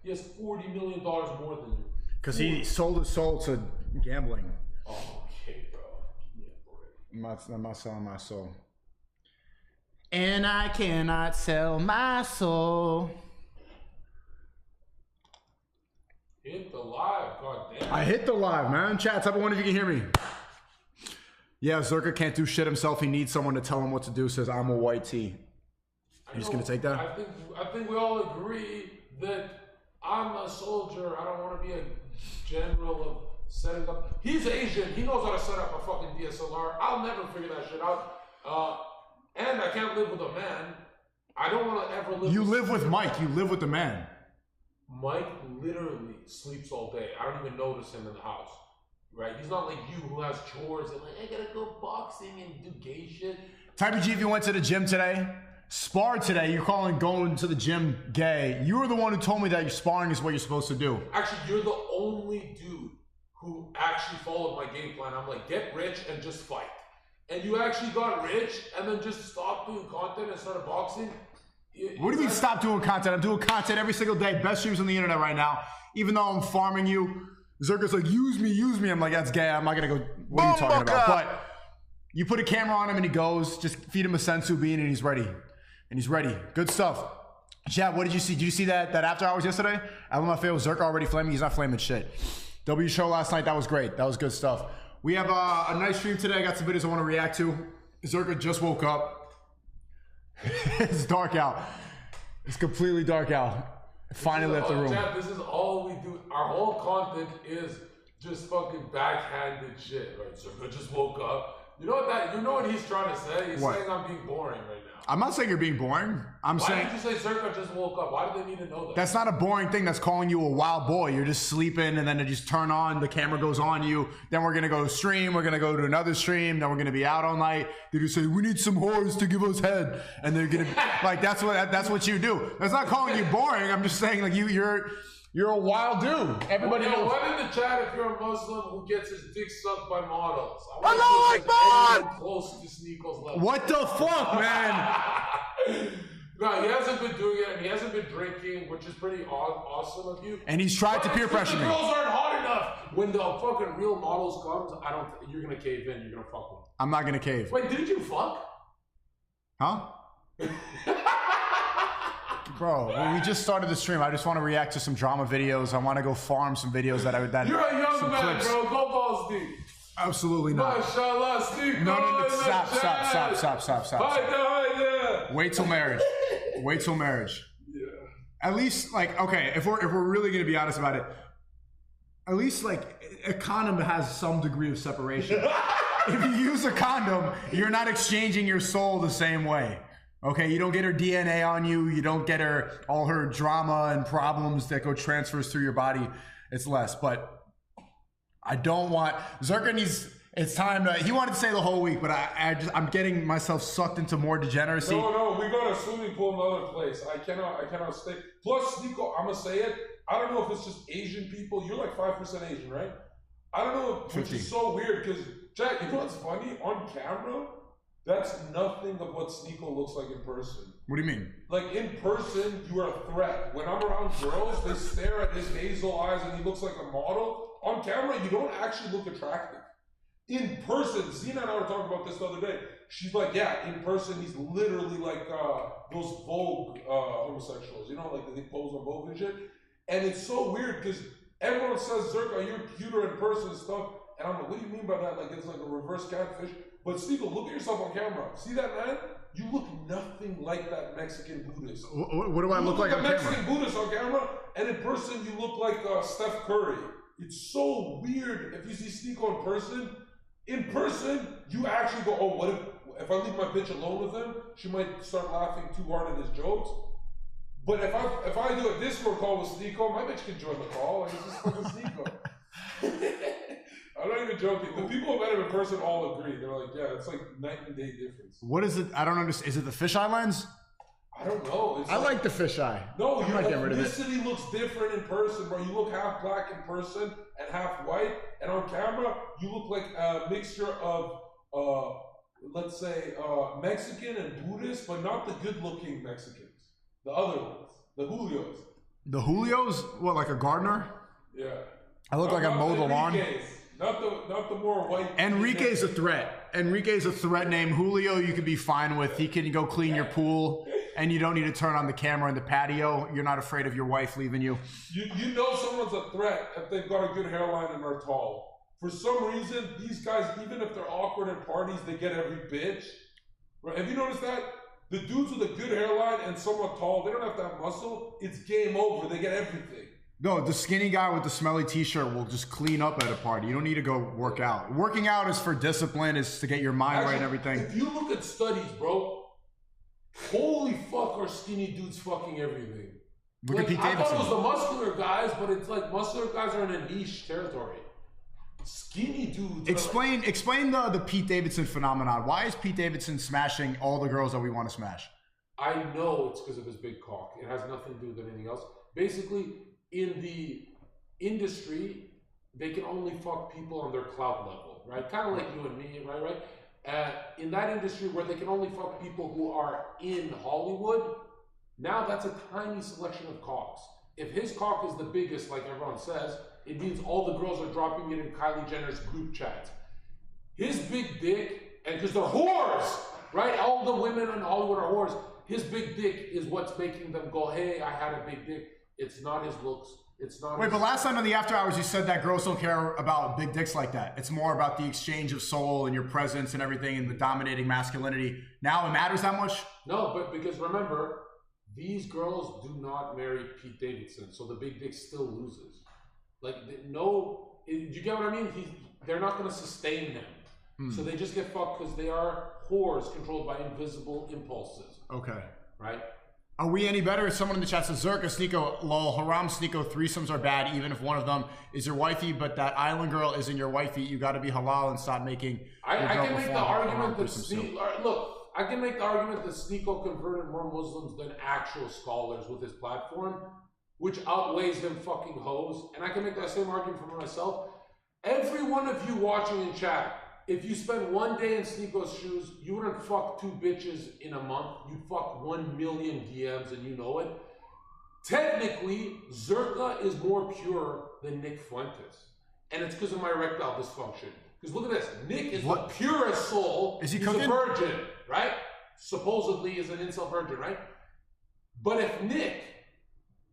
He has $40 million more than you. Because he sold his soul to gambling. Oh, okay, bro. Give me a break. I'm not selling my soul. And I cannot sell my soul. Hit the live, goddamn. I hit the live, man. Chat, type of one if you can hear me. Yeah, ZHERKA can't do shit himself. He needs someone to tell him what to do. Says I'm a white tee. You just gonna take that? I think we all agree that I'm a soldier. I don't want to be a general of setting up. He's Asian. He knows how to set up a fucking DSLR. I'll never figure that shit out. And I can't live with a man. I don't want to ever live. You live with Mike. You live with the man. Mike literally sleeps all day. I don't even notice him in the house. Right? He's not like you who has chores and like, I gotta go boxing and do gay shit. Type of G, if you went to the gym today, sparred today, you're calling going to the gym gay. You were the one who told me that your sparring is what you're supposed to do. Actually, you're the only dude who actually followed my game plan. I'm like, get rich and just fight. And you actually got rich and then just stopped doing content and started boxing. What do you mean stop doing content? I'm doing content every single day. Best streams on the internet right now. Even though I'm farming you. ZHERKA's like, use me. I'm like, that's gay. I'm not going to go, what are you talking about? But you put a camera on him and he goes, just feed him a sensu bean and he's ready. Good stuff. Chat, what did you see? Did you see that after hours yesterday? LMFAO, ZHERKA already flaming. He's not flaming shit. W show last night, that was great. That was good stuff. We have a nice stream today. I got some videos I want to react to. ZHERKA just woke up. It's dark out. It's completely dark out. Finally left the room. Chat, this is all we do. Our whole content is just fucking backhanded shit, right? ZHERKA just woke up. You know what he's trying to say? He's saying I'm being boring right now. I'm not saying you're being boring. Why did you say ZHERKA just woke up? Why do they need to know that? That's not a boring thing. That's calling you a wild boy. You're just sleeping and then it just turn on. The camera goes on you. Then we're going to go stream. We're going to go to another stream. Then we're going to be out all night. They just say, we need some whores to give us head. And they're going to, like, that's what you do. That's not calling you boring. I'm just saying, like, you're a wild dude. Everybody knows. What in the chat if you're a Muslim who gets his dick sucked by models? Allah Akbar! Close to SNEAKO's level. What the fuck, man? No, he hasn't been doing it, and he hasn't been drinking, which is pretty awesome of you. And he's tried to peer pressure me. The girls aren't hot enough. When the fucking real models comes, you're gonna cave in. You're gonna fuck them. I'm not gonna cave. Wait, did you fuck? Huh? Bro, we just started the stream. I just want to react to some drama videos. I want to go farm some videos that you're a young man, clips. Bro. Go balls deep. Absolutely not. Mashallah, Steve. No. Stop. Wait till marriage. Yeah. At least, like, okay, if we're really gonna be honest about it, at least like a condom has some degree of separation. If you use a condom, you're not exchanging your soul the same way. Okay, you don't get her DNA on you. You don't get all her drama and problems that go transfers through your body. It's less, but I don't want ZHERKA needs. It's time to. He wanted to say the whole week, but I'm getting myself sucked into more degeneracy. No, we got a swimming pool in another place. I cannot stay. Plus, SNEAKO, I'm gonna say it. I don't know if it's just Asian people. You're like 5% Asian, right? I don't know, which is so weird because Jack, you know what's funny? On camera, that's nothing of what SNEAKO looks like in person. What do you mean? Like in person, you are a threat. When I'm around girls, they stare at his hazel eyes and he looks like a model. On camera, you don't actually look attractive. In person, Zena and I were talking about this the other day. She's like, yeah, in person, he's literally like those Vogue homosexuals. You know, like they pose on Vogue and shit. And it's so weird because everyone says, ZHERKA, you're cuter in person and stuff. And I'm like, what do you mean by that? Like it's like a reverse catfish. But SNEAKO, look at yourself on camera. See that man? You look nothing like that Mexican Buddhist. What do I look like on camera? Mexican Buddhist on camera, and in person you look like Steph Curry. It's so weird if you see SNEAKO in person. In person, you actually go, oh, what if I leave my bitch alone with him? She might start laughing too hard at his jokes. But if I do a Discord call with SNEAKO, my bitch can join the call. Like, it's just fucking SNEAKO. I'm not even joking. The people who met him in person all agree. They're like, yeah, it's like night and day difference. What is it? I don't understand. Is it the fisheye lens? I don't know. I like the fisheye. No, your ethnicity looks different in person, bro. You look half black in person and half white. And on camera, you look like a mixture of, let's say, Mexican and Buddhist, but not the good-looking Mexicans. The other ones. The Julios. The Julio's, what, like a gardener? Yeah. I look like I mowed the lawn. Not the more white. Enrique's a threat. Enrique's a threat name. Julio, you could be fine with. He can go clean your pool, and you don't need to turn on the camera in the patio. You're not afraid of your wife leaving you. You know someone's a threat if they've got a good hairline and are tall. For some reason, these guys, even if they're awkward at parties, they get every bitch. Right? Have you noticed that? The dudes with a good hairline and somewhat tall, they don't have to have muscle. It's game over. They get everything. No, the skinny guy with the smelly t-shirt will just clean up at a party. You don't need to go work out. Working out is for discipline, is to get your mind right and everything. If you look at studies, bro, holy fuck are skinny dudes fucking everything. Look at Pete Davidson. I thought it was the muscular guys, but it's like muscular guys are in a niche territory. Skinny dudes. Explain the Pete Davidson phenomenon. Why is Pete Davidson smashing all the girls that we want to smash? I know it's because of his big cock. It has nothing to do with anything else. Basically, in the industry, they can only fuck people on their clout level, right? Kind of like you and me, right? In that industry where they can only fuck people who are in Hollywood, now that's a tiny selection of cocks. If his cock is the biggest, like everyone says, it means all the girls are dropping it in Kylie Jenner's group chats. His big dick, and because they're whores, right? All the women in Hollywood are whores. His big dick is what's making them go, hey, I had a big dick. It's not his looks. It's not. Wait, but last time on the After Hours, you said that girls don't care about big dicks like that. It's more about the exchange of soul and your presence and everything and the dominating masculinity. Now it matters that much? No, but because remember, these girls do not marry Pete Davidson, so the big dick still loses. Like, no, do you get what I mean? They're not going to sustain him. So they just get fucked because they are whores controlled by invisible impulses. Okay. Right? Are we any better? Someone in the chat says, ZHERKA, SNEAKO, lol, haram, SNEAKO, threesomes are bad even if one of them is your wifey, but that island girl isn't your wifey. You got to be halal and stop making I can make the argument that look, I can make the argument that SNEAKO converted more Muslims than actual scholars with his platform, which outweighs them fucking hoes. And I can make that same argument for myself. Every one of you watching in chat, if you spend one day in SNEAKO's shoes, you wouldn't fuck 2 bitches in a month. You'd fuck 1 million DMs and you know it. Technically, ZHERKA is more pure than Nick Fuentes. And it's because of my erectile dysfunction. Because look at this. Nick is the purest soul. Is he He's cooking? a virgin, right? Supposedly is an incel virgin, right? But if Nick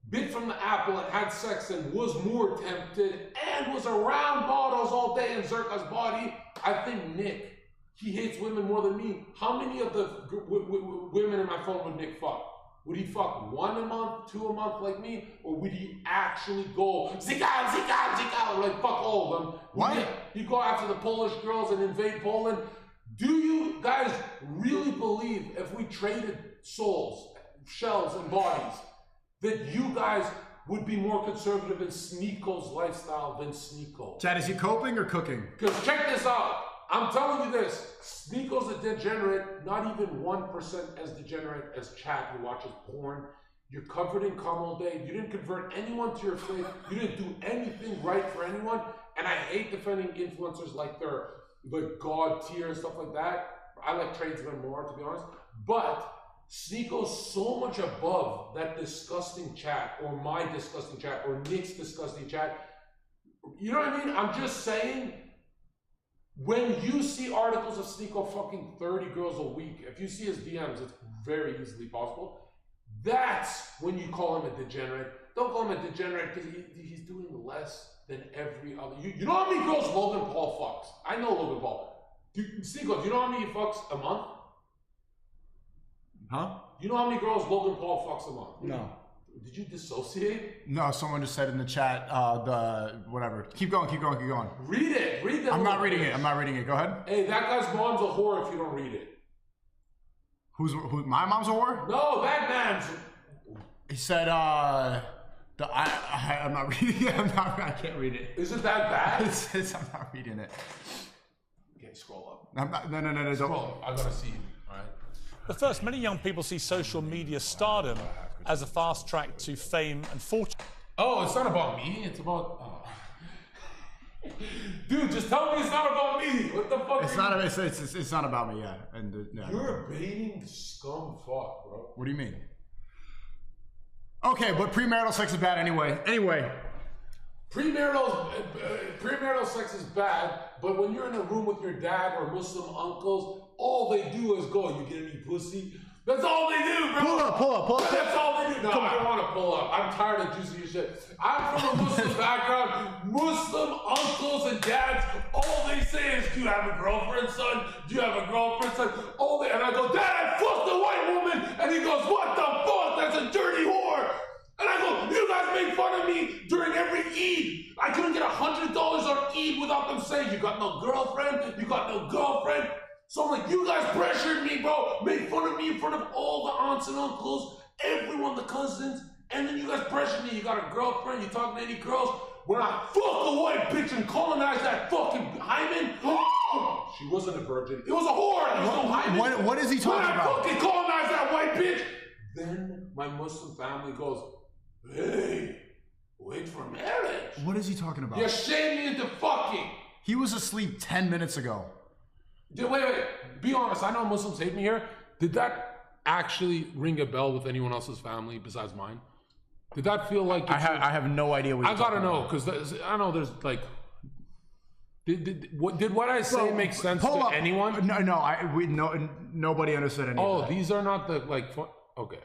bit from the apple and had sex and was more tempted and was around models all day in ZHERKA's body, I think Nick, he hates women more than me. How many of the women in my phone would Nick fuck? Would he fuck 1 a month, 2 a month like me? Or would he actually go, Zika, like fuck all of them? Why? He'd go after the Polish girls and invade Poland. Do you guys really believe if we traded souls, shells, and bodies, that you guys would be more conservative in SNEAKO's lifestyle than SNEAKO? Chad, is he coping or cooking? Because check this out. I'm telling you this. SNEAKO's a degenerate, not even 1% as degenerate as Chad who watches porn. You're covered in cum all day. You didn't convert anyone to your faith. You didn't do anything right for anyone. And I hate defending influencers like they're the god tier and stuff like that. I like tradesmen more, to be honest. But SNEAKO's so much above that disgusting chat, or my disgusting chat, or Nick's disgusting chat. You know what I mean? I'm just saying, when you see articles of SNEAKO fucking 30 girls a week, if you see his DMs, it's very easily possible. That's when you call him a degenerate. Don't call him a degenerate because he's doing less than every other. You know how many girls Logan Paul fucks? I know Logan Paul. SNEAKO, do you know how many he fucks a month? Huh? You know how many girls Logan Paul fucks a month? No. Did you dissociate? No, someone just said in the chat, the whatever. Keep going. Read it. Read that. I'm not reading it. Go ahead. Hey, that guy's mom's a whore if you don't read it. Who's my mom's a whore? No, that man's. He said, I'm not reading it. I can't read it. Is it that bad? I'm not reading it. Okay, scroll up. I'm not, no, don't. Scroll up. I gotta see. All right. But first, many young people see social media stardom as a fast track to fame and fortune. Oh, it's not about me. It's about. Dude, just tell me it's not about me. What the fuck? It's not about me. Yeah, and You're a baiting scum fuck, bro. What do you mean? Okay, but premarital sex is bad anyway. Premarital sex is bad, but when you're in a room with your dad or Muslim uncles, all they do is go, you get any pussy? That's all they do, bro. Pull up. That's all they do. No, I don't want to pull up. I'm tired of juicing your shit. I'm from a Muslim background. Muslim uncles and dads, all they say is, do you have a girlfriend, son? Do you have a girlfriend, son? And I go, Dad, I fucked a white woman. And he goes, what the fuck? That's a dirty whore. And I go, you guys make fun of me during every Eid. I couldn't get $100 on Eid without them saying, you got no girlfriend? You got no girlfriend? So I'm like, you guys pressured me, bro. Made fun of me in front of all the aunts and uncles, everyone, the cousins. And then you guys pressured me. You got a girlfriend? You talking to any girls? When I fuck a white bitch and colonize that fucking hymen, she wasn't a virgin. It was a whore. There was no hymen. What is he talking about? When I fucking colonize that white bitch, then my Muslim family goes, hey, wait for marriage. What is he talking about? You're shaming me into fucking. He was asleep 10 minutes ago. Wait. Be honest. I know Muslims hate me here. Did that actually ring a bell with anyone else's family besides mine? Did that feel like... I have no idea what you're talking about. I gotta know, because I know there's like... Did what I say make sense to anyone? Nobody understood any of that. These are not the, like... Okay.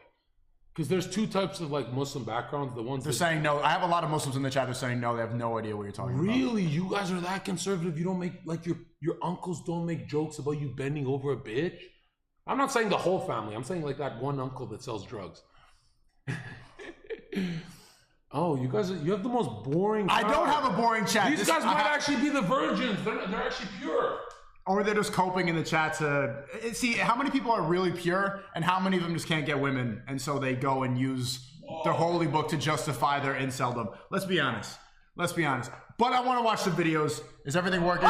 Because there's two types of like Muslim backgrounds. The ones they're saying no. I have a lot of Muslims in the chat. They're saying no. They have no idea what you're talking about. Really, you guys are that conservative? You don't make like your uncles don't make jokes about you bending over a bitch? I'm not saying the whole family. I'm saying like that one uncle that sells drugs. Oh, you have the most boring. I don't have a boring chat. These guys might actually be the virgins. They're actually pure. Or they're just coping in the chat to see how many people are really pure and how many of them just can't get women, and so they go and use their holy book to justify their inceldom. Let's be honest. But I want to watch the videos. Is everything working?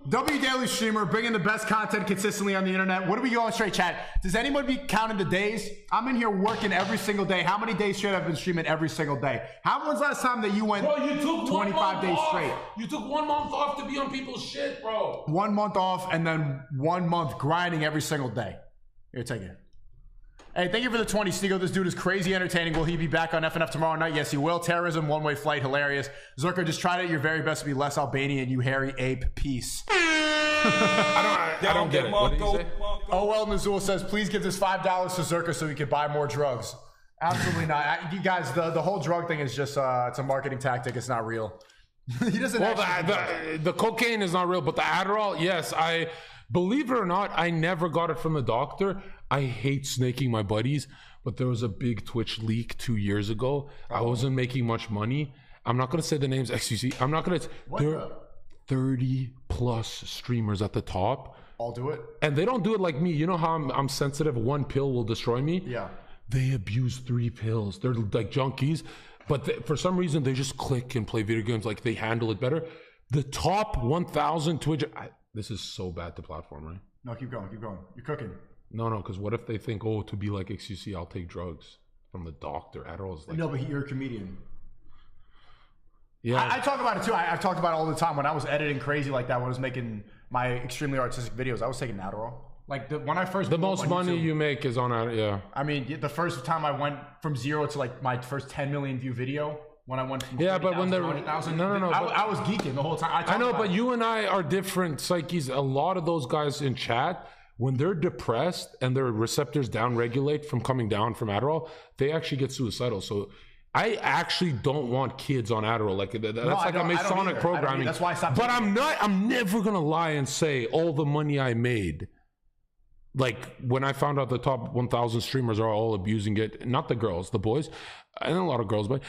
W Daily Streamer, bringing the best content consistently on the internet. What are we going straight, chat? Does anybody be counting the days? I'm in here working every single day. How many days straight I've been streaming every single day? When's the last time that you went 25 days straight? You took 1 month off to be on people's shit, bro. 1 month off and then 1 month grinding every single day. Here, take it. Hey, thank you for the 20, SNEAKO. This dude is crazy entertaining. Will he be back on FNF tomorrow night? Yes, he will. Terrorism, one-way flight, hilarious. ZHERKA, just try to your very best to be less Albanian, you hairy ape. Peace. I don't get it. What did you say? OL Nazul says, please give this $5 to ZHERKA so we can buy more drugs. Absolutely not. You guys, the whole drug thing is just, it's a marketing tactic. It's not real. He doesn't the cocaine is not real, but the Adderall, yes. Believe it or not, I never got it from the doctor. I hate snaking my buddies, but there was a big Twitch leak 2 years ago. I wasn't making much money. I'm not going to say the names, XQC. I'm not going to... There are 30 plus streamers at the top. I'll do it. And they don't do it like me. You know how I'm sensitive? 1 pill will destroy me? Yeah. They abuse 3 pills. They're like junkies. But for some reason, they just click and play video games like they handle it better. The top 1,000 Twitch... This is so bad to platform, right? No, keep going. You're cooking. No, because what if they think, to be like XQC, I'll take drugs from the doctor. Adderall is like... No, but you're a comedian. Yeah. I talk about it too. I've talked about it all the time. When I was editing crazy like that, when I was making my extremely artistic videos, I was taking Adderall. Like when I first... The most money you make is on Adderall, yeah. I mean, the first time I went from 0 to like my first 10 million view video... When I went from 30,000 to 100,000, no. I was geeking the whole time. I know, but you and I are different psyches. A lot of those guys in chat, when they're depressed and their receptors downregulate from coming down from Adderall, they actually get suicidal. So I actually don't want kids on Adderall. Like that's like a Masonic programming. That's why I stopped. But I'm never gonna lie and say all the money I made. Like when I found out the top 1,000 streamers are all abusing it, not the girls, the boys, and a lot of girls, but.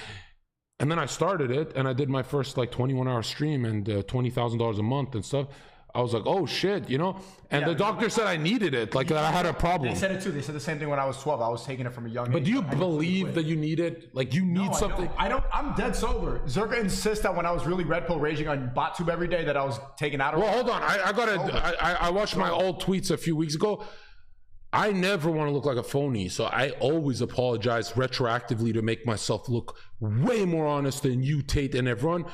And then I started it and I did my first like 21-hour stream and $20,000 a month and stuff. I was like, oh shit, you know? And the doctor said I needed it, like that I had a problem. They said it too. They said the same thing when I was 12. I was taking it from a young age. But do you believe that you need it? Like you need something? I don't. I'm dead sober. ZHERKA insists that when I was really red pill raging on BotTube every day that I was taking Adderall. Well, hold on. I watched my old tweets a few weeks ago. I never want to look like a phony, so I always apologize retroactively to make myself look way more honest than you, Tate, and everyone.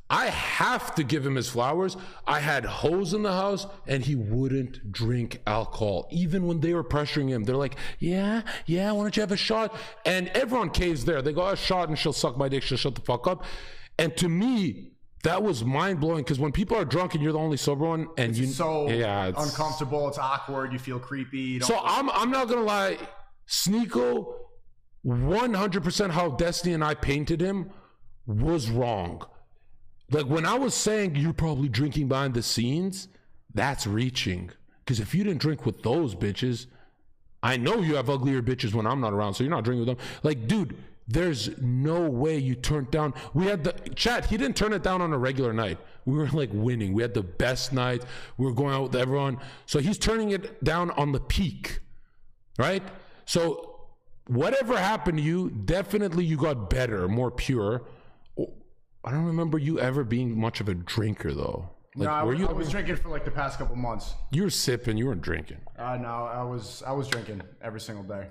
I have to give him his flowers. I had hoes in the house and he wouldn't drink alcohol. Even when they were pressuring him, they're like, yeah, why don't you have a shot? And everyone caves there. They go, a shot and she'll suck my dick. She'll shut the fuck up. And to me, that was mind blowing because when people are drunk and you're the only sober one, and it's uncomfortable, it's awkward, you feel creepy. I'm not gonna lie, SNEAKO, 100% how Destiny and I painted him was wrong. Like when I was saying you're probably drinking behind the scenes, that's reaching. Because if you didn't drink with those bitches, I know you have uglier bitches when I'm not around, so you're not drinking with them. Like, dude, there's no way you turned down. We had the chat. He didn't turn it down on a regular night. We were like winning. We had the best night. We were going out with everyone. So he's turning it down on the peak, right? So whatever happened to you, definitely you got better, more pure. I don't remember you ever being much of a drinker though. Like, no, I was drinking for like the past couple months. You were sipping. You weren't drinking. No, I was drinking every single day.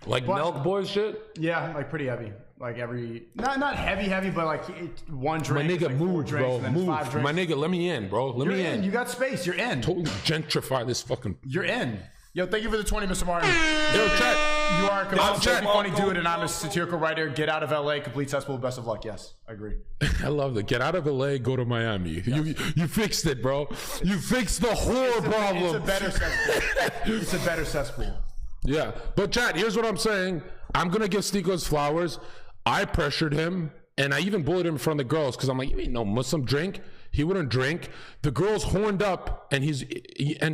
Like milk boys shit? Yeah, like pretty heavy. Like not heavy, but like one drink. My nigga, like move, bro. Move. My nigga, let me in, bro. Let me in. You got space. You're in. Totally gentrify this fucking. You're in. Yo, thank you for the 20, Mr. Martin. Yo, chat. You are a completely funny dude, and I'm a satirical writer. Get out of LA, complete cesspool. Best of luck. Yes, I agree. I love that. Get out of LA, go to Miami. Yes. You fixed it, bro. You fixed the whole problem. It's a better cesspool. It's a better cesspool. Yeah, but chat, here's what I'm saying. I'm gonna give SNEAKO flowers. I pressured him, and I even bullied him in front of the girls because I'm like, you ain't no Muslim drink. He wouldn't drink. The girls horned up, and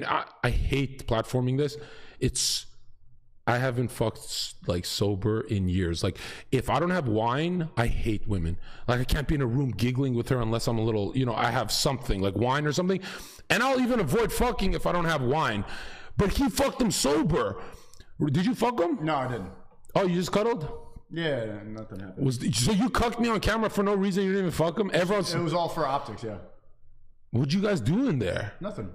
I hate platforming this. I haven't fucked like sober in years. Like if I don't have wine, I hate women. Like I can't be in a room giggling with her unless I'm a little, I have something like wine or something. And I'll even avoid fucking if I don't have wine. But he fucked him sober. Did you fuck him? No, I didn't. Oh, you just cuddled? Yeah, nothing happened. So you cucked me on camera for no reason? You didn't even fuck him? It was all for optics, yeah. What'd you guys do in there? Nothing.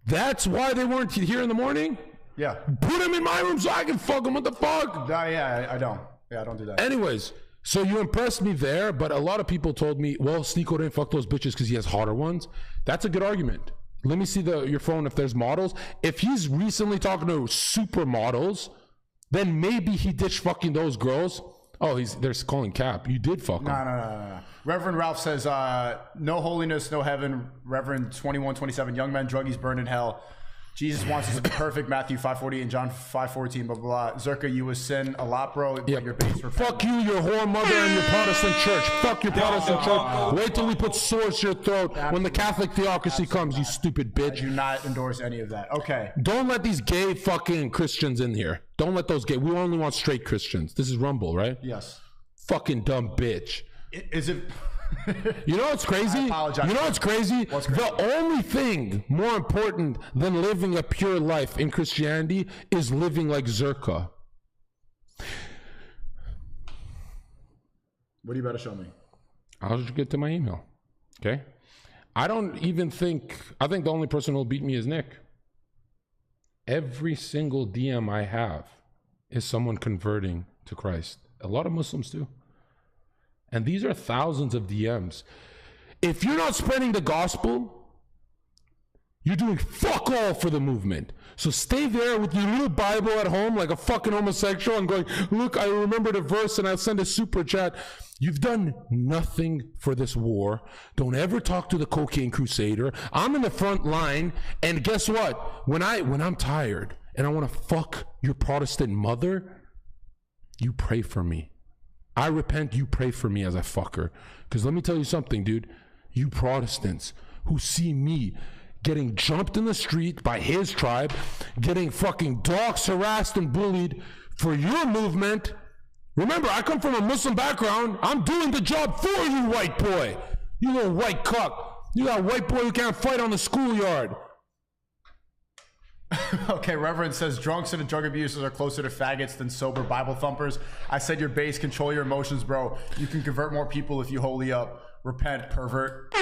That's why they weren't here in the morning? Yeah. Put him in my room so I can fuck him. What the fuck? Yeah, I don't. Yeah, I don't do that. Anyways, so you impressed me there, but a lot of people told me, well, SNEAKO didn't fuck those bitches because he has hotter ones. That's a good argument. Let me see your phone if there's models. If he's recently talking to supermodels, then maybe he ditched fucking those girls. Oh, they're calling cap. You did fuck him. No. Reverend Ralph says, no holiness, no heaven. Reverend 2127, young men, druggies, burned in hell. Jesus wants us to be perfect. Matthew 5:48 and John 5:14. Blah, blah, blah. ZHERKA, you was sin a lot, bro. Yep. Your base fuck you, your whore mother, and your Protestant church. Fuck your Protestant church. Wait till we put swords to your throat when the Catholic theocracy comes, you stupid bitch. I do not endorse any of that. Okay. Don't let these gay fucking Christians in here. Don't let those gay. We only want straight Christians. This is Rumble, right? Yes. Fucking dumb bitch. Is it... You know what's crazy? I apologize. You know what's crazy? What's crazy? The only thing more important than living a pure life in Christianity is living like ZHERKA. What are you about to show me? I'll just get to my email. Okay? I think the only person who will beat me is Nick. Every single DM I have is someone converting to Christ. A lot of Muslims do. And these are thousands of DMs. If you're not spreading the gospel, you're doing fuck all for the movement. So stay there with your little Bible at home like a fucking homosexual and going, look, I remembered a verse and I'll send a super chat. You've done nothing for this war. Don't ever talk to the cocaine crusader. I'm in the front line, and guess what? When I'm tired and I want to fuck your Protestant mother, you pray for me. I repent, you pray for me as I fuck her. Because let me tell you something, dude. You Protestants who see me getting jumped in the street by his tribe, getting fucking dogs harassed and bullied for your movement. Remember, I come from a Muslim background. I'm doing the job for you, white boy. You little white cuck. You got a white boy who can't fight on the schoolyard. Okay, Reverend says drunks and drug abusers are closer to faggots than sober Bible thumpers. I said your base, control your emotions, bro. You can convert more people if you holy up. Repent, pervert.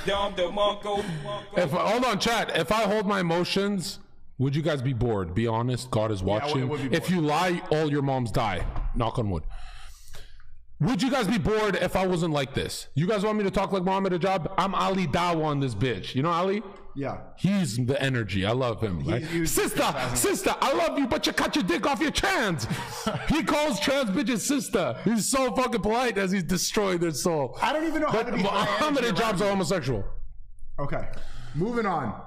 Hold on, chat. If I hold my emotions, would you guys be bored? Be honest. God is watching. Yeah, if you lie, all your moms die. Knock on wood. Would you guys be bored if I wasn't like this? You guys want me to talk like Mohammed Ajab? I'm Ali Dawa on this bitch. You know Ali? Yeah. He's the energy. I love him. Right? Sister, I love you, but you cut your dick off your trans. He calls trans bitches sister. He's so fucking polite as he's destroying their soul. I don't even know how to be Mohammed Ajab's a homosexual. Okay. Moving on.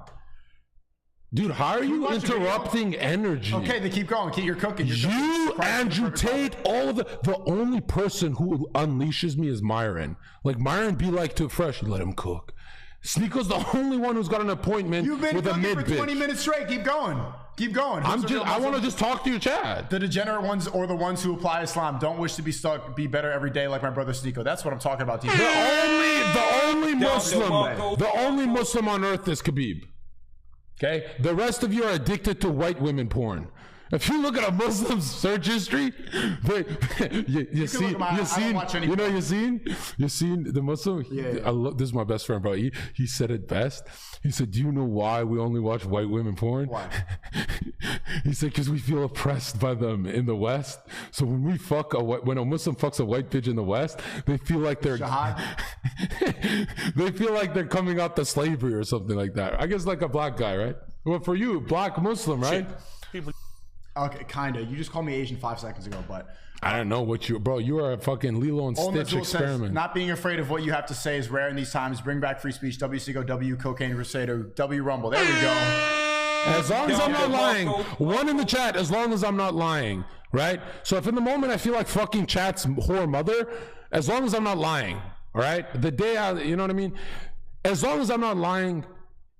Dude, how are you interrupting energy? Okay, then keep going. Keep your cooking. You, Andrew Tate, all of the only person who unleashes me is Myron. Like, Myron be like to Fresh, you let him cook. SNEAKO's the only one who's got an appointment with a mid bitch. 20 minutes straight. Keep going. Keep going. I want to just talk to your chat. The degenerate ones or the ones who apply Islam don't wish to be stuck, be better every day like my brother SNEAKO. That's what I'm talking about. The only Muslim on earth is Khabib. Okay? The rest of you are addicted to white women porn. If you look at a Muslim's search history, you seen the Muslim? Yeah. This is my best friend, bro. He said it best. He said, do you know why we only watch white women porn? Why? He said, because we feel oppressed by them in the West. So when when a Muslim fucks a white bitch in the West, they feel like they're they feel like they're coming out to slavery or something like that. I guess like a black guy, right? Well, for you, black Muslim, right? Okay, kinda. You just called me Asian 5 seconds ago, but I don't know what you are a fucking Lilo and Stitch experiment. Says, not being afraid of what you have to say is rare in these times. Bring back free speech. WCGO, W Cocaine Crusader, W Rumble. There we go. As long as I'm not lying. One in the chat, as long as I'm not lying, right? So if in the moment I feel like fucking chat's whore mother, as long as I'm not lying, all right? The day you know what I mean? As long as I'm not lying,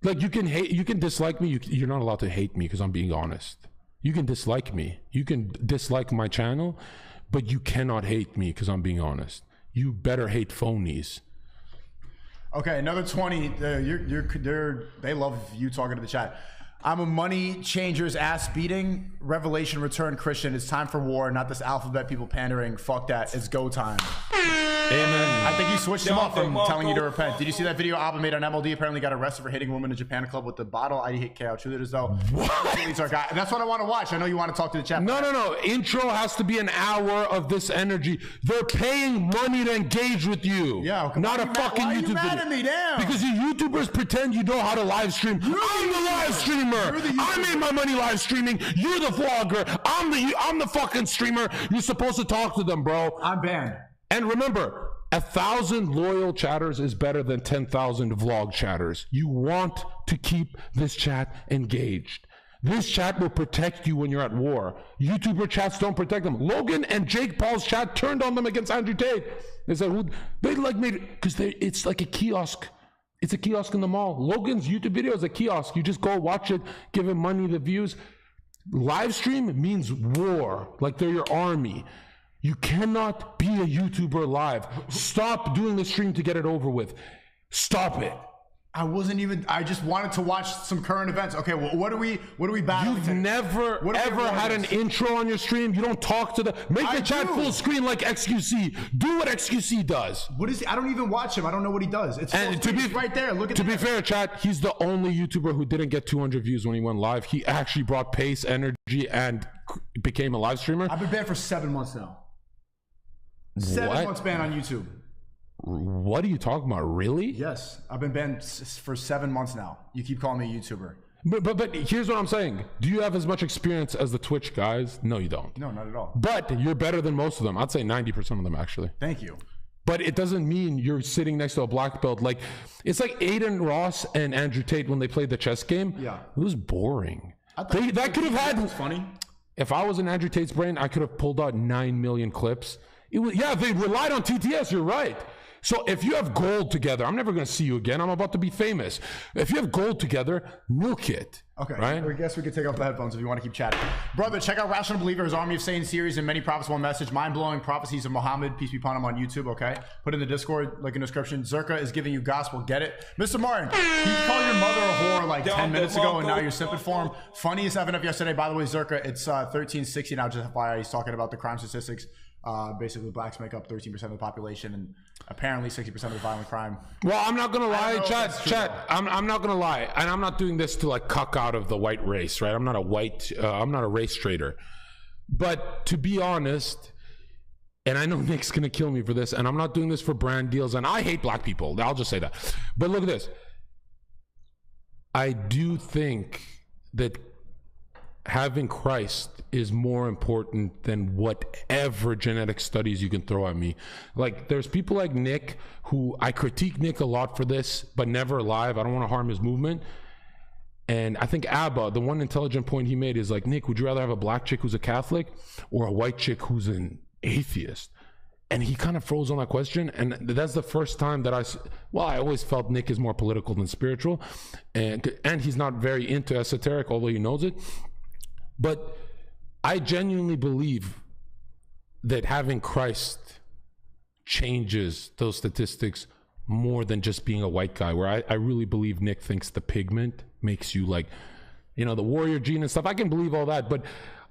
like you can dislike me. You're not allowed to hate me because I'm being honest. You can dislike me. You can dislike my channel, but you cannot hate me because I'm being honest. You better hate phonies. Okay, another 20. They love you talking to the chat. I'm a money changer's ass beating. Revelation return Christian. It's time for war, not this alphabet people pandering. Fuck that. It's go time. Amen. I think you switched him up from telling you to repent. Did you see that video Abba made on MLD? Apparently got arrested for hitting a woman in Japan club with the bottle. I hit KO cheerleaders though. What? Our guy. That's what I want to watch. I know you want to talk to the chat. No. Intro has to be an hour of this energy. They're paying money to engage with you. Yeah. Okay. Not a fucking YouTube video. Mad at me? Damn. Because you YouTubers pretend you know how to live stream. I'm the live streamer. I made my money live streaming. You're the vlogger. I'm the fucking streamer. You're supposed to talk to them, bro. I'm banned. And remember, 1,000 loyal chatters is better than 10,000 vlog chatters. You want to keep this chat engaged. This chat will protect you when you're at war. YouTuber chats don't protect them. Logan and Jake Paul's chat turned on them against Andrew Tate. They said, they like made it, because it's like a kiosk. It's a kiosk in the mall. Logan's YouTube video is a kiosk. You just go watch it, give him money, the views. Live stream means war, like they're your army. You cannot be a YouTuber live. Stop doing the stream to get it over with. Stop it. I just wanted to watch some current events. Okay, well, what are we battling? You've never ever had an intro on your stream. You don't talk to make the chat full screen like XQC. Do what XQC does. What is he? I don't even watch him. I don't know what he does. It's right there. Look at To be fair, chat, he's the only YouTuber who didn't get 200 views when he went live. He actually brought pace, energy, and became a live streamer. I've been banned for 7 months now. 7 months banned on YouTube. What are you talking about? Really? Yes, I've been banned for 7 months now. You keep calling me a YouTuber. But here's what I'm saying. Do you have as much experience as the Twitch guys? No, you don't. No, not at all. But you're better than most of them. I'd say 90% of them, actually. Thank you. But it doesn't mean you're sitting next to a black belt. Like, it's like Aiden Ross and Andrew Tate when they played the chess game. Yeah. It was boring. That could have had... It was funny. If I was in Andrew Tate's brain, I could have pulled out 9 million clips. They relied on TTS, you're right. So if you have gold together, I'm never going to see you again. I'm about to be famous. If you have gold together, milk it. Okay, right? I guess we can take off the headphones if you want to keep chatting. Brother, check out Rational Believer, his Army of Satan series and many prophets, one message. Mind-blowing prophecies of Muhammad. Peace be upon him on YouTube, okay? Put in the Discord, link in the description. ZHERKA is giving you gospel. Get it? Mr. Martin, you called your mother a whore like 10 minutes ago, and now you're simping for him. Funniest FNF yesterday. By the way, ZHERKA, it's 1360 now, just FYI. He's talking about the crime statistics. Basically, blacks make up 13% of the population and apparently 60% of the violent crime. Well, I'm not gonna lie, chat. I'm not gonna lie, and I'm not doing this to like cuck out of the white race, right? I'm not a race trader. But to be honest, and I know Nick's gonna kill me for this, and I'm not doing this for brand deals, and I hate black people. I'll just say that. But look at this. I do think that having Christ is more important than whatever genetic studies you can throw at me. Like, there's people like Nick who I critique Nick a lot for this, but never live. I don't want to harm his movement. And I think Abba, the one intelligent point he made is like, Nick, would you rather have a black chick who's a Catholic or a white chick who's an atheist? And he kind of froze on that question. And that's the first time that I always felt Nick is more political than spiritual. And he's not very into esoteric, although he knows it. But I genuinely believe that having Christ changes those statistics more than just being a white guy, where I really believe Nick thinks the pigment makes you, like, you know, the warrior gene and stuff. I can believe all that, but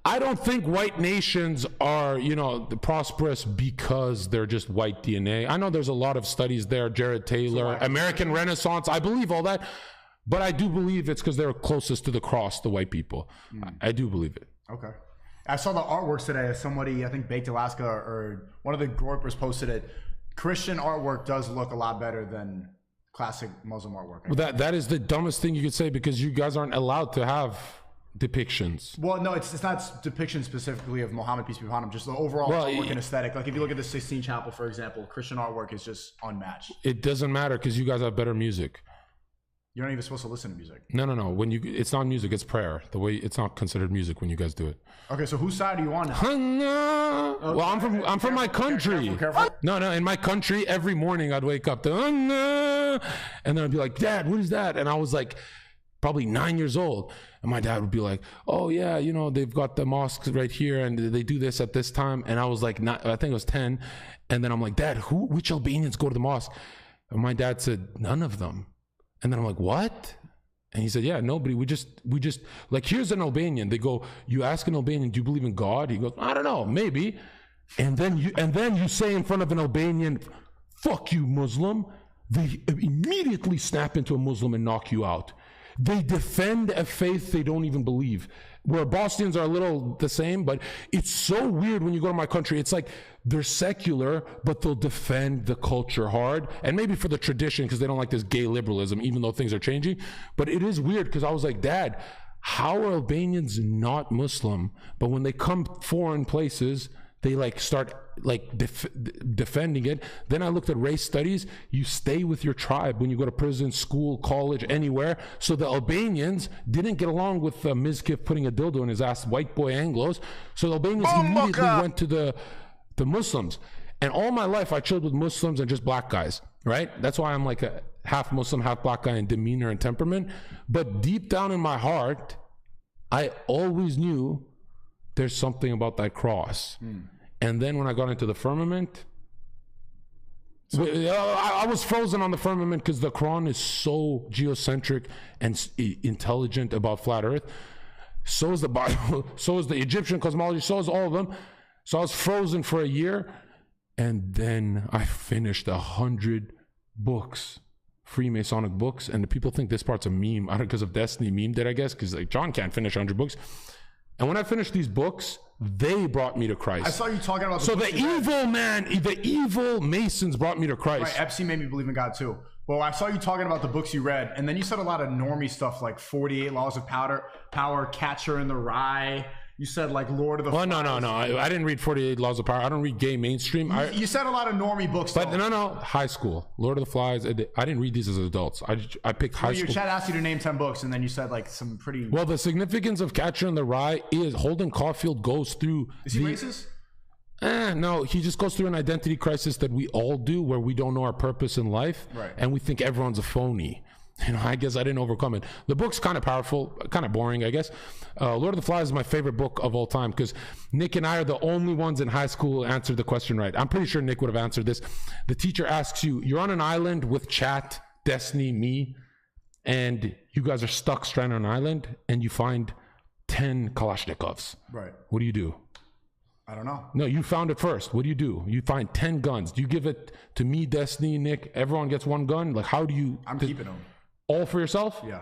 I don't think white nations are, you know, prosperous because they're just white DNA. I know there's a lot of studies there, Jared Taylor, American Renaissance. I believe all that, but I do believe it's because they're closest to the cross, the white people. I do believe it. Okay. I saw the artworks today. Somebody, I think Baked Alaska or one of the Groypers posted it. Christian artwork does look a lot better than classic Muslim artwork. Well, that is the dumbest thing you could say, because you guys aren't allowed to have depictions. Well, no, it's not depiction specifically of Muhammad, peace be upon him, just the overall artwork and aesthetic. Like, if you look at the Sistine Chapel, for example, Christian artwork is just unmatched. It doesn't matter because you guys have better music. You're not even supposed to listen to music. No. When it's not music, it's prayer. The way it's not considered music when you guys do it. Okay, so whose side are you on now? Well, I'm from my country. Careful. No, in my country, every morning I'd wake up to, and then I'd be like, Dad, what is that? And I was like, probably 9 years old. And my dad would be like, oh yeah, you know, they've got the mosques right here and they do this at this time. And I was like, I think I was 10. And then I'm like, Dad, which Albanians go to the mosque? And my dad said, none of them. And then I'm like, what? And he said, yeah, nobody. We just like, here's an Albanian. They go, you ask an Albanian, do you believe in God? He goes, I don't know, maybe. And then you say in front of an Albanian, fuck you, Muslim. They immediately snap into a Muslim and knock you out. They defend a faith they don't even believe. Where Bosnians are a little the same, but it's so weird when you go to my country. It's like they're secular, but they'll defend the culture hard. And maybe for the tradition, because they don't like this gay liberalism, even though things are changing. But it is weird, because I was like, Dad, how are Albanians not Muslim? But when they come foreign places, they like start like defending it. Then I looked at race studies. You stay with your tribe when you go to prison, school, college, anywhere. So the Albanians didn't get along with Mizkif putting a dildo in his ass, white boy Anglos. So the Albanians immediately went to the Muslims. And all my life I chilled with Muslims and just black guys, right? That's why I'm like a half Muslim, half black guy in demeanor and temperament. But deep down in my heart, I always knew there's something about that cross. And then when I got into the firmament, I was frozen on the firmament because the Quran is so geocentric and intelligent about flat earth. So is the Bible, so is the Egyptian cosmology, so is all of them. So I was frozen for a year, and then I finished 100 books, Freemasonic books, and the people think this part's a meme. I don't, because of Destiny memed it, I guess, because like John can't finish 100 books. And when I finished these books, they brought me to Christ. I saw you talking about the evil Masons brought me to Christ. Right, Epstein made me believe in God too. Well, I saw you talking about the books you read, and then you said a lot of normie stuff like 48 Laws of Power, Catcher in the Rye. You said like Lord of the Flies. No. I didn't read 48 Laws of Power. I don't read gay mainstream. You said a lot of normie books. But no, high school. Lord of the Flies. I didn't read these as adults. I picked high school. Your chat asked you to name 10 books, and then you said like some pretty... Well, the significance of Catcher in the Rye is Holden Caulfield goes through... Is he racist? No, he just goes through an identity crisis that we all do, where we don't know our purpose in life, right, and we think everyone's a phony. You know, I guess I didn't overcome it. The book's kind of powerful, kind of boring, I guess. Lord of the Flies is my favorite book of all time because Nick and I are the only ones in high school who answered the question right. I'm pretty sure Nick would have answered this. The teacher asks you, you're on an island with Chat, Destiny, me, and you guys are stuck stranded on an island, and you find 10 Kalashnikovs. Right. What do? I don't know. No, you found it first. What do? You find 10 guns. Do you give it to me, Destiny, Nick? Everyone gets one gun? Like, how do you... I'm keeping them. All for yourself? Yeah.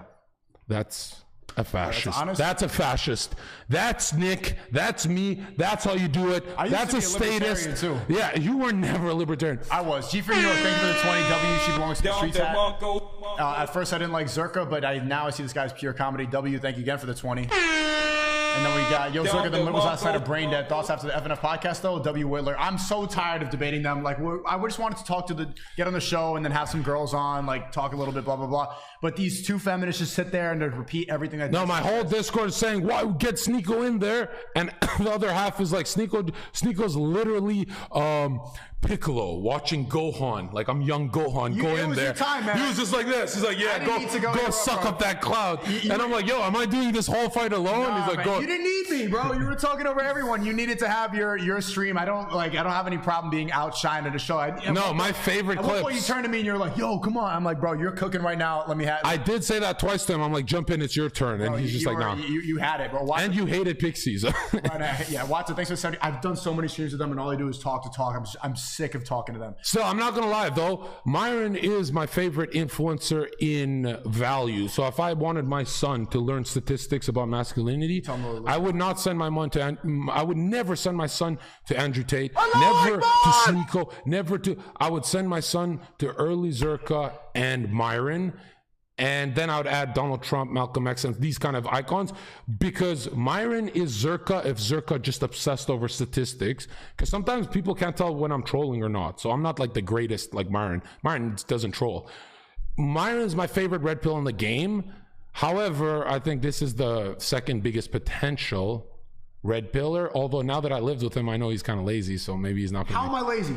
That's A fascist. honest. That's a fascist. That's Nick. That's me. That's how you do it. That's a statist. Too. Yeah, you were never a libertarian. I was. G for New York, thank you for the 20. W, she belongs to the streets hat. At first I didn't like ZHERKA, but now I see this guy's pure comedy. W, thank you again for the 20. And then we got Yo ZHERKA, the liberals outside of Brain Dead. Thoughts after the FNF podcast though? W Whitler. I'm so tired of debating them. Like I just wanted to talk to get on the show and then have some girls on, like talk a little bit, blah blah blah. But these two feminists just sit there and they repeat everything. No, my whole Discord is saying, "Why get SNEAKO in there?" And the other half is like, "SNEAKO's literally Piccolo watching Gohan. Like I'm young Gohan. Go in there." Time, man. He was just like this. He's like, "Yeah, go suck up that cloud." And I'm like, "Yo, am I doing this whole fight alone?" Nah, he's like, "Go." You didn't need me, bro. You were talking over everyone. You needed to have your stream. I don't have any problem being outshined at a show. My favorite clips. At one point you turned to me and you're like, "Yo, come on." I'm like, "Bro, you're cooking right now. Let me have." I did say that twice to him. I'm like, "Jump in, it's your turn," and he's just like, "No." You had it, bro. And you hated Pixies. Yeah, Watson. Thanks for 70. I've done so many streams with them, and all they do is talk. I'm sick of talking to them. So I'm not gonna lie though, Myron is my favorite influencer in value. So if I wanted my son to learn statistics about masculinity, I would not send my son to. I would never send my son to Andrew Tate, never to SNEAKO, never to. I would send my son to early ZHERKA and Myron. And then I would add Donald Trump, Malcolm X, and these kind of icons, because Myron is ZHERKA if ZHERKA just obsessed over statistics. Because sometimes people can't tell when I'm trolling or not. So I'm not like the greatest like Myron. Myron doesn't troll. Myron is my favorite red pill in the game. However, I think this is the second biggest potential red pillar. Although now that I lived with him, I know he's kind of lazy. So maybe he's not. How am I lazy?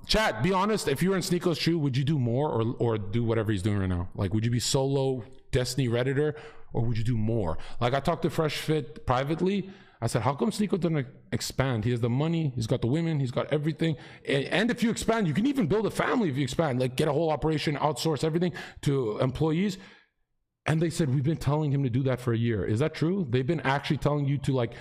Chat, be honest, if you were in SNEAKO's shoe, would you do more or do whatever he's doing right now? Like, would you be solo Destiny Redditor or would you do more? Like, I talked to Fresh Fit privately. I said, how come SNEAKO doesn't expand? He has the money, he's got the women, he's got everything. And if you expand, you can even build a family if you expand, like get a whole operation, outsource everything to employees. And they said, we've been telling him to do that for a year. Is that true? They've been actually telling you to like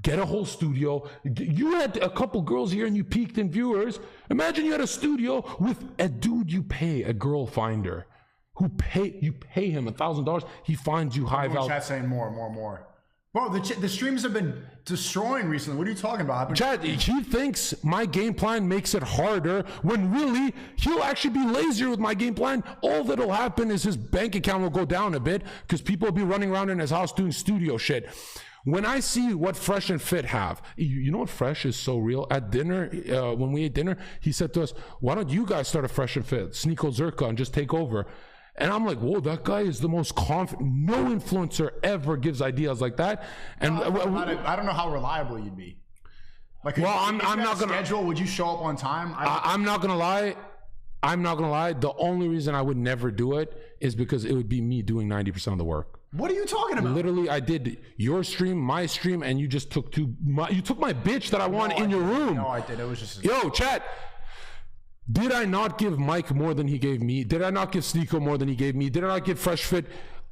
get a whole studio. You had a couple girls here and you peaked in viewers. Imagine you had a studio with a dude you pay, a girl finder, you pay him $1,000. He finds you high value. Chat saying more. Bro, the streams have been destroying recently. What are you talking about? Chad, he thinks my game plan makes it harder when really he'll actually be lazier with my game plan. All that'll happen is his bank account will go down a bit because people will be running around in his house doing studio shit. When I see what Fresh and Fit have, you know what Fresh is so real? At dinner, when we ate dinner, he said to us, why don't you guys start a Fresh and Fit, SNEAKO ZHERKA, and just take over? And I'm like, whoa, that guy is the most confident. No influencer ever gives ideas like that. And I don't know how reliable you'd be. Like, well, I'm not gonna schedule. Would you show up on time? I'm not gonna lie. The only reason I would never do it is because it would be me doing 90% of the work. What are you talking about? Literally, I did your stream, my stream, and you just took you took my bitch that I want in your room. No, I did. It was just yo, chat. Did I not give Mike more than he gave me? Did I not give SNEAKO more than he gave me? Did I not give Fresh Fit?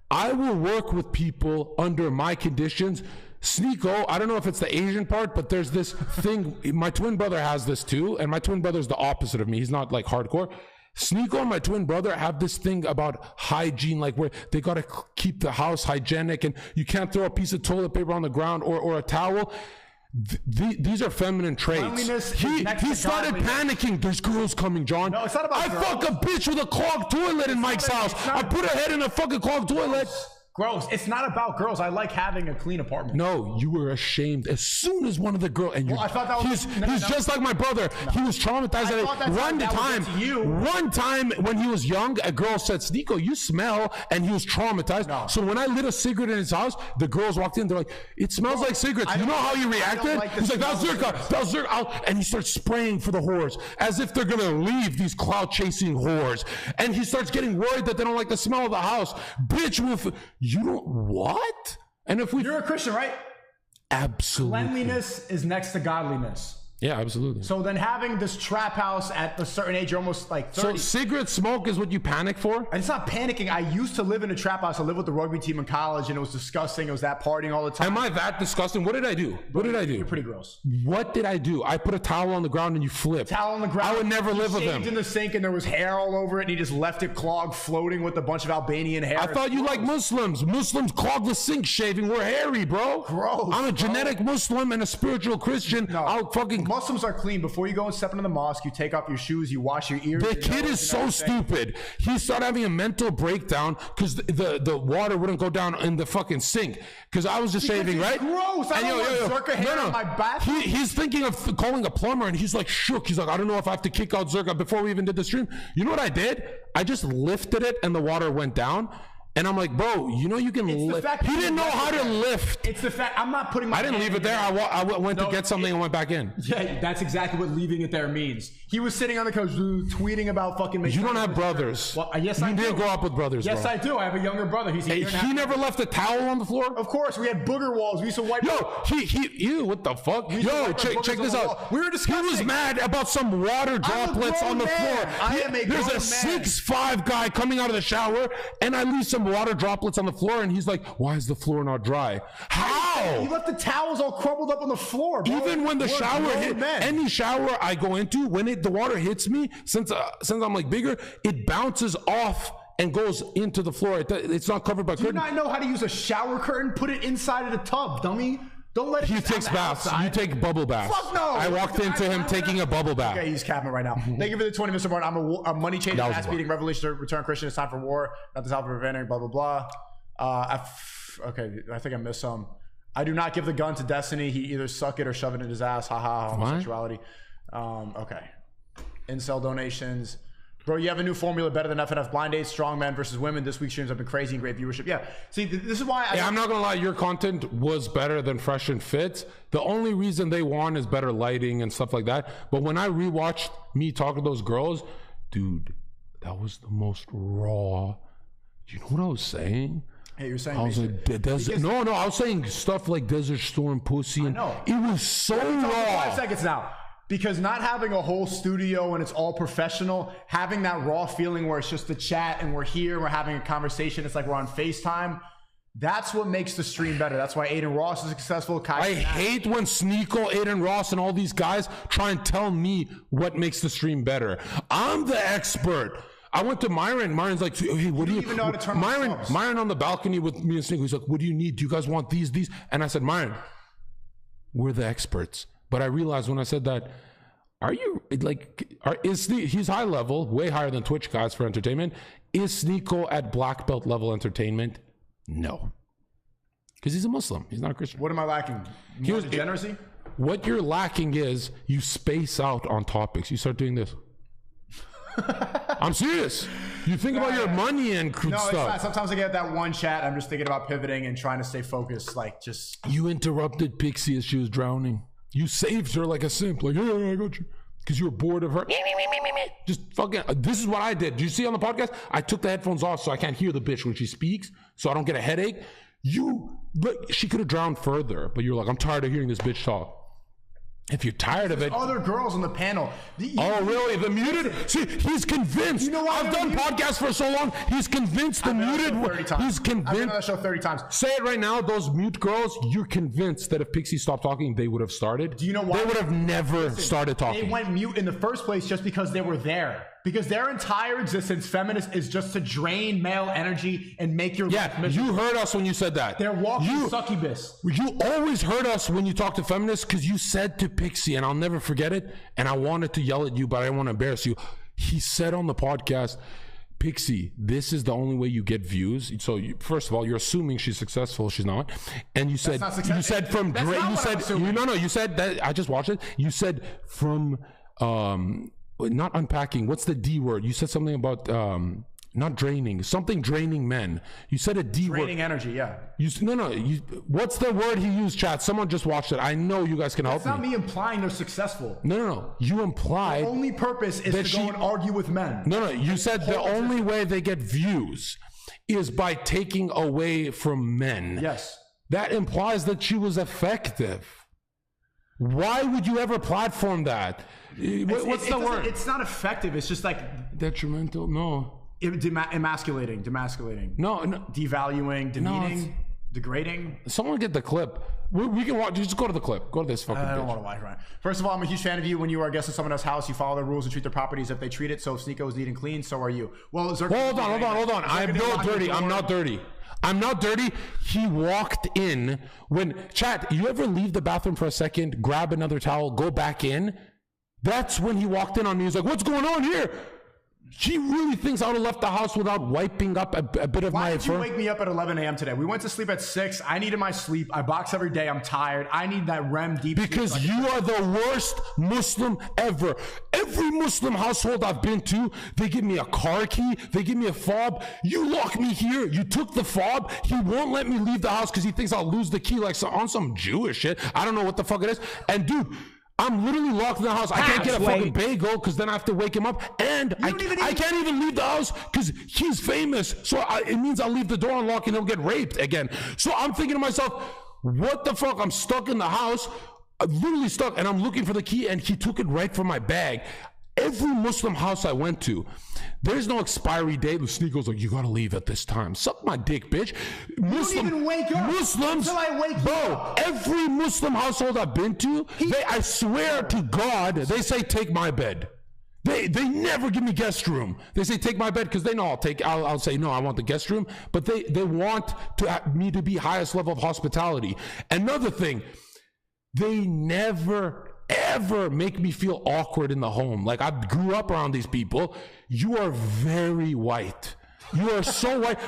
I will work with people under my conditions. SNEAKO, I don't know if it's the Asian part, but there's this thing. My twin brother has this too, and my twin brother's the opposite of me. He's not like hardcore. SNEAKO and my twin brother have this thing about hygiene, like where they got to keep the house hygienic and you can't throw a piece of toilet paper on the ground or a towel. These are feminine traits. He started panicking. There's girls coming, John. No, it's not about girls. Fuck a bitch with a clogged toilet in Mike's house. I put her head in a fucking clogged toilet. Gross. It's not about girls. I like having a clean apartment. No, you were ashamed as soon as one of the girls. And I thought that was he's just like my brother. No. He was traumatized. One time when he was young, a girl said, "SNEAKO, you smell," and he was traumatized. No. So when I lit a cigarette in his house, the girls walked in. They're like, "It smells like cigarettes." You know how he reacted? He's like, "That's ZHERKA. That's ZHERKA," and he starts spraying for the whores as if they're gonna leave these cloud chasing whores. And he starts getting worried that they don't like the smell of the house. Bitch, you don't what? And if you're a Christian, right? Absolutely. Cleanliness is next to godliness. Yeah, absolutely. So then having this trap house at a certain age, you're almost like 30. So cigarette smoke is what you panic for? And it's not panicking. I used to live in a trap house. I lived with the rugby team in college, and it was disgusting. It was that partying all the time. Am I that disgusting? What did I do? What did I do? You're pretty gross. What did I do? I put a towel on the ground and you flipped. Towel on the ground. I would never live with him. Shaved in the sink, and there was hair all over it, and he just left it clogged, floating with a bunch of Albanian hair. I thought you like Muslims. Muslims clog the sink shaving. We're hairy, bro. Gross. I'm a genetic Muslim and a spiritual Christian. No, I'll fucking... Muslims are clean. Before you go and step into the mosque, you take off your shoes, you wash your ears. The kid is so stupid. He started having a mental breakdown because the water wouldn't go down in the fucking sink. Because I was just shaving, right? Gross. I don't want ZHERKA hair in my bathroom. He's thinking of calling a plumber, and he's like shook. He's like, I don't know if I have to kick out ZHERKA before we even did the stream. You know what I did? I just lifted it, and the water went down. And I'm like, bro, you know you can lift. He didn't know how to lift. It's the fact. I'm not putting my I didn't leave it there. I went to get something and went back in. Yeah, that's exactly what leaving it there means. He was sitting on the couch tweeting about fucking... You don't have brothers. Well, yes, I do. You didn't grow up with brothers, Yes, bro. I do. I have a younger brother. He never left a towel on the floor? Of course. We had booger walls. We used to wipe... Ew, what the fuck? Yo, check this out. We were discussing... He was mad about some water droplets on the floor. There's a 6'5" guy coming out of the shower, and I leave some water droplets on the floor, and he's like, why is the floor not dry? How? You left the towels all crumbled up on the floor, bro. Even when the shower hit, any shower I go into, when the water hits me, since I'm like bigger, it bounces off and goes into the floor. It's not covered by curtain. Do you not know how to use a shower curtain? Put it inside of the tub, dummy. Don't let it. He takes baths. You take bubble baths. Fuck no. I walked into him taking a bubble bath. Okay, he's capping right now. Thank you for the 20, Mr. Martin. I'm a money changing, ass beating, revolution, return Christian. It's time for war. Not the time for preventing. Blah blah blah. Okay, I think I missed some. I do not give the gun to Destiny. He either suck it or shove it in his ass. Haha. Homosexuality. Okay. Incel donations. Bro, you have a new formula better than FNF blind dates, strong men versus women. This week's streams have been crazy and great viewership. Yeah. See, this is why I'm not gonna lie, your content was better than Fresh and Fit. The only reason they won is better lighting and stuff like that. But when I rewatched me talk to those girls, dude, that was the most raw. You know what I was saying? Hey, you're saying I was like, no, I was saying stuff like Desert Storm pussy. And it was so raw. 5 seconds now. Because not having a whole studio and it's all professional, having that raw feeling where it's just a chat and we're here, we're having a conversation, it's like we're on FaceTime. That's what makes the stream better. That's why Aiden Ross is successful. I hate when SNEAKO, Aiden Ross, and all these guys try and tell me what makes the stream better. I'm the expert. I went to Myron. Myron's like, hey, what do you even know how to turn on Myron on the balcony with me and SNEAKO. He's like, what do you need? Do you guys want these? And I said, Myron, we're the experts. But I realized when I said that, he's high level, way higher than Twitch guys for entertainment. Is SNEAKO at black belt level entertainment? No. Because he's a Muslim. He's not a Christian. What am I lacking? More degeneracy? What you're lacking is you space out on topics. You start doing this. I'm serious. You think about your money and stuff. It's not. Sometimes I get that one chat. I'm just thinking about pivoting and trying to stay focused. You interrupted Pixie as she was drowning. You saved her like a simp. Like, yeah, I got you. Because you were bored of her. Just fucking, this is what I did. Do you see on the podcast? I took the headphones off so I can't hear the bitch when she speaks, so I don't get a headache. She could have drowned further, but you're like, I'm tired of hearing this bitch talk. If you're tired of it. Other girls on the panel. Really? The muted? See, he's convinced. You know what? I've done podcasts for so long. He's convinced the muted. He's convinced. I've been on that show 30 times. Say it right now. Those mute girls, you're convinced that if Pixie stopped talking, they would have started. Do you know why? They would have never started talking. They went mute in the first place just because they were there. Because their entire existence, feminist, is just to drain male energy and make your life miserable. You heard us when you said that. They're walking succubus. You always heard us when you talk to feminists because you said to Pixie, and I'll never forget it, and I wanted to yell at you, but I didn't want to embarrass you. He said on the podcast, Pixie, this is the only way you get views. So first of all, you're assuming she's successful. She's not. And you said from Drake. You said that. I just watched it. You said from not unpacking. What's the D word? You said something about not draining. Something draining men. You said a D word. Draining energy. Yeah. What's the word he used, chat? Someone just watched it. I know you guys can help me. It's not me implying they're successful. No. You implied the only purpose is to go and argue with men. No. You said the only way they get views is by taking away from men. Yes. That implies that she was effective. Why would you ever platform that? What's the word? It's not effective. It's just like detrimental. No. Emasculating. No. Devaluing, demeaning, degrading. Someone get the clip. We can watch. Just go to the clip. Go to this fucking. I don't want to watch it. First of all, I'm a huge fan of you. When you are a guest in someone else's house, you follow their rules and treat their properties if they treat it. So if SNEAKO is neat and clean, so are you. Well, ZHERKA, hold on. I'm not dirty. I'm not dirty. He walked in when chat. You ever leave the bathroom for a second, grab another towel, go back in? That's when he walked in on me. He's like, "What's going on here?" He really thinks I would have left the house without wiping up a bit of my. Why did you wake me up at 11 a.m. today? We went to sleep at 6. I needed my sleep. I box every day. I'm tired. I need that REM deep sleep. Because you are the worst Muslim ever. Every Muslim household I've been to, they give me a car key. They give me a fob. You lock me here. You took the fob. He won't let me leave the house because he thinks I'll lose the key like on some Jewish shit. I don't know what the fuck it is. And dude, I'm literally locked in the house. I can't get a fucking bagel because then I have to wake him up. And I can't even leave the house because he's famous. So it means I'll leave the door unlocked and he'll get raped again. So I'm thinking to myself, what the fuck? I'm stuck in the house. I'm literally stuck and I'm looking for the key and he took it right from my bag. Every Muslim house I went to, there's no expiry date. The SNEAKO's like, you gotta leave at this time. Suck my dick, bitch. You don't even wake up Muslims, until I wake bro, up. every Muslim household I've been to, I swear to God, they say, take my bed. They never give me guest room. They say, take my bed, because they know I'll say, no, I want the guest room. But they want me to be highest level of hospitality. Another thing, they never ever make me feel awkward in the home. Like, I grew up around these people. You are very white. You are so white.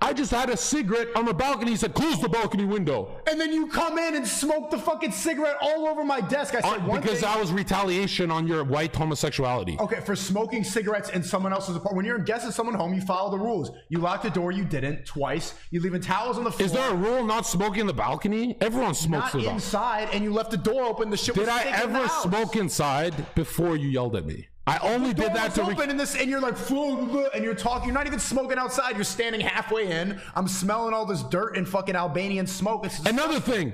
I just had a cigarette on the balcony. He said, close the balcony window. And then you come in and smoke the fucking cigarette all over my desk. I said because that was retaliation on your white homosexuality. Okay, for smoking cigarettes in someone else's apartment. When you're a guest in someone's home, you follow the rules. You lock the door, you didn't, twice. You leaving towels on the floor. Is there a rule not smoking in the balcony? Everyone smokes in the balcony. Not inside, and you left the door open. The shit was Did I ever smoke inside before you yelled at me? I only did that to open in this, and you're like, and you're talking. You're not even smoking outside. You're standing halfway in. I'm smelling all this dirt and fucking Albanian smoke. Another thing,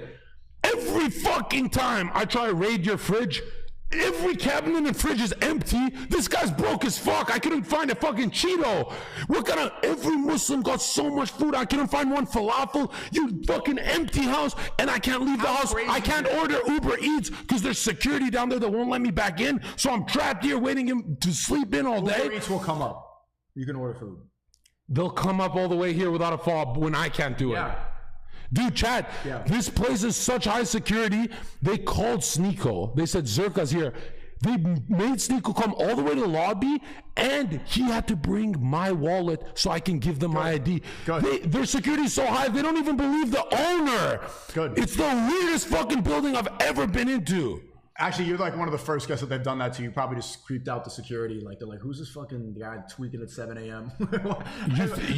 every fucking time I try to raid your fridge, every cabinet and fridge is empty. This guy's broke as fuck. I couldn't find a fucking Cheeto. Every Muslim got so much food. I couldn't find one falafel. You fucking empty house, and I can't leave the house. I can't order Uber Eats because there's security down there that won't let me back in. So I'm trapped here waiting to sleep in all day. Uber Eats will come up. You can order food. They'll come up all the way here without a fob when I can't do it. Dude, chat, this place is such high security. They called SNEAKO. They said, ZHERKA's here. They made SNEAKO come all the way to the lobby, and he had to bring my wallet so I can give them my ID. Their security is so high, they don't even believe the owner. It's the weirdest fucking building I've ever been into. Actually, you're like one of the first guys that they've done that to. You probably just creeped out the security. Like, they're like, who's this fucking guy tweaking at 7 a.m.?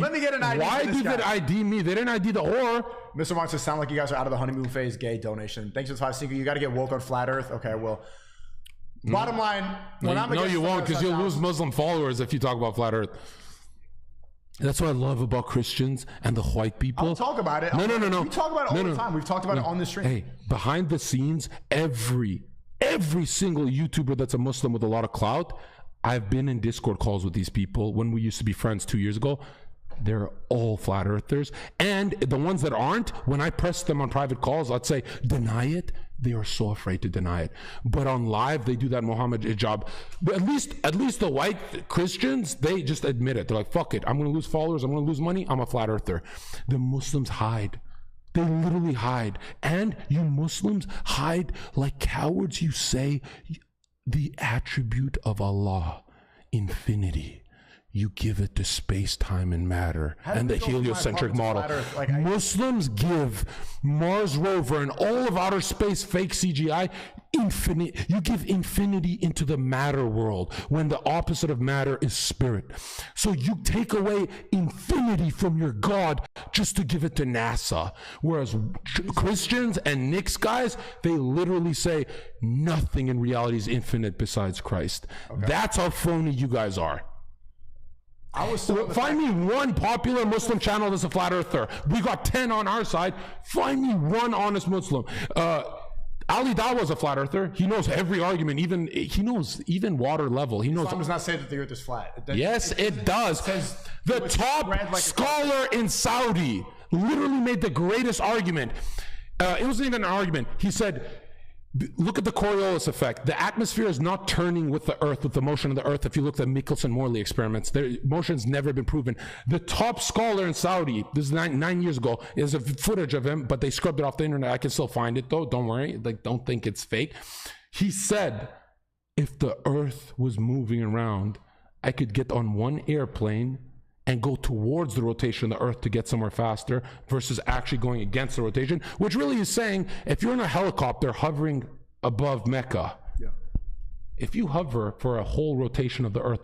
Let me get an ID. Why did they ID me? They didn't ID the whore. Mr. Marks says, sound like you guys are out of the honeymoon phase. Gay donation. Thanks for the 5 SNEAKO. You got to get woke on flat earth. Okay, well. Bottom line. No, you won't, because you'll lose Muslim followers if you talk about flat earth. That's what I love about Christians and the white people. I'll talk about it. No. We talk about it all the time. We've talked about it on the stream. Hey, behind the scenes, every single YouTuber that's a Muslim with a lot of clout, I've been in Discord calls with these people when we used to be friends 2 years ago. They're all flat earthers. And the ones that aren't, when I press them on private calls, I'd say, deny it. They are so afraid to deny it. But on live, they do that Muhammad job. But at least the white Christians, they just admit it. They're like, fuck it. I'm going to lose followers. I'm going to lose money. I'm a flat earther. The Muslims hide. They literally hide. And you Muslims hide like cowards. You say the attribute of Allah, infinity. You give it to space, time, and matter, and the heliocentric model. Muslims give Mars rover and all of outer space fake CGI infinite. You give infinity into the matter world when the opposite of matter is spirit. So you take away infinity from your God just to give it to NASA. Whereas Christians and Nick's guys, they literally say nothing in reality is infinite besides Christ. That's how phony you guys are. Find me one popular Muslim channel that's a flat earther. We got 10 on our side. Find me one honest Muslim. Ali Dawa's a flat earther. He knows every argument. He knows water level. He knows. Islam does not say that the earth is flat. Yes, it does. The top scholar in Saudi literally made the greatest argument. It wasn't even an argument. He said, look at the Coriolis effect. The atmosphere is not turning with the earth, with the motion of the earth. If you look at Michelson-Morley experiments, their motion's never been proven. The top scholar in Saudi, this is nine years ago, is a footage of him, but they scrubbed it off the internet. I can still find it though. Don't worry. Like, don't think it's fake. He said, if the earth was moving around, I could get on one airplane and go towards the rotation of the earth to get somewhere faster versus actually going against the rotation, which really is saying if you're in a helicopter hovering above Mecca, if you hover for a whole rotation of the earth,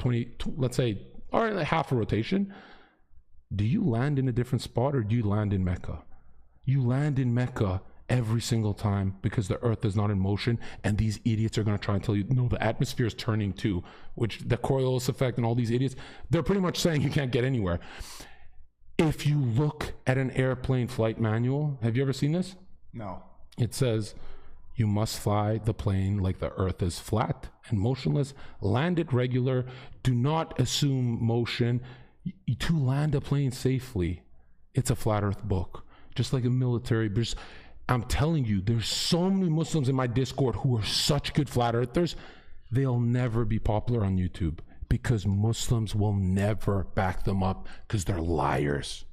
let's say, or half a rotation, do you land in a different spot or do you land in Mecca? You land in Mecca every single time because the earth is not in motion, and these idiots are going to try and tell you, no, the atmosphere is turning too, which the Coriolis effect and all these idiots, they're pretty much saying you can't get anywhere. If you look at an airplane flight manual, have you ever seen this? No. It says, you must fly the plane like the earth is flat and motionless, land it regular, do not assume motion. To land a plane safely, it's a flat earth book, just like a military. I'm telling you, there's so many Muslims in my Discord who are such good flat earthers. They'll never be popular on YouTube because Muslims will never back them up because they're liars.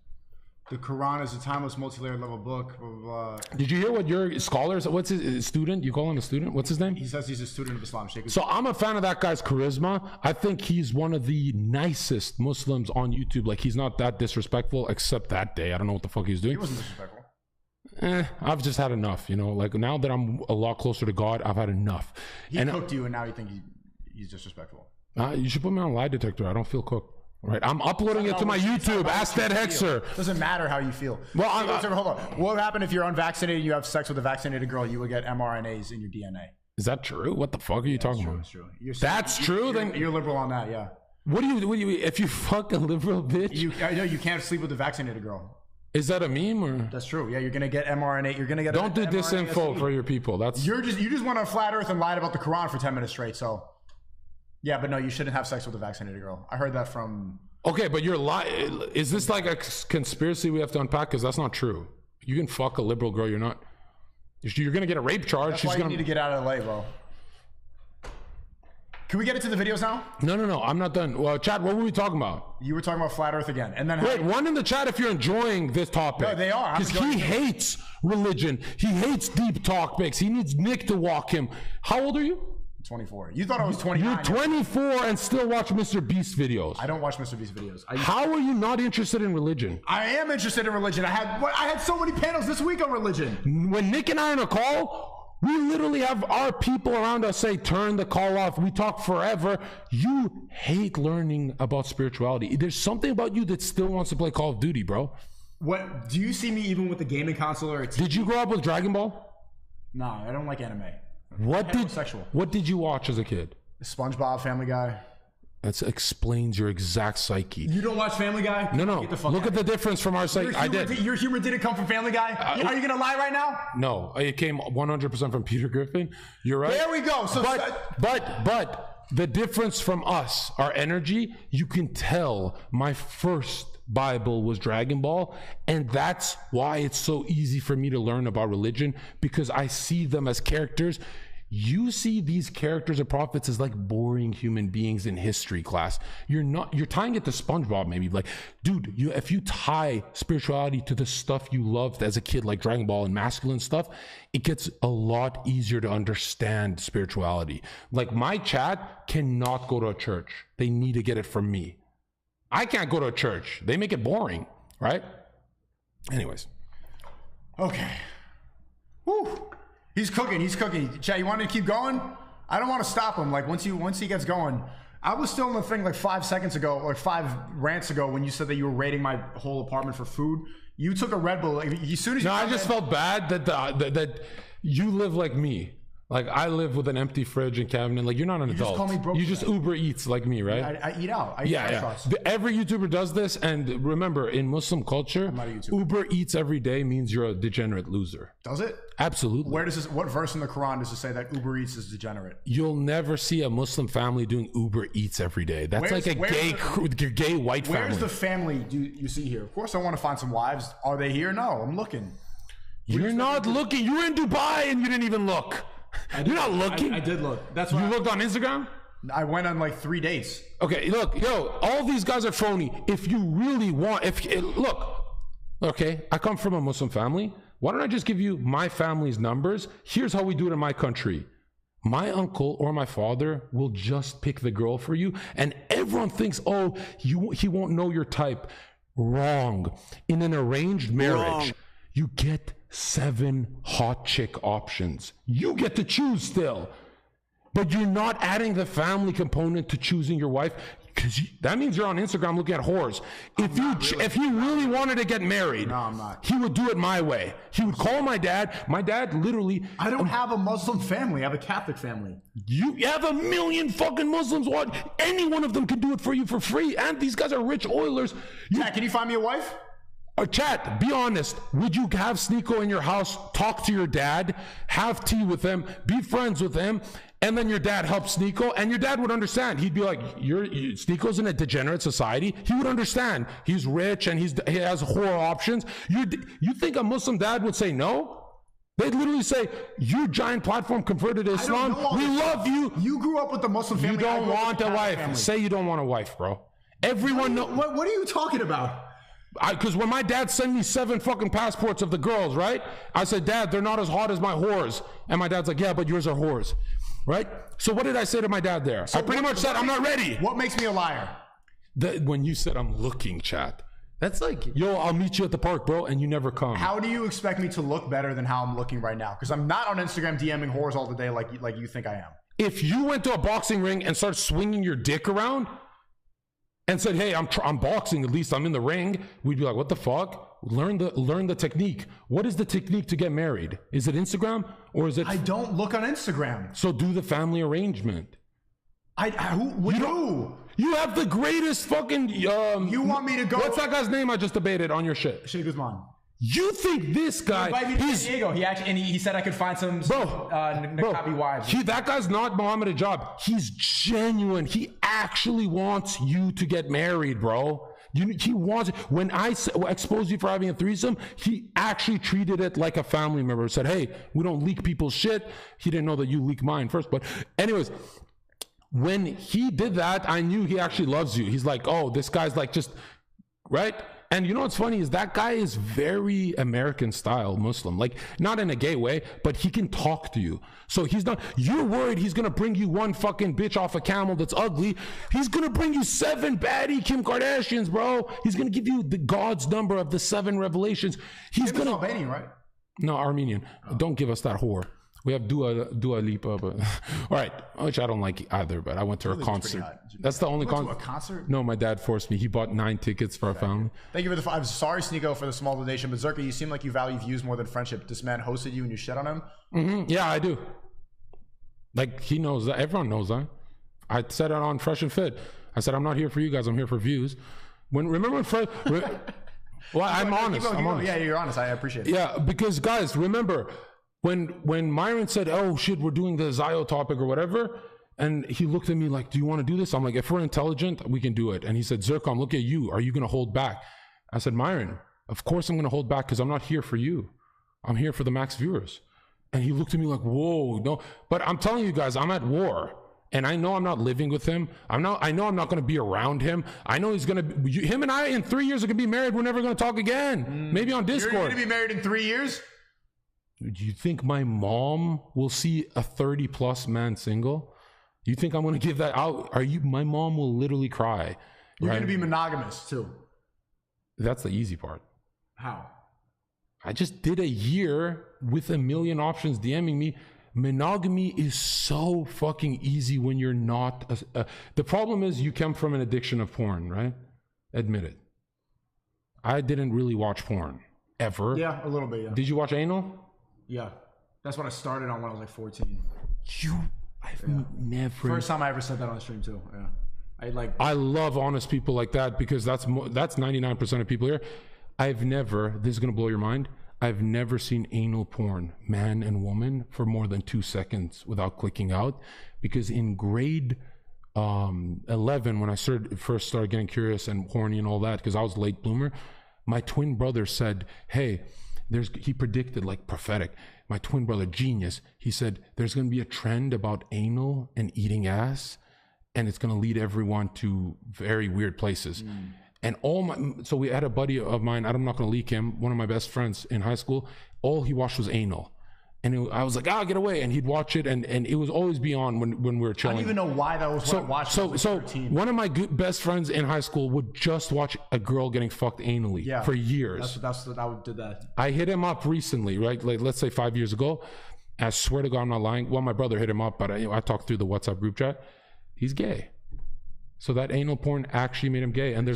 The Quran is a timeless, multi-layered level book. Did you hear what your scholars, what's his student? You call him a student? What's his name? He says he's a student of Islam. So I'm a fan of that guy's charisma. I think he's one of the nicest Muslims on YouTube. Like, he's not that disrespectful, except that day. I don't know what the fuck he's doing. He wasn't disrespectful. I've just had enough, like now that I'm a lot closer to God, I've had enough. He cooked you and now you think he's disrespectful. You should put me on a lie detector. I don't feel cooked. Right, I'm uploading it to my YouTube. Ask that Hexer. Doesn't matter how you feel. Well, hold on. What would happen if you're unvaccinated and you have sex with a vaccinated girl? You would get mRNAs in your DNA. Is that true? What the fuck are you talking about? It's true. That's true. Then you're liberal on that, yeah. What do you? If you fuck a liberal bitch, I know you can't sleep with a vaccinated girl. Is that a meme or? That's true. Yeah, you're gonna get mRNA. You're gonna get. Don't do disinfo for your people. That's you just went on flat Earth and lied about the Quran for 10 minutes straight. So, yeah, but no, you shouldn't have sex with a vaccinated girl. I heard that from. Okay, but you're lying. Is this like a conspiracy we have to unpack? Because that's not true. You can fuck a liberal girl. You're not. You're gonna get a rape charge. That's why you need to get out of LA, bro. Can we get into the videos now? No. I'm not done. Well, chat, what were we talking about? You were talking about flat Earth again, and then wait, one in the chat if you're enjoying this topic. No, they are. Because he hates religion. He hates deep talk mix. He needs Nick to walk him. How old are you? 24. You thought I was 29. You're 24 and still watch Mr. Beast videos. I don't watch Mr. Beast videos. How are you not interested in religion? I am interested in religion. I had so many panels this week on religion. When Nick and I are on a call, we literally have our people around us say, turn the call off. We talk forever. You hate learning about spirituality. There's something about you that still wants to play Call of Duty, bro. What? Do you see me even with the gaming console or a TV? Did you grow up with Dragon Ball? No, I don't like anime. What did you watch as a kid? SpongeBob, Family Guy. That explains your exact psyche. You don't watch Family Guy? No. Look at the difference from our psyche. I did. Your humor didn't come from Family Guy? Are you going to lie right now? No, it came 100% from Peter Griffin. You're right. There we go. So, but the difference from us, our energy, you can tell my first Bible was Dragon Ball, and that's why it's so easy for me to learn about religion, because I see them as characters. You see these characters or prophets as like boring human beings in history class. You're tying it to SpongeBob maybe. Like, dude, if you tie spirituality to the stuff you loved as a kid, like Dragon Ball and masculine stuff, it gets a lot easier to understand spirituality. Like, my chat cannot go to a church. They need to get it from me. I can't go to a church. They make it boring, right? Anyways. Okay. Whew. He's cooking. Chad, you want me to keep going? I don't want to stop him. Like, once he gets going. I was still in the thing like 5 seconds ago, or 5 rants ago, when you said that you were rating my whole apartment for food. You took a Red Bull. Like, as soon as you I just felt bad that you live like me. Like, I live with an empty fridge and cabinet. Like, you're not an adult. just call me broke You for just that. Uber Eats like me, right? I eat out. I eat restaurants. Every YouTuber does this, and remember, in Muslim culture, not a YouTuber. Uber Eats every day means you're a degenerate loser. Does it? Absolutely. Where does this? What verse in the Quran does it say that Uber Eats is degenerate? You'll never see a Muslim family doing Uber Eats every day. That's Where's- like a gay white family. Where's the family you see here? Of course, I want to find some wives. Are they here? No, I'm looking. You're not looking. You were in Dubai and you didn't even look. You're not looking. I did look. That's You why looked on Instagram? I went on like 3 dates. Okay, look, all these guys are phony. If you really want, look, okay, I come from a Muslim family. Why don't I just give you my family's numbers? Here's how we do it in my country. My uncle or my father will just pick the girl for you, and everyone thinks, oh, he won't know your type. Wrong. In an arranged marriage, you get 7 hot chick options. You get to choose still. But you're not adding the family component to choosing your wife, because that means you're on Instagram looking at whores. If he really wanted to get married, No, I'm not. he would do it my way. He would call my dad. My dad literally. I don't have a Muslim family. I have a Catholic family. You have a million fucking Muslims. What? Any one of them can do it for you for free. And these guys are rich oilers. Jack, can you find me a wife? Chat, be honest. Would you have SNEAKO in your house, talk to your dad, have tea with him, be friends with him, and then your dad helps SNEAKO, and your dad would understand. He'd be like, SNEAKO's in a degenerate society. He would understand. He's rich and he has horror options. You think a Muslim dad would say no? They'd literally say, your giant platform converted to Islam. We love you. You grew up with the Muslim family. You don't want a wife. Family. Say you don't want a wife, bro. Everyone knows. What are you talking about? Because when my dad sent me 7 fucking passports of the girls, right? I said, Dad, they're not as hot as my whores. And my dad's like, yeah, but yours are whores, right? So what did I say to my dad there? I pretty much said, I'm not ready. What makes me a liar? When you said I'm looking, chat, that's like, yo, I'll meet you at the park, bro, and you never come. How do you expect me to look better than how I'm looking right now? Because I'm not on Instagram DMing whores all the day like you think I am. If you went to a boxing ring and started swinging your dick around and said, hey, I'm boxing, at least I'm in the ring, we'd be like, what the fuck? Learn the technique. What is the technique to get married? Is it Instagram or is it? I don't look on Instagram. So do the family arrangement. Who? You have the greatest fucking. You want me to go? What's that guy's name I just debated on your shit? Sheikh Guzman. You think this guy? Invite me to San Diego. He said I could find some Nakabi wives. That guy's not Mohammed Ajab. He's genuine. He actually wants you to get married, bro. He wants. When I exposed you for having a threesome, he actually treated it like a family member. Said, "Hey, we don't leak people's shit." He didn't know that you leak mine first, but anyways. When he did that, I knew he actually loves you. He's like, oh, this guy's like just, right? And you know what's funny is that guy is very American style Muslim, like not in a gay way, but he can talk to you. So he's not, you're worried he's going to bring you one fucking bitch off a camel that's ugly. He's going to bring you 7 baddie Kim Kardashians, bro. He's going to give you the God's number of the 7 revelations. He's going to. Albanian, right? No, Armenian. Don't give us that whore. We have Dua Lipa, but all right, which I don't like either. But I went to her concert. That's the only concert. No, my dad forced me. He bought 9 tickets for our family. Thank you for the. I'm sorry, SNEAKO, for the small donation, but ZHERKA, you seem like you value views more than friendship. This man hosted you and you shit on him. Mm-hmm. Yeah, I do. Like he knows that. Everyone knows that. I said it on Fresh and Fit. I said I'm not here for you guys. I'm here for views. Remember when Fresh. Well, I'm honest. Yeah, you're honest. I appreciate it. Yeah, because guys, remember. When Myron said, oh shit, we're doing the Zio topic or whatever, and he looked at me like, do you want to do this? I'm like, if we're intelligent, we can do it. And he said, ZHERKA, I'm looking at you. Are you going to hold back? I said, Myron, of course I'm going to hold back because I'm not here for you. I'm here for the max viewers. And he looked at me like, whoa, no. But I'm telling you guys, I'm at war. And I know I'm not living with him. I know I'm not going to be around him. I know he's going to, him and I in 3 years are going to be married. We're never going to talk again. Maybe on Discord. You're going to be married in 3 years? Do you think my mom will see a 30+ man single? You think I'm going to give that out? My mom will literally cry. You're going to be monogamous too. That's the easy part. How? I just did a year with a million options DMing me. Monogamy is so fucking easy when you're not. The problem is you come from an addiction of porn, right? Admit it. I didn't really watch porn ever. Yeah, a little bit, yeah. Did you watch anal? Yeah. That's what I started on when I was like 14. I've never. First time I ever said that on the stream too. Yeah. I love honest people like that because that's 99% of people here. I've never, this is going to blow your mind, I've never seen anal porn, man and woman, for more than 2 seconds without clicking out. Because in grade 11, when I first started getting curious and horny and all that, because I was a late bloomer, my twin brother said, hey, he predicted, like prophetic, my twin brother, genius, he said, there's going to be a trend about anal and eating ass, and it's going to lead everyone to very weird places. And so we had a buddy of mine, I'm not going to leak him, one of my best friends in high school, all he watched was anal. And I was like, get away. And he'd watch it, and it was always be on when we were chilling. I don't even know why that was what I watched. So one of my best friends in high school would just watch a girl getting fucked anally for years. That's what I did that. I hit him up recently, right? Like, let's say 5 years ago. I swear to God, I'm not lying. Well, my brother hit him up, but I talked through the WhatsApp group chat. He's gay. So that anal porn actually made him gay. And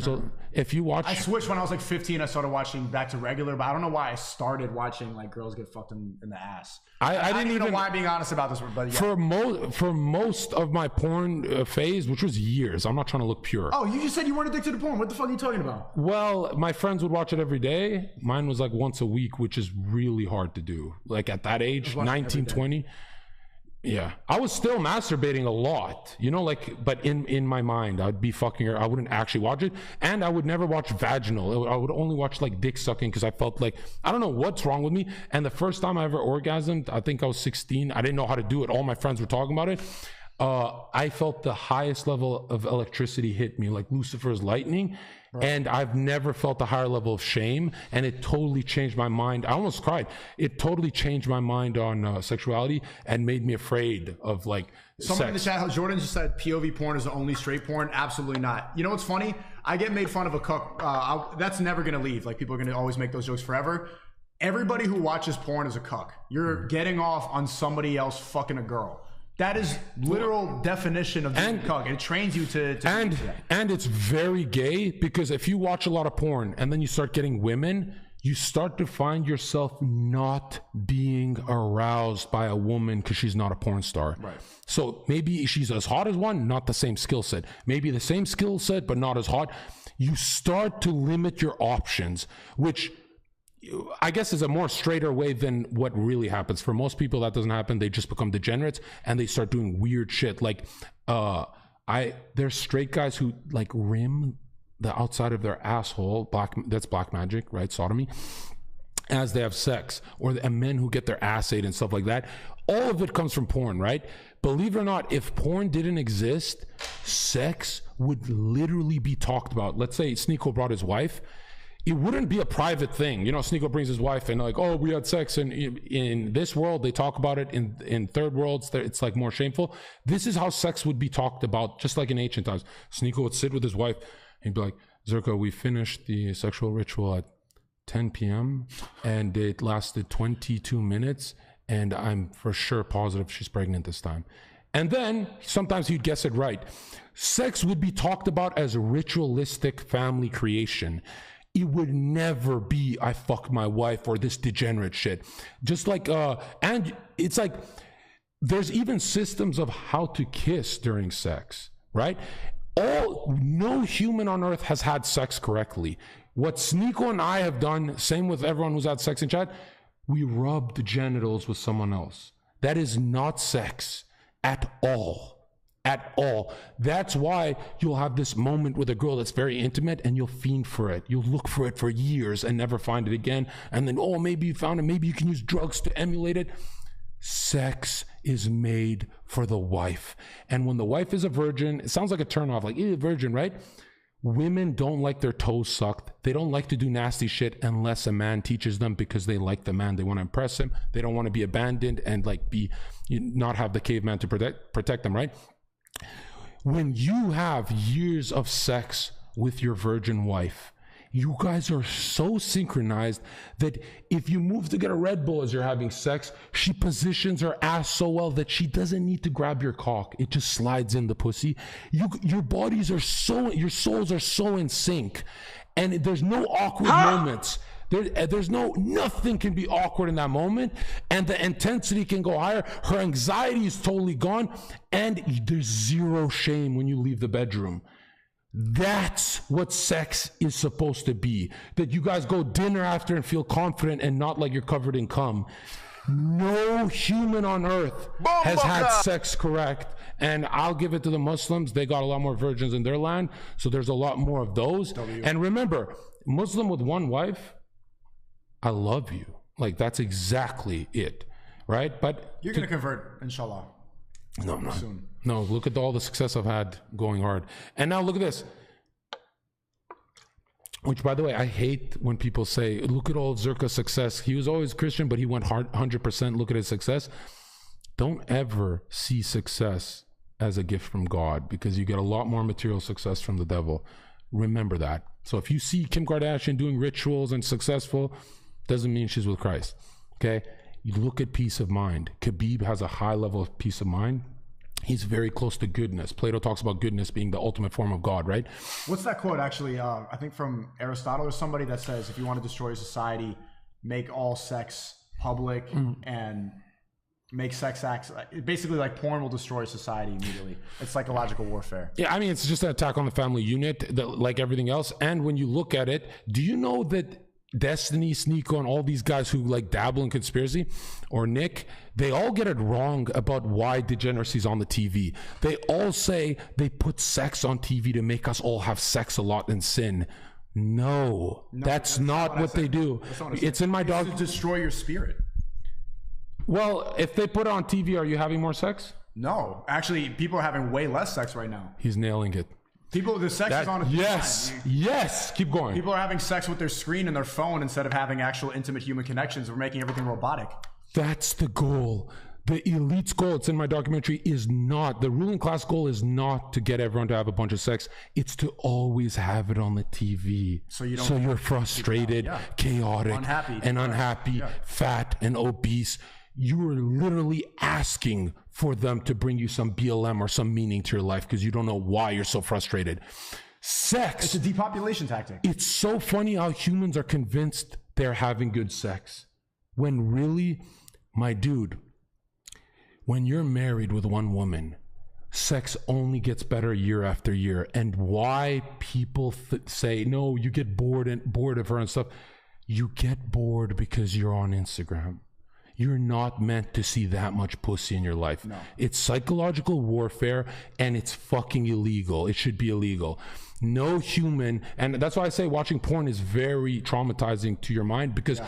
if you watch... I switched when I was like 15. I started watching back to regular, but I don't know why I started watching like girls get fucked in the ass. I didn't even know why I'm being honest about this one, but yeah. For most of my porn phase, which was years, I'm not trying to look pure. Oh, you just said you weren't addicted to porn. What the fuck are you talking about? Well, my friends would watch it every day. Mine was like once a week, which is really hard to do. Like at that age, 19, 20. Yeah, I was still masturbating a lot, like, but in my mind, I'd be fucking her. I wouldn't actually watch it. And I would never watch vaginal. I would only watch like dick sucking because I felt like, I don't know what's wrong with me. And the first time I ever orgasmed, I think I was 16. I didn't know how to do it. All my friends were talking about it. I felt the highest level of electricity hit me, like Lucifer's lightning. Right. And I've never felt a higher level of shame, and it totally changed my mind. I almost cried. It totally changed my mind on sexuality and made me afraid of like someone in the chat, Jordan just said POV porn is the only straight porn. Absolutely not. You know what's funny? I get made fun of a cuck. That's never gonna leave. Like people are gonna always make those jokes forever. Everybody who watches porn is a cuck. You're getting off on somebody else fucking a girl. That is literal definition of being a cuck. It trains you to and it's very gay because if you watch a lot of porn and then you start getting women, you start to find yourself not being aroused by a woman because she's not a porn star. Right. So maybe she's as hot as one, not the same skill set. Maybe the same skill set, but not as hot. You start to limit your options, which I guess is a more straighter way than what really happens. For most people, that doesn't happen. They just become degenerates and they start doing weird shit. Like, there's straight guys who like rim the outside of their asshole. That's black magic, right? Sodomy. As they have sex, or men who get their ass ate and stuff like that. All of it comes from porn, right? Believe it or not, if porn didn't exist, sex would literally be talked about. Let's say SNEAKO brought his wife. It wouldn't be a private thing. SNEAKO brings his wife and like, oh, we had sex. And in this world, they talk about it. In third worlds, it's like more shameful. This is how sex would be talked about, just like in ancient times. SNEAKO would sit with his wife. He'd be like, ZHERKA, we finished the sexual ritual at 10 p.m. and it lasted 22 minutes. And I'm for sure positive she's pregnant this time. And then sometimes he'd guess it right. Sex would be talked about as a ritualistic family creation. It would never be, I fucked my wife or this degenerate shit. Just like, and it's like, there's even systems of how to kiss during sex, right? No human on earth has had sex correctly. What SNEAKO and I have done, same with everyone who's had sex in chat, we rubbed the genitals with someone else. That is not sex at all. At all. That's why you'll have this moment with a girl that's very intimate and you'll fiend for it. You'll look for it for years and never find it again. And then, maybe you found it. Maybe you can use drugs to emulate it. Sex is made for the wife. And when the wife is a virgin, it sounds like a turnoff, like, virgin, right? Women don't like their toes sucked. They don't like to do nasty shit unless a man teaches them because they like the man. They want to impress him. They don't want to be abandoned and like not have the caveman to protect them, right? When you have years of sex with your virgin wife, you guys are so synchronized that if you move to get a Red Bull as you're having sex, she positions her ass so well that she doesn't need to grab your cock. It just slides in the pussy. Your souls are so in sync, and there's no awkward moments. Nothing can be awkward in that moment, and the intensity can go higher. Her anxiety is totally gone, and there's zero shame when you leave the bedroom. That's what sex is supposed to be. That you guys go dinner after and feel confident and not like you're covered in cum. No human on earth has had sex correct. And I'll give it to the Muslims. They got a lot more virgins in their land. So there's a lot more of those. And remember, Muslim with one wife, I love you. Like, that's exactly it. Right? But you're going to convert, inshallah. No, I'm not. Soon. No, look at all the success I've had going hard. And now look at this. Which, by the way, I hate when people say, look at all ZHERKA's success. He was always Christian, but he went hard 100%. Look at his success. Don't ever see success as a gift from God, because you get a lot more material success from the devil. Remember that. So if you see Kim Kardashian doing rituals and successful, doesn't mean she's with Christ. Okay? You look at peace of mind. Khabib has a high level of peace of mind. He's very close to goodness. Plato talks about goodness being the ultimate form of God, right? What's that quote, actually? I think from Aristotle or somebody that says, if you want to destroy society, make all sex public and make sex acts. Basically, like, porn will destroy society immediately. It's psychological warfare. Yeah, I mean, it's just an attack on the family unit, like everything else. And when you look at it, do you know that Destiny, SNEAKO, and all these guys who like dabble in conspiracy, or Nick, they all get it wrong about why degeneracy is on the TV. They all say they put sex on TV to make us all have sex a lot and sin. No, that's not what they do. It's in my dog. To destroy your spirit. Well, if they put it on TV, are you having more sex? No, actually, people are having way less sex right now. He's nailing it. The sex is on a Yes, keep going. People are having sex with their screen and their phone instead of having actual intimate human connections. We're making everything robotic. That's the goal. The elite's goal, it's in my documentary, is not, the ruling class goal is not to get everyone to have a bunch of sex. It's to always have it on the TV. So you're frustrated, chaotic, unhappy, fat and obese. You are literally asking for them to bring you some BLM or some meaning to your life because you don't know why you're so frustrated. Sex. It's a depopulation tactic. It's so funny how humans are convinced they're having good sex. When really, my dude, when you're married with one woman, sex only gets better year after year. And why people say, no, you get bored of her and stuff. You get bored because you're on Instagram. You're not meant to see that much pussy in your life. No. It's psychological warfare, and it's fucking illegal. It should be illegal. No human, and that's why I say watching porn is very traumatizing to your mind, because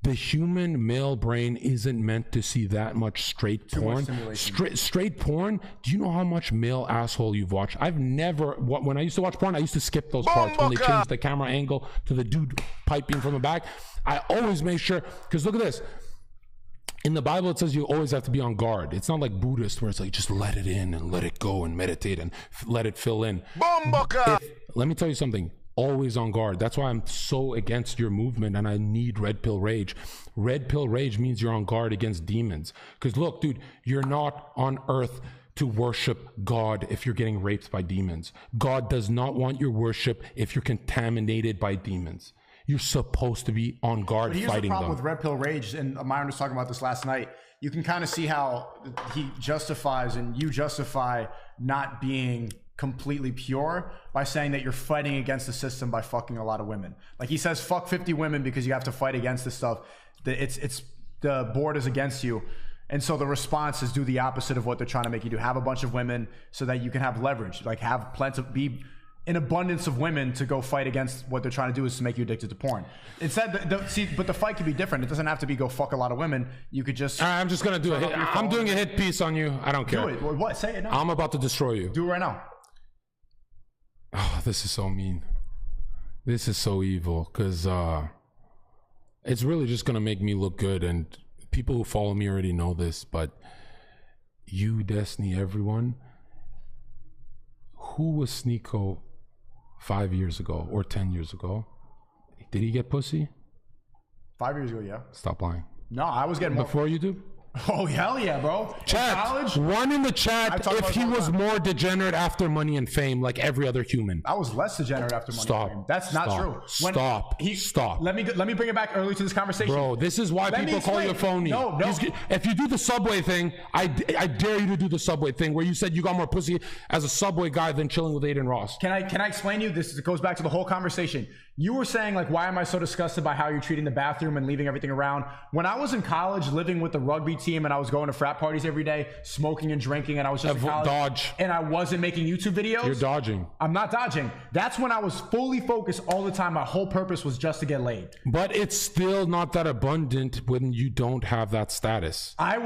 the human male brain isn't meant to see that much straight porn. Straight porn. Do you know how much male asshole you've watched? I've never, when I used to watch porn, I used to skip those parts when they changed the camera angle to the dude piping from the back. I always make sure, because look at this. In the Bible, it says you always have to be on guard. It's not like Buddhist where it's like, just let it in and let it go and meditate and let it fill in. Let me tell you something. Always on guard. That's why I'm so against your movement and I need Red Pill Rage. Red Pill Rage means you're on guard against demons. Because look, dude, you're not on earth to worship God if you're getting raped by demons. God does not want your worship if you're contaminated by demons. You're supposed to be on guard fighting them. Here's the problem with Red Pill Rage, and Myron was talking about this last night. You can kind of see how he justifies and you justify not being completely pure by saying that you're fighting against the system by fucking a lot of women. Like he says, fuck 50 women because you have to fight against this stuff. It's the board is against you. And so the response is do the opposite of what they're trying to make you do. Have a bunch of women so that you can have leverage. Like have plenty of, be an abundance of women to go fight against what they're trying to do is to make you addicted to porn. Instead, but the fight could be different. It doesn't have to be go fuck a lot of women. You could just. I'm just gonna do a hit. I'm doing a hit piece on you. I don't care. Do it. What? Say it now. I'm about to destroy you. Do it right now. Oh, this is so mean. This is so evil because it's really just gonna make me look good, and people who follow me already know this. But you, Destiny, everyone, who was SNEAKO 5 years ago or 10 years ago? Did he get pussy? 5 years ago, yeah. Stop lying. No, I was getting more. Before YouTube? Oh, hell yeah, bro. Chat. In college, One in the chat talk if about he it all the was time. more degenerate after money and fame like every other human. I was less degenerate after money. Stop. Fame. That's not Stop. true. Stop. Let me bring it back early to this conversation. Bro, this is why Let me people call you a explain. phony. No. If you do the Subway thing, I dare you to do the Subway thing where you said you got more pussy as a Subway guy than chilling with Aiden Ross. Can I explain to you? This goes back to the whole conversation. You were saying, like, why am I so disgusted by how you're treating the bathroom and leaving everything around? When I was in college, living with the rugby team, and I was going to frat parties every day, smoking and drinking, and I was just in college, Dodge. and I wasn't making YouTube videos. You're dodging. I'm not dodging. That's when I was fully focused all the time. My whole purpose was just to get laid. But it's still not that abundant when you don't have that status. I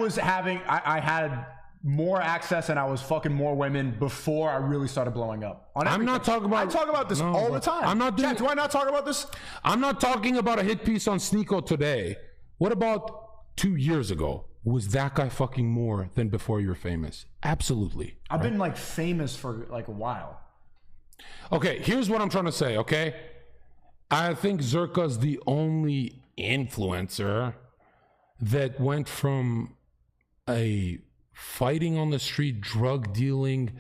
had more access and I was fucking more women before I really started blowing up. I'm not talking about... I talk about this all the time. I'm not doing... Chat, do I not talk about this? I'm not talking about a hit piece on SNEAKO today. What about 2 years ago? Was that guy fucking more than before you were famous? Absolutely. I've been like famous for like a while. Okay, here's what I'm trying to say, okay? I think ZHERKA's the only influencer that went from a fighting on the street, drug dealing,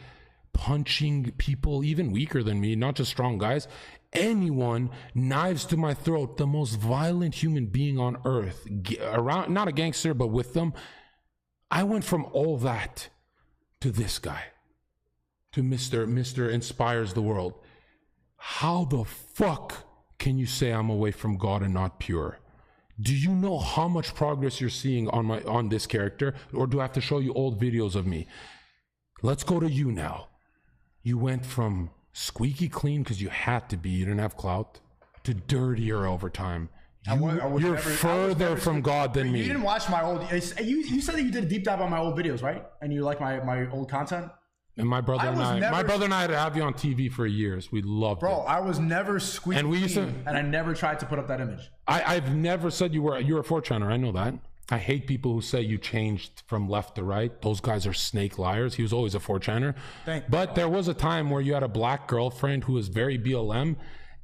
punching people even weaker than me, not just strong guys, anyone, knives to my throat, the most violent human being on earth, around, not a gangster, but with them. I went from all that to this guy, to Mr. Inspires the World. How the fuck can you say I'm away from God and not pure? Do you know how much progress you're seeing on this character? Or do I have to show you old videos of me? Let's go to you now. You went from squeaky clean because you had to be, you didn't have clout, to dirtier over time. You're further from God than me. You didn't watch my old... You said that you did a deep dive on my old videos, right? And you like my old content? And my brother and I had to have you on TV for years. We loved it. Bro, I was never squeaky clean, and I never tried to put up that image. I've never said you're a 4chaner. I know that. I hate people who say you changed from left to right. Those guys are snake liars. He was always a 4chaner. But there was a time where you had a black girlfriend who was very BLM,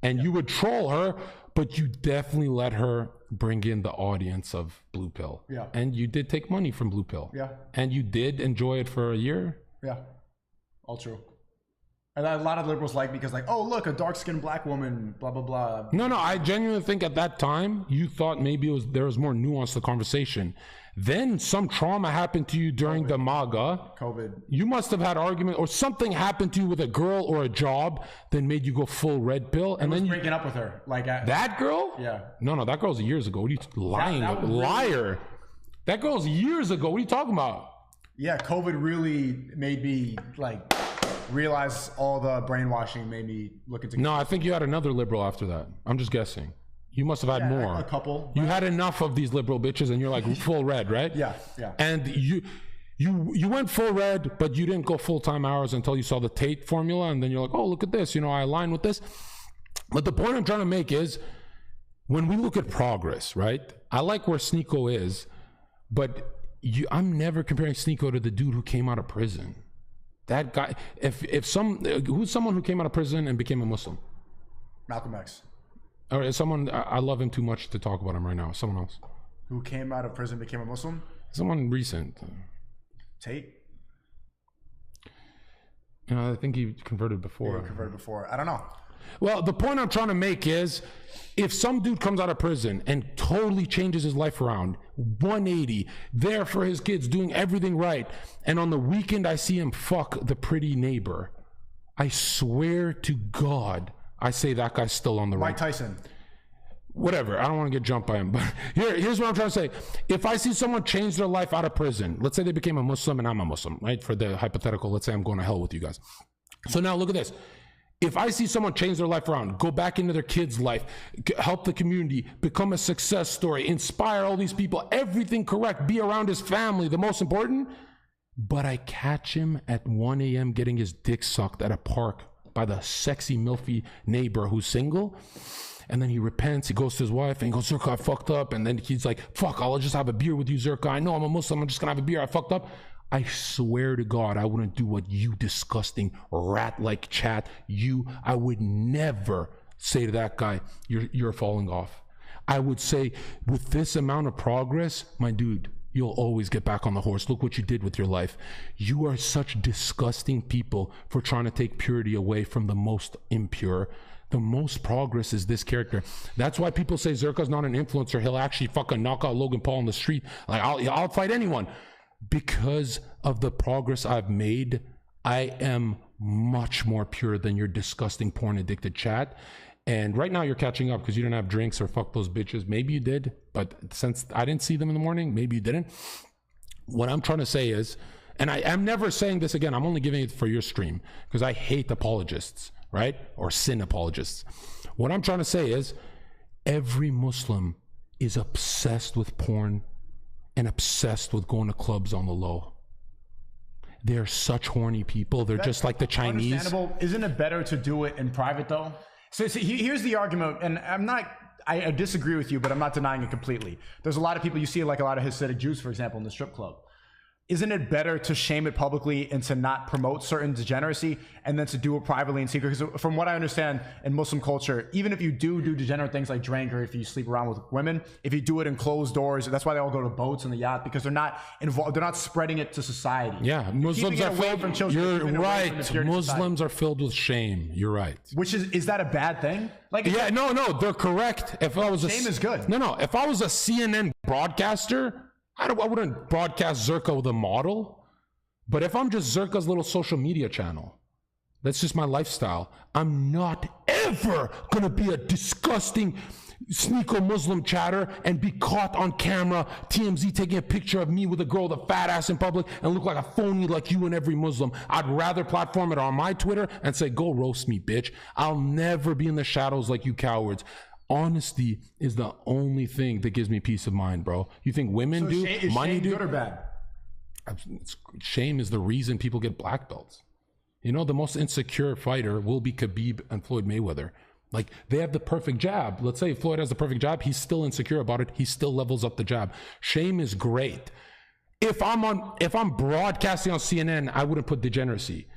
and you would troll her, but you definitely let her bring in the audience of Blue Pill. Yeah. And you did take money from Blue Pill. Yeah. And you did enjoy it for a year. Yeah. All true. And a lot of liberals like me because, like, oh, look, a dark-skinned black woman, blah, blah, blah. No, I genuinely think at that time, you thought maybe there was more nuance to the conversation. Then some trauma happened to you during the MAGA. COVID. You must have had argument or something happened to you with a girl or a job that made you go full red pill. And then breaking up with her. Like that girl? Yeah. No, that girl's years ago. What are you lying? Liar. That girl's years ago. What are you talking about? Yeah, COVID really made me like realize all the brainwashing made me look into. No, I think you had another liberal after that. I'm just guessing. You must have had more. A couple. You had enough of these liberal bitches, and you're like full red, right? Yeah. And you went full red, but you didn't go full-time hours until you saw the Tate formula, and then you're like, oh, look at this. You know, I align with this. But the point I'm trying to make is, when we look at progress, right? I like where SNEAKO is, but I'm never comparing SNEAKO to the dude who came out of prison. That guy, who's someone who came out of prison and became a Muslim? Malcolm X. Or someone, I love him too much to talk about him right now. Someone else. Who came out of prison, became a Muslim? Someone recent. Tate? You know, I think he converted before. Yeah, he converted before. I don't know. Well, the point I'm trying to make is, if some dude comes out of prison and totally changes his life around, 180, there for his kids, doing everything right, and on the weekend I see him fuck the pretty neighbor, I swear to God, I say that guy's still on the right. Mike Tyson. Whatever, I don't want to get jumped by him, but here's what I'm trying to say. If I see someone change their life out of prison, let's say they became a Muslim and I'm a Muslim, right? For the hypothetical, let's say I'm going to hell with you guys. So now look at this. If I see someone change their life around, go back into their kids' life, help the community, become a success story, inspire all these people, everything correct, be around his family, the most important, but I catch him at 1 a.m. getting his dick sucked at a park by the sexy, milfy neighbor who's single, and then he repents, he goes to his wife, and he goes, ZHERKA, I fucked up, and then he's like, fuck, I'll just have a beer with you, ZHERKA, I know I'm a Muslim, I'm just gonna have a beer, I fucked up. I swear to God, I wouldn't do what you disgusting rat-like chat. I would never say to that guy, you're falling off. I would say, with this amount of progress, my dude, you'll always get back on the horse. Look what you did with your life. You are such disgusting people for trying to take purity away from the most impure. The most progress is this character. That's why people say ZHERKA's not an influencer. He'll actually fucking knock out Logan Paul on the street. Like, I'll fight anyone. Because of the progress I've made, I am much more pure than your disgusting porn addicted chat. And right now you're catching up because you didn't have drinks or fuck those bitches. Maybe you did, but since I didn't see them in the morning, maybe you didn't. What I'm trying to say is, and I'm never saying this again, I'm only giving it for your stream because I hate apologists, right? Or sin apologists. What I'm trying to say is every Muslim is obsessed with porn and obsessed with going to clubs on the low. They're such horny people. They're just like the Chinese. Understandable. Isn't it better to do it in private though? So here's the argument, and I disagree with you, but I'm not denying it completely. There's a lot of people, you see like a lot of Hasidic Jews, for example, in the strip club. Isn't it better to shame it publicly and to not promote certain degeneracy and then to do it privately in secret? Because from what I understand in Muslim culture, even if you do degenerate things like drink or if you sleep around with women, if you do it in closed doors, that's why they all go to boats and the yacht, because they're not involved, they're not spreading it to society. Yeah, Muslims are filled with children. You're right. Muslims are filled with shame. You're right. Which is that a bad thing? Like, yeah, no, they're correct. If I was shame is good. No, if I was a CNN broadcaster, I wouldn't broadcast ZHERKA with a model, but if I'm just ZHERKA's little social media channel, that's just my lifestyle. I'm not ever gonna be a disgusting SNEAKO Muslim chatter and be caught on camera, TMZ taking a picture of me with a girl with a fat ass in public and look like a phony like you and every Muslim. I'd rather platform it on my Twitter and say, go roast me, bitch. I'll never be in the shadows like you cowards. Honesty is the only thing that gives me peace of mind, bro. You think women do? Is shame good or bad? Shame is the reason people get black belts. You know, the most insecure fighter will be Khabib and Floyd Mayweather. Like, they have the perfect jab. Let's say Floyd has the perfect jab. He's still insecure about it. He still levels up the jab. Shame is great. If I'm broadcasting on CNN, I wouldn't put degeneracy.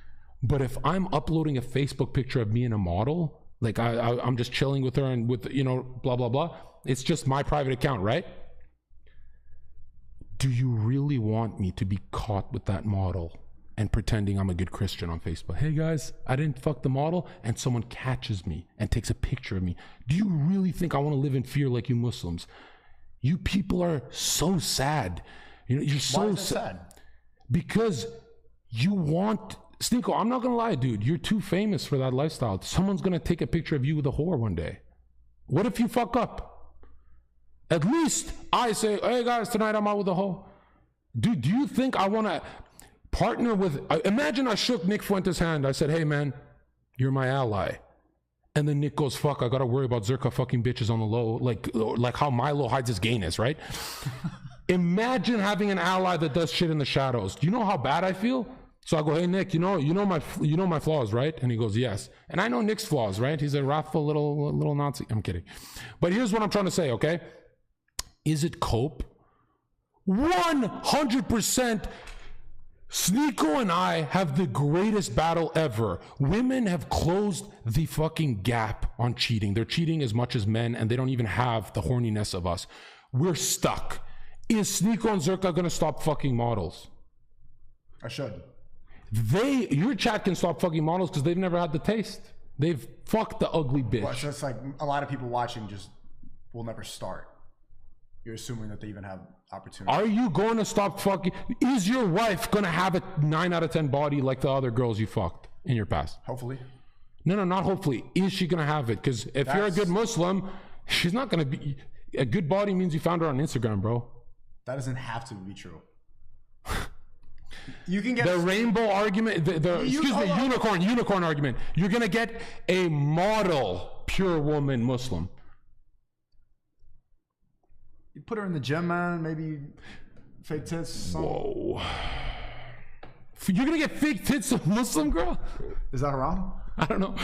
But if I'm uploading a Facebook picture of me and a model, like I'm just chilling with her and with, you know, blah, blah, blah. It's just my private account, right? Do you really want me to be caught with that model and pretending I'm a good Christian on Facebook? Hey guys, I didn't fuck the model, and someone catches me and takes a picture of me. Do you really think I want to live in fear like you Muslims? You people are so sad. You know, you're so sad. Because you want... SNEAKO, I'm not gonna lie, dude. You're too famous for that lifestyle. Someone's gonna take a picture of you with a whore one day. What if you fuck up? At least I say, hey guys, tonight I'm out with a hoe. Dude, do you think I wanna partner with... Imagine I shook Nick Fuentes' hand. I said, hey man, you're my ally. And then Nick goes, fuck, I gotta worry about ZHERKA fucking bitches on the low. Like how Milo hides his gayness, right? Imagine having an ally that does shit in the shadows. Do you know how bad I feel? So I go, hey Nick, you know my flaws, right? And he goes, yes. And I know Nick's flaws, right? He's a wrathful little Nazi. I'm kidding. But here's what I'm trying to say, okay? Is it cope? 100%. SNEAKO and I have the greatest battle ever. Women have closed the fucking gap on cheating. They're cheating as much as men, and they don't even have the horniness of us. We're stuck. Is SNEAKO and ZHERKA gonna stop fucking models? I should. Your chat can stop fucking models because they've never had the taste. They've fucked the ugly bitch. Well, so it's like a lot of people watching just will never start. You're assuming that they even have opportunity. Are you going to stop fucking? Is your wife going to have a 9 out of 10 body like the other girls you fucked in your past? Hopefully. No, not hopefully. Is she going to have it? Because if you're a good Muslim, she's not going to be. A good body means you found her on Instagram, bro. That doesn't have to be true. You can get the rainbow argument, unicorn argument. You're gonna get a model pure woman Muslim. You put her in the gym, man. Maybe fake tits. Something. Whoa! You're gonna get fake tits of Muslim girl? Is that wrong? I don't know.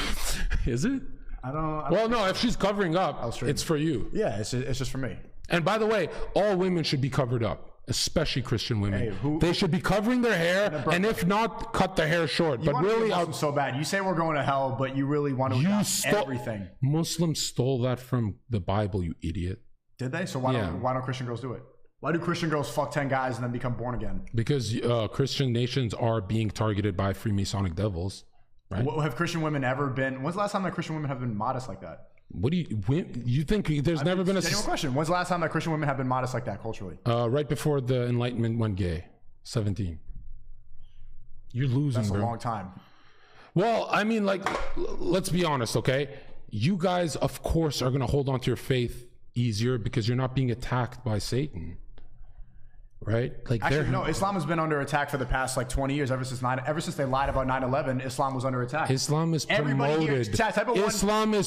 Is it? I don't. Well, no. If she's covering up, it's for you. Yeah, it's just for me. And by the way, all women should be covered up. Especially Christian women. Hey, they should be covering their hair, and if not, cut their hair short. But really, so bad. You say we're going to hell, but you really want to adopt everything. Muslims stole that from the Bible, you idiot. Did they? So why don't Christian girls do it? Why do Christian girls fuck 10 guys and then become born again? Because Christian nations are being targeted by Freemasonic devils, right? Have Christian women ever been? When's the last time that Christian women have been modest like that? What do you think? There's never been a genuine question. When's the last time that Christian women have been modest like that culturally? Right before the Enlightenment went gay, 17. You're losing, That's bro. a long time. Well, I mean, like, let's be honest, okay? You guys, of course, are gonna hold on to your faith easier because you're not being attacked by Satan. Right? Like, actually, no. Islam has been under attack for the past like 20 years. Ever since they lied about 9/11, Islam was under attack. Islam is promoted. Islam is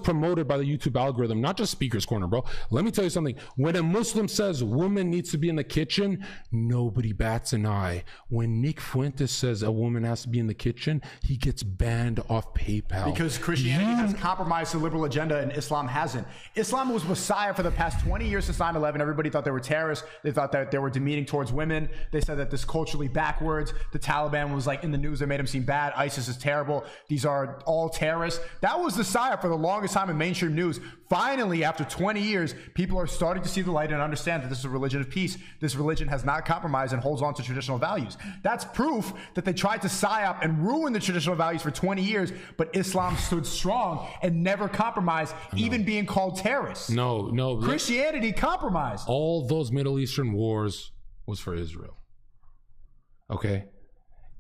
promoted by the YouTube algorithm, not just Speaker's Corner, bro. Let me tell you something. When a Muslim says woman needs to be in the kitchen, nobody bats an eye. When Nick Fuentes says a woman has to be in the kitchen, he gets banned off PayPal. Because Christianity has compromised the liberal agenda and Islam hasn't. Islam was Messiah for the past 20 years since 9/11. Everybody thought they were terrorists. They thought that they were demeaning towards women. They said that this culturally backwards. The Taliban was like in the news. They made them seem bad. ISIS is terrible. These are all terrorists. That was the Messiah for the longest time in mainstream news. Finally, after 20 years, people are starting to see the light and understand that this is a religion of peace. This religion has not compromised and holds on to traditional values. That's proof that they tried to psyop and ruin the traditional values for 20 years, but Islam stood strong and never compromised, even being called terrorists. No. Christianity compromised. All those Middle Eastern wars was for Israel. Okay?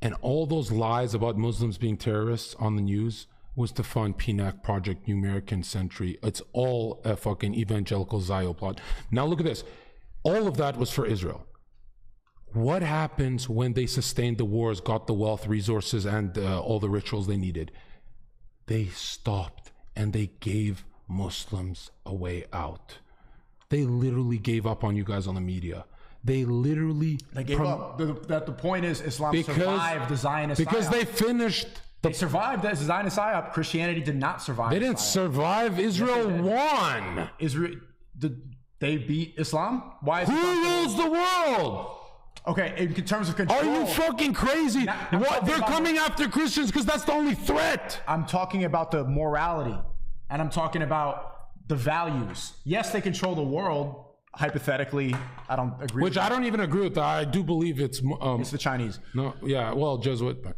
And all those lies about Muslims being terrorists on the news was to fund PNAC, Project New American Century. It's all a fucking evangelical Zio plot. Now look at this. All of that was for Israel. What happens when they sustained the wars, got the wealth, resources, and all the rituals they needed? They stopped and they gave Muslims a way out. They literally gave up on you guys on the media. They gave up. The point is Islam survived the Zionist because psyop. They finished. They survived the Zionist psyop. Christianity did not survive. They didn't survive. Israel won. They beat Islam? Why is Who rules the world? Okay, in terms of control. Are you fucking crazy? What? They're coming after Christians because that's the only threat. I'm talking about the morality, and I'm talking about the values. Yes, they control the world. Hypothetically, I don't agree. Which I don't even agree with that. I do believe it's the Chinese. No, yeah, well, Jesuit. But.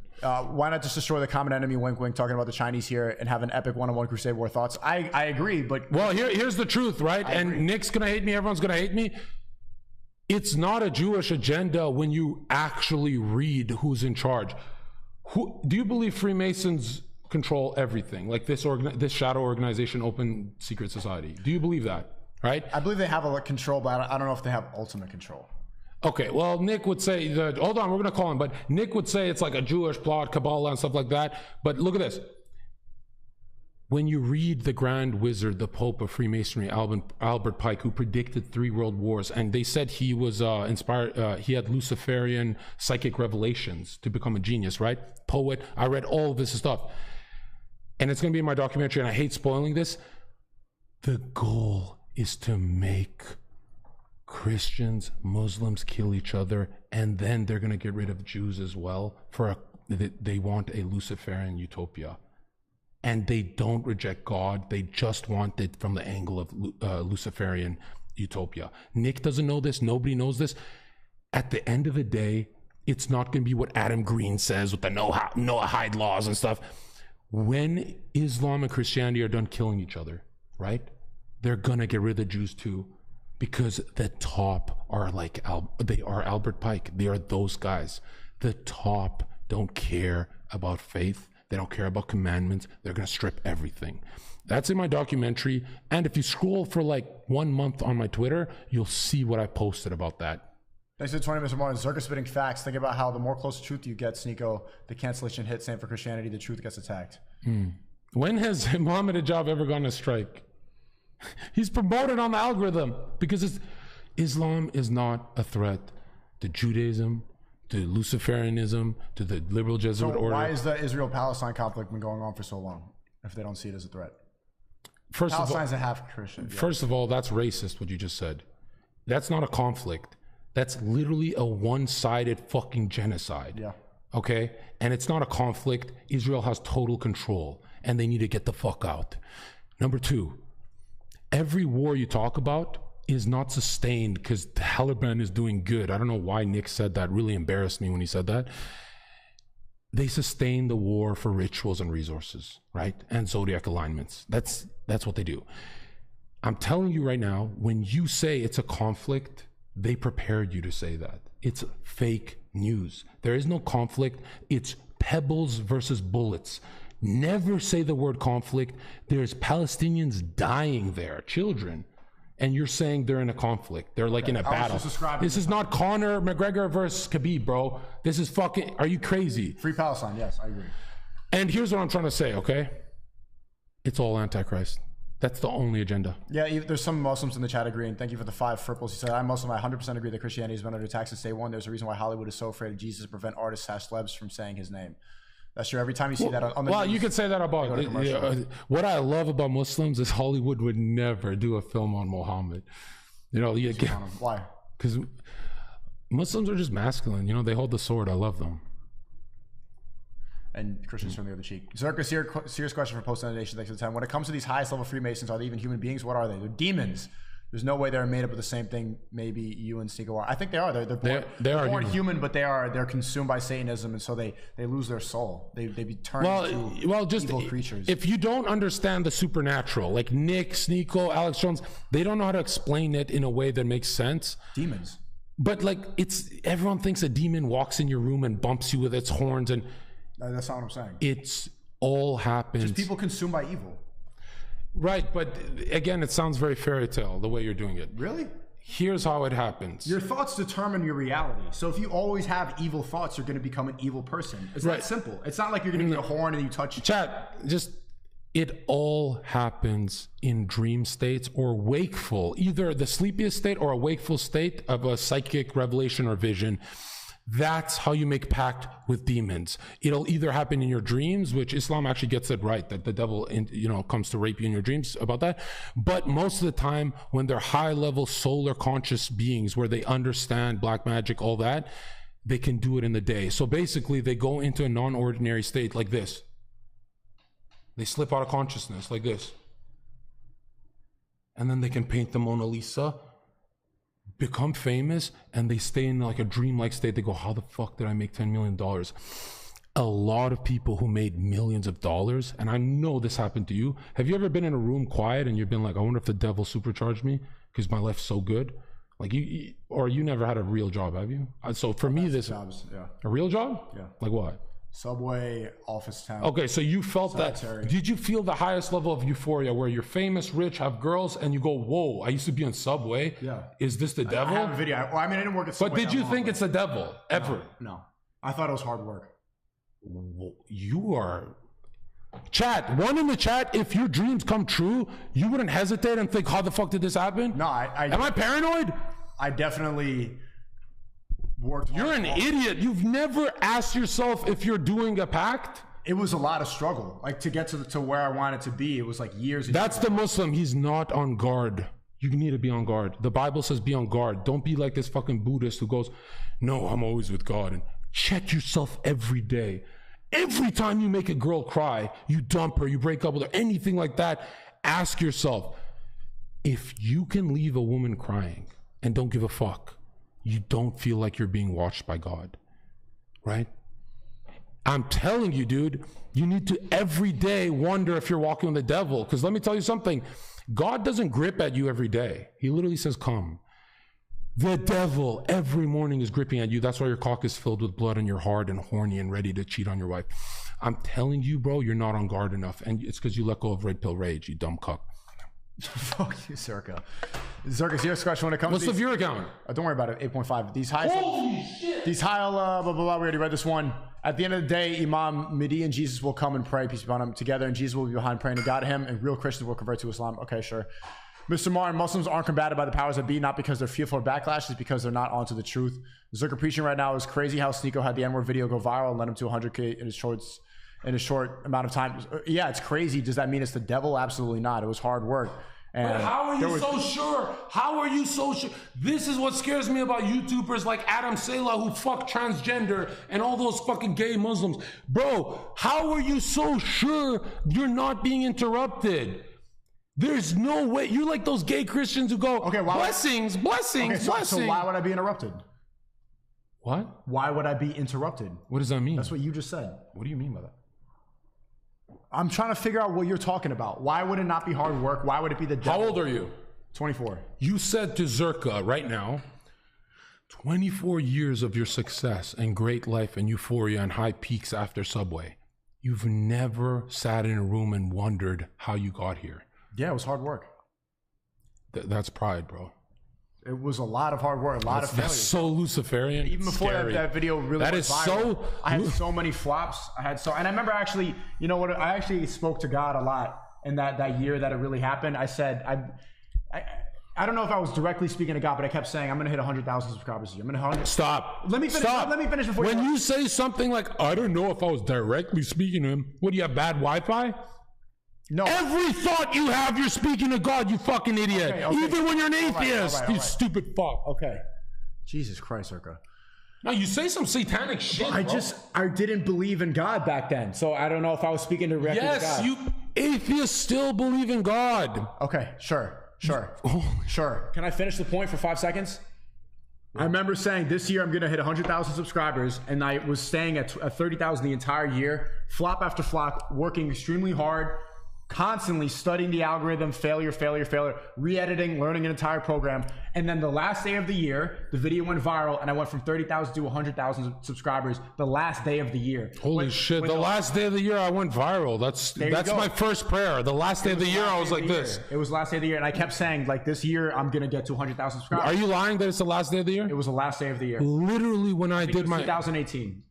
Why not just destroy the common enemy? Wink, wink. Talking about the Chinese here and have an epic one-on-one crusade war thoughts. I agree, but here's the truth, right? And Nick's gonna hate me. Everyone's gonna hate me. It's not a Jewish agenda when you actually read who's in charge. Do you believe Freemasons control everything? Like this shadow organization, Open Secret Society. Do you believe that? Right? I believe they have a control, but I don't know if they have ultimate control. Okay, well, Nick would say, hold on, we're going to call him, but Nick would say it's like a Jewish plot, Kabbalah and stuff like that. But look at this. When you read the Grand Wizard, the Pope of Freemasonry, Albert Pike, who predicted 3 world wars, and they said he was inspired, he had Luciferian psychic revelations to become a genius, right? Poet. I read all of this stuff. And it's going to be in my documentary, and I hate spoiling this. The goal is to make Christians, Muslims kill each other, and then they're going to get rid of Jews as well. They want a Luciferian utopia. And they don't reject God. They just want it from the angle of Luciferian utopia. Nick doesn't know this. Nobody knows this. At the end of the day, it's not going to be what Adam Green says with the Noahide laws and stuff. When Islam and Christianity are done killing each other, right? They're going to get rid of the Jews too. Because the top are like, they are Albert Pike. They are those guys. The top don't care about faith. They don't care about commandments. They're going to strip everything. That's in my documentary. And if you scroll for like 1 month on my Twitter, you'll see what I posted about that. Thanks for the 20 minutes, Martin. ZHERKA spitting facts. Think about how the more close to truth you get, SNEAKO, the cancellation hit. Same for Christianity. The truth gets attacked. When has Mohammed Hijab ever gone to strike? He's promoted on the algorithm because Islam is not a threat to Judaism, to Luciferianism, to the liberal Jesuit order. Why is the Israel-Palestine conflict been going on for so long if they don't see it as a threat? Palestine's a half Christian. Yeah. First of all, that's racist, what you just said. That's not a conflict. That's literally a one-sided fucking genocide. Yeah. Okay? And it's not a conflict. Israel has total control, and they need to get the fuck out. Number 2, every war you talk about, is not sustained because the Taliban is doing good. I don't know why Nick said that. Really embarrassed me when he said that. They sustain the war for rituals and resources, right? And zodiac alignments. That's what they do. I'm telling you right now, when you say it's a conflict, they prepared you to say that. It's fake news. There is no conflict. It's pebbles versus bullets. Never say the word conflict. There's Palestinians dying there, children. And you're saying they're in a conflict. They're like in a battle. This is not Conor McGregor versus Khabib, bro. This is fucking, are you crazy? Free Palestine, yes, I agree. And here's what I'm trying to say, okay? It's all Antichrist. That's the only agenda. Yeah, there's some Muslims in the chat agreeing. Thank you for the 5 fripples. He said, I'm Muslim. I 100% agree that Christianity has been under attack since day one. There's a reason why Hollywood is so afraid of Jesus to prevent artists / celebs from saying his name. That's true. Every time you see that on the news, you could say that about what I love about Muslims is Hollywood would never do a film on Muhammad. You know, why? Because Muslims are just masculine. You know, they hold the sword. I love them. And Christians turn the other cheek. ZHERKA, serious question for Post Nation. Thanks for the time. When it comes to these highest level Freemasons, are they even human beings? What are they? They're demons. There's no way they're made up of the same thing. Maybe you and SNEAKO are. I think they are. They're born human, but they're consumed by Satanism, and so they lose their soul. They be turned into just evil creatures. If you don't understand the supernatural, like Nick, SNEAKO, Alex Jones, they don't know how to explain it in a way that makes sense. Demons. But like everyone thinks a demon walks in your room and bumps you with its horns, and that's not what I'm saying. It's all happens. Just people consumed by evil. Right, but again, it sounds very fairy tale the way you're doing it. Really? Here's how it happens. Your thoughts determine your reality. So if you always have evil thoughts, you're going to become an evil person. It's that simple. It's not like you're going to get a horn and you touch. Chat, it all happens in dream states or wakeful, either the sleepiest state or a wakeful state of a psychic revelation or vision. That's how you make pact with demons. It'll either happen in your dreams, which Islam actually gets it right, that the devil, comes to rape you in your dreams about that. But most of the time, when they're high-level solar conscious beings, where they understand black magic, all that, they can do it in the day. So basically, they go into a non-ordinary state like this. They slip out of consciousness like this. And then they can paint the Mona Lisa, become famous, and they stay in like a dreamlike state. They go, how the fuck did I make $10 million? A lot of people who made millions of dollars, and I know this happened to you. Have you ever been in a room quiet and you've been like, I wonder if the devil supercharged me because my life's so good? Like you never had a real job, have you? So for me, this jobs, yeah. A real job? Yeah. Like what? Subway, office town. Okay, so you felt Sanitary. that. Did you feel the highest level of euphoria where you're famous, rich, have girls, and you go, whoa, I used to be on Subway? Yeah. Is this the devil? I have a video. I didn't work at Subway. But did you think it's the devil, ever? No. I thought it was hard work. You are... Chat, one in the chat, if your dreams come true, you wouldn't hesitate and think, how the fuck did this happen? No, Am I paranoid? I definitely... You're an idiot. You've never asked yourself if you're doing a pact? It was a lot of struggle. Like to get to where I wanted to be, it was like years. That's the Muslim. He's not on guard. You need to be on guard. The Bible says be on guard. Don't be like this fucking Buddhist who goes, no, I'm always with God. And check yourself every day. Every time you make a girl cry, you dump her, you break up with her, anything like that, ask yourself, if you can leave a woman crying and don't give a fuck, you don't feel like you're being watched by God, right? I'm telling you, dude, you need to every day wonder if you're walking with the devil. Because let me tell you something, God doesn't grip at you every day. He literally says, come. The devil every morning is gripping at you. That's why your cock is filled with blood and you're hard and horny and ready to cheat on your wife. I'm telling you, bro, you're not on guard enough. And it's because you let go of red pill rage, you dumb cuck. Fuck you, ZHERKA. ZHERKA, serious question when it comes What's to the viewer count? Don't worry about it, 8.5. These high, blah, blah, blah, we already read this one. At the end of the day, Imam Mahdi and Jesus will come and pray, peace be upon him, together, and Jesus will be behind praying to God to him, and real Christians will convert to Islam. Okay, sure. Mr. Martin, Muslims aren't combated by the powers that be, not because they're fearful of backlash, it's because they're not onto the truth. ZHERKA preaching right now is crazy how SNEAKO had the N-word video go viral and led him to 100K in a short amount of time. Yeah, it's crazy. Does that mean it's the devil? Absolutely not. It was hard work. And but how are you so sure? How are you so sure? This is what scares me about YouTubers like Adam Sela who fuck transgender and all those fucking gay Muslims. Bro, how are you so sure you're not being interrupted? There's no way. You're like those gay Christians who go, okay, blessings. So why would I be interrupted? What? Why would I be interrupted? What does that mean? That's what you just said. What do you mean by that? I'm trying to figure out what you're talking about. Why would it not be hard work? Why would it be the devil? How old are you? 24. You said to ZHERKA right now, 24 years of your success and great life and euphoria and high peaks after Subway. You've never sat in a room and wondered how you got here. Yeah, it was hard work. That's pride, bro. It was a lot of hard work, a lot of failure. That's so Luciferian. Even before that video really that went is viral, so. I had so many flops. And I remember actually, you know what? I actually spoke to God a lot in that year that it really happened. I said, I don't know if I was directly speaking to God, but I kept saying, I'm going to hit 100,000 subscribers this year. I'm going to hit 100. Stop. Let me finish. Stop. Let me finish before when you say something like, I don't know if I was directly speaking to him. What, do you have bad Wi-Fi? No. Every thought you have, you're speaking to God, you fucking idiot. Okay. Even when you're an atheist, all right. you stupid fuck. Okay. Jesus Christ, ZHERKA. No, you say some satanic shit, I didn't believe in God back then, so I don't know if I was speaking directly to God. Yes, you atheists still believe in God. Okay, sure. Can I finish the point for 5 seconds? I remember saying this year I'm going to hit 100,000 subscribers, and I was staying at 30,000 the entire year, flop after flop, working extremely hard, constantly studying the algorithm, failure, re-editing, learning an entire program. And then the last day of the year, the video went viral and I went from 30,000 to 100,000 subscribers the last day of the year. Holy shit. The last day of the year I went viral. That's my first prayer. The last day of the year I was like this. It was the last day of the year. And I kept saying, like, this year I'm going to get to 100,000 subscribers. Are you lying that it's the last day of the year? It was the last day of the year. Literally when I did my... 2018.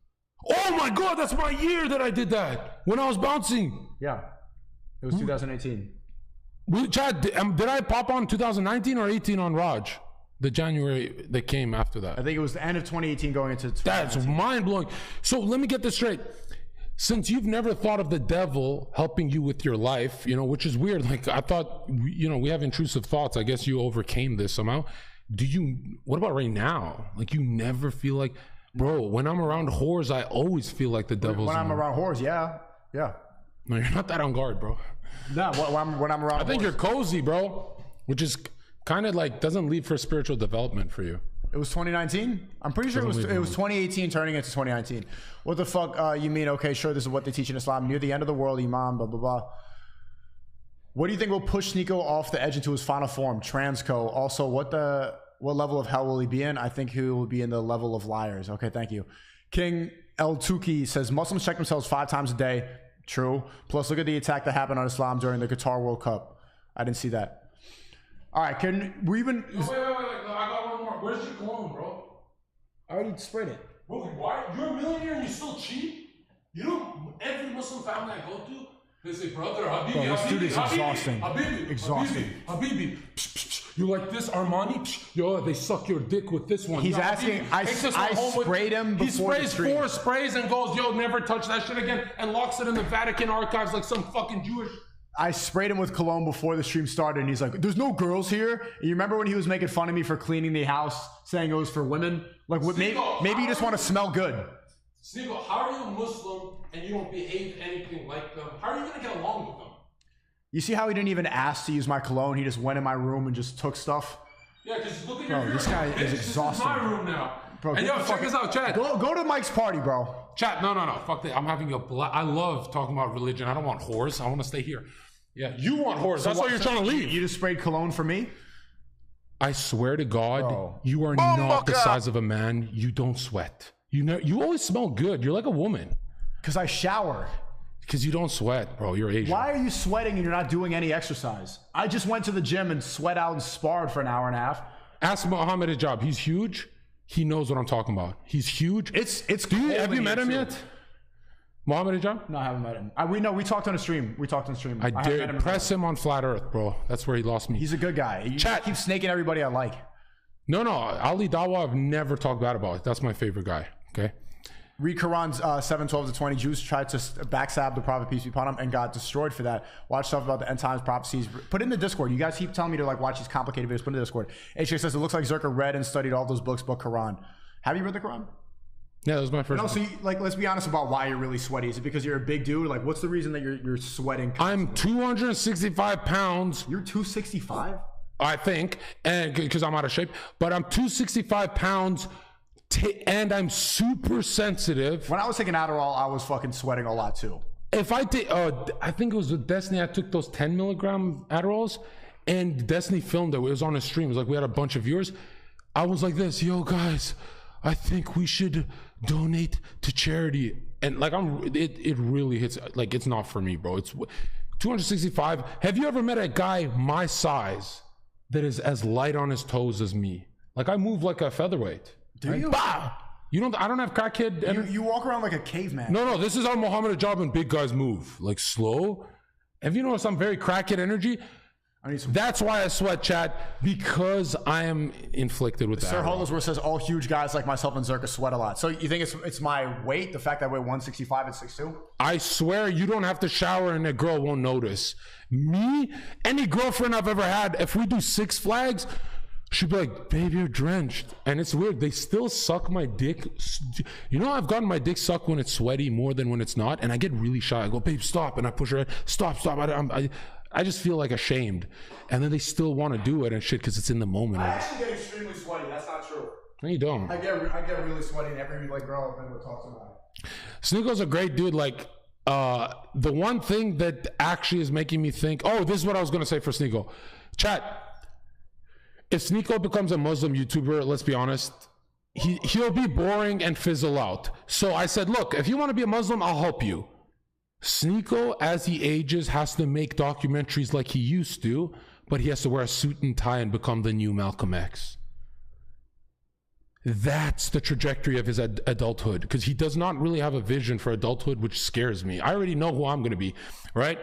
Oh my God, that's my year that I did that. When I was bouncing. Yeah. It was 2018. Chad, did I pop on 2019 or 18 on Raj? The January that came after that. I think it was the end of 2018 going into 2019. That's mind-blowing. So let me get this straight. Since you've never thought of the devil helping you with your life, you know, which is weird. Like, I thought, you know, we have intrusive thoughts. I guess you overcame this somehow. What about right now? Like, you never feel like, bro, when I'm around whores, I always feel like the devil's When I'm around whores, yeah. No, you're not that on guard, bro. No, when I'm around I think you're cozy, bro. Which is kind of like, doesn't lead for spiritual development for you. It was 2019? I'm pretty sure it was 2018 turning into 2019. What the fuck you mean? Okay, sure, this is what they teach in Islam. Near the end of the world, Imam, blah, blah, blah. What do you think will push SNEAKO off the edge into his final form? Transco. Also, what level of hell will he be in? I think he will be in the level of liars. Okay, thank you. King El Tuki says, Muslims check themselves 5 times a day. True. Plus, look at the attack that happened on Islam during the Qatar World Cup. I didn't see that. All right, can we even... No, wait. I got one more. Where's your cologne, bro? I already sprayed it. Bro, why? You're a millionaire and you still cheat? You know, every Muslim family I go to, they say, brother, Habibi, Bro, this dude is exhausting. Habibi. Habibi. You like this, Armani? Yo, they suck your dick with this one. He's yo, asking, Habibi, I sprayed him before He sprays the stream. 4 sprays and goes, yo, never touch that shit again, and locks it in the Vatican archives like some fucking Jewish... I sprayed him with cologne before the stream started, and he's like, there's no girls here. And you remember when he was making fun of me for cleaning the house, saying it was for women? Like, maybe you just want to smell good. SNEAKO, how are you a Muslim and you don't behave anything like them? How are you going to get along with them? You see how he didn't even ask to use my cologne? He just went in my room and just took stuff? Yeah, because look at your This guy is exhausting. This is my room now. Bro, and yo, check this out, Chad. Go to Mike's party, bro. Chad, no. Fuck that. I'm having I love talking about religion. I don't want whores. I want to stay here. Yeah, you want whores. That's why you're trying to leave. You just sprayed cologne for me? I swear to God, you are not the size of a man. You don't sweat. You always smell good. You're like a woman. Because I shower. Because you don't sweat, bro. You're Asian. Why are you sweating and you're not doing any exercise? I just went to the gym and sweat out and sparred for an hour and a half. Ask Mohammed Hijab. He's huge. He knows what I'm talking about. He's huge. Have you met him yet? Mohammed Hijab? No, I haven't met him. We talked on a stream. I dare press him on Flat Earth, bro. That's where he lost me. He's a good guy. He keeps snaking everybody I like. No. Ali Dawa, I've never talked bad about. That's my favorite guy. Okay. Read Quran 7:12-20. Jews tried to backstab the Prophet, peace be upon him, and got destroyed for that. Watch stuff about the end times prophecies. Put in the Discord. You guys keep telling me to watch these complicated videos. Put in the Discord. HJ says it looks like ZHERKA read and studied all those books but Quran. Have you read the Quran? Yeah, that was my first. And also, like, let's be honest about why you're really sweaty. Is it because you're a big dude? Like, what's the reason that you're sweating? I'm 265 pounds. You're 265? I think, and because I'm out of shape, but I'm 265 pounds, and I'm super sensitive. When I was taking Adderall, I was fucking sweating a lot too. If I take, I think it was with Destiny, I took those 10 milligram Adderalls, and Destiny filmed it. It was on a stream. It was like we had a bunch of viewers. I was like this, yo guys, I think we should donate to charity. And like it really hits, like it's not for me, bro. It's 265. Have you ever met a guy my size that is as light on his toes as me? Like I move like a featherweight. Do you? Bah! I don't have crackhead. You walk around like a caveman. No, this is how Muhammad Ajab and big guys move. Like slow. Have you noticed I'm very crackhead energy? That's why I sweat, chat, because I am inflicted with that. Sir Hollisworth says all huge guys like myself and ZHERKA sweat a lot. So you think it's my weight, the fact that I weigh 165 at 6'2"? I swear you don't have to shower and a girl won't notice. Me, any girlfriend I've ever had, if we do Six Flags, she'd be like, babe, you're drenched. And it's weird. They still suck my dick. You know, I've gotten my dick sucked when it's sweaty more than when it's not. And I get really shy. I go, babe, stop. And I push her head. Stop. I just feel like ashamed. And then they still want to do it and shit because it's in the moment. I actually get extremely sweaty. That's not true. No, you don't. I get really sweaty and every like girl I've been with talks about it. SNEAKO's a great dude. Like, the one thing that actually is making me think, oh, this is what I was going to say for SNEAKO. Chat, if SNEAKO becomes a Muslim YouTuber, let's be honest, he'll be boring and fizzle out. So I said, look, if you want to be a Muslim, I'll help you. SNEAKO, as he ages, has to make documentaries like he used to, but he has to wear a suit and tie and become the new Malcolm X. That's the trajectory of his adulthood, because he does not really have a vision for adulthood, which scares me. I already know who I'm going to be, right?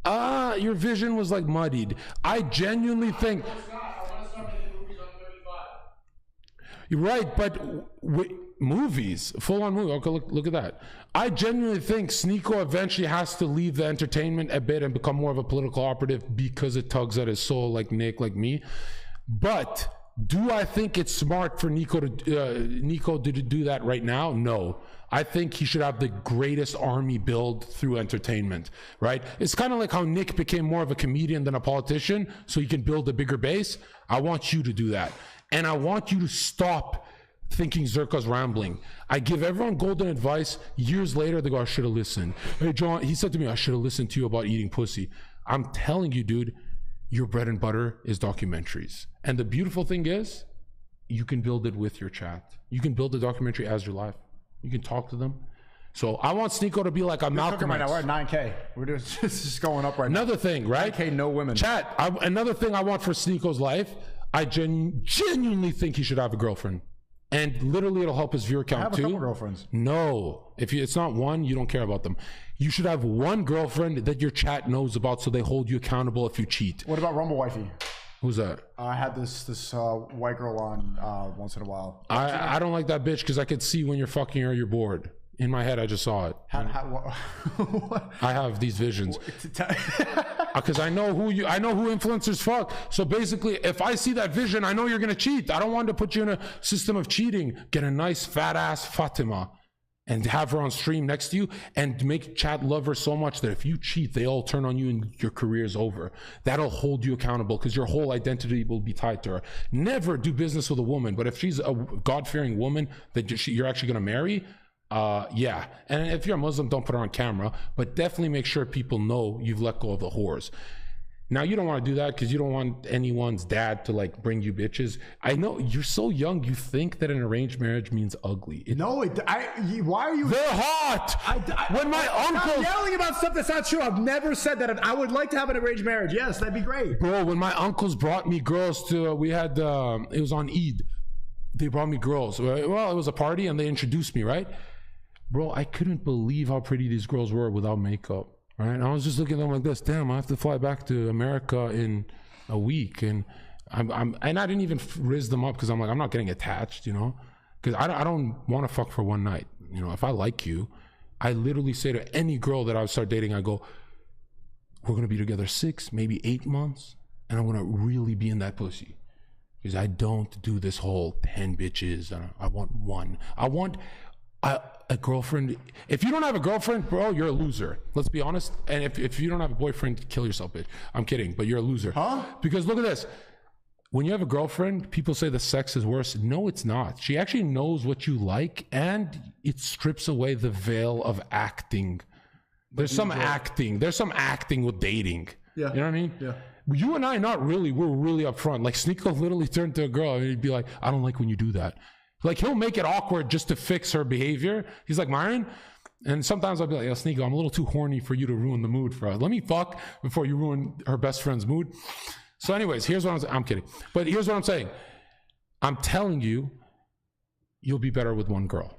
Your vision was like muddied. I genuinely think... You're right, but movies, full-on movie. Okay, look at that. I genuinely think SNEAKO eventually has to leave the entertainment a bit and become more of a political operative because it tugs at his soul, like Nick, like me. But do I think it's smart for Nico to do that right now? No. I think he should have the greatest army build through entertainment, right? It's kind of like how Nick became more of a comedian than a politician, so he can build a bigger base. I want you to do that. And I want you to stop thinking ZHERKA's rambling. I give everyone golden advice. Years later, they go, I should have listened. Hey, John, he said to me, I should have listened to you about eating pussy. I'm telling you, dude, your bread and butter is documentaries. And the beautiful thing is, you can build it with your chat. You can build a documentary as your life. You can talk to them. So I want SNEAKO to be like a Malcolm X. Right now, we're at 9K. We're just going up right now. Another thing, right? 9K, no women. Chat, another thing I want for SNEAKO's life, I genuinely think he should have a girlfriend. And literally it'll help his viewer count I have too. a couple girlfriends. No. If it's not one, you don't care about them. You should have one girlfriend that your chat knows about so they hold you accountable if you cheat. What about Rumble Wifey? Who's that? I had this white girl on once in a while. I don't like that bitch because I could see when you're fucking her, you're bored. In my head, I just saw it. I have these visions because I know who influencers fuck. So basically, if I see that vision, I know you're gonna cheat. I don't want to put you in a system of cheating. Get a nice fat ass Fatima and have her on stream next to you and make chat love her so much that if you cheat, they all turn on you and your career is over. That'll hold you accountable because your whole identity will be tied to her. Never do business with a woman, but if she's a God-fearing woman that you're actually gonna marry, yeah. And if you're a Muslim, don't put her on camera, but definitely make sure people know you've let go of the whores. Now, you don't want to do that because you don't want anyone's dad to like bring you bitches. I know you're so young. You think that an arranged marriage means ugly. Why are you? They're hot. When my uncle I'm yelling about stuff that's not true. I've never said that. I would like to have an arranged marriage. Yes, that'd be great. Bro, when my uncles brought me girls to, we had, it was on Eid. They brought me girls. Well, it was a party and they introduced me, right? Bro, I couldn't believe how pretty these girls were without makeup, right? And I was just looking at them like this. Damn, I have to fly back to America in a week, and and I didn't even rizz them up because I'm like, I'm not getting attached, you know, because I don't want to fuck for one night, you know. If I like you, I literally say to any girl that I would start dating, I go, we're gonna be together 6, maybe 8 months, and I want to really be in that pussy. Because I don't do this whole 10 bitches. I want one. I want a girlfriend. If you don't have a girlfriend, bro, you're a loser. Let's be honest. And if you don't have a boyfriend, kill yourself, bitch. I'm kidding, but you're a loser. Huh? Because look at this. When you have a girlfriend, people say the sex is worse. No, it's not. She actually knows what you like, and it strips away the veil of acting. There's some acting. There's some acting with dating. Yeah. You know what I mean? Yeah. You and I, not really. We're really upfront. Like, SNEAKO literally turned to a girl and he'd be like, I don't like when you do that. Like, he'll make it awkward just to fix her behavior. He's like, Myron. And sometimes I'll be like, yo, SNEAKO, I'm a little too horny for you to ruin the mood for us. Let me fuck before you ruin her best friend's mood. So anyways, here's what I'm kidding. But here's what I'm saying. I'm telling you, you'll be better with one girl.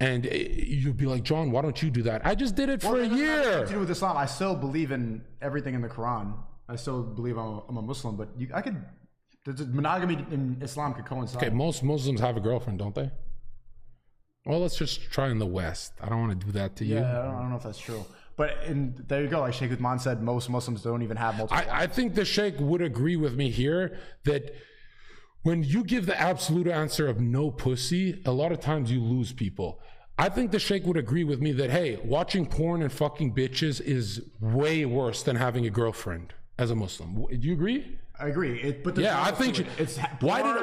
And you'll be like, John, why don't you do that? I just did it for a year. Nothing to do with Islam. I still believe in everything in the Quran. I still believe I'm a Muslim, but monogamy in Islam could coincide. Okay, most Muslims have a girlfriend, don't they? Well, let's just try in the West. I don't want to do that to you. Yeah, I don't know if that's true. But there you go. Like Sheikh Uthman said, most Muslims don't even have multiple. I think the Sheikh would agree with me here that when you give the absolute answer of no pussy, a lot of times you lose people. I think the Sheikh would agree with me that, hey, watching porn and fucking bitches is way worse than having a girlfriend as a Muslim. Do you agree? I agree. Yeah, I think why would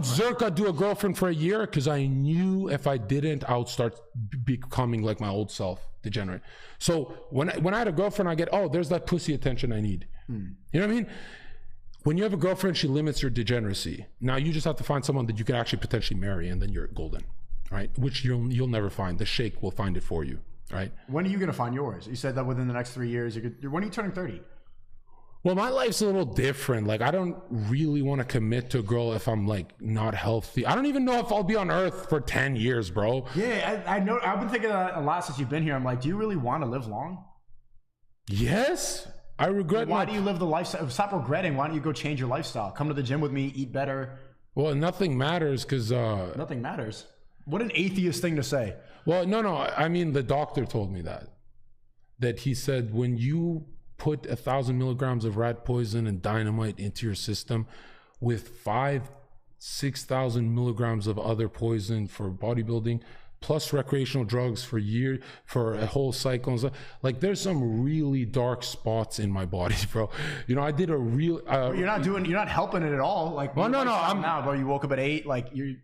ZHERKA do a girlfriend for a year? Because I knew if I didn't, I would start becoming like my old self, degenerate. So when I had a girlfriend, I get, oh, there's that pussy attention I need. You know what I mean? When you have a girlfriend, she limits your degeneracy. Now you just have to find someone that you can actually potentially marry, and then you're golden, right? Which you'll never find. The Sheikh will find it for you, right? When are you gonna find yours? You said that within the next 3 years. When are you turning 30? Well, my life's a little different. Like, I don't really want to commit to a girl if I'm like not healthy. I don't even know if I'll be on Earth for 10 years, bro. Yeah, I know. I've been thinking that a lot since you've been here. I'm like, do you really want to live long? Yes. I regret. Why do you live the lifestyle? Stop regretting. Why don't you go change your lifestyle? Come to the gym with me, eat better. Well, nothing matters because nothing matters. What an atheist thing to say. Well, no. I mean, the doctor told me that he said when you put 1,000 milligrams of rat poison and dynamite into your system with 6,000 milligrams of other poison for bodybuilding, plus recreational drugs for a whole cycle and stuff. Like, there's some really dark spots in my body, bro. You know, I did a real. You're not helping it at all. Like, well, no. I'm now, bro. You woke up at 8. Like, you.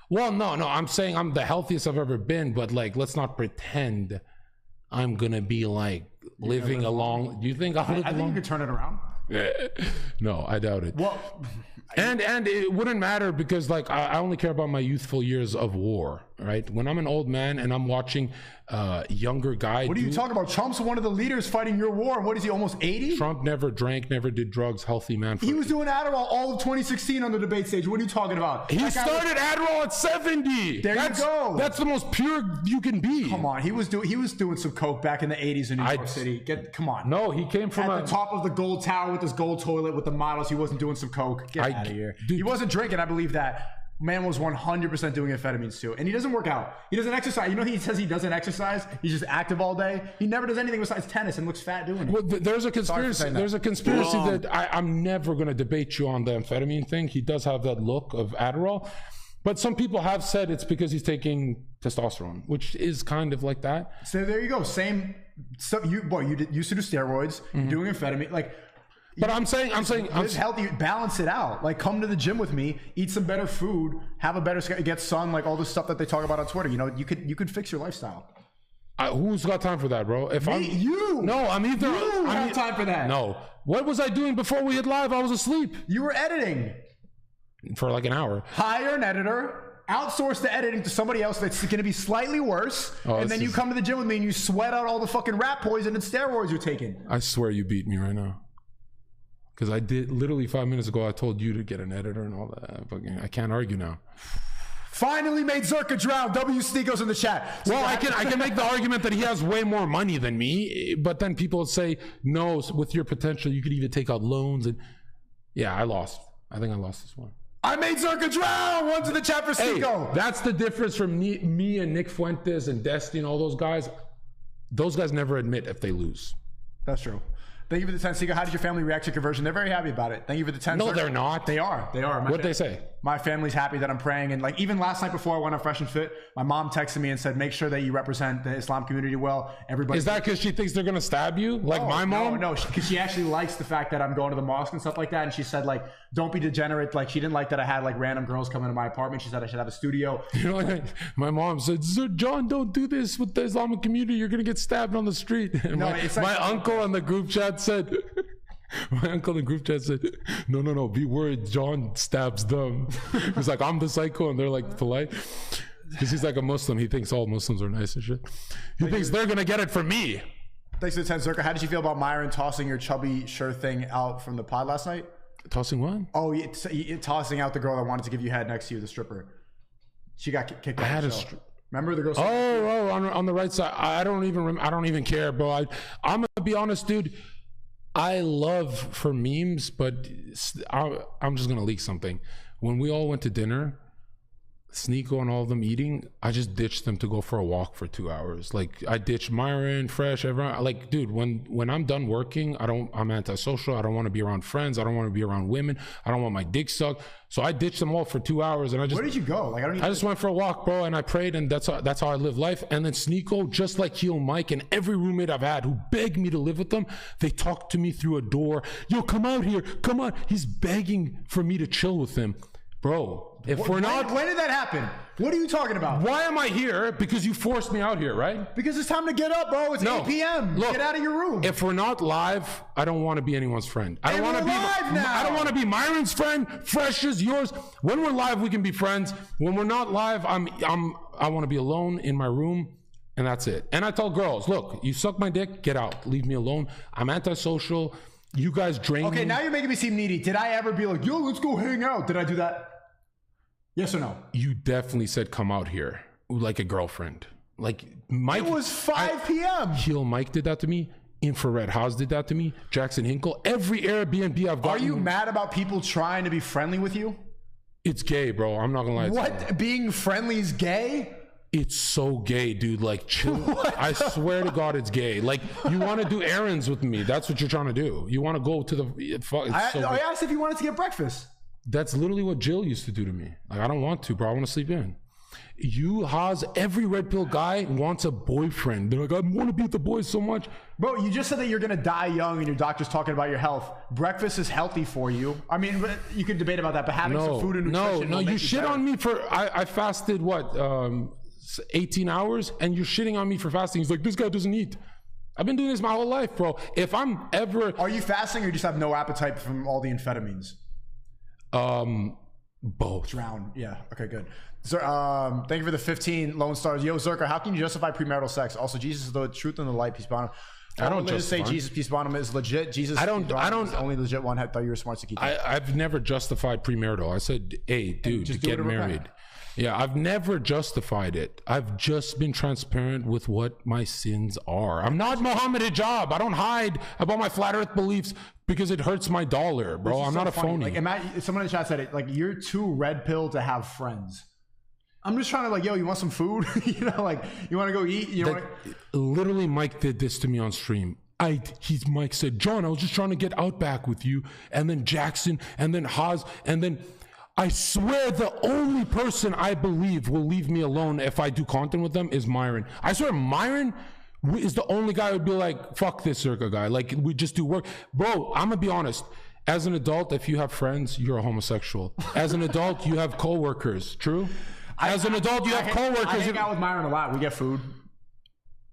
Well, no. I'm saying I'm the healthiest I've ever been, but like, let's not pretend I'm gonna be like living along. Do you think I think you could turn it around? No, I doubt it. Well, and it wouldn't matter because like I only care about my youthful years of war, right? When I'm an old man and I'm watching younger guy. What are you talking about? Trump's one of the leaders fighting your war. What is he, almost 80? Trump never drank, never did drugs, healthy man. He was doing Adderall all of 2016 on the debate stage. What are you talking about? He started Adderall at 70. There you go. That's the most pure you can be. Come on, he was doing some coke back in the 80s in New York City. Come on. No, he came from at the top of the gold tower with his gold toilet with the models. He wasn't doing some coke. Get out of here. Dude, he wasn't drinking. I believe that. Man was 100% doing amphetamines too. And he doesn't work out. He doesn't exercise. You know, he says he doesn't exercise. He's just active all day. He never does anything besides tennis and looks fat doing it. Well, there's a conspiracy. There's a conspiracy that I'm never going to debate you on the amphetamine thing. He does have that look of Adderall. But some people have said it's because he's taking testosterone, which is kind of like that. So there you go. Same. So you used to do steroids, doing amphetamine. Like, but I'm saying, it's healthy. Balance it out. Like, come to the gym with me, eat some better food, have a better get sun, like all the stuff that they talk about on Twitter. You know, you could fix your lifestyle. Who's got time for that, bro? You have time for that. No. What was I doing before we hit live? I was asleep. You were editing for like an hour. Hire an editor. Outsource the editing to somebody else that's going to be slightly worse, and then you come to the gym with me and you sweat out all the fucking rat poison and steroids you're taking. I swear you beat me right now. Because I did literally 5 minutes ago, I told you to get an editor and all that. I can't argue now. Finally made ZHERKA drown. SNEAKO's in the chat. So well, I can make the argument that he has way more money than me, but then people would say, no, with your potential, you could even take out loans. And yeah, I lost. I think I lost this one. I made ZHERKA drown. One to the chat for SNEAKO. Hey, that's the difference from me and Nick Fuentes and Destiny and all those guys. Those guys never admit if they lose. That's true. Thank you for the 10. Sika, how did your family react to conversion? They're very happy about it. Thank you for the 10. No, they're not. They are. What'd they say? My family's happy that I'm praying. And like even last night before I went on Fresh and Fit, my mom texted me and said, make sure that you represent the Islam community well. Everybody. Is that because she thinks they're going to stab you? Like my mom? No, because she actually likes the fact that I'm going to the mosque and stuff like that. And she said, like, don't be degenerate. Like, she didn't like that I had like random girls come into my apartment. She said I should have a studio. You know, like, my mom said, John, don't do this with the Islamic community. You're going to get stabbed on the street. And my uncle in the group chat said, no, be worried. John stabs them. He's like, I'm the psycho, and they're like polite. Because he's like a Muslim. He thinks all Muslims are nice and shit. He thinks they're going to get it from me. Thanks for the 10, ZHERKA. How did you feel about Myron tossing your chubby sure thing out from the pod last night? Tossing what? Oh, tossing out the girl that wanted to give you head next to you, the stripper. She got kicked out of the show. Remember the girl? On the right side. I don't even care, bro. I'm gonna be honest, dude. I love for memes, but I'm just gonna leak something. When we all went to dinner, SNEAKO and all of them eating, I just ditched them to go for a walk for 2 hours. Like I ditched Myron, Fresh, everyone. Like, dude, when I'm done working, I'm antisocial. I don't want to be around friends. I don't want to be around women. I don't want my dick sucked. So I ditched them all for 2 hours, and I just. Where did you go? Like I just went for a walk, bro, and I prayed, and that's how I live life. And then SNEAKO, just like Heel Mike and every roommate I've had who begged me to live with them, they talked to me through a door. Yo, come out here, come on. He's begging for me to chill with him. Bro, if we're not... When did that happen? What are you talking about? Why am I here? Because you forced me out here, right? Because it's time to get up, bro. It's 8 p.m. Look, get out of your room. If we're not live, I don't want to be anyone's friend. I don't want to be live now. I don't want to be Myron's friend, Fresh's, yours. When we're live, we can be friends. When we're not live, I want to be alone in my room, and that's it. And I tell girls, look, you suck my dick, get out. Leave me alone. I'm antisocial. You guys drain me. Okay, now you're making me seem needy. Did I ever be like, yo, let's go hang out? Did I do that? Yes or no? You definitely said come out here like a girlfriend. Like Mike. It was 5 p.m. Heel Mike did that to me. Infrared House did that to me. Jackson Hinkle. Every Airbnb I've gotten. Are you mad about people trying to be friendly with you? It's gay, bro. I'm not gonna lie. What? Being friendly is gay? It's so gay, dude. Like, chill. I swear to God, it's gay. Like, you want to do errands with me. That's what you're trying to do. You want to go to the... I asked if you wanted to get breakfast. That's literally what Jill used to do to me. Like, I don't want to, bro. I want to sleep in. Every red pill guy wants a boyfriend. They're like, I want to be with the boys so much. Bro, you just said that you're going to die young and your doctor's talking about your health. Breakfast is healthy for you. I mean, you can debate about that, but having some food and nutrition No, you shit on me for... I fasted, 18 hours, and you're shitting on me for fasting. He's like, this guy doesn't eat. I've been doing this my whole life, bro. If I'm ever... Are you fasting or you just have no appetite from all the amphetamines? Both. Drown. Yeah. Okay, good. Thank you for the 15 Lone Stars. Yo, ZHERKA, how can you justify premarital sex? Also, Jesus is the truth and the light. Peace upon him. I don't just say Jesus, peace upon him, is legit. Jesus, I don't. Only legit one. I thought you were smart to keep. I've never justified premarital. I said, hey, dude, to get married. Yeah, I've never justified it. I've just been transparent with what my sins are. I'm not Mohammed Hijab. I don't hide about my flat earth beliefs because it hurts my dollar, bro. I'm not a phony. Like, someone in the chat said it, like, you're too red pill to have friends. I'm just trying to, like, yo, you want some food? You know, like, you want to go eat? Literally, Mike did this to me on stream. Mike said, John, I was just trying to get Outback with you, and then Jackson, and then Haas, and then... I swear the only person I believe will leave me alone if I do content with them is Myron. I swear Myron is the only guy who would be like, fuck this ZHERKA guy. Like, we just do work. Bro, I'm gonna be honest. As an adult, if you have friends, you're a homosexual. As an adult, you have coworkers. True? As an adult, you have coworkers. I hang out with Myron a lot. We get food.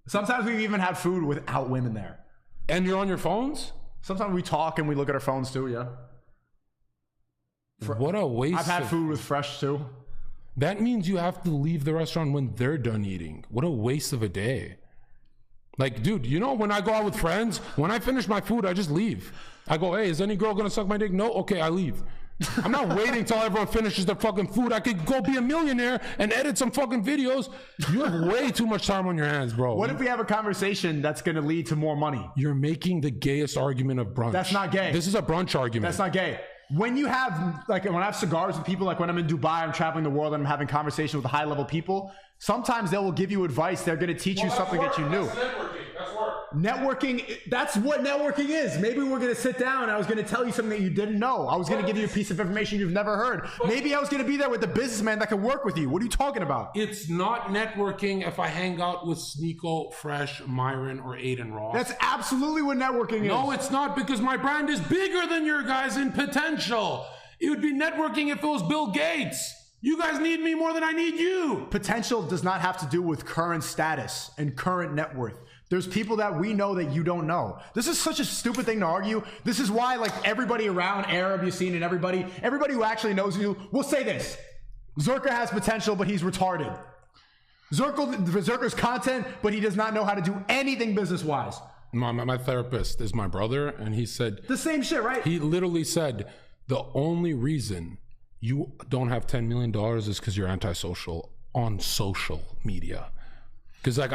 Sometimes we even have food without women there. And you're on your phones? Sometimes we talk and we look at our phones too, yeah. What a waste. I've had food with Fresh too. That means you have to leave the restaurant when they're done eating. What a waste of a day. Like, dude, you know, when I go out with friends, when I finish my food, I just leave. I go, hey, is any girl gonna suck my dick? No? Okay, I leave. I'm not waiting till everyone finishes their fucking food. I could go be a millionaire and edit some fucking videos. You have way too much time on your hands, bro. What if we have a conversation that's gonna lead to more money? You're making the gayest argument of brunch. That's not gay. This is a brunch argument. That's not gay. When you have, like, when I have cigars with people, like when I'm in Dubai, I'm traveling the world and I'm having conversations with high-level people, sometimes they will give you advice. They're going to teach you something that you knew. That's networking. That's work. Networking, that's what networking is. Maybe we're going to sit down and I was going to tell you something that you didn't know. I was going to give you a piece of information you've never heard. Maybe I was going to be there with the businessman that could work with you. What are you talking about? It's not networking if I hang out with SNEAKO, Fresh, Myron, or Aiden Ross. That's absolutely what networking is. No, it's not, because my brand is bigger than your guys in potential. It would be networking if it was Bill Gates. You guys need me more than I need you. Potential does not have to do with current status and current net worth. There's people that we know that you don't know. This is such a stupid thing to argue. This is why, like, everybody around Arab you've seen and everybody who actually knows you will say this. ZHERKA has potential, but he's retarded. ZHERKA's content, but he does not know how to do anything business-wise. My therapist is my brother, and he said... The same shit, right? He literally said, the only reason you don't have $10 million is because you're antisocial on social media. Because, like,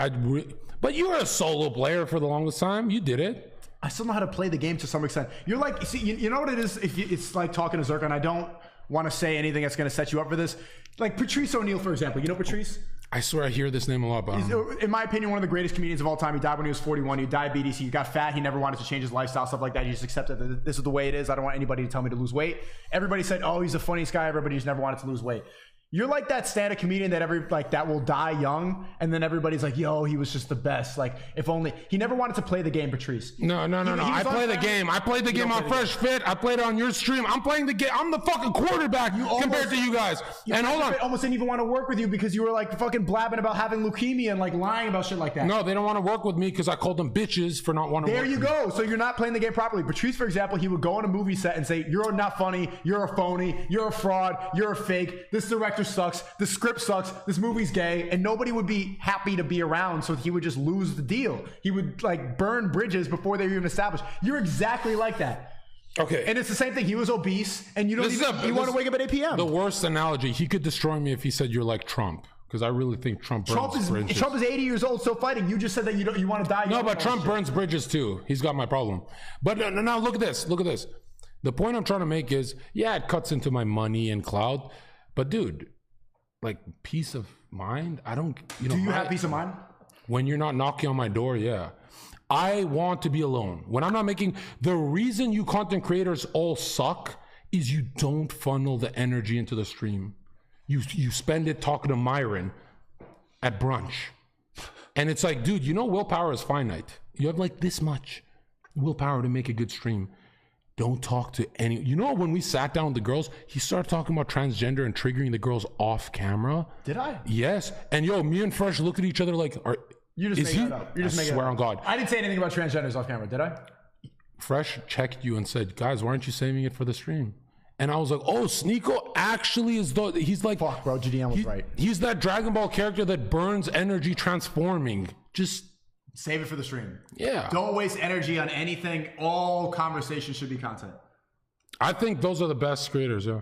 but you were a solo player for the longest time. You did it. I still know how to play the game to some extent. You're like, see, you know what it is? It's like talking to ZHERKA, and I don't want to say anything that's going to set you up for this. Like Patrice O'Neal, for example. You know Patrice? I swear I hear this name a lot, but in my opinion, one of the greatest comedians of all time. He died when he was 41. He had diabetes. He got fat. He never wanted to change his lifestyle, stuff like that. He just accepted that this is the way it is. I don't want anybody to tell me to lose weight. Everybody said, oh, he's the funniest guy. Everybody just never wanted to lose weight. You're like that stand-up comedian that will die young, and then everybody's like, yo, he was just the best. Like, if only he never wanted to play the game, Patrice. No. I play the game. I played the game on Fresh Fit. I played it on your stream. I'm playing the game. I'm the fucking quarterback compared to you guys. And hold on. Almost didn't even want to work with you because you were like fucking blabbing about having leukemia and like lying about shit like that. No, they don't want to work with me because I called them bitches for not wanting to work with me. There you go. So you're not playing the game properly. Patrice, for example, he would go on a movie set and say, you're not funny, you're a phony, you're a fraud, you're a fake, this director sucks, this script sucks, this movie's gay, and nobody would be happy to be around, so he would just lose the deal. He would like burn bridges before they were even established. You're exactly like that. Okay. And it's the same thing. He was obese, and you want to wake up at 8 p.m. The worst analogy, he could destroy me if he said you're like Trump, because I really think Trump burns bridges. Trump is 80 years old, still fighting. You just said that you want to die. No, but Trump burns bridges too. He's got my problem. But now look at this. Look at this. The point I'm trying to make is, yeah, it cuts into my money and clout, but dude, like peace of mind, I don't, Do you have peace of mind? When you're not knocking on my door, yeah. I want to be alone. When I'm not making, the reason you content creators all suck is you don't funnel the energy into the stream. You spend it talking to Myron at brunch. And it's like, dude, you know willpower is finite. You have like this much willpower to make a good stream. Don't talk to any. You know, when we sat down with the girls, he started talking about transgender and triggering the girls off camera. Did I? Yes. And yo, me and Fresh looked at each other like, you just making that up. You're just making swear on God. I didn't say anything about transgenders off camera, did I? Fresh checked you and said, guys, why aren't you saving it for the stream? And I was like, oh, SNEAKO actually is he's like, fuck, bro, GDM was right. He's that Dragon Ball character that burns energy transforming. Just save it for the stream. Yeah. Don't waste energy on anything. All conversation should be content. I think those are the best creators, yeah.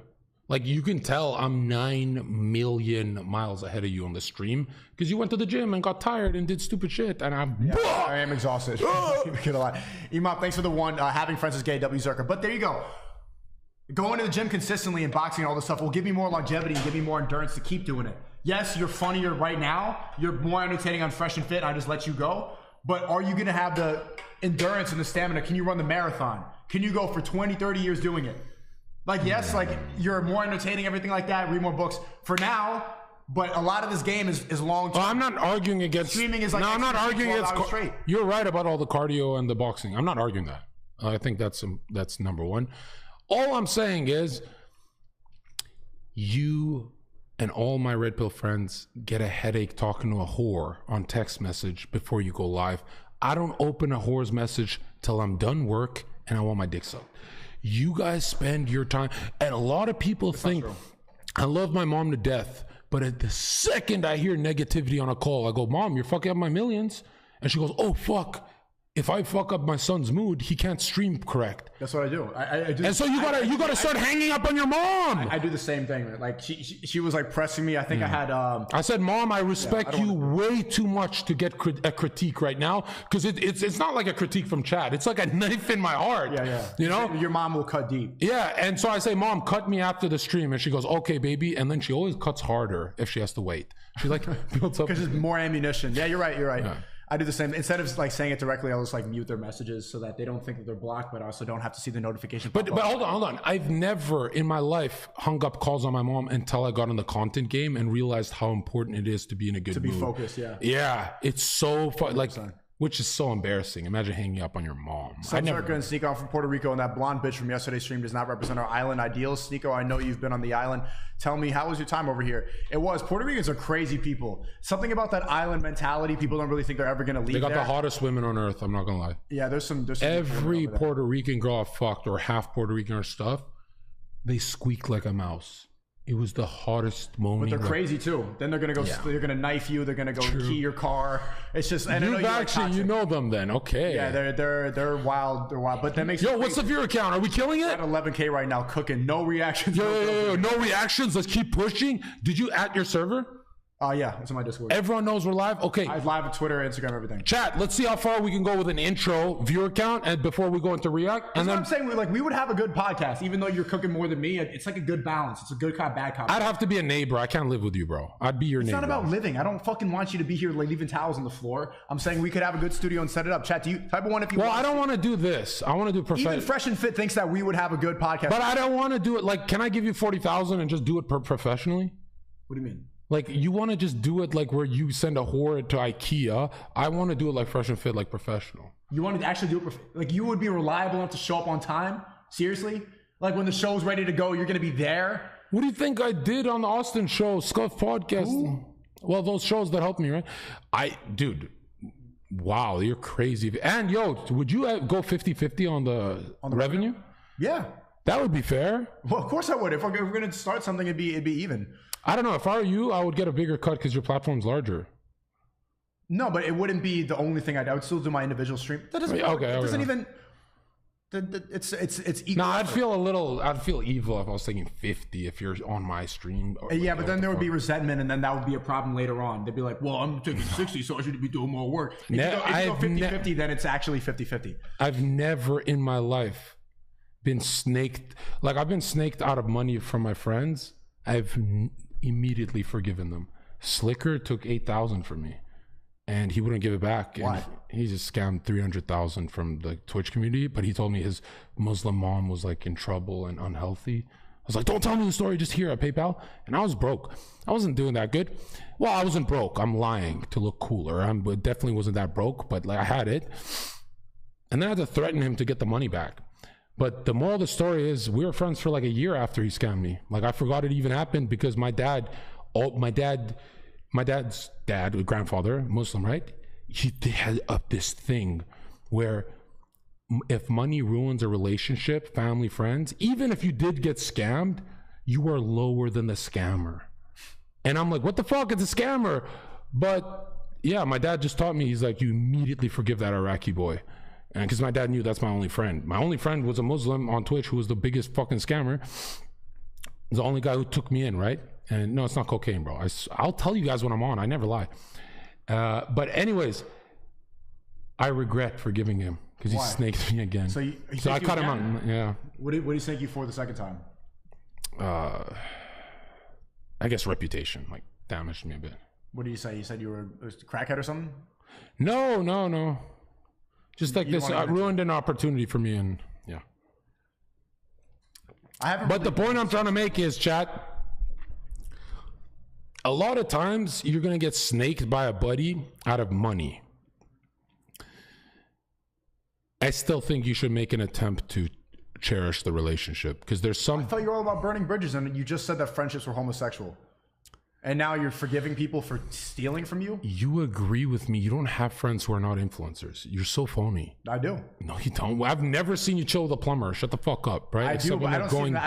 Like, you can tell I'm 9 million miles ahead of you on the stream because you went to the gym and got tired and did stupid shit. And I am exhausted. Imam, thanks for the one. Having friends is gay, ZHERKA. But there you go. Going to the gym consistently and boxing and all this stuff will give me more longevity and give me more endurance to keep doing it. Yes, you're funnier right now. You're more entertaining on Fresh and Fit. I just let you go. But are you going to have the endurance and the stamina? Can you run the marathon? Can you go for 20, 30 years doing it? Like, yes, like you're more entertaining, everything like that. Read more books for now. But a lot of this game is long term. Well, I'm not arguing against streaming. Is like no, I'm not arguing against. You're right about all the cardio and the boxing. I'm not arguing that. I think that's number one. All I'm saying is, you and all my red pill friends get a headache talking to a whore on text message before you go live. I don't open a whore's message till I'm done work and I want my dick sucked. You guys spend your time, and a lot of people think, I love my mom to death, but at the second I hear negativity on a call, I go, Mom, you're fucking up my millions. And she goes, oh, fuck. If I fuck up my son's mood, he can't stream correct. That's what I do. I do. And so you gotta start hanging up on your mom. I do the same thing. Like she was like pressing me. I think I had. I said, Mom, I respect you way too much to get a critique right now, because it's not like a critique from Chad. It's like a knife in my heart. Yeah. You know, your mom will cut deep. Yeah, and so I say, Mom, cut me after the stream, and she goes, okay, baby, and then she always cuts harder if she has to wait. She like builds up because it's more ammunition. Yeah, you're right. Yeah. I do the same. Instead of like saying it directly, I'll just like mute their messages so that they don't think that they're blocked, but also don't have to see the notification. But hold on. I've never in my life hung up calls on my mom until I got in the content game and realized how important it is to be in a good mood. To be focused, yeah. Yeah, it's so fun. Like, which is so embarrassing. Imagine hanging up on your mom. ZHERKA and SNEAKO from Puerto Rico, and that blonde bitch from yesterday's stream does not represent our island ideals. SNEAKO, I know you've been on the island. Tell me, how was your time over here? It was. Puerto Ricans are crazy people. Something about that island mentality, people don't really think they're ever going to leave. They got the hottest women on earth, I'm not going to lie. Yeah, there's some every Puerto Rican girl I fucked, or half Puerto Rican or stuff, they squeak like a mouse. It was the hottest moment. But they're crazy too. Then they're gonna go. Yeah. They're gonna knife you. They're gonna go key your car. It's just. And you know them then. Okay. Yeah, they're wild. They're wild. But that makes. Yo, what's the viewer count? Are we killing it? We're at 11K right now, cooking. No reactions. Yo, no reactions. Let's keep pushing. Did you at your server? Yeah, it's on my Discord. Everyone knows we're live? Okay. I'm live on Twitter, Instagram, everything. Chat, let's see how far we can go with an intro viewer count and before we go into react. That's what I'm saying. We would have a good podcast, even though you're cooking more than me. It's like a good balance. It's a good cop, bad cop. I'd have to be a neighbor. I can't live with you, bro. I'd be your neighbor. It's not about living. I don't fucking want you to be here like leaving towels on the floor. I'm saying we could have a good studio and set it up. Chat, do you type of one if you want. Well, I don't want to do this. I want to do professional. Even Fresh and Fit thinks that we would have a good podcast. But I don't want to do it like, can I give you 40,000 and just do it professionally? What do you mean? Like, you want to just do it like where you send a whore to IKEA. I want to do it like Fresh and Fit, like professional. You want to actually do it like you would be reliable enough to show up on time? Seriously? Like when the show's ready to go, you're going to be there? What do you think I did on the Austin show, Scuff Podcast? Ooh. Well, those shows that helped me, right? Dude, wow, you're crazy. And yo, would you go 50-50 on the revenue? Yeah. That would be fair. Well, of course I would. If we're going to start something, it'd be even. I don't know. If I were you, I would get a bigger cut because your platform's larger. No, but it wouldn't be the only thing I would still do my individual stream. That doesn't. Okay, it doesn't even. It's equal. No, I'd feel evil if I was taking 50 if you're on my stream. Yeah, but then there would be resentment, and then that would be a problem later on. They'd be like, "Well, I'm taking 60, so I should be doing more work." If you go 50-50, then it's actually 50-50. I've never in my life been snaked. Like I've been snaked out of money from my friends. I've immediately forgiven them. Slicker took 8,000 from me and he wouldn't give it back. Why? He just scammed 300,000 from the Twitch community, but he told me his Muslim mom was like in trouble and unhealthy. I was like, don't tell me the story, just here at PayPal. And I was broke. I wasn't doing that good. Well, I wasn't broke. I'm lying to look cooler. I definitely wasn't that broke, but like I had it. And then I had to threaten him to get the money back. But the moral of the story is we were friends for like a year after he scammed me. Like I forgot it even happened because my dad's dad, grandfather, Muslim, right? He had this thing where if money ruins a relationship, family, friends, even if you did get scammed, you are lower than the scammer. And I'm like, what the fuck? It's a scammer. But yeah, my dad just taught me, he's like, you immediately forgive that Iraqi boy. And because my dad knew that's my only friend. My only friend was a Muslim on Twitch who was the biggest fucking scammer. The only guy who took me in, right? And no, it's not cocaine, bro. I'll tell you guys when I'm on. I never lie. But anyways, I regret forgiving him because he snaked me again. So I cut him out. Yeah. What did he snake you for the second time? I guess reputation, like damaged me a bit. What did you say? You said you were a crackhead or something? No. Just like this, ruined an opportunity for me, and yeah. But the point I'm trying to make is, chat, a lot of times you're going to get snaked by a buddy out of money. I still think you should make an attempt to cherish the relationship because there's some. I thought you were all about burning bridges, and you just said that friendships were homosexual. And now you're forgiving people for stealing from you? You agree with me. You don't have friends who are not influencers. You're so phony. I do. No, you don't. I've never seen you chill with a plumber. Shut the fuck up, right? I do, but I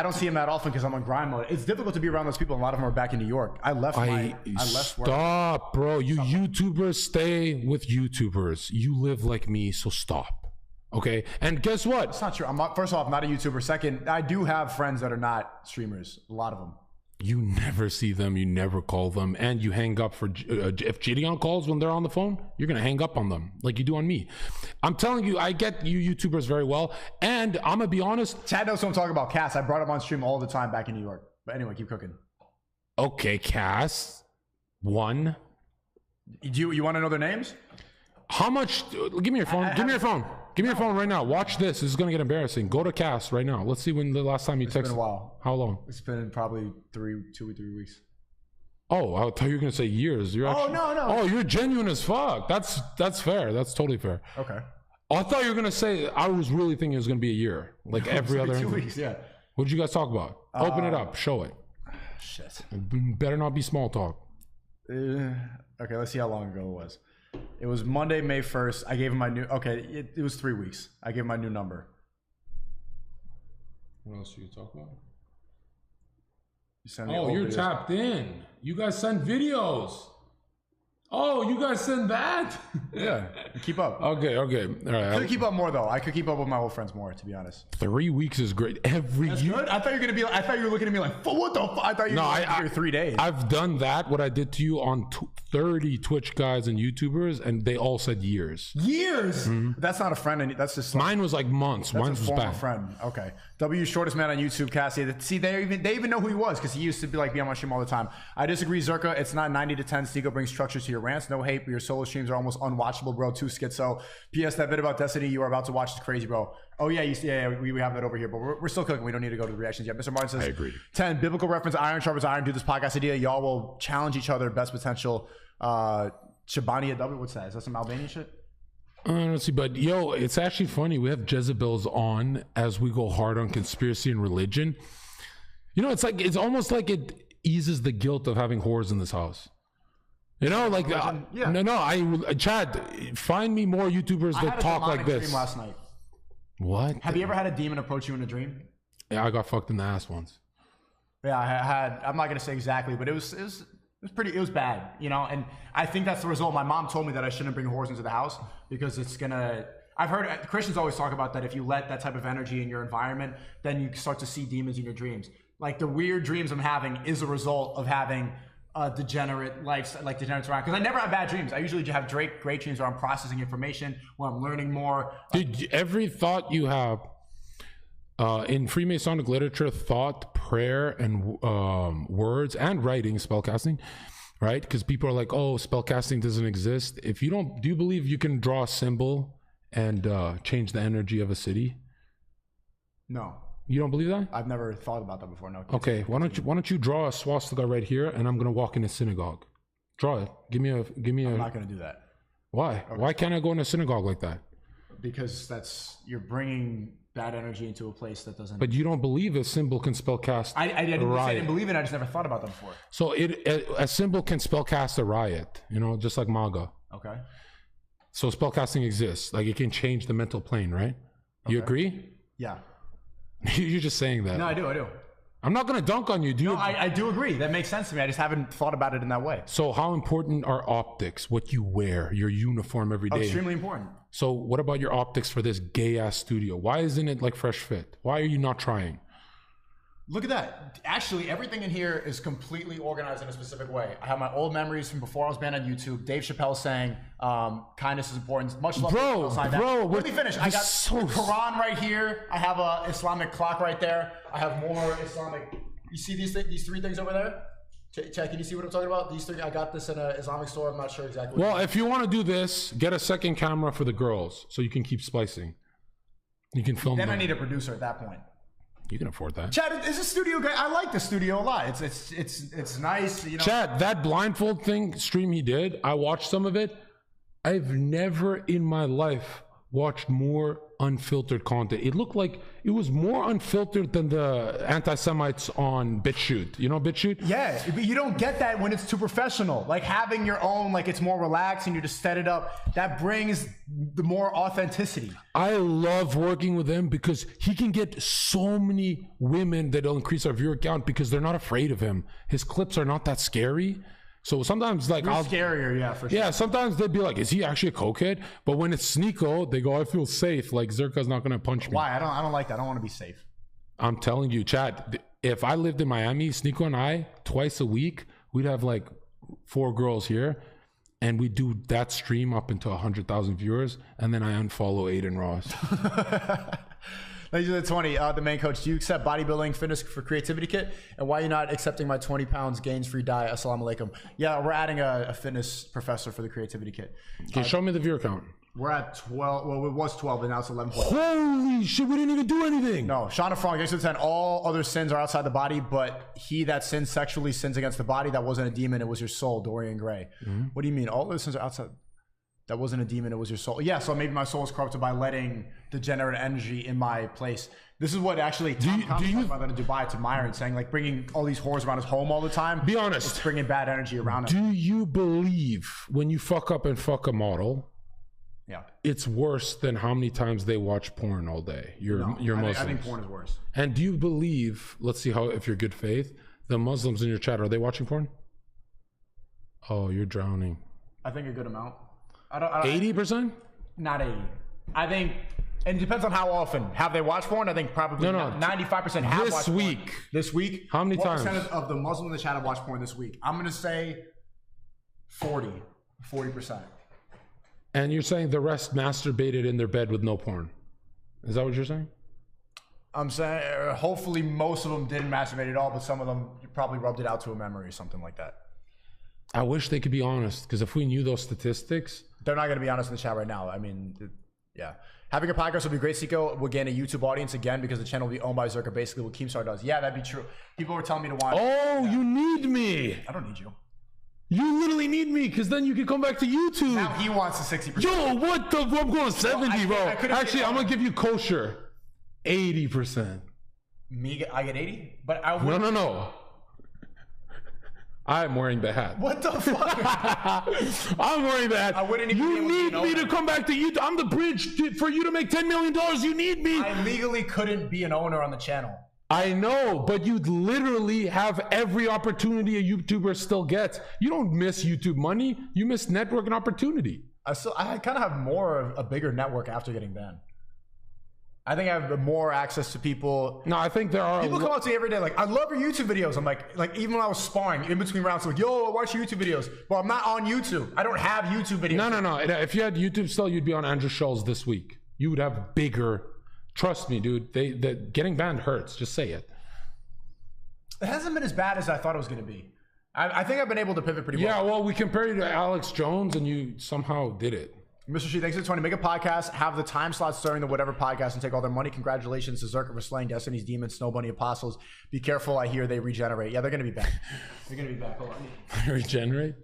don't see him that often because I'm on grind mode. It's difficult to be around those people. A lot of them are back in New York. I left work. Stop, bro. You YouTubers stay with YouTubers. You live like me, so stop. Okay? And guess what? It's not true. First off, I'm not a YouTuber. Second, I do have friends that are not streamers. A lot of them. You never see them, you never call them, and you hang up for if Gideon calls when they're on the phone, you're gonna hang up on them like you do on me. I'm telling you, I get you YouTubers very well, and I'm gonna be honest. Chad knows what I'm talking about. Cass, I brought him on stream all the time back in New York. But anyway, keep cooking. Okay, Cass. One. You want to know their names? How much? Give me your phone. Give me your phone. Give me your phone right now. Watch this. This is gonna get embarrassing. Go to Cass right now. Let's see when the last time you texted. It's been a while. How long? It's been probably 2 or 3 weeks. Oh, I thought you were gonna say years. You're actually, no. Oh, you're genuine as fuck. That's fair. That's totally fair. Okay. I thought you were gonna say. I was really thinking it was gonna be a year, like every other. 2 weeks. Yeah. What did you guys talk about? Open it up. Show it. Shit. Better not be small talk. Okay, let's see how long ago it was. It was Monday, May 1st. I gave him my new... Okay, it was 3 weeks. I gave him my new number. What else do you talk about? Oh, you're videos. tapped in. You guys send videos. Oh, you guys send that? Yeah, keep up. Okay. All right. I could keep up more though. I could keep up with my old friends more, to be honest. 3 weeks is great. Every year. Good? I thought you were gonna be. I thought you were looking at me like, what the fuck? I thought you were 3 days. I've done that. What I did to you on 30 Twitch guys and YouTubers, and they all said years. Years. Mm-hmm. That's not a friend. That's just mine was like months. Mine was bad. Friend. Okay. W shortest man on YouTube. Cassie. See, they even know who he was because he used to be on my stream all the time. I disagree, ZHERKA. It's not 90 to 10. SNEAKO brings structure to your rants. No hate, but your solo streams are almost unwatchable, bro. Too schizo. P.S. That bit about Destiny you are about to watch is crazy, bro. Oh yeah, we have that over here, but we're still cooking. We don't need to go to the reactions yet. Mr. Martin says, I agree. 10 biblical reference. Iron sharpens iron. Do this podcast idea. Y'all will challenge each other. Best potential. Shabania W. What's that? Is that some Albanian shit? Let's see, but yo, it's actually funny. We have Jezebels on as we go hard on conspiracy and religion. You know, it's almost like it eases the guilt of having whores in this house. You know, like Chad, find me more YouTubers that talk like this. Dream last night. What? Have you ever had a demon approach you in a dream? Yeah, I got fucked in the ass once. Yeah, I had. I'm not gonna say exactly, but it was bad, you know. And I think that's the result. My mom told me that I shouldn't bring whores into the house because it's gonna. I've heard Christians always talk about that. If you let that type of energy in your environment, then you start to see demons in your dreams. Like the weird dreams I'm having is a result of having degenerate life, like degenerates around. Because I never have bad dreams. I usually have great dreams where I'm processing information, where I'm learning more. Dude, every thought you have in Freemasonic literature, thought, prayer, and words and writing, spellcasting, right? Because people are like, oh, spellcasting doesn't exist. If you don't, do you believe you can draw a symbol and change the energy of a city? No. You don't believe that? I've never thought about that before. No. Okay, why don't you draw a swastika right here, and I'm gonna walk in a synagogue. Draw it. Give me a. I'm not gonna do that. Why? Okay. Why can't I go in a synagogue like that? Because you're bringing bad energy into a place that doesn't. But you don't believe a symbol can spellcast. I didn't believe it. I just never thought about that before. So a symbol can spellcast a riot. You know, just like MAGA. Okay. So spellcasting exists. Like it can change the mental plane, right? You agree? Yeah. You're just saying that. No, I do. I'm not going to dunk on you. Do you? No, I do agree. That makes sense to me. I just haven't thought about it in that way. So how important are optics? What you wear, your uniform every day? Extremely important. So what about your optics for this gay-ass studio? Why isn't it like fresh fit? Why are you not trying? Look at that. Actually, everything in here is completely organized in a specific way. I have my old memories from before I was banned on YouTube. Dave Chappelle saying, kindness is important. Much love. Bro, let me finish. I got the Quran right here. I have a Islamic clock right there. I have more Islamic. You see these 3 things over there? Chad, can you see what I'm talking about? These 3, I got this in an Islamic store. I'm not sure exactly. Well, if you want to do this, get a second camera for the girls so you can keep splicing. You can film Then them. I need a producer at that point. You can afford that. Chad, is a studio guy. I like the studio a lot. It's nice. You know. Chad, that blindfold thing stream he did, I watched some of it. I've never in my life watched more unfiltered content. It looked like it was more unfiltered than the anti-Semites on BitChute. You know BitChute? Yeah, but you don't get that when it's too professional. Like having your own, like it's more relaxed and you just set it up. That brings the more authenticity. I love working with him because he can get so many women that'll increase our viewer count because they're not afraid of him. His clips are not that scary. So sometimes like You're scarier, yeah, for sure. Yeah, sometimes they'd be like, is he actually a cokehead? But when it's SNEAKO, they go, I feel safe. Like ZHERKA's not gonna punch me. Why? I don't like that. I don't want to be safe. I'm telling you, Chad, if I lived in Miami, SNEAKO and I, twice a week, we'd have like 4 girls here, and we do that stream up into 100,000 viewers, and then I unfollow Aiden Ross. Ladies and 20, the main coach, do you accept bodybuilding fitness for creativity kit? And why are you not accepting my 20 pounds gains free diet? Assalamu alaikum. Yeah, we're adding a fitness professor for the creativity kit. Okay, show me the viewer count. We're at 12. Well, it was 12, and now it's 11. Holy shit, we didn't even do anything. No, Shauna Frong, thanks for the 10. All other sins are outside the body, but he that sins sexually sins against the body. That wasn't a demon, it was your soul, Dorian Gray. What do you mean? All other sins are outside. That wasn't a demon, it was your soul. Yeah, so maybe my soul is corrupted by letting degenerate energy in my place. This is what actually Tom Conley talked about that in Dubai to Myron, saying like bringing all these whores around his home all the time. Be honest. It's bringing bad energy around him. Do you believe when you fuck up and fuck a model, it's worse than how many times they watch porn all day? You're Muslims. I think porn is worse. And do you believe, let's see how if you're good faith, the Muslims in your chat, are they watching porn? Oh, you're drowning. I think a good amount. 80%? Not 80. I think, and it depends on how often. Have they watched porn? I think probably 95% have watched porn. This week? How many times? What percentage of the Muslims in the chat have watched porn this week? I'm going to say 40%. And you're saying the rest masturbated in their bed with no porn. Is that what you're saying? I'm saying hopefully most of them didn't masturbate at all, but some of them probably rubbed it out to a memory or something like that. I wish they could be honest, because if we knew those statistics... They're not going to be honest in the chat right now. I mean, yeah. Having a podcast would be great, ZHERKA. We'll gain a YouTube audience again because the channel will be owned by ZHERKA, basically what Keemstar does. Yeah, that'd be true. People were telling me to watch... Oh, you need me! I don't need you. You literally need me, because then you can come back to YouTube. Now he wants the 60%. Yo, what the... I'm going 70, bro. Actually, I'm going to give you kosher. 80%. Me, I get 80? But I would... No. I'm wearing the hat. What the fuck? I'm wearing the hat. I wouldn't even You need me to come back to YouTube. I'm the bridge for you to make $10 million. You need me. I legally couldn't be an owner on the channel. I know, but you literally have every opportunity a YouTuber still gets. You don't miss YouTube money. You miss network and opportunity. I kind of have a bigger network after getting banned. I think I have more access to people. No, I think there are people come up to me every day like, I love your YouTube videos. I'm like even when I was sparring in between rounds, like, yo, I watch your YouTube videos. Well, I'm not on YouTube. I don't have YouTube videos. No. If you had YouTube still, you'd be on Andrew Schulz this week. You would have bigger. Trust me, dude. Getting banned hurts. Just say it. It hasn't been as bad as I thought it was going to be. I think I've been able to pivot pretty well. Yeah, well, we compared you to Alex Jones, and you somehow did it. Mr. She, thanks for 20. Make a podcast, have the time slots during the whatever podcast, and take all their money. Congratulations to ZHERKA for slaying Destiny's Demons, Snow Bunny Apostles. Be careful, I hear they regenerate. Yeah, they're going to be back. They're going to be back. Hold on. Regenerate?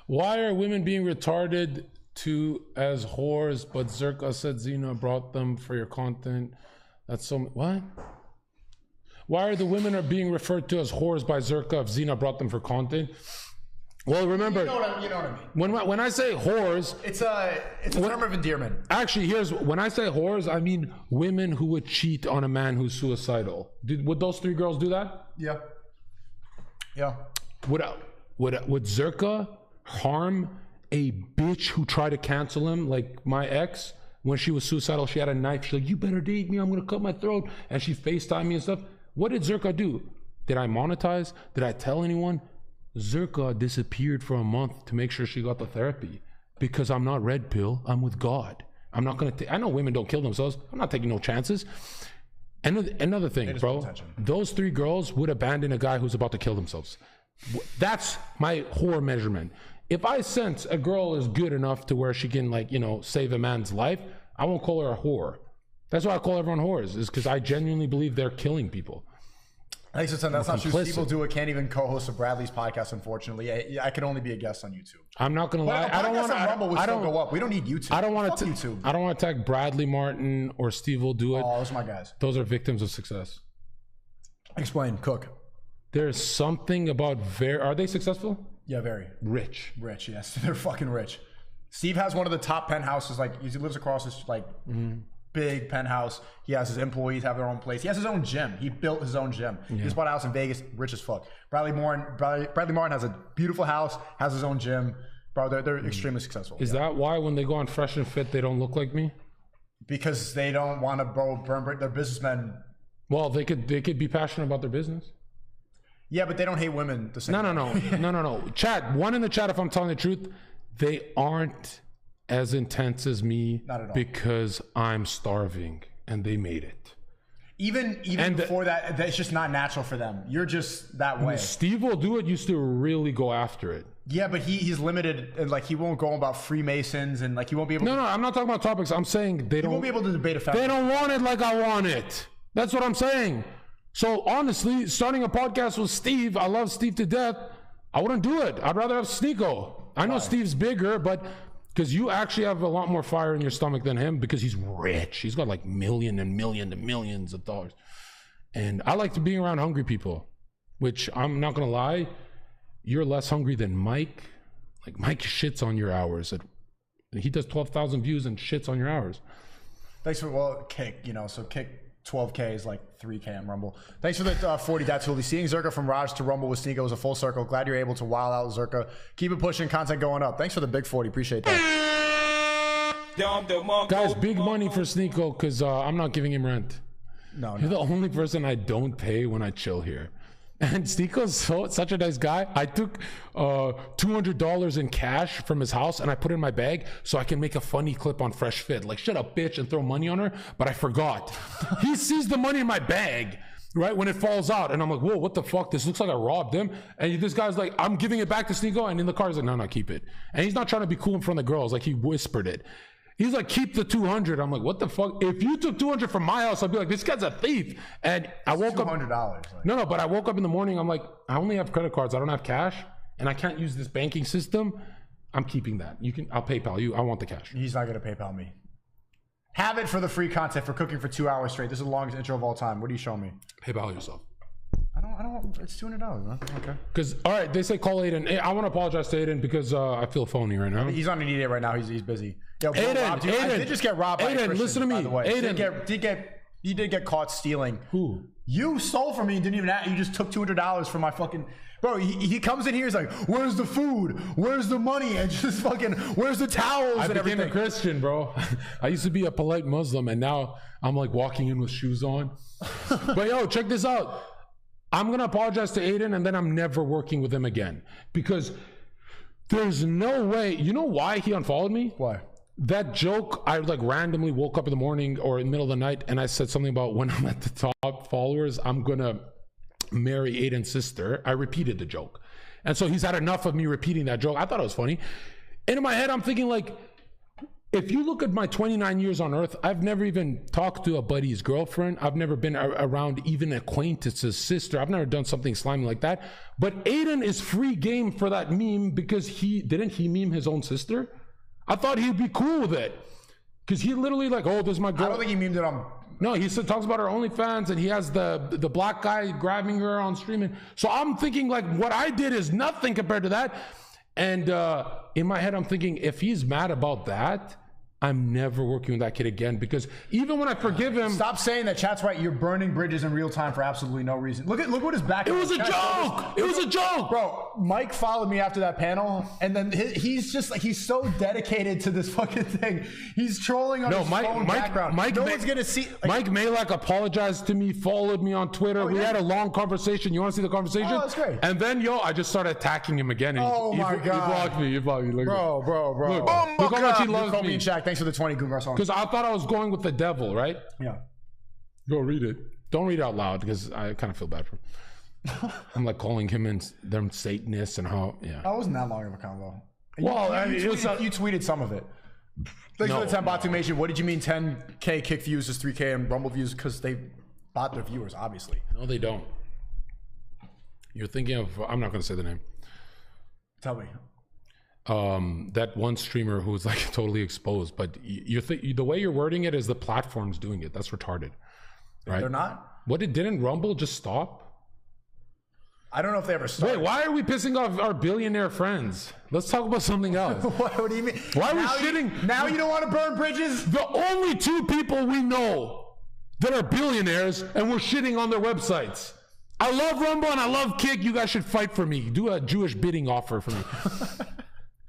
Why are women being retarded to as whores, but ZHERKA said Zena brought them for your content? That's so... What? Why are the women being referred to as whores by ZHERKA if Zena brought them for content? Well, remember, you know what I mean. When I say whores, it's a term of endearment. Actually, when I say whores, I mean women who would cheat on a man who's suicidal. Would those three girls do that? Yeah. Would ZHERKA harm a bitch who tried to cancel him, like my ex? When she was suicidal, she had a knife. She's like, "You better date me. I'm gonna cut my throat." And she FaceTimed me and stuff. What did ZHERKA do? Did I monetize? Did I tell anyone? ZHERKA disappeared for a month to make sure she got the therapy because I'm not red pill. I'm with God. I'm not gonna. I know women don't kill themselves. I'm not taking no chances. Another thing, bro. Those three girls would abandon a guy who's about to kill themselves. That's my whore measurement. If I sense a girl is good enough to where she can, like, save a man's life, I won't call her a whore. That's why I call everyone whores, is because I genuinely believe they're killing people. Thanks for saying that's not true. Steve Dua can't even co-host of Bradley's podcast, unfortunately. I can only be a guest on YouTube. I'm not gonna lie. I don't want to. Go up. We don't need YouTube. I don't want to YouTube. I don't want to tag Bradley Martin or Steve will do it. Oh, those are my guys. Those are victims of success. Explain. Cook. There's something about are they successful? Yeah, very rich. Rich, yes, they're fucking rich. Steve has one of the top penthouses. Like, he lives across this big penthouse. He has his employees have their own place. He has his own gym. He built his own gym. Yeah. He just bought a house in Vegas, rich as fuck. Bradley Martin has a beautiful house, has his own gym. Bro, they're extremely successful. Is that why when they go on Fresh and Fit, they don't look like me? Because they don't want to burn their businessmen. Well, they could be passionate about their business. Yeah, but they don't hate women the same way. No. Chat, one in the chat, if I'm telling the truth, they aren't as intense as me. Not at all. Because I'm starving and they made it. Even before that, that's just not natural for them. You're just that way. Steve will do it. Used to really go after it. Yeah, but he's limited, and like he won't go about Freemasons, and like he won't be able. No, I'm not talking about topics. I'm saying they won't be able to debate a fact. They don't want it like I want it. That's what I'm saying. So honestly, starting a podcast with Steve, I love Steve to death. I wouldn't do it. I'd rather have SNEAKO. I know Steve's bigger, but because you actually have a lot more fire in your stomach than him because he's rich. He's got like millions of dollars. And I like to be around hungry people, which I'm not going to lie. You're less hungry than Mike. Like Mike shits on your hours. He does 12,000 views and shits on your hours. Thanks for, Kick, so Kick 12K is like 3K on Rumble. Thanks for the 40 Datuli. Seeing ZHERKA from Raj to Rumble with SNEAKO was a full circle. Glad you're able to wild out ZHERKA. Keep it pushing, content going up. Thanks for the big 40. Appreciate that. Guys, big money for SNEAKO because I'm not giving him rent. No. You're the only person I don't pay when I chill here. And SNEAKO's such a nice guy. I took $200 in cash from his house and I put it in my bag so I can make a funny clip on Fresh Fit. Like, shut up, bitch, and throw money on her. But I forgot. He sees the money in my bag, right, when it falls out. And I'm like, whoa, what the fuck? This looks like I robbed him. And this guy's like, I'm giving it back to SNEAKO. And in the car, he's like, no, keep it. And he's not trying to be cool in front of the girls. Like, he whispered it. He's like, keep the 200. I'm like, what the fuck? If you took 200 from my house, I'd be like, this guy's a thief. And I woke up. $200. Like. No, but I woke up in the morning. I'm like, I only have credit cards. I don't have cash, and I can't use this banking system. I'm keeping that. I'll PayPal you. I want the cash. He's not gonna PayPal me. Have it for the free content for cooking for 2 hours straight. This is the longest intro of all time. What are you showing me? PayPal yourself. I don't. It's $200, man. Okay. Because all right, they say call Aiden. I want to apologize to Aiden because I feel phony right now. He's on an idiot right now. He's busy. Yo, Aiden, I did just get robbed. Aiden, by listen to me. By the way. Aiden, you did get caught stealing. Who? You stole from me and didn't even. You just took $200 from my fucking. Bro, he comes in here. He's like, "Where's the food? Where's the money?" And just fucking, "Where's the towels?" I and became everything. a Christian, bro. I used to be a polite Muslim, and now I'm like walking in with shoes on. But yo, check this out. I'm gonna apologize to Aiden, and then I'm never working with him again because there's no way. You know why he unfollowed me? Why? That joke, I like randomly woke up in the morning or in the middle of the night, and I said something about when I'm at the top followers, I'm gonna marry Aiden's sister. I repeated the joke, and so he's had enough of me repeating that joke. I thought it was funny, and in my head, I'm thinking like, if you look at my 29 years on earth, I've never even talked to a buddy's girlfriend. I've never been around even acquaintance's sister. I've never done something slimy like that. But Aiden is free game for that meme because he meme his own sister? I thought he'd be cool with it. Because he literally like, oh, this is my girl. I don't think he memed it on. No, he talks about her OnlyFans and he has the black guy grabbing her on streaming. So I'm thinking like what I did is nothing compared to that. And in my head, I'm thinking if he's mad about that, I'm never working with that kid again because even when I forgive him. Stop saying that. Chat's right. You're burning bridges in real time for absolutely no reason. Look what his back. It was a joke. It was a joke, bro. Mike followed me after that panel, and then he's just like he's so dedicated to this fucking thing. He's trolling on his phone background. No one's gonna see. Like, Mike Malak apologized to me, followed me on Twitter. We had a long conversation. You want to see the conversation? Oh, that's great. And then I just started attacking him again. And my God. He blocked me. Look, bro. Look how much he loves me. Thanks for the 20, Google. Because I thought I was going with the devil, right? Yeah. Go read it. Don't read it out loud because I kind of feel bad for him. I'm like calling him and them Satanists and how, yeah. That wasn't that long of a convo. Well, you tweeted some of it. Thanks for the 10 bot donation. What did you mean 10K kick views is 3K and Rumble views? Because they bought their viewers, obviously. No, they don't. You're thinking of, I'm not going to say the name. Tell me. That one streamer who was like totally exposed, but the way you're wording it is the platform's doing it. That's retarded, right? They're not. Didn't Rumble just stop? I don't know if they ever started. Wait, why are we pissing off our billionaire friends? Let's talk about something else. What do you mean? Why are we shitting? Now you don't want to burn bridges? The only two people we know that are billionaires and we're shitting on their websites. I love Rumble and I love Kick. You guys should fight for me. Do a Jewish bidding offer for me.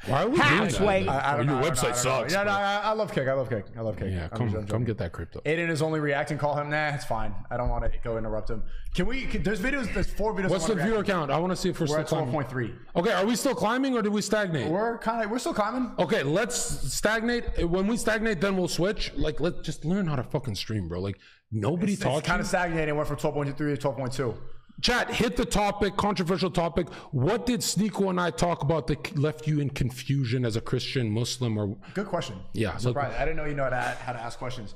Why are we doing that? I don't know. Your website sucks. Yeah, no, I love Kick. I love Kick. Yeah, come get that crypto. Aiden is only reacting. Call him. Nah, it's fine. I don't want to go interrupt him. There's 4 videos. What's the viewer count? I want to see if we're still climbing. 12.3. Okay, are we still climbing or did we stagnate? We're still climbing. Okay, let's stagnate. When we stagnate, then we'll switch. Like, let's just learn how to fucking stream, bro. Like, nobody talks. It's kind of stagnating. Went from 12.3 to 12.2. Chat, hit the topic, controversial topic. What did SNEAKO and I talk about that left you in confusion as a Christian, Muslim, or? Good question. Yeah. Surprised. I didn't know you know how to ask questions.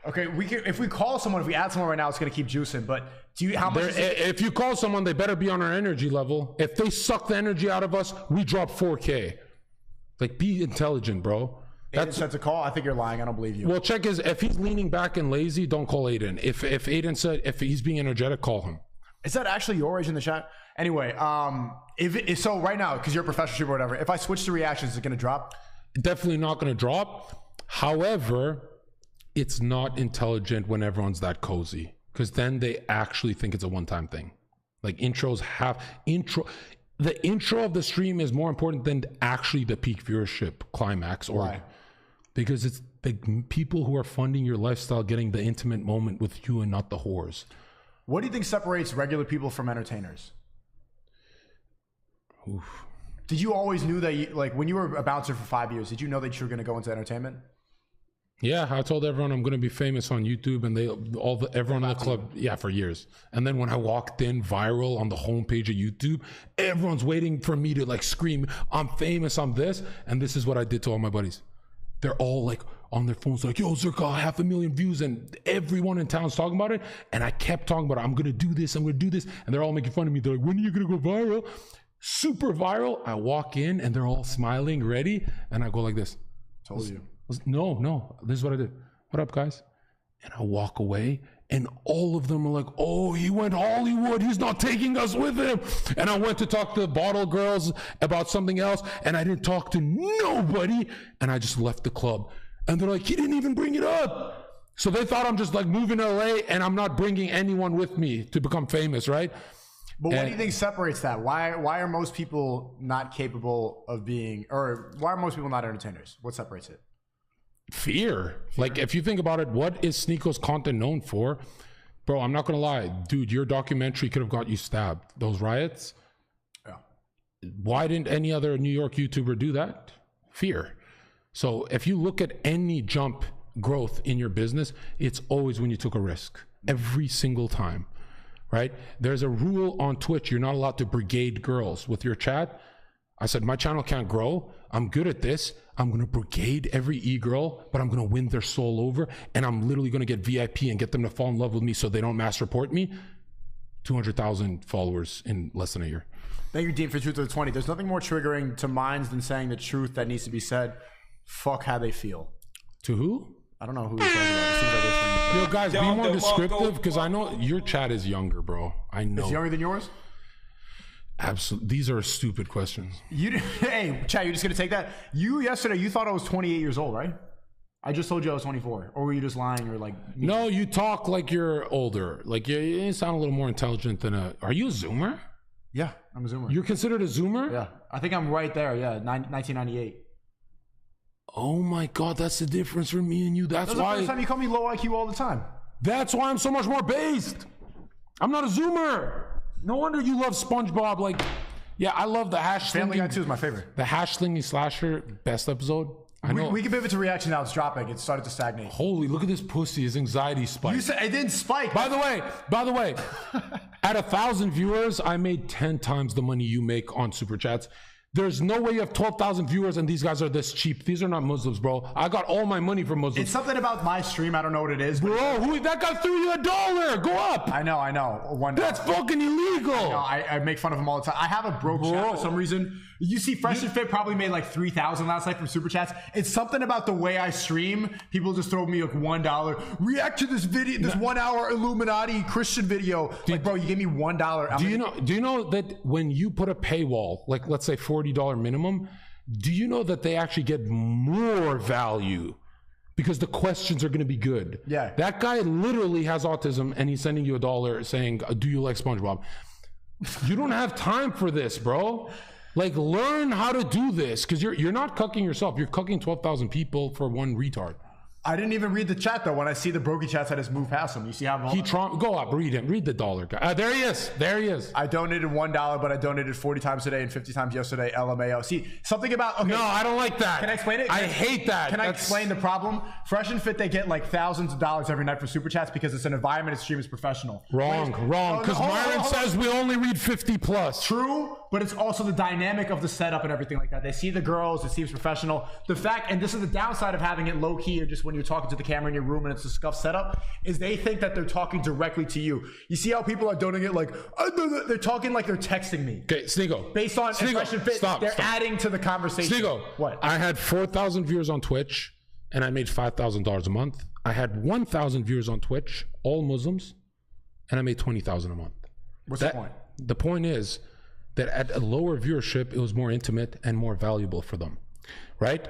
Okay, if we call someone, if we add someone right now, it's gonna keep juicing. But how much? If you call someone, they better be on our energy level. If they suck the energy out of us, we drop 4K. Like, be intelligent, bro. Aiden said to call. I think you're lying. I don't believe you. Well, check if he's leaning back and lazy, don't call Aiden. If Aiden said if he's being energetic, call him. Is that actually your age in the chat? Anyway, so right now, because you're a professional streamer or whatever, if I switch to reactions, is it gonna drop? Definitely not gonna drop. However, it's not intelligent when everyone's that cozy, because then they actually think it's a one-time thing. Like, the intro of the stream is more important than actually the peak viewership climax. Why? Because it's the people who are funding your lifestyle getting the intimate moment with you and not the whores. What do you think separates regular people from entertainers? Oof. Did you always knew that, like, when you were a bouncer for 5 years, did you know that you were going to go into entertainment? Yeah, I told everyone I'm going to be famous on YouTube, and everyone in the club, for years. And then when I walked in viral on the homepage of YouTube, everyone's waiting for me to, like, scream, I'm famous, I'm this. And this is what I did to all my buddies. They're all, like, on their phones, like, yo, ZHERKA, 500,000 views, and everyone in town's talking about it. And I kept talking about it. I'm going to do this, I'm going to do this. And they're all making fun of me. They're like, when are you going to go viral? Super viral. I walk in, and they're all smiling, ready. And I go like this. Told you. No, this is what I did. What up, guys? And I walk away, and all of them are like, oh, he went Hollywood. He's not taking us with him. And I went to talk to the bottle girls about something else, and I didn't talk to nobody. And I just left the club. And they're like, he didn't even bring it up. So they thought I'm just like moving to LA, and I'm not bringing anyone with me to become famous, right? But what do you think separates that? Why are most people not capable of being, or why are most people not entertainers? What separates it? Fear. Like, if you think about it, what is SNEAKO's content known for? Bro, I'm not gonna lie, dude, your documentary could have got you stabbed. Those riots. Yeah. Why didn't any other New York YouTuber do that? Fear. So if you look at any jump growth in your business, it's always when you took a risk. Every single time, right? There's a rule on Twitch. You're not allowed to brigade girls with your chat. I said, my channel can't grow. I'm good at this. I'm going to brigade every e-girl, but I'm going to win their soul over. And I'm literally going to get VIP and get them to fall in love with me so they don't mass report me. 200,000 followers in less than a year. Thank you, Dean, for Truth of the 20. There's nothing more triggering to minds than saying the truth that needs to be said. Fuck how they feel. To who? I don't know who he's talking about. It seems like this one. Yo, guys, be more descriptive, because I know your chat is younger, bro. I know. It's younger than yours? Absolutely. These are stupid questions. Hey, chat, you're just gonna take that? Yesterday, you thought I was 28 years old, right? I just told you I was 24. Or were you just lying? Or like me? No, you talk like you're older. Like, you sound a little more intelligent than a. Are you a Zoomer? Yeah, I'm a Zoomer. You're considered a Zoomer? Yeah, I think I'm right there. Yeah, 1998. Oh my God, that's the difference for me and you. That's why. The first time you call me low IQ all the time. That's why I'm so much more based. I'm not a Zoomer. No wonder you love SpongeBob. Like, yeah, I love the hash. Family Guy 2 is my favorite. The hash slinging slasher, best episode. I know. We can pivot to reaction now. It's dropping. It started to stagnate. Holy, look at this pussy. His anxiety spiked. You said it didn't spike. By the way, at 1,000 viewers, I made 10 times the money you make on Super Chats. There's no way you have 12,000 viewers and these guys are this cheap. These are not Muslims, bro. I got all my money from Muslims. It's something about my stream. I don't know what it is. Bro, that guy threw you $1. Go up. I know. $1. That's fucking illegal. I make fun of him all the time. I have a broke chat for some reason. You see, Fresh and Fit probably made like 3,000 last night from Super Chats. It's something about the way I stream. People just throw me like $1. React to this video, this 1 hour Illuminati Christian video. Like, bro, you gave me $1. Do you know that when you put a paywall, like let's say $40 minimum, do you know that they actually get more value because the questions are going to be good? Yeah. That guy literally has autism and he's sending you $1 saying, do you like SpongeBob? You don't have time for this, bro. Like, learn how to do this, because you're not cucking yourself. You're cucking 12,000 people for one retard. I didn't even read the chat though. When I see the Brokey chats, I just move past him. You see how go up, read him, read the dollar guy. There he is. There he is. I donated $1, but I donated 40 times today and 50 times yesterday. LMAO. See, something about okay. No, I don't like that. Can I explain it? I hate that. Can I explain the problem? Fresh and Fit, they get like thousands of dollars every night for super chats because it's an environment. It's stream is professional. Wrong. Because Myron says we only read 50 plus. True, but it's also the dynamic of the setup and everything like that. They see the girls. It seems professional. The fact, and this is the downside of having it low key or just when you're talking to the camera in your room and it's a scuffed setup, is they think that they're talking directly to you. You see how people are donating it like they're talking like they're texting me. Okay, SNEAKO. Based on Fresh and Fit, they're adding to the conversation. SNEAKO. What? I had 4,000 viewers on Twitch and I made $5,000 a month. I had 1,000 viewers on Twitch, all Muslims, and I made $20,000 a month. What's the point? The point is that at a lower viewership, it was more intimate and more valuable for them, right?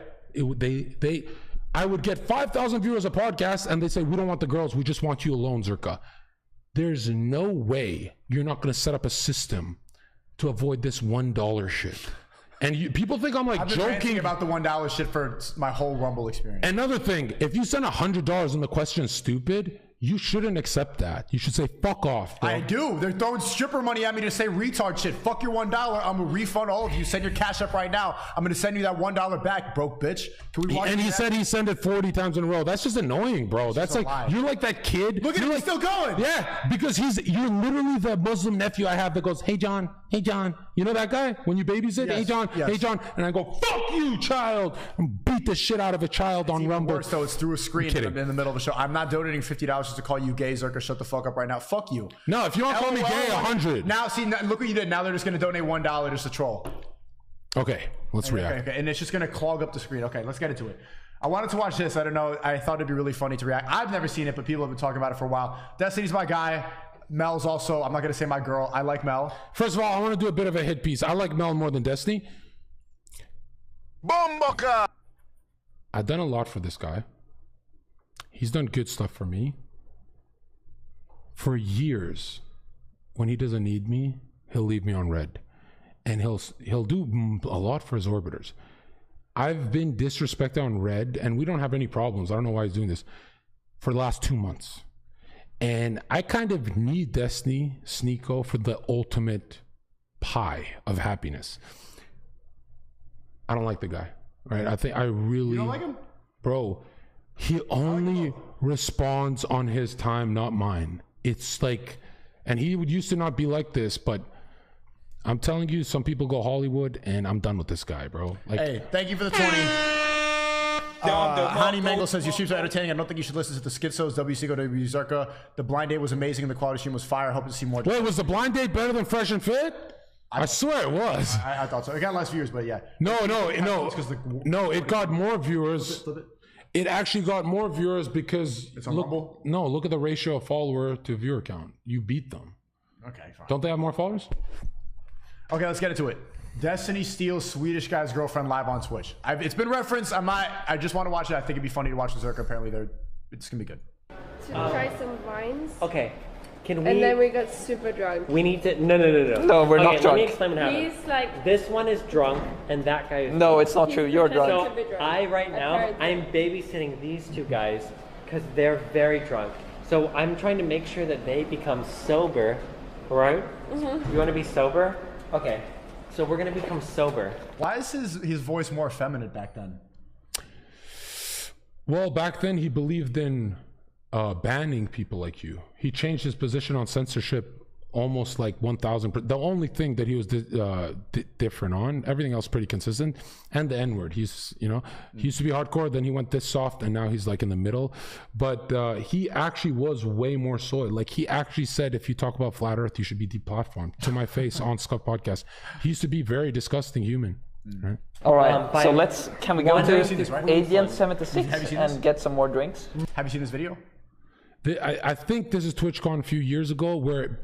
I would get 5,000 viewers a podcast and they say, we don't want the girls, we just want you alone, ZHERKA. There's no way you're not going to set up a system to avoid this $1 shit. And people think I'm like I've been joking about the $1 shit for my whole Rumble experience. Another thing, if you send $100 and the question is stupid, you shouldn't accept that. You should say, fuck off, bro. I do. They're throwing stripper money at me to say retard shit. Fuck your $1. I'm going to refund all of you. Send your cash up right now. I'm going to send you that $1 back, broke bitch. Can we watch And he said he sent it 40 times in a row. That's just annoying, bro. That's like, you're like that kid. Look at him, he's still going. Yeah, because you're literally the Muslim nephew I have that goes, hey, John. Hey, John. You know that guy? When you babysit? Yes, hey, John. yes. Hey, John. And I go, fuck you, child. And beat the shit out of a child on Rumble. Worse, though, it's through a screen in the middle of the show. I'm not donating $50 just to call you gay, ZHERKA. Shut the fuck up right now. Fuck you. No, if you want to call me gay, 100. Now, see, look what you did. Now they're just going to donate $1 just to troll. Okay, let's react. Okay, and it's just going to clog up the screen. Okay, let's get into it. I wanted to watch this. I don't know. I thought it'd be really funny to react. I've never seen it, but people have been talking about it for a while. Destiny's my guy. Mel's also, I'm not going to say my girl. I like Mel. First of all, I want to do a bit of a hit piece. I like Mel more than Destiny. Bomboka! I've done a lot for this guy. He's done good stuff for me. For years, when he doesn't need me, he'll leave me on red. And he'll do a lot for his orbiters. I've been disrespected on red, and we don't have any problems. I don't know why he's doing this, for the last 2 months. And I kind of need Destiny, SNEAKO, for the ultimate pie of happiness. I don't like the guy, right? I really... You don't like him? Bro, he only responds on his time, not mine. It's like... And he used to not be like this, but... I'm telling you, some people go Hollywood, and I'm done with this guy, bro. Like, hey, thank you for the 20. Hani Mangle says, your streams are entertaining. I don't think you should listen to the Schizos, WCGO, ZHERKA. The blind date was amazing. The quality stream was fire. I hope to see more. Wait, was the blind date better than Fresh and Fit? I swear it was. I thought so. It got less viewers, but yeah. No, it got more viewers. Flip it. It actually got more viewers because... It's on Rumble? No, look at the ratio of follower to viewer count. You beat them. Okay, fine. Don't they have more followers? Okay, let's get into it. Destiny steals Swedish guy's girlfriend live on Twitch. It's been referenced. I just want to watch it. I think it'd be funny to watch the ZHERKA. Apparently, it's gonna be good. To try some wines. Okay. Can we? And then we got super drunk. We need to. No. No, we're not drunk. Let me explain what happened. He's like. This one is drunk, and that guy is. No, it's not true. You're drunk. So right now, I'm babysitting these two guys because they're very drunk. So I'm trying to make sure that they become sober, right? Mm-hmm. You want to be sober? Okay. So we're gonna become sober. Why is his voice more effeminate back then? Well, back then he believed in banning people like you. He changed his position on censorship almost like 1,000%. The only thing that he was different on, everything else pretty consistent, and the N-word. He used to be hardcore, then he went this soft, and now he's like in the middle. But he actually was way more soy. Like, he actually said, if you talk about flat earth, you should be deplatformed, to my face on Scuff Podcast. He used to be very disgusting human. Right? All right, so can we go to Agent 76 and get some more drinks? Have you seen this video? I think this is TwitchCon a few years ago where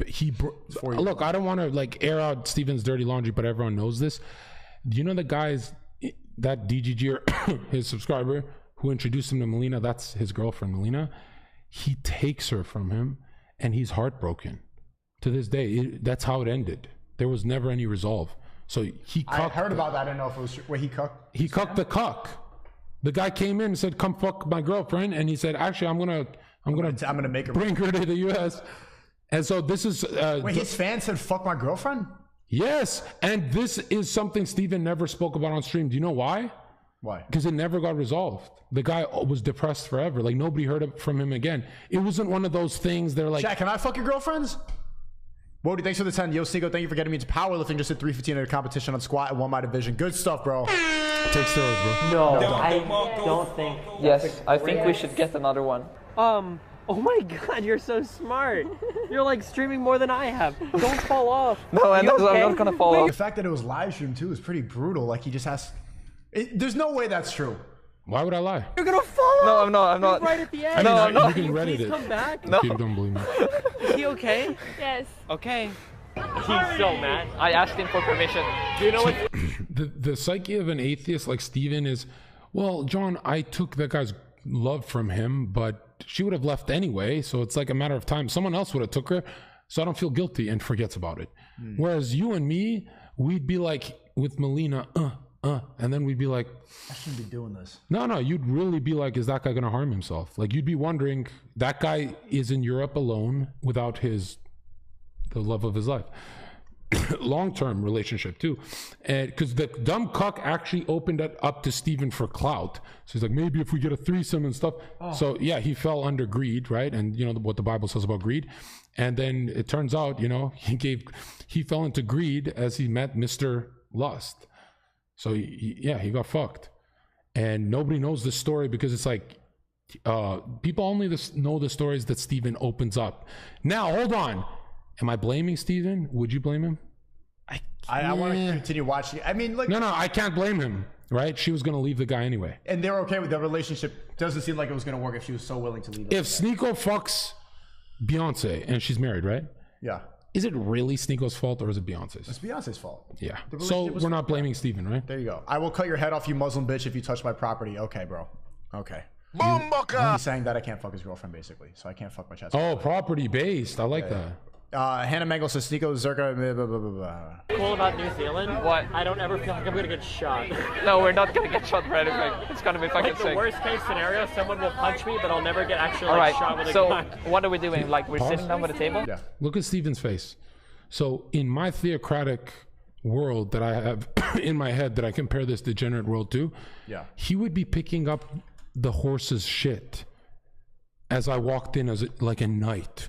look, I don't want to like air out Steven's dirty laundry, but everyone knows this. Do you know the guys, that DGG, his subscriber, who introduced him to Melina? That's his girlfriend, Melina. He takes her from him, and he's heartbroken. To this day, that's how it ended. There was never any resolve. So he cucked. I heard about that. I didn't know if it was true. Wait, he cucked? He cucked the cuck. The guy came in and said, "Come fuck my girlfriend," and he said, "Actually, I'm gonna make her bring her to the U.S." And so this is. Wait, his fan said, "Fuck my girlfriend." Yes, and this is something Steven never spoke about on stream. Do you know why? Why? Because it never got resolved. The guy was depressed forever. Like nobody heard from him again. It wasn't one of those things. They're like, Jack, can I fuck your girlfriends? Wody, thanks for the 10. Yo, SNEAKO, thank you for getting me into powerlifting. Just did 315 at a competition on squat and won my division. Good stuff, bro. take steroids, bro. No, I don't think. Yes, I think we should get another one. Oh my God, you're so smart. You're like streaming more than I have. Don't fall off. No, and okay? I'm not gonna fall off. The fact that it was live stream too is pretty brutal. Like he just has. There's no way that's true. Why would I lie? You're gonna fall off. No, I'm not. I'm not. You're right at the end. No, I'm not. You can Reddit Please it. come back. No. People don't believe me. Is he okay? Yes. Okay. He's so mad. I asked him for permission. Do you know what? The psyche of an atheist like Steven is, well, John, I took that guy's love from him, but she would have left anyway, so it's like a matter of time. Someone else would have took her, so I don't feel guilty, and forgets about it. Whereas you and me, we'd be like with Melina, and then we'd be like, I shouldn't be doing this. no, you'd really be like, is that guy gonna harm himself? Like you'd be wondering, that guy is in Europe alone without the love of his life. Long-term relationship too, and because the dumb cuck actually opened it up to Steven for clout. So he's like, maybe if we get a threesome and stuff. So yeah, he fell under greed, right? And you know what the Bible says about greed. And then it turns out, you know, he fell into greed as he met Mr. Lust. So he got fucked, and nobody knows this story because it's like people only know the stories that Steven opens up. Now hold on. Am I blaming Steven? Would you blame him? I want to continue watching. I mean, like... No, I can't blame him, right? She was going to leave the guy anyway. And they were okay with the relationship. Doesn't seem like it was going to work if she was so willing to leave it. If SNEAKO fucks Beyonce, and she's married, right? Yeah. Is it really SNEAKO's fault or is it Beyonce's? It's Beyonce's fault. Yeah. So we're not blaming Steven, right? There you go. I will cut your head off, you Muslim bitch, if you touch my property. Okay, bro. Okay. He's saying that I can't fuck his girlfriend, basically. So I can't fuck my chest. Oh, property based. I like that. Hannah Mangle says SNEAKO, ZHERKA, blah, blah, blah, blah. Cool about New Zealand? What? I don't ever feel like I'm gonna get shot. No, we're not gonna get shot for anything. It's gonna be fucking Like the sick. worst case scenario, someone will punch me, but I'll never get actually All like, right. shot with a So gun. what are we doing? Like we're sitting down with a table? Yeah. Look at Steven's face. So in my theocratic world that I have in my head that I compare this degenerate world to, he would be picking up the horse's shit as I walked in as like a knight.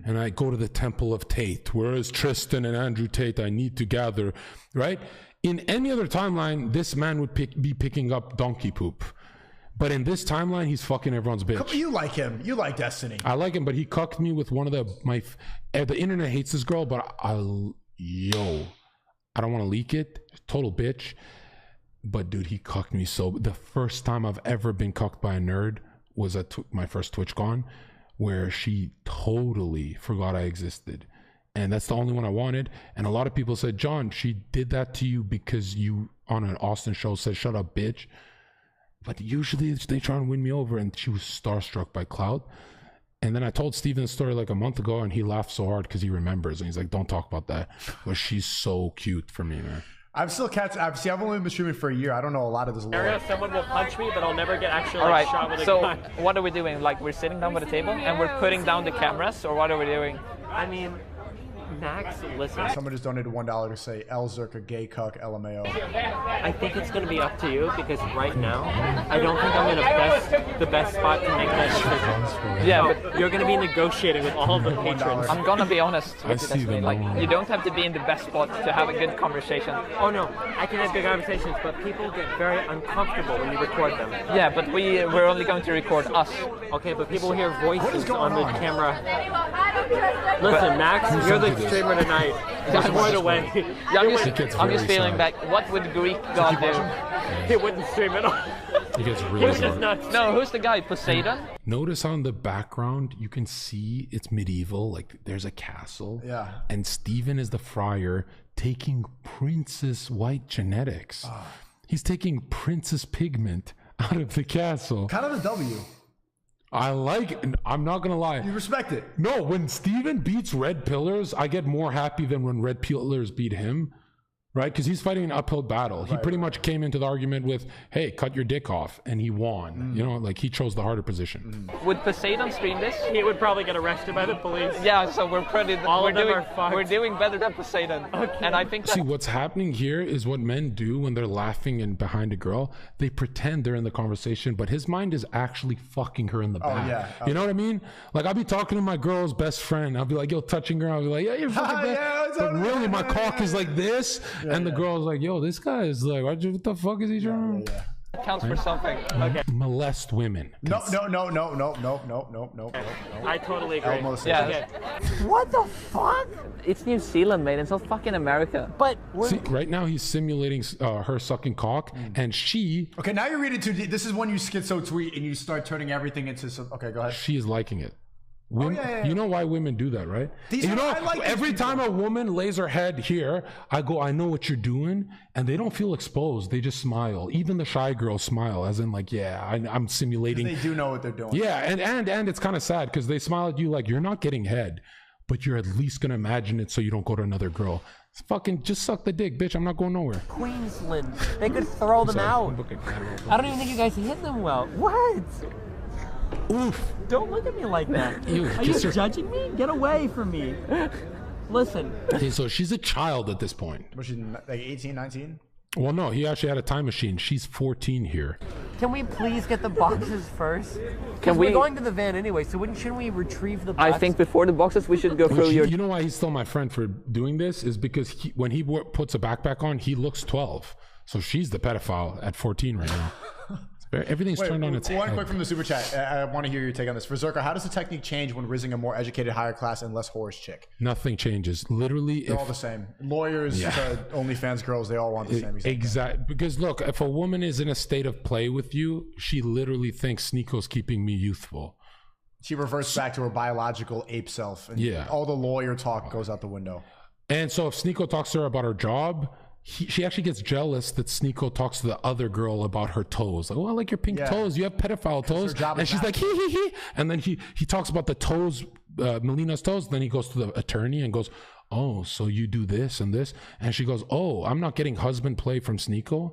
And I go to the temple of Tate. Where is Tristan and Andrew Tate? I need to gather, right? In any other timeline, this man would be picking up donkey poop. But in this timeline, he's fucking everyone's bitch. You like him. You like Destiny. I like him, but he cucked me with one of the internet hates this girl, but I don't want to leak it. Total bitch. But dude, he cucked me so. The first time I've ever been cucked by a nerd was at my first TwitchCon, where she totally forgot I existed. And that's the only one I wanted. And a lot of people said, John, she did that to you because you on an Austin show said, shut up, bitch. But usually they try and win me over, and she was starstruck by Cloud. And then I told Steven the story like a month ago, and he laughed so hard because he remembers. And he's like, don't talk about that. But she's so cute for me, man. I've only been streaming for a year. I don't know a lot of this lore. Someone will punch me, but I'll never get actually All right. shot with a So gun. what are we doing? Like we're sitting down with a table and we're putting down the cameras, or what are we doing? I mean, Max, listen. Someone just donated $1 to say El ZHERKA, gay cuck, LMAO. I think it's going to be up to you because right now, I don't think I'm in the best spot to make that decision. Yeah, but you're going to be negotiating with all of the patrons. I'm gonna be honest with you, see Destiny. them Like all. you don't have to be in the best spot to have a good conversation. Oh no, I can have good conversations, but people get very uncomfortable when you record them. Yeah, but we're only going to record us. Okay, but people hear voices on the camera. Listen, Max, you're the streamer tonight. There's more to win. Yeah, I'm just feeling back. What would Greek God do? He wouldn't stream at all. It gets He really was just hard. not. No, who's the guy? Poseidon? Notice on the background, you can see it's medieval. Like there's a castle. Yeah. And Steven is the friar taking princess white genetics. He's taking princess pigment out of the castle. Kind of a W. I like it. I'm not going to lie. You respect it. No, when Steven beats Red Pillars, I get more happy than when Red Pillars beat him. right? Because he's fighting an uphill battle. He pretty much came into the argument with, hey, cut your dick off, and he won. You know, like he chose the harder position. Would Poseidon stream this? He would probably get arrested by the police. Yeah, so we're We're doing better than Poseidon. Okay. And I think See, what's happening here is what men do when they're laughing and behind a girl. They pretend they're in the conversation, but his mind is actually fucking her in the back. Yeah. You know what I mean? Like, I'll be talking to my girl's best friend. I'll be like, yo, touching her. I'll be like, yeah, you're fucking best. But really, my cock is like this. And the girl's like, yo, this guy is like, what the fuck is he trying? counts for something. Okay. Molest women. No. I totally agree. Almost. Yeah. Okay. What the fuck? It's New Zealand, mate. It's not fucking America. But See, right now he's simulating her sucking cock, and she. Okay, now you're reading too deep. This is when you schizo tweet and you start turning everything into some. Okay, go ahead. She is liking it. Women, yeah. You know why women do that, right? I like every time a woman lays her head here, I go, I know what you're doing, and they don't feel exposed. They just smile. Even the shy girls smile, as in like, yeah, I'm simulating. They do know what they're doing. Yeah, and it's kind of sad because they smile at you like you're not getting head, but you're at least gonna imagine it so you don't go to another girl. Fucking just suck the dick, bitch. I'm not going nowhere. Queensland. They could throw them out. I don't even think you guys hit them well. What? Oof. Don't look at me like that. Are you judging me? Get away from me. Listen. Okay, so she's a child at this point. Was she like 18, 19? Well, no, he actually had a time machine. She's 14 here. Can we please get the boxes first? Because we're going to the van anyway, so shouldn't we retrieve the boxes? I think before the boxes, we should go through your... You know why he's still my friend for doing this? Is because when he puts a backpack on, he looks 12. So she's the pedophile at 14 right now. Everything's turned on its head. One quick from the super chat. I want to hear your take on this. For ZHERKA, how does the technique change when rizzing a more educated, higher class, and less whorish chick? Nothing changes. Literally, they're all the same. Lawyers to OnlyFans girls, they all want the same. Exactly. Because look, if a woman is in a state of play with you, she literally thinks SNEAKO's keeping me youthful. She reverts back to her biological ape self. And all the lawyer talk goes out the window. And so if SNEAKO talks to her about her job, she actually gets jealous that SNEAKO talks to the other girl about her toes. Like, oh, I like your pink toes. You have pedophile toes. And she's like, hee. And then he talks about the toes, Melina's toes. Then he goes to the attorney and goes, oh, so you do this and this. And she goes, oh, I'm not getting husband play from SNEAKO,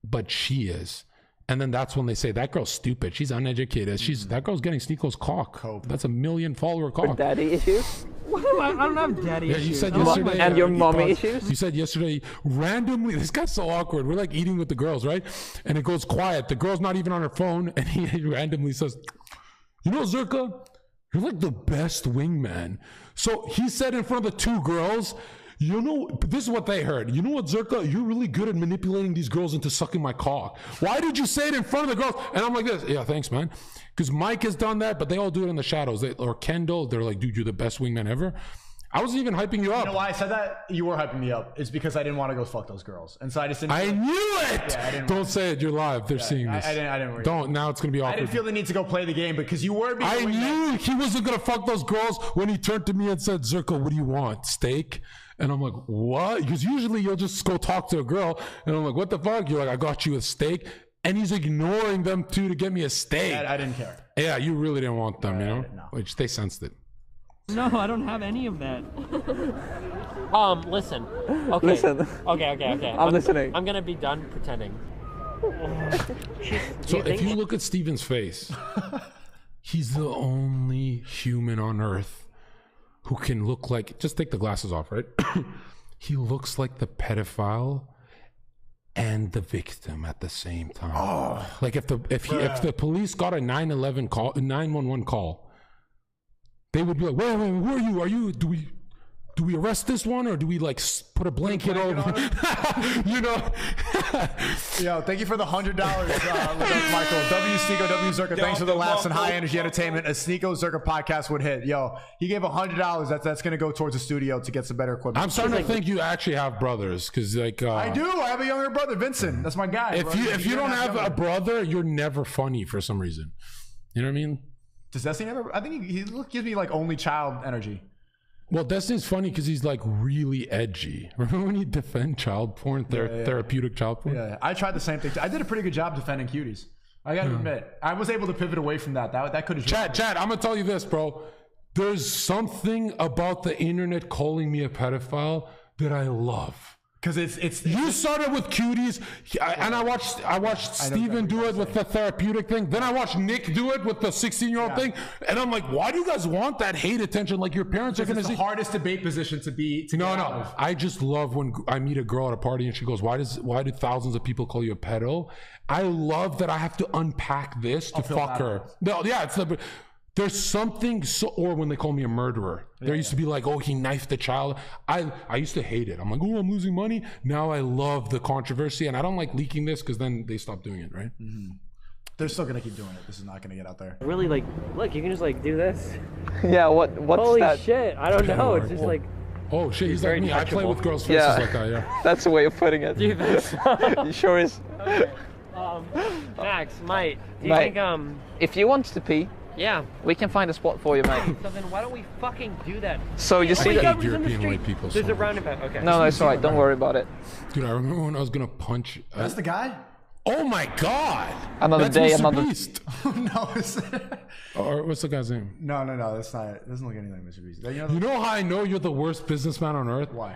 but she is. And then that's when they say, that girl's stupid. She's uneducated. That girl's getting SNEAKO's cock. That's a 1 million follower cock. Daddy issues? I don't have daddy issues. You said yesterday. And your mommy issues? You said yesterday, randomly, this guy's so awkward. We're like eating with the girls, right? And it goes quiet. The girl's not even on her phone. And he randomly says, you know, ZHERKA, you're like the best wingman. So he said in front of the two girls, you know, this is what they heard. You know what, ZHERKA? You're really good at manipulating these girls into sucking my cock. Why did you say it in front of the girls? And I'm like this. Yeah, thanks, man. Because Mike has done that, but they all do it in the shadows. Or Kendall, they're like, dude, you're the best wingman ever. I wasn't even hyping you up. You know why I said that? You were hyping me up. It's because I didn't want to go fuck those girls. And so I just didn't. I knew it! Yeah, don't say it. You're live. They're seeing this. I didn't really. Don't. Now it's going to be awkward. I didn't feel the need to go play the game because you were being. I knew he wasn't going to fuck those girls when he turned to me and said, ZHERKA, what do you want? Steak? And I'm like, what? Because usually you'll just go talk to a girl. And I'm like, what the fuck? You're like, I got you a steak. And he's ignoring them too to get me a steak. I didn't care. Yeah, you really didn't want them, you know? Which they sensed it. No, I don't have any of that. Listen. Okay. Listen. Okay. I'm listening. I'm gonna be done pretending. So if you look at Steven's face, he's the only human on Earth who can look like, just take the glasses off, right? He looks like the pedophile and the victim at the same time. Oh, like if the police got a 911 call, they would be like, wait, who are you? Do we arrest this one or do we like put a blanket over? You know? Yo, thank you for the $100 with us, Michael. SNEAKO, ZHERKA. Thanks for the laughs and high energy entertainment. A SNEAKO ZHERKA podcast would hit. Yo, he gave $100. That's going to go towards the studio to get some better equipment. I'm starting to think you actually have brothers because like I do. I have a younger brother, Vincent. That's my guy. If you don't have a brother, you're never funny for some reason. You know what I mean? Does Destiny ever? I think he gives me like only child energy. Well, Destiny's funny because he's like really edgy. Remember when you defend child porn, therapeutic child porn? Yeah, I tried the same thing. I did a pretty good job defending cuties. I got to admit, I was able to pivot away from that. That could have. Chad, I'm gonna tell you this, bro. There's something about the internet calling me a pedophile that I love. Because it's You started with cuties, and I watched Steven do it with the therapeutic thing. Then I watched Nick do it with the 16-year-old thing, and I'm like, why do you guys want that hate attention? Like your parents are going to see. the hardest debate position to be. No. I just love when I meet a girl at a party and she goes, "Why do thousands of people call you a pedo?" I love that I have to unpack this to fuck her. No, yeah, it's the. There's something or when they call me a murderer, there used to be like, oh, he knifed a child. I used to hate it. I'm like, oh, I'm losing money. Now I love the controversy, and I don't like leaking this because then they stop doing it, right? Mm-hmm. They're still gonna keep doing it. This is not gonna get out there. Really, like, look, you can just like do this. Yeah, what's Holy that? shit! I don't know. It's just like. Oh shit, he's like very me. I play with girls' faces like that. Yeah. That's the way of putting it. Do this. It sure is. Okay. Max, mate, do you think if you want to pee, yeah, we can find a spot for you, mate. So then why don't we fucking do that? So you see that European white people. There's a roundabout. Okay. No, it's alright. Don't worry about it. Dude, I remember when I was gonna punch. That's the guy. Oh my god! Another That's day, Mr. another. Beast. No, it's Or what's the guy's name? no. That's not. It doesn't look anything like Mr. Beast. You know how I know you're the worst businessman on earth? Why?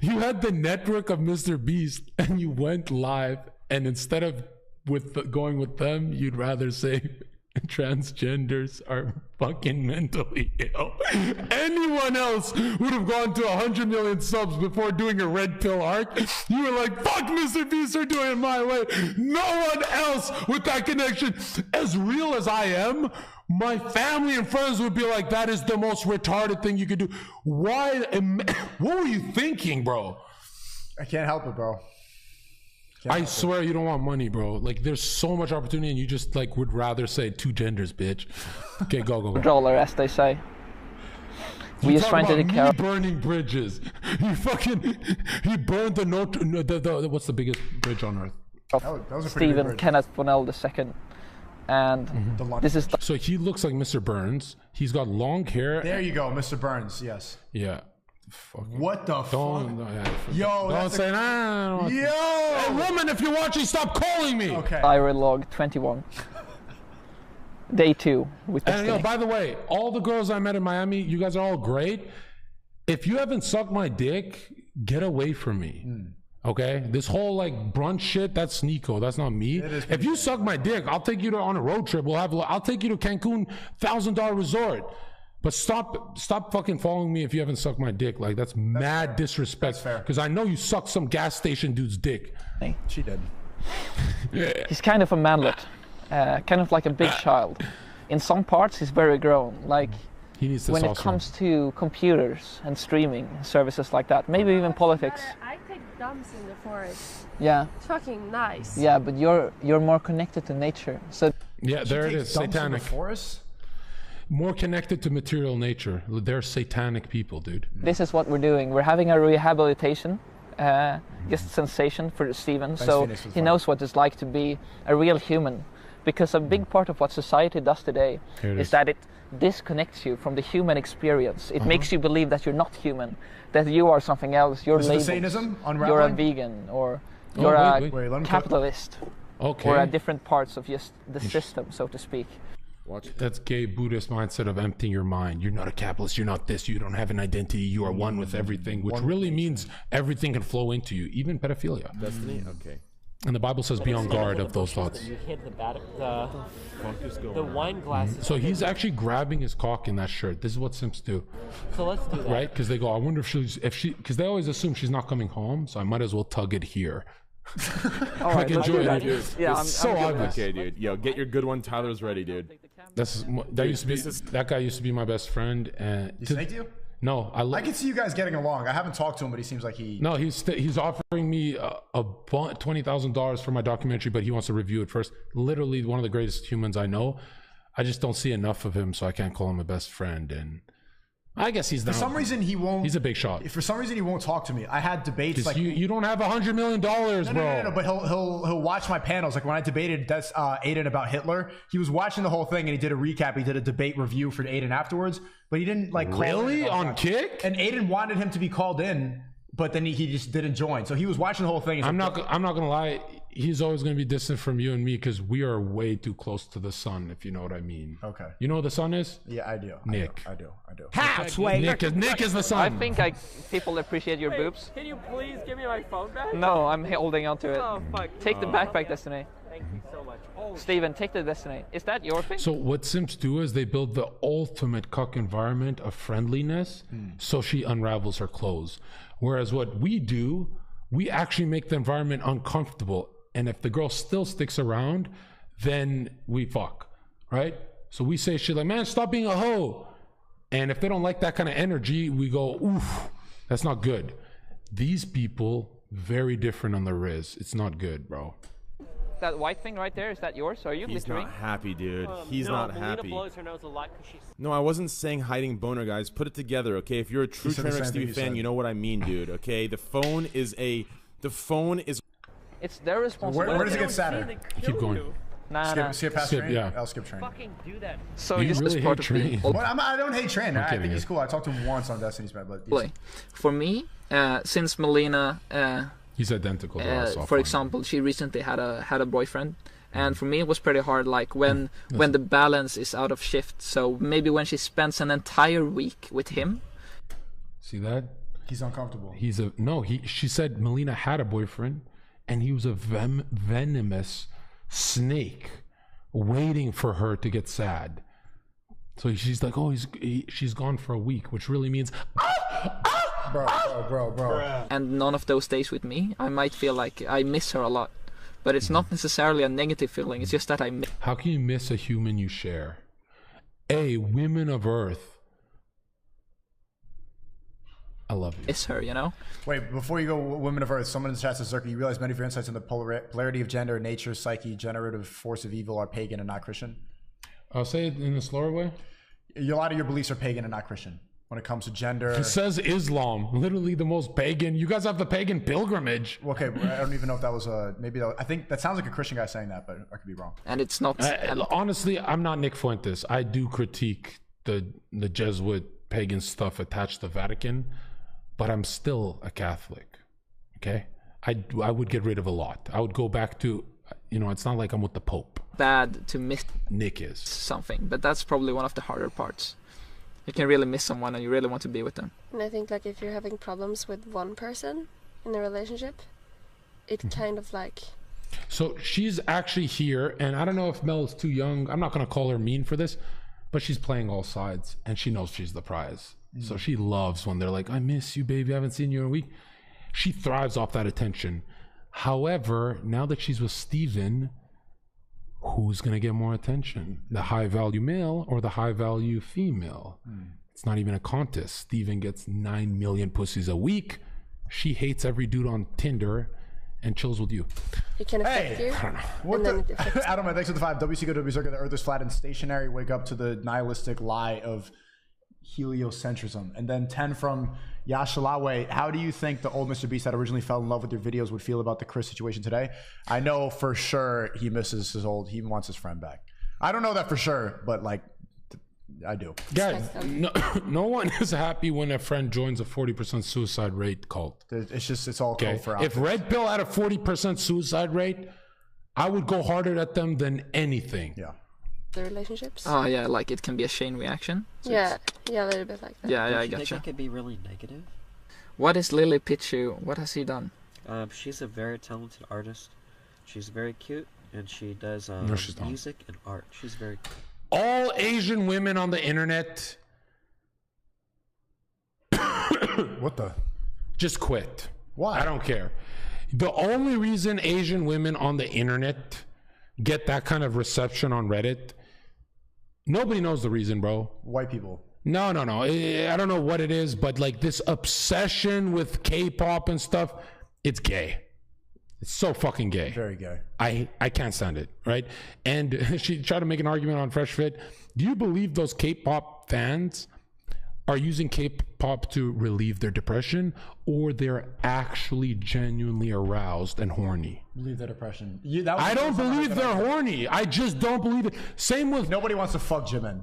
You had the network of Mr. Beast, and you went live, and instead of going with them, you'd rather say transgenders are fucking mentally ill. Anyone else would have gone to 100 million subs before doing a red pill arc. You were like, fuck Mr. Beast, they're doing it my way. No one else with that connection. As real as I am, my family and friends would be like, that is the most retarded thing you could do. What were you thinking, bro? I can't help it, bro. I swear you don't want money, bro. Like, there's so much opportunity, and you just like would rather say two genders, bitch. Okay, go. Dollar, as they say. We just trying to take care of burning bridges. He burned the what's the biggest bridge on earth? That was a pretty big Stephen bridge. Kenneth Bonnell II, and this is. So he looks like Mr. Burns. He's got long hair. There you go, Mr. Burns. Yes. Yeah. What the fuck? Yo, don't say that. Yo! Hey, woman, if you're watching, stop calling me. Okay. Diary log 21. Day 2 with And by the way, all the girls I met in Miami, you guys are all great. If you haven't sucked my dick, get away from me. Okay? This whole like brunch shit, that's SNEAKO. That's not me. If you suck my dick, I'll take you on a road trip. I'll take you to Cancun $1,000 resort. But stop fucking following me if you haven't sucked my dick. Like, that's mad fair. Disrespect. Because I know you sucked some gas station dude's dick. She did. He's kind of a manlet. Kind of like a big child. In some parts, he's very grown. Like, he needs when it comes to computers and streaming services like that, maybe even politics. I take dumps in the forest. Yeah. It's fucking nice. Yeah, but you're more connected to nature. So yeah, there it is. Satanic. In the forest? More connected to material nature. They're satanic people, dude. This is what we're doing. We're having a rehabilitation just sensation for Steven, so he knows what it's like to be a real human. Because a big part of what society does today is that it disconnects you from the human experience. It makes you believe that you're not human, that you are something else. You're labeled. Satanism You're a vegan, or you're a capitalist, or at different parts of just the system, so to speak. That's gay Buddhist mindset of emptying your mind. You're not a capitalist, you're not this, you don't have an identity, you are one with everything, which really means everything can flow into you, even pedophilia. Destiny? Okay. And the Bible says be on guard of those thoughts. You hit the wine glasses. So he's actually grabbing his cock in that shirt. This is what simps do. So let's do that. Right? Because they go, I wonder because they always assume she's not coming home, so I might as well tug it here. Alright, enjoy it. Yeah, it's so obvious. Okay, dude. Yo, get your good one. Tyler's ready, dude. That guy used to be my best friend. And he snaked you? No, I can see you guys getting along. I haven't talked to him, but he seems like he. No, he's offering me $20,000 for my documentary, but he wants to review it first. Literally one of the greatest humans I know. I just don't see enough of him, so I can't call him a best friend. And I guess he's not. For some reason he won't. He's a big shot. For some reason he won't talk to me. I had debates like you don't have $100 million, bro. No, but he'll watch my panels. Like when I debated Aiden about Hitler, he was watching the whole thing and he did a recap. He did a debate review for Aiden afterwards, but he didn't like really on Kick. And Aiden wanted him to be called in, but then he just didn't join. So he was watching the whole thing. I'm not gonna lie. he's always going to be distant from you and me because we are way too close to the sun, if you know what I mean. Okay. You know what the sun is? Yeah, I do. Nick. I do. Nick is the sun. I think people appreciate your boobs. Can you please give me my phone back? No, I'm holding on to it. Oh, fuck. Take the backpack, Destiny. Thank you so much. Oh, Steven, take the Destiny. Is that your thing? So what simps do is they build the ultimate cuck environment of friendliness so she unravels her clothes. Whereas what we do, we actually make the environment uncomfortable. And if the girl still sticks around, then we fuck, right? So we say shit like, man, stop being a hoe. And if they don't like that kind of energy, we go, oof, that's not good. These people, very different on the Riz. It's not good, bro. That white thing right there, is that yours? Are you He's littering? not happy, dude. He's not happy. blows her nose a lot 'cause she's... No, I wasn't saying hiding boner, guys. Put it together, okay? If you're a true said the Trainwreck same thing Stevie you fan, said. you know what I mean, dude, okay? The phone is... It's their responsibility. Where does it get sadder? Keep going. Nah. Skip past Skip, train? yeah. I'll skip train. Fucking do that. So You this really is part hate of Train. the Well, I don't hate Train. I kidding, think he's yeah. cool. I talked to him once on Destiny's Bed, but play. For me, since Melina, He's identical to us. for example, she recently had a boyfriend, and for me it was pretty hard. Like when the balance is out of shift. So maybe when she spends an entire week with him. See that? he's uncomfortable. She said Melina had a boyfriend, and he was a venomous snake waiting for her to get sad. So she's like, oh, she's gone for a week, which really means, Bro. And none of those days with me, I might feel like I miss her a lot. But it's not necessarily a negative feeling. It's just that I miss. How can you miss a human you share? Women of Earth. I love you. Miss her, you know? Wait, before you go, Women of Earth, someone in the chat says, ZHERKA, you realize many of your insights on the polarity of gender, nature, psyche, generative force of evil are pagan and not Christian? I'll say it in a slower way. A lot of your beliefs are pagan and not Christian when it comes to gender. It says Islam, literally the most pagan. You guys have the pagan pilgrimage. Okay, I don't even know if that was I think that sounds like a Christian guy saying that, but I could be wrong. And it's not. Honestly, I'm not Nick Fuentes. I do critique the Jesuit pagan stuff attached to Vatican, but I'm still a Catholic. Okay, I would get rid of a lot. I would go back to, it's not like I'm with the Pope. Bad to miss Nick is something, but that's probably one of the harder parts. You can really miss someone and you really want to be with them. And I think like if you're having problems with one person in a relationship, it kind of like... So she's actually here, and I don't know if Mel is too young. I'm not going to call her mean for this, but she's playing all sides, and she knows she's the prize. So she loves when they're like, I miss you, baby. I haven't seen you in a week. She thrives off that attention. However, now that she's with Steven, who's going to get more attention? The high-value male or the high-value female? It's not even a contest. Steven gets 9 million pussies a week. She hates every dude on Tinder and chills with you. It can affect you. I don't know. What And then the? it affects Adam, thanks for the 5. WCGO, WZHERKA, the earth is flat and stationary. Wake up to the nihilistic lie of heliocentrism. And then 10 from Yashalawe. How do you think the old Mr. Beast that originally fell in love with your videos would feel about the Chris situation today? I know for sure he misses he wants his friend back. I don't know that for sure, but like, I do. Guys, no one is happy when a friend joins a 40% suicide rate cult. It's all Okay. code for If Red Pill had a 40% suicide rate, I would go harder at them than anything. Yeah. the relationships. Oh yeah, like it can be a chain reaction. So Yeah, a little bit like that. Yeah, I I think gotcha. it could be really negative. What is Lily Pichu? What has he done? She's a very talented artist. She's very cute, and she does No, she's not. music and art. She's very cool. All Asian women on the internet What the? just quit. Why? I don't care. The only reason Asian women on the internet get that kind of reception on Reddit, nobody knows the reason, bro. White people. No. I don't know what it is, but like this obsession with K-pop and stuff, it's gay. It's so fucking gay. Very gay. I can't stand it, right? And she tried to make an argument on Fresh Fit. Do you believe those K-pop fans are using K-pop to relieve their depression, or they're actually genuinely aroused and horny? Believe their depression. I don't believe they're horny. I just don't believe it. Same with Nobody wants to fuck Jimin.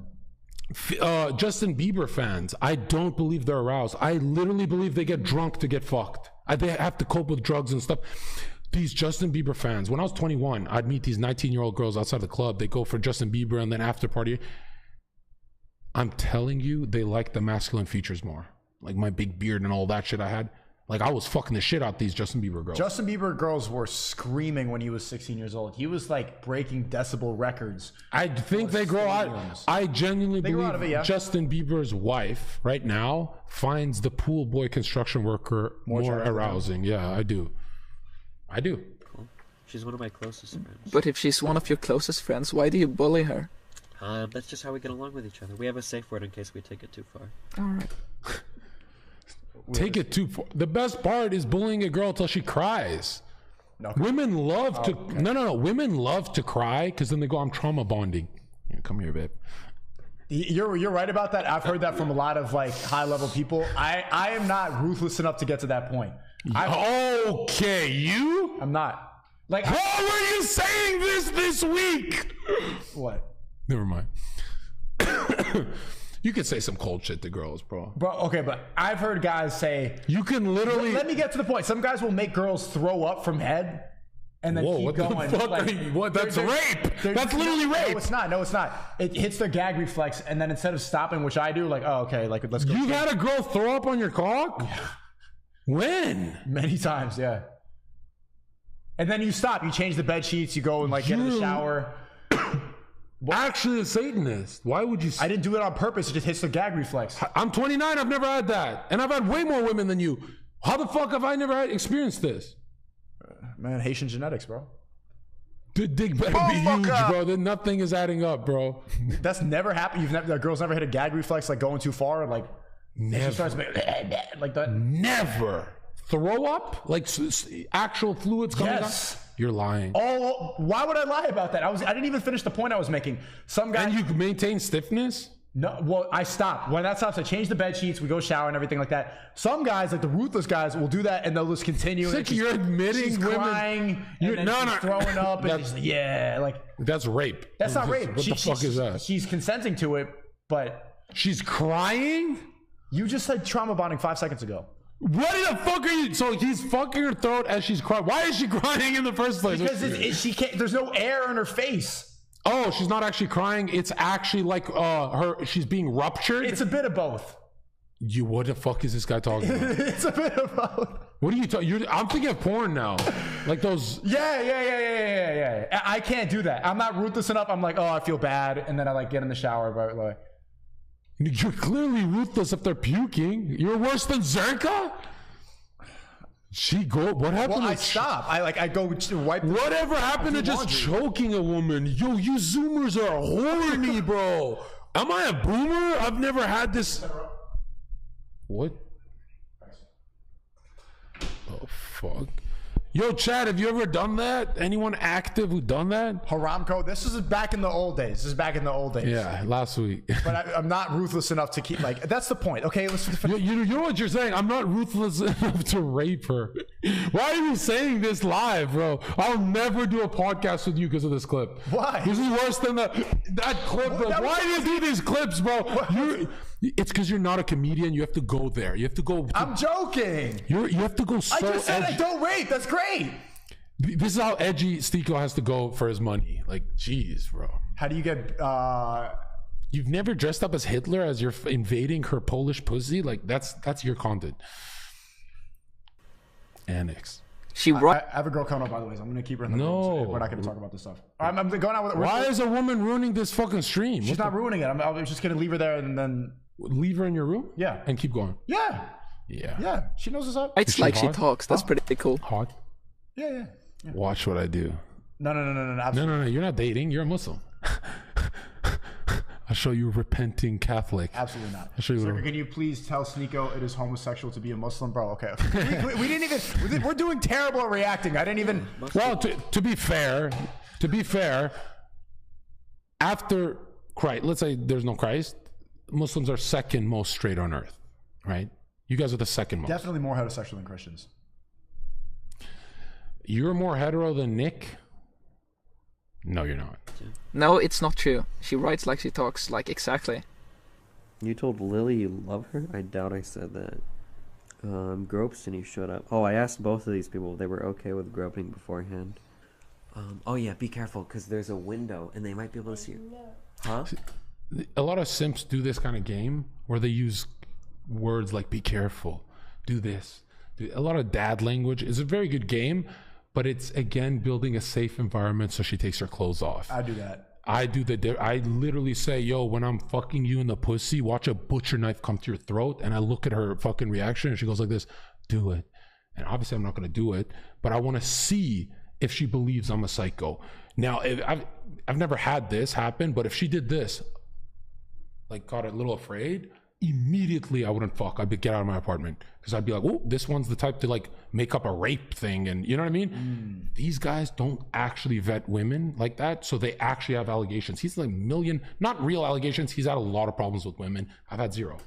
Justin Bieber fans. I don't believe they're aroused. I literally believe they get drunk to get fucked. They have to cope with drugs and stuff. these Justin Bieber fans. When I was 21, I'd meet these 19-year-old girls outside the club. They go for Justin Bieber and then after party. I'm telling you, they like the masculine features more. Like my big beard and all that shit I had. Like I was fucking the shit out these Justin Bieber girls. Justin Bieber girls were screaming when he was 16 years old. He was like breaking decibel records. I think they grow out. I genuinely believe Justin Bieber's wife right now finds the pool boy construction worker more arousing. Yeah, I do. Cool. She's one of my closest friends. But if she's one of your closest friends, why do you bully her? That's just how we get along with each other. We have a safe word in case we take it too far. All right. Take it too far. The best part is bullying a girl till she cries. No. Women love to no. Women love to cry because then they go, I'm trauma bonding. Yeah, come here, babe. You're right about that. I've heard that from a lot of like high level people. I am not ruthless enough to get to that point. Okay, you? I'm not. Like, how were you saying this week? What? Never mind. You could say some cold shit to girls, bro. Bro, okay, but I've heard guys say... You can literally... Let me get to the point. Some guys will make girls throw up from head and then keep going. What the fuck are you... What? That's rape! That's literally rape! No, it's not. No, it's not. It hits their gag reflex, and then instead of stopping, which I do, like, oh, okay, like, let's go. You've had a girl throw up on your cock? Yeah. When? Many times, yeah. And then you stop. You change the bed sheets. You go and, like, get in the shower. Actually a Satanist. Why would you... I didn't do it on purpose. It just hits the gag reflex. I'm 29. I've never had that. And I've had way more women than you. How the fuck have I never experienced this? Man, Haitian genetics, bro. The dick better be huge, bro. Then nothing is adding up, bro. That's never happened. The girl's never hit a gag reflex, like going too far. Like, never. She starts making, like that. Never. Throw up? Like actual fluids coming out? You're lying. Oh, why would I lie about that? I didn't even finish the point I was making. Some guy. And you maintain stiffness? No, well, I stopped. When that stops, I change the bed sheets. We go shower and everything like that. Some guys, like the ruthless guys, will do that and they'll just continue. It's like you're admitting she's women crying. She's throwing up. And she's like, yeah, like that's rape. That's not rape. What the fuck is that? She's consenting to it, but she's crying. You just said trauma bonding 5 seconds ago. What the fuck are you? So he's fucking her throat as she's crying. Why is she crying in the first place? Because she can't. There's no air in her face. Oh, she's not actually crying. It's actually like she's being ruptured. It's a bit of both. What the fuck is this guy talking about? It's a bit of both. What are you talking? I'm thinking of porn now, like those. Yeah. I can't do that. I'm not ruthless enough. I'm like, oh, I feel bad, and then I like get in the shower, but like. You're clearly ruthless if they're puking. You're worse than ZHERKA? What happened? Well, I stop. I go wipe. Whatever happened to just choking a woman? Yo, you Zoomers are horny, bro. Am I a boomer? I've never had this. What? Oh, fuck. Yo, Chad, have you ever done that? Anyone active who done that? Haramco, this is back in the old days. Yeah, last week. But I'm not ruthless enough to keep, like, that's the point. Okay, listen. You know what you're saying? I'm not ruthless enough to rape her. Why are you saying this live, bro? I'll never do a podcast with you because of this clip. Why? This is worse than that clip. Why do you do these clips, bro? It's because you're not a comedian. You have to go there. You have to go. I'm joking. You have to go so edgy. I just said I don't rape. That's great. This is how edgy SNEAKO has to go for his money. Like, jeez, bro. How do you get... You've never dressed up as Hitler as you're invading her Polish pussy? Like, that's your content. Annex. I have a girl coming up, by the way. So I'm going to keep her in the room. We're not going to talk about this stuff. I'm going out with... Why is a woman ruining this fucking stream? She's not ruining it. I'm just going to leave her there and then... Leave her in your room? Yeah. And keep going? Yeah. She knows what's up. It's like she talks. That's pretty cool. Hot? Yeah. Watch what I do. No. Absolutely. No. You're not dating. You're a Muslim. I'll show you a repenting Catholic. Absolutely not. I'll show you. Sir, can you please tell SNEAKO it is homosexual to be a Muslim, bro? Okay. we didn't even. We're doing terrible at reacting. I didn't even. Well, to be fair, after Christ, let's say there's no Christ, Muslims are second most straight on earth, right? You guys are the second most. Definitely more heterosexual than Christians. You're more hetero than Nick? No, you're not. No, it's not true. She writes like she talks, like exactly. You told Lily you love her? I doubt I said that. Gropes and he showed up. Oh, I asked both of these people if they were okay with groping beforehand. Oh yeah, be careful because there's a window and they might be able to see you. Huh? A lot of simps do this kind of game where they use words like "be careful," "do this." A lot of dad language. It's a very good game, but it's again building a safe environment so she takes her clothes off. I do that. I literally say, yo, when I'm fucking you in the pussy, watch a butcher knife come to your throat, and I look at her fucking reaction, and she goes like this, do it. And obviously I'm not going to do it, but I want to see if she believes I'm a psycho. Now, I've never had this happen, but if she did this, like got a little afraid, immediately I wouldn't fuck. I'd be get out of my apartment because I'd be like, oh, this one's the type to like make up a rape thing, and you know what I mean? These guys don't actually vet women like that, so they actually have allegations. He's like not real allegations. He's had a lot of problems with women. I've had zero.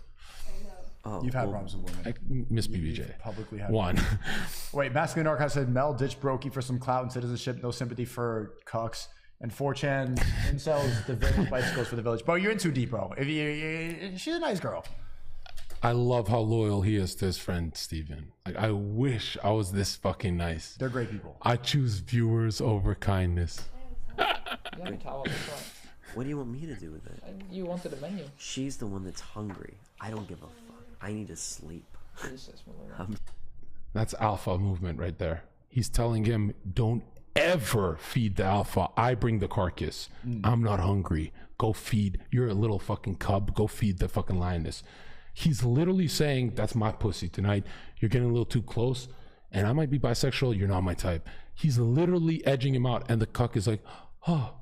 Oh, you've had problems with women. Miss BBJ. Publicly had one. Wait, Masculine Archive said Mel ditched Brokey for some clout and citizenship. No sympathy for cucks. And 4chan incels the village bicycles for the village. Bro, you're in too deep, bro. She's a nice girl. I love how loyal he is to his friend Steven. Like, I wish I was this fucking nice. They're great people. I choose viewers over kindness. What do you want me to do with it? You wanted a menu. She's the one that's hungry. I don't give a fuck. I need to sleep. That's alpha movement right there. He's telling him, don't ever feed the alpha. I bring the carcass. I'm not hungry. Go feed. You're a little fucking cub. Go feed the fucking lioness. He's literally saying, that's my pussy tonight. You're getting a little too close, and I might be bisexual. You're not my type. He's literally edging him out, and the cuck is like, oh.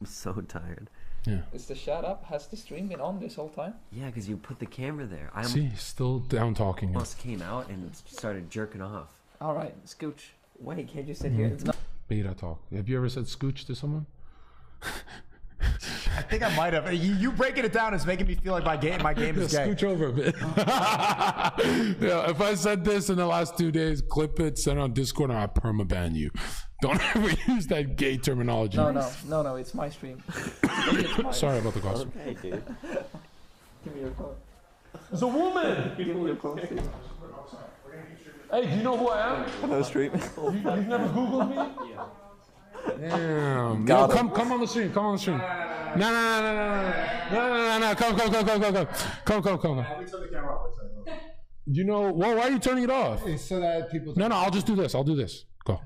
I'm so tired. Yeah. Is the shut up? Has the stream been on this whole time? Yeah, because you put the camera there. See, he's still down talking. Almost came out and started jerking off. All right, scooch. Wait, can't you sit here? It's not beta talk. Have you ever said scooch to someone? I think I might have. You breaking it down is making me feel like my game is gay. Scooch over a bit. Yeah, if I said this in the last 2 days, clip it, send it on Discord, and I permaban you. Don't ever use that gay terminology. No, it's my stream. Sorry about the costume. okay, dude. Give me your phone. There's a woman! Give me your phone, Steve. Hey, do you know who I am? Hello, stream. You've never Googled me? Yeah. Damn. Yo, come on the stream. Come on the stream. No. Come. You know, why are you turning it off? So that people. No, I'll just do this. I'll do this. Go.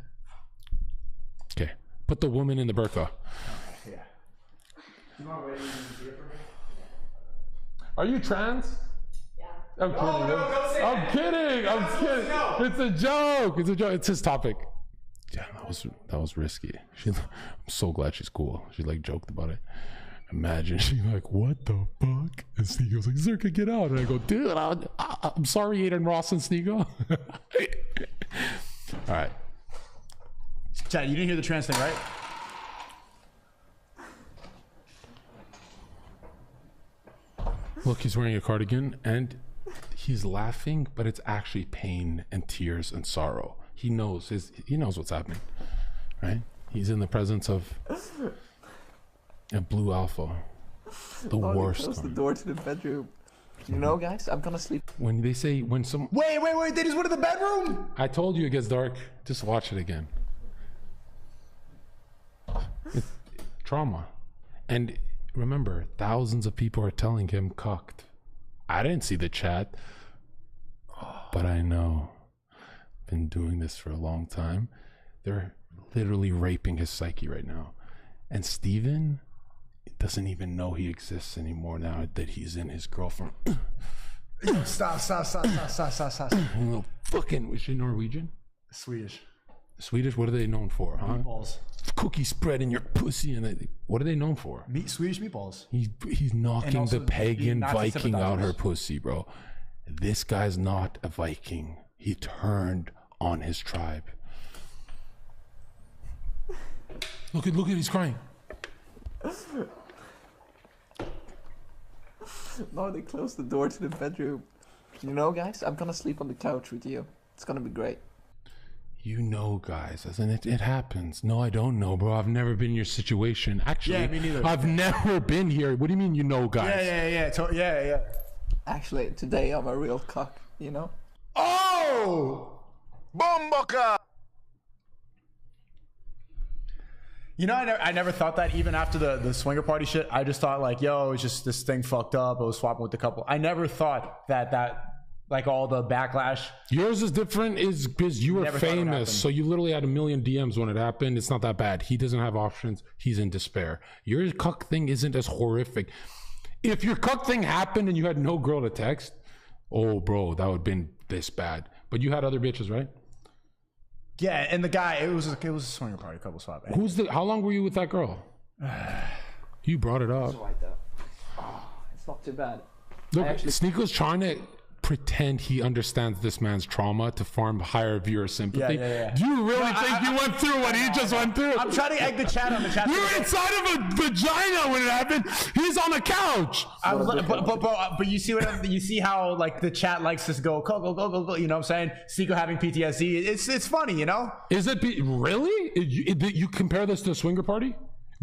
Okay. Put the woman in the burqa. Yeah. Are you trans? Yeah. I'm kidding. I'm kidding. It's a joke. It's his topic. Yeah, that was risky. I'm so glad she's cool. She like joked about it. Imagine she's like, what the fuck? And SNEAKO's like, ZHERKA, get out. And I go, dude, I'm sorry, Aiden Ross and SNEAKO. All right. Chad, you didn't hear the trans thing, right? Look, he's wearing a cardigan and he's laughing, but it's actually pain and tears and sorrow. He knows what's happening, right? He's in the presence of a blue alpha, the worst. Close the door to the bedroom. You know, guys, I'm gonna sleep. When they say some. Wait! They just went to the bedroom. I told you it gets dark. Just watch it again. It's trauma, and remember, thousands of people are telling him cucked. I didn't see the chat, but I know. Been doing this for a long time. They're literally raping his psyche right now, and Steven doesn't even know he exists anymore now that he's in his girlfriend. Stop. Fucking, is she Norwegian? Swedish. What are they known for, huh? Meatballs. Cookie spread in your pussy, and what are they known for? Swedish meatballs. He's knocking the pagan Viking out her pussy, bro. This guy's not a Viking. He turned on his tribe. Look at he's crying. No, they closed the door to the bedroom. You know, guys, I'm gonna sleep on the couch with you. It's gonna be great. You know, guys, it happens. No, I don't know, bro. I've never been in your situation. Actually, yeah, me neither. I've never been here. What do you mean, you know, guys? Yeah. Yeah. Actually, today I'm a real cuck, you know? Oh! Yo! Bomboka! You know, I never thought that even after the swinger party shit. I just thought like, yo, it's just this thing fucked up. I was swapping with the couple. I never thought that like all the backlash. Yours is different is because you were famous. So you literally had 1 million DMs when it happened. It's not that bad. He doesn't have options. He's in despair. Your cuck thing isn't as horrific. If your cuck thing happened and you had no girl to text, oh, bro, that would have been this bad. But you had other bitches, right? Yeah, and the guy, it was a swinger party, couple swap. How long were you with that girl? You brought it up. It's not too bad. Look, SNEAKO's trying to pretend he understands this man's trauma to farm higher viewer sympathy. Yeah. Do you really think you went through what he just went through? I'm trying to egg the chat on the chat. You were inside of a vagina when it happened. He's on the couch. But you see you see how like the chat likes to go. You know what I'm saying? SNEAKO having PTSD. It's funny, you know. Is it really? You compare this to a swinger party?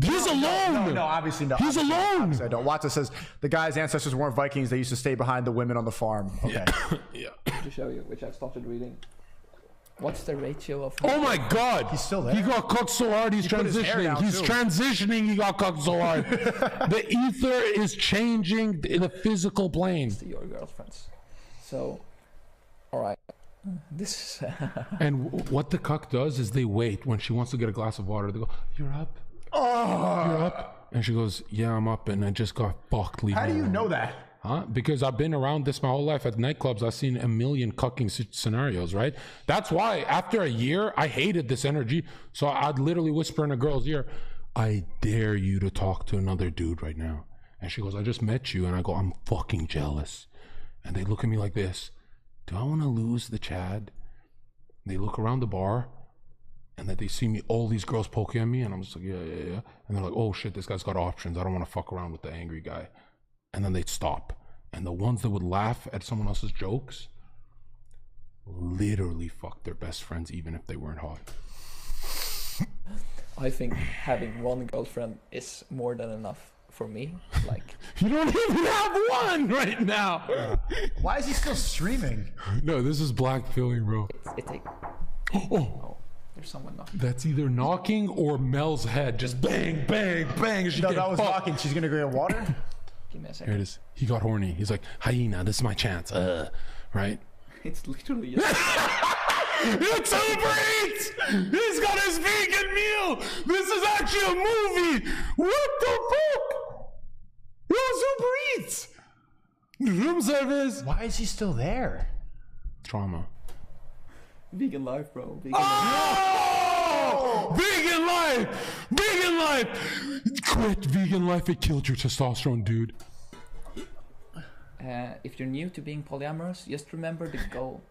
He's alone. No, obviously no. He's alone. Obviously I don't. Watson says the guy's ancestors weren't Vikings. They used to stay behind the women on the farm. Okay. Yeah. To show you, which I've started reading. What's the ratio of? Oh my God! He's still there. He got cooked so hard. He's transitioning. He's transitioning. He got cooked so hard. The ether is changing in the physical plane. To your girlfriends. So, all right. This is. And what the cuck does is they wait when she wants to get a glass of water. They go, "You're up." Oh, you're up. And she goes, "Yeah, I'm up," and I just got fucked. How do you know that? Huh? Because I've been around this my whole life at nightclubs. I've seen 1 million cucking scenarios, right? That's why after a year, I hated this energy. So I'd literally whisper in a girl's ear, "I dare you to talk to another dude right now." And she goes, "I just met you." And I go, "I'm fucking jealous." And they look at me like this. Do I want to lose the Chad? They look around the bar. And then they see me, all these girls poking at me, and I'm just like, yeah. And they're like, "Oh shit, this guy's got options. I don't want to fuck around with the angry guy." And then they'd stop. And the ones that would laugh at someone else's jokes literally fucked their best friends, even if they weren't hot. I think having one girlfriend is more than enough for me. Like you don't even have one right now. Why is he still streaming? No, this is black filling, bro. Oh. There's someone knocking. That's either knocking or Mel's head. Just bang, bang, bang. No, that was knocking. She's gonna go get water. Give me a second. Here it is. He got horny. He's like, "Hyena, this is my chance." Right? It's literally. It's Uber Eats! He's got his vegan meal! This is actually a movie! What the fuck? It was Uber Eats! Room service! Why is he still there? Trauma. Vegan life, bro. Vegan life. Vegan life! Vegan life! Quit vegan life. It killed your testosterone, dude. If you're new to being polyamorous, just remember the goal.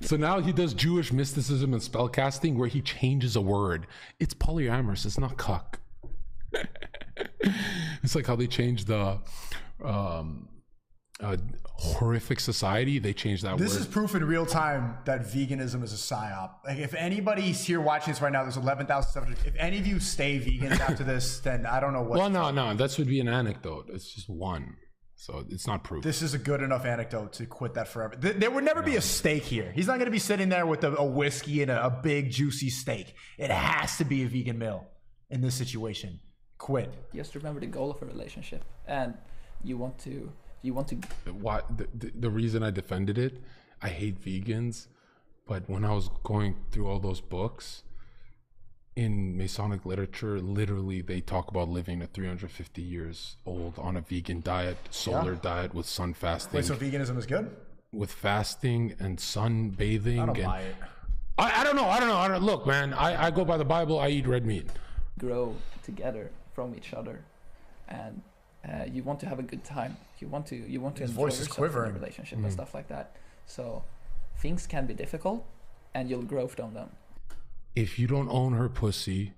So now he does Jewish mysticism and spellcasting where he changes a word. It's polyamorous. It's not cuck. It's like how they changed the horrific society. They changed that word. This is proof in real time that veganism is a psyop. Like if anybody's here watching this right now, there's 11,700. If any of you stay vegans after this, then I don't know what. Well, no. That would be an anecdote. It's just one. So it's not proof. This is a good enough anecdote to quit that forever. There would never be a steak here. He's not going to be sitting there with a whiskey and a big juicy steak. It has to be a vegan meal in this situation. Quit. Just remember the goal of a relationship, and you want to. What the reason I defended it? I hate vegans, but when I was going through all those books in Masonic literature, literally they talk about living at 350 years old on a vegan diet, solar diet with sun fasting. Wait, so veganism is good? With fasting and sun bathing. I don't buy it. I don't know. Look, man, I go by the Bible. I eat red meat. Grow together from each other, and you want to have a good time. You want to enjoy yourself in a relationship and stuff like that. So things can be difficult, and you'll grow from them. If you don't own her pussy,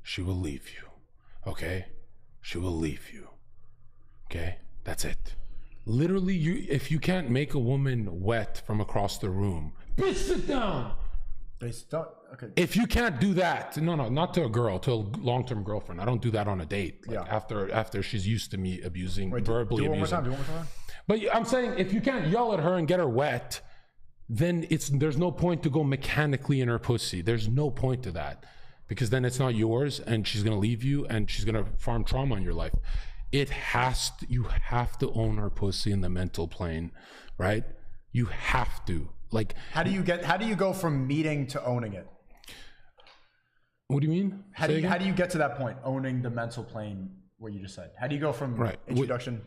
she will leave you. Okay? She will leave you. Okay? That's it. Literally, if you can't make a woman wet from across the room, bitch, sit down. Okay. If you can't do that, no, not to a girl, to a long-term girlfriend. I don't do that on a date. Like after she's used to me abusing, verbally abusing. Do one more time. But I'm saying, if you can't yell at her and get her wet, then there's no point to go mechanically in her pussy. There's no point to that, because then it's not yours, and she's gonna leave you, and she's gonna farm trauma in your life. You have to own her pussy in the mental plane, right? You have to. Like, how do you go from meeting to owning it? What do you mean? How do you get to that point, owning the mental plane? What you just said. How do you go from introduction?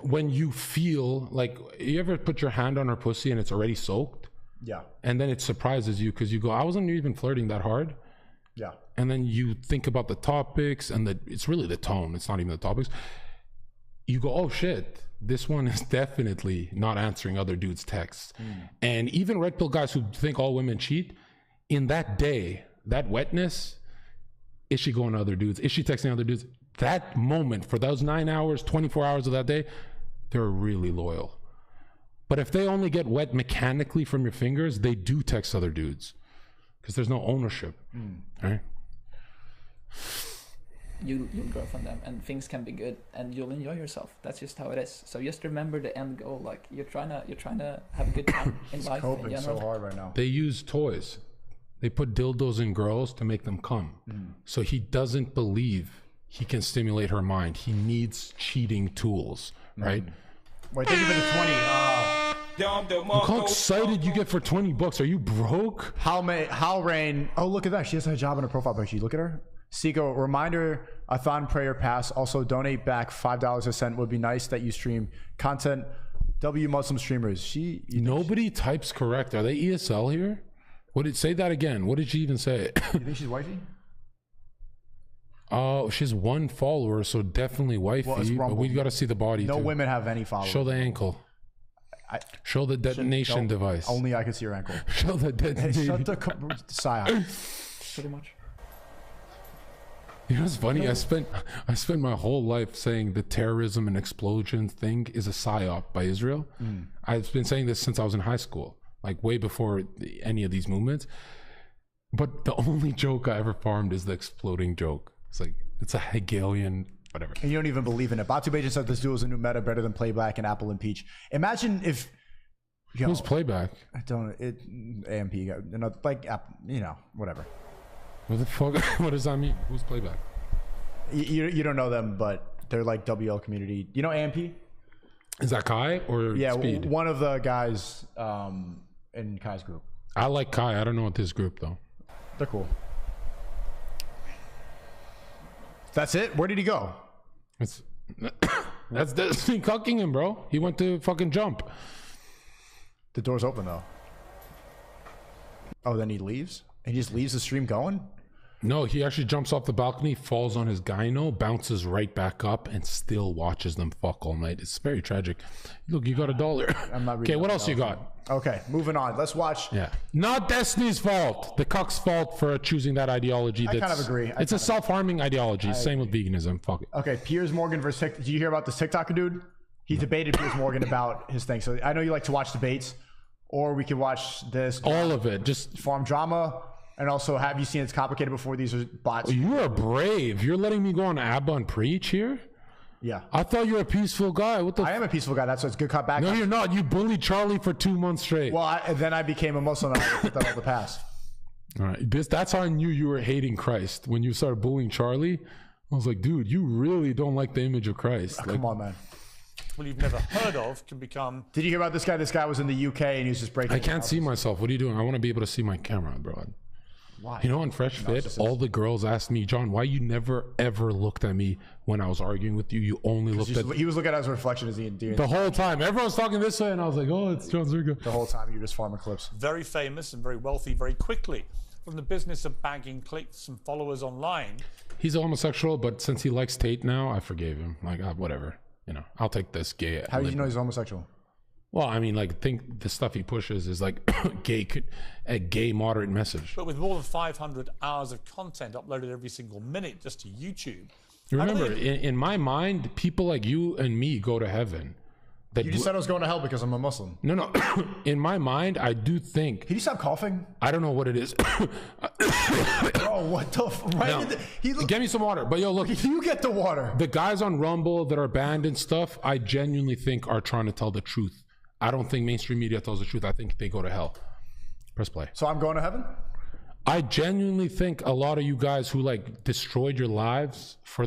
When you feel like, you ever put your hand on her pussy and it's already soaked? Yeah. And then it surprises you because you go, I wasn't even flirting that hard. Yeah. And then you think about the topics, and it's really the tone. It's not even the topics. You go, oh shit, this one is definitely not answering other dudes' texts. And even red pill guys who think all women cheat, in that day, that wetness, is she going to other dudes? Is she texting other dudes? That moment, for those 9 hours, 24 hours of that day, they're really loyal. But if they only get wet mechanically from your fingers, they do text other dudes because there's no ownership, right? You'll grow from them, and things can be good, and you'll enjoy yourself. That's just how it is. So just remember the end goal. Like, you're trying to have a good time in life. Coping so hard right now. They use toys. They put dildos in girls to make them come. So he doesn't believe he can stimulate her mind. He needs cheating tools, right? Wait, thank you for the 20. Look how excited you get for $20. Are you broke? How Rain? Oh, look at that. She has a hijab on her profile picture. You look at her. SNEAKO, reminder, a thon prayer pass. Also, donate back $5 a cent. Would be nice that you stream content. W Muslim streamers. Nobody types correct. Are they ESL here? Say that again. What did she even say? You think she's wifey? Oh, she's one follower, so definitely wifey. But we got to see the body. No women have any followers. Show the ankle. Show the detonation device. Only I can see your ankle. Show the detonation. Shut the side. Pretty much. You know what's funny? I spent my whole life saying the terrorism and explosion thing is a psyop by Israel. I've been saying this since I was in high school, like way before any of these movements. But the only joke I ever farmed is the exploding joke. It's a Hegelian whatever. And you don't even believe in it. Batu Bajan said this duo is a new meta, better than Playback and Apple and Peach. Imagine if... Who's Playback? I don't... AMP, whatever. What the fuck? What does that mean? Who's Playback? You don't know them, but they're like WL community. You know AMP? Is that Kai or Speed? One of the guys in Kai's group. I like Kai. I don't know what this group though. They're cool. That's it? Where did he go? That's cucking him, bro. He went to fucking jump. The door's open though. Oh, then he leaves? He just leaves the stream going? No, he actually jumps off the balcony, falls on his gyno, bounces right back up, and still watches them fuck all night. It's very tragic. Look, you got $1. I'm not reading. Okay, what else you got? Okay, moving on. Let's watch. Yeah. Not Destiny's fault. The cuck's fault for choosing that ideology. I kind of agree. It's a self-harming ideology. Same with veganism. Fuck it. Okay, Piers Morgan versus TikTok. Did you hear about this TikToker dude? He debated Piers Morgan about his thing. So I know you like to watch debates, or we could watch this. All of it. Just farm drama. And also, have you seen It's Complicated before? These are bots. You are brave. You're letting me go on Abba and preach here? Yeah. I thought you were a peaceful guy. What the I am a peaceful guy. That's why it's good cop, bad cop. No, you're not. You bullied Charlie for 2 months straight. Well, then I became a Muslim and I put that all the past. All right. That's how I knew you were hating Christ. When you started bullying Charlie, I was like, dude, you really don't like the image of Christ. Oh, come on, man. Well, you've never heard of can become... Did you hear about this guy? This guy was in the UK and he was just breaking... I can't see myself. What are you doing? I want to be able to see my camera, bro. Why? You know, on Fresh Fit, all the girls asked me, John, why you never ever looked at me when I was arguing with you? You only looked at... He was looking at his reflection as the whole time. Everyone was talking this way, and I was like, oh, it's John ZHERKA. The whole time you were just farming clips. Very famous and very wealthy very quickly. From the business of bagging clicks and followers online. He's a homosexual, but since he likes Tate now, I forgave him. Like, whatever. You know, I'll take this gay... How do you know he's homosexual? Well, I mean, like, think the stuff he pushes is like a gay moderate message. But with more than 500 hours of content uploaded every single minute just to YouTube. Remember, in my mind, people like you and me go to heaven. You just said I was going to hell because I'm a Muslim. No. In my mind, I do think... Can you stop coughing? I don't know what it is. Bro, what the... Get me some water. But yo, look... You get the water. The guys on Rumble that are banned and stuff, I genuinely think are trying to tell the truth I don't think mainstream media tells the truth. I think they go to hell. Press play. So I'm going to heaven? I genuinely think a lot of you guys who like destroyed your lives for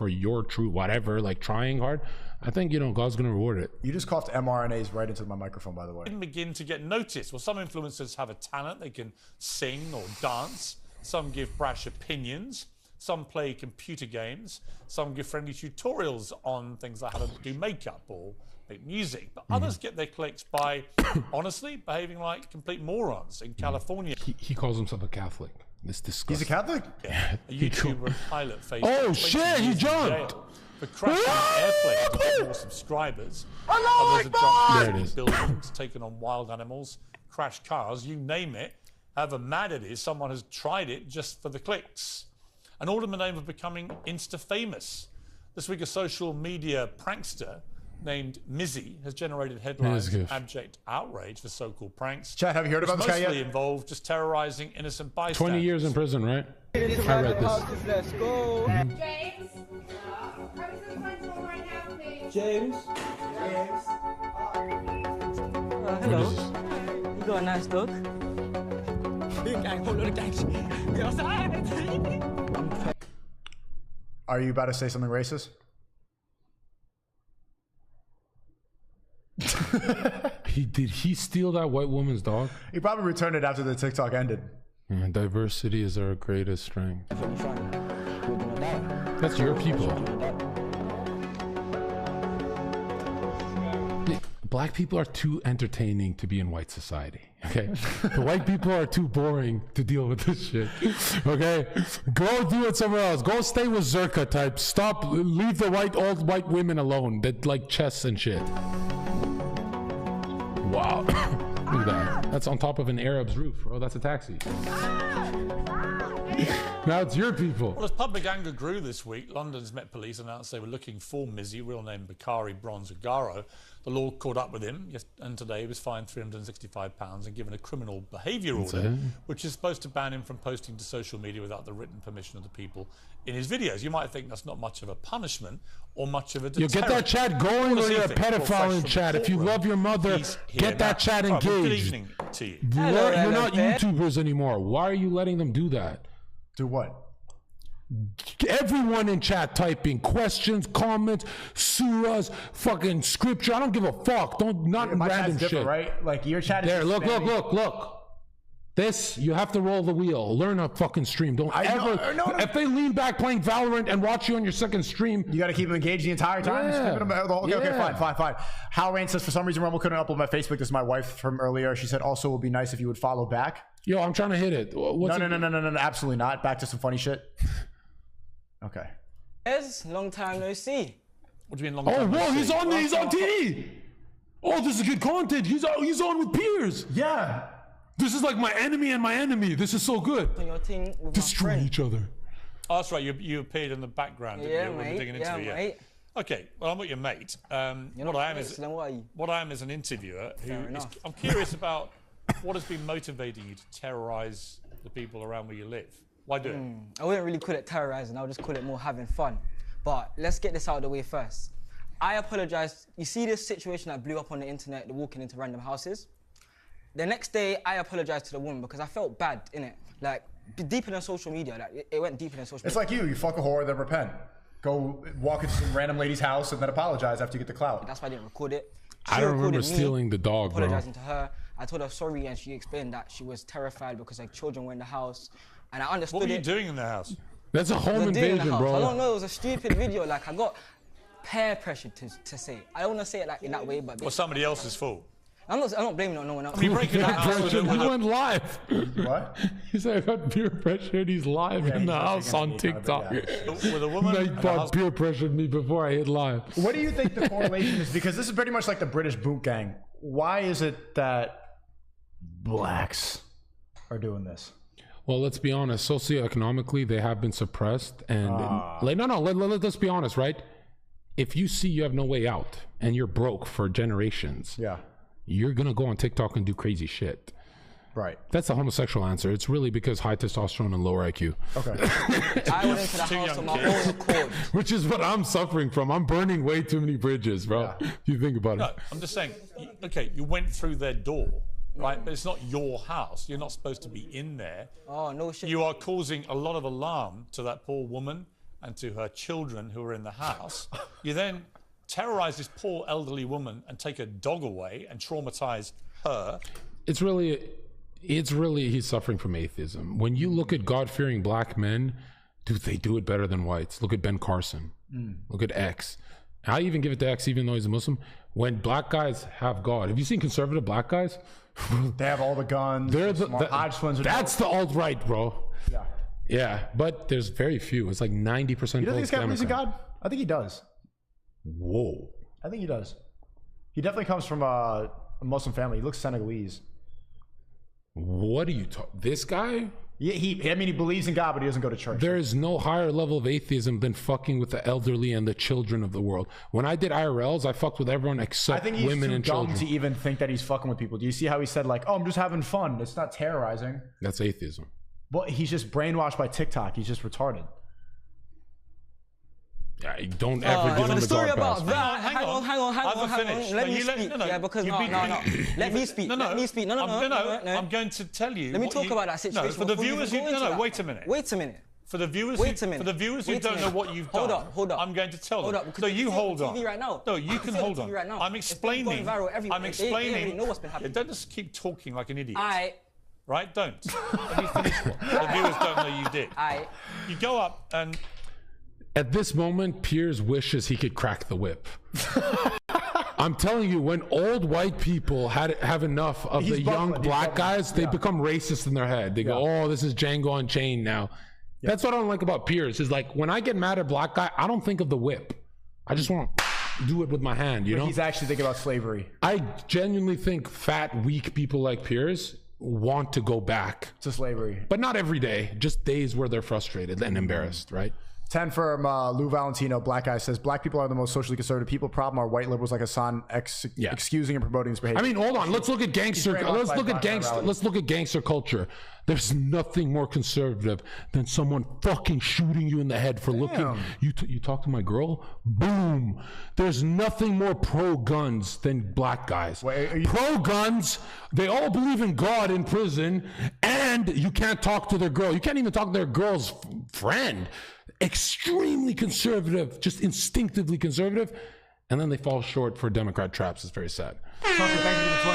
your truth, whatever, like trying hard, I think, you know, God's going to reward it. You just coughed mRNAs right into my microphone, by the way. Didn't begin to get noticed. Well, some influencers have a talent. They can sing or dance. Some give brash opinions. Some play computer games. Some give friendly tutorials on things like how to do makeup or make music. But others get their clicks by, honestly, behaving like complete morons. In California, He calls himself a Catholic. It's disgusting. He's a Catholic? a YouTuber pilot faced Oh shit, he jumped! for crashing an airplane to get more subscribers. Others have jumped into buildings, taken on wild animals, crashed cars, you name it. However mad it is, someone has tried it just for the clicks. And all in the name of becoming Insta-famous. This week, a social media prankster named Mizzy has generated headlines of abject outrage for so-called pranks. Chat, have you heard about this guy yet? Mostly involved just terrorizing innocent bystanders. 20 years in prison, right? I read this. Let's go. James. James. Hello. You got a nice dog. Big gang, whole lot of gang shit. Get outside. Are you about to say something racist? Did he steal that white woman's dog? He probably returned it after the TikTok ended. Yeah, diversity is our greatest strength. That's your people. Black people are too entertaining to be in white society, okay? The white people are too boring to deal with this shit, okay? Go do it somewhere else. Go stay with ZHERKA types. Stop, leave the old white women alone that like chess and shit. Wow. Look at that. That's on top of an Arab's roof. Oh, that's a taxi. Now it's your people. Well, as public anger grew this week, London's Met Police announced they were looking for Mizzy, real name Bakari Bronzagaro. The law caught up with him, and today he was fined £365 and given a criminal behaviour order, which is supposed to ban him from posting to social media without the written permission of the people in his videos. You might think that's not much of a punishment or much of a deterrent. You get that chat going, or you're a pedophile in chat. If you love your mother, get that chat engaged. Well, good evening to you. You're not YouTubers anymore. Why are you letting them do that? Do what? Everyone in chat typing questions, comments, surahs, fucking scripture. I don't give a fuck. Not random shit. Right? Like your chat is there. Look. This, you have to roll the wheel. Learn a fucking stream. Don't ever. No. If they lean back playing Valorant and watch you on your second stream, you got to keep them engaged the entire time. Yeah. Okay, fine. Hal Rain says, for some reason Rumble couldn't upload my Facebook. This is my wife from earlier. She said also it would be nice if you would follow back. Yo, I'm trying to hit it. No, absolutely not. Back to some funny shit. Okay. Yes, long time no see. What do you mean long time no see? He's on TV. Oh, this is good content. He's on with peers. Yeah. This is like my enemy and my enemy. This is so good. Your team with destroy each other. Oh, that's right. You appeared in the background, didn't you? Mate. Digging into Mate. Okay, well, I'm not your mate. What I am is an interviewer I'm curious about what has been motivating you to terrorize the people around where you live. Why do it? I wouldn't really call it terrorizing. I would just call it more having fun. But let's get this out of the way first. I apologize. You see this situation that blew up on the internet, the walking into random houses? The next day, I apologized to the woman because I felt bad, innit? Like, deeper than social media. Like, it went deeper than social media. It's like you fuck a whore, then repent. Go walk into some random lady's house and then apologize after you get the clout. That's why I didn't record it. I don't remember stealing the dog, bro. Apologizing to her. I told her sorry and she explained that she was terrified because her children were in the house. And I understood What were you doing in the house? That's a home invasion, bro. I don't know, it was a stupid video. Like, I got peer pressure to say it. I don't want to say it like in that way, but... Or somebody else's fault. I'm not blaming it on no one else. You breaking the house He went live. What? He said I got peer pressured. He's live in the house on TikTok. With a woman. Nightbot peer pressured me before I hit live. What do you think the correlation is? Because this is pretty much like the British boot gang. Why is it that blacks are doing this? Well, let's be honest. Socioeconomically, they have been suppressed, and let's be honest, right? If you see you have no way out and you're broke for generations, yeah, you're gonna go on TikTok and do crazy shit. Right. That's the homosexual answer. It's really because high testosterone and lower IQ. Okay. I went into the house on my own accord. Which is what I'm suffering from. I'm burning way too many bridges, bro. If you think about it. No, I'm just saying, okay, you went through their door, right? But it's not your house. You're not supposed to be in there. Oh, no shit. You are causing a lot of alarm to that poor woman and to her children who are in the house. You then terrorize this poor elderly woman and take her dog away and traumatize her. It's really, he's suffering from atheism. When you look at God-fearing black men, dude, they do it better than whites. Look at Ben Carson. Look at X. I even give it to X, even though he's a Muslim. When black guys have God, have you seen conservative black guys? They have all the guns. They're that's the alt-right, bro. Yeah. Yeah, but there's very few. It's like 90% You don't think this guy believes in God? I think he does. Whoa. I think he does. He definitely comes from a Muslim family. He looks Senegalese. What are you talking? This guy? Yeah, he believes in God, but he doesn't go to church. There is no higher level of atheism than fucking with the elderly and the children of the world. When I did IRLs, I fucked with everyone except women and children. To even think that he's fucking with people. Do you see how he said like, "Oh, I'm just having fun. It's not terrorizing." That's atheism. Well, he's just brainwashed by TikTok. He's just retarded. Yeah, don't ever give him the story God about pass, that. Hang on. Let me speak. No. Yeah, because no. Let me speak. Let me speak. No. I'm going to tell you. Let me talk about that situation. No, for the viewers who wait a minute. Wait a minute. For the viewers who don't know what you've done. Hold up. I'm going to tell them. Hold up. No, you hold on. TV right now. No, you can hold on. Right now. I'm explaining. I'm explaining. They know what's been happening. Don't just keep talking like an idiot. Right? Don't. Let me finish what the viewers don't know you did. You go up and... At this moment, Piers wishes he could crack the whip. I'm telling you, when old white people have enough of the young black guys, they become racist in their head. They go, oh, this is Django Unchained now. That's what I don't like about Piers, is like, when I get mad at black guy, I don't think of the whip. I just want to do it with my hand, you know? He's actually thinking about slavery. I genuinely think fat, weak people like Piers want to go back to slavery. But not every day, just days where they're frustrated and embarrassed, right? 10 from Lou Valentino. Black guy says, black people are the most socially conservative people. Problem are white liberals like Hassan excusing and promoting this behavior. I mean, hold on. Let's look at gangster. Let's look at gangster culture. There's nothing more conservative than someone fucking shooting you in the head for looking. You talk to my girl? Boom. There's nothing more pro-guns than black guys. Pro-guns, they all believe in God in prison, and you can't talk to their girl. You can't even talk to their girl's friend. Extremely conservative, just instinctively conservative, and then they fall short for Democrat traps. It's very sad. Thank you for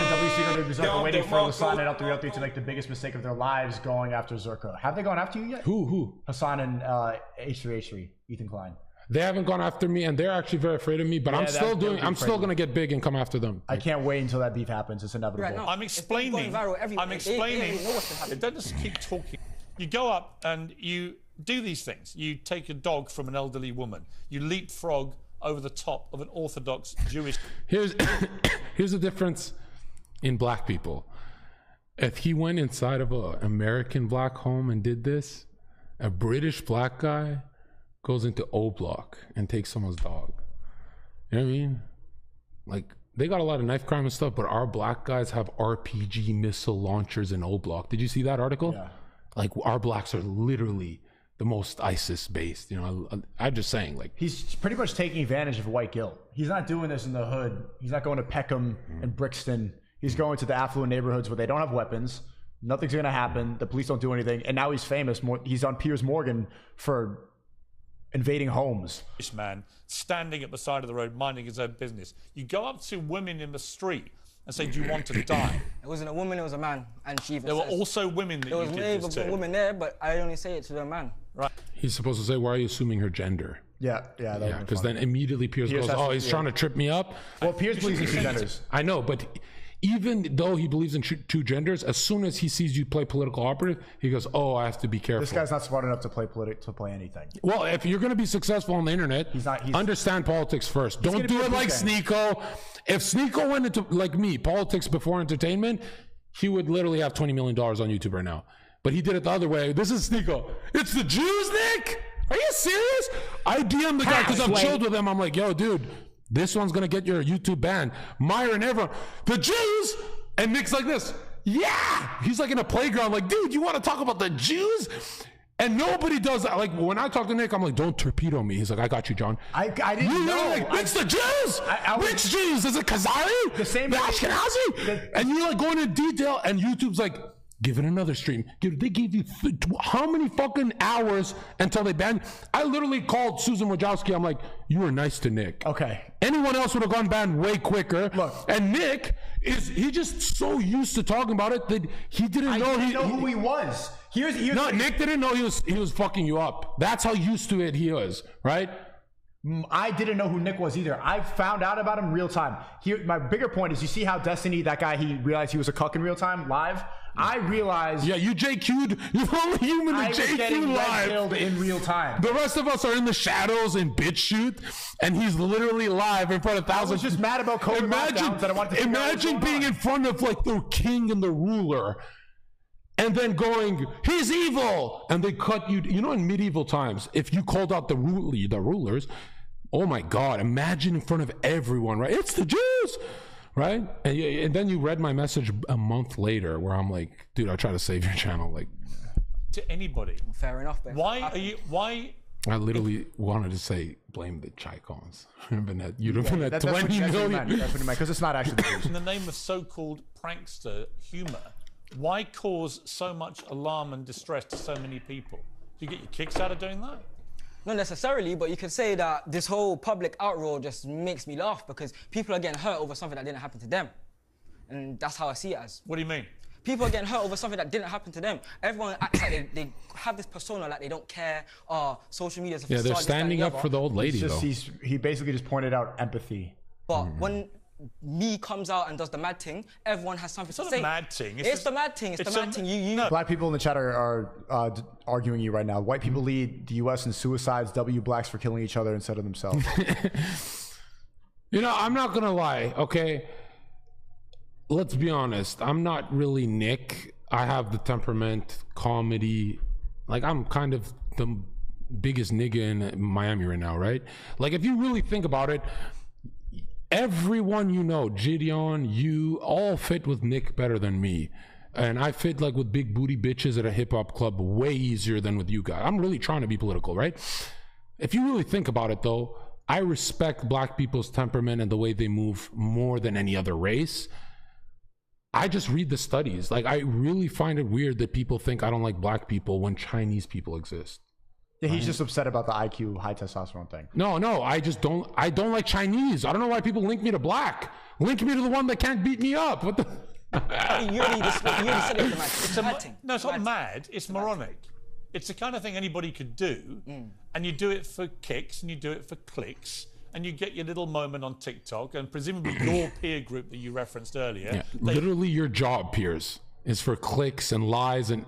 the 20 WC waiting for Hassan and L3 to make the biggest mistake of their lives going after ZHERKA. Have they gone after you yet? Who? Hassan and H3H3, Ethan Klein. They haven't gone after me, and they're actually very afraid of me. But I'm still going to get big and come after them. I can't wait until that beef happens. It's inevitable. Right now, I'm explaining. It doesn't just keep talking. You go up and you do these things. You take a dog from an elderly woman. You leapfrog over the top of an Orthodox Jewish... Here's the difference in black people. If he went inside of an American black home and did this, a British black guy goes into O Block and takes someone's dog. You know what I mean? Like, they got a lot of knife crime and stuff, but our black guys have RPG missile launchers in O Block. Did you see that article? Yeah. Like, our blacks are literally the most ISIS based, you know. I'm just saying, like, he's pretty much taking advantage of white guilt. He's not doing this in the hood. He's not going to Peckham and Brixton. He's going to the affluent neighborhoods where they don't have weapons. Nothing's going to happen. The police don't do anything. And now he's famous. He's on Piers Morgan for invading homes. This man standing at the side of the road, minding his own business. You go up to women in the street and say, do you want to die? It wasn't a woman, it was a man. And she even there were also women that you did this to. There was women there, but I only say it to the man. Right. He's supposed to say, why are you assuming her gender? Yeah, because then immediately Piers goes, oh, he's trying to trip me up. Well, Piers believes in two genders. I know, but even though he believes in two genders, as soon as he sees you play political operative, he goes, oh, I have to be careful. This guy's not smart enough to play anything. Well, if you're going to be successful on the internet, understand politics first. Don't do it like SNEAKO. If SNEAKO went into, like me, politics before entertainment, he would literally have $20 million on YouTube right now. But he did it the other way. This is SNEAKO. It's the Jews, Nick? Are you serious? I DM the guy because I'm chilled with him. I'm like, yo, dude, this one's going to get your YouTube banned. Myron, everyone, the Jews. And Nick's like this. Yeah, he's like in a playground, like, dude, you want to talk about the Jews? And nobody does that. Like when I talk to Nick, I'm like, don't torpedo me. He's like, I got you, John. I didn't know. Like, it's the Jews. Which Jews? Is it Khazari? The same. The Ashkenazi? And you're like going into detail, and YouTube's like, give it another stream. They gave you how many fucking hours until they banned? I literally called Susan Wojcicki. I'm like, you were nice to Nick. Okay. Anyone else would have gone banned way quicker. Look. And Nick he just so used to talking about it that he didn't know who he was. No, Nick didn't know he was fucking you up. That's how used to it he was, right? I didn't know who Nick was either. I found out about him real time. Here, my bigger point is, you see how Destiny, that guy, he realized he was a cuck in real time, live? I realized... Yeah, you JQ'd. You're the only human to JQ live. Killed in real time. The rest of us are in the shadows in BitChute, and he's literally live in front of thousands. I was just mad about COVID lockdowns that I wanted to imagine being in front of like the king and the ruler, and then going, he's evil, and they cut you. You know, in medieval times, if you called out the rulers, oh my God, imagine in front of everyone, right? It's the Jews, right? And then you read my message a month later where I'm like, dude, I try to save your channel. Like, to anybody. Fair enough, Ben. Why? I literally wanted to say, blame the Chicons. You'd have been at 20 million. That's what he meant, because it's not actually the Jews. In the name of so-called prankster humor, why cause so much alarm and distress to so many people? Do you get your kicks out of doing that? Not necessarily, but you could say that this whole public outroar just makes me laugh because people are getting hurt over something that didn't happen to them. And that's how I see it as. What do you mean? People are getting hurt over something that didn't happen to them. Everyone acts like they have this persona like they don't care. Social media is a facade. Yeah, they're standing up for the old lady, though. He basically just pointed out empathy. But when me comes out and does the mad thing, everyone has something to say. It's not a mad thing. It's the mad thing. It's the mad thing. Black people in the chat are arguing you right now. White people lead the U.S. in suicides. Blacks for killing each other instead of themselves. You know, I'm not gonna lie. Okay, let's be honest. I'm not really Nick. I have the temperament, comedy. Like, I'm kind of the biggest nigga in Miami right now, right? Like, if you really think about it, everyone you know, Gideon, you, all fit with Nick better than me. And I fit like with big booty bitches at a hip hop club way easier than with you guys. I'm really trying to be political, right? If you really think about it though, I respect black people's temperament and the way they move more than any other race. I just read the studies. Like, I really find it weird that people think I don't like black people when Chinese people exist. Yeah, he's just upset about the IQ, high testosterone thing. No, I just don't. I don't like Chinese. I don't know why people link me to black. Link me to the one that can't beat me up. What the? You already said it. It's a mad thing. No, it's not mad. It's moronic. It's the kind of thing anybody could do, and you do it for kicks, and you do it for clicks, and you get your little moment on TikTok, and presumably your peer group that you referenced earlier. Yeah, literally your job, Piers, is for clicks and lies and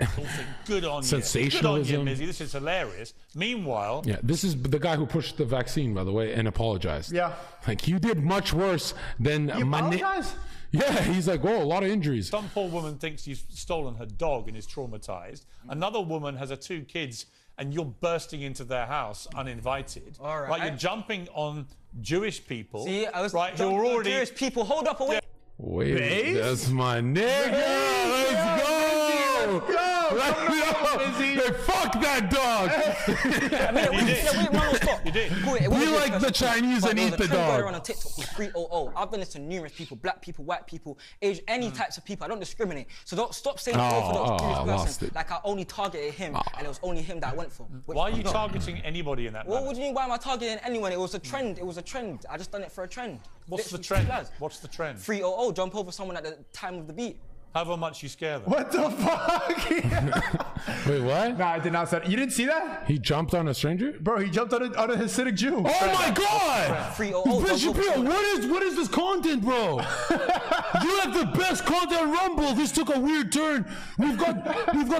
good on sensationalism. Good on you, Mizzy. This is hilarious. Meanwhile, yeah, this is the guy who pushed the vaccine, by the way, and apologized. Yeah, like, you did much worse than. You apologized? Yeah, he's like, whoa, a lot of injuries. Some poor woman thinks you've stolen her dog and is traumatized. Another woman has her 2 kids and you're bursting into their house uninvited. All right. Like, you're jumping on Jewish people. See, I was right, who are already Jewish people. Hold up, away. Wait, that's my nigga. Let's go. Let's go. Hey, fuck that dog. You did. Be like the Chinese and eat the dog. On TikTok called 300. I've done this to numerous people: black people, white people, age, any types of people. I don't discriminate. So don't stop saying Orthodox Jewish person like I only targeted him and it was only him that I went for. Why are you targeting anybody in that? What do you mean? Why am I targeting anyone? It was a trend. It was a trend. I just done it for a trend. What's the trend? What's the trend? 300. Jump over someone at the time of the beat. However much you scare them. What the fuck? Wait, what? No, I did not say. You didn't see that? He jumped on a stranger? Bro, he jumped on a Hasidic Jew. Oh my God! 300. What is this content, bro? You have the best content on Rumble. This took a weird turn. We've got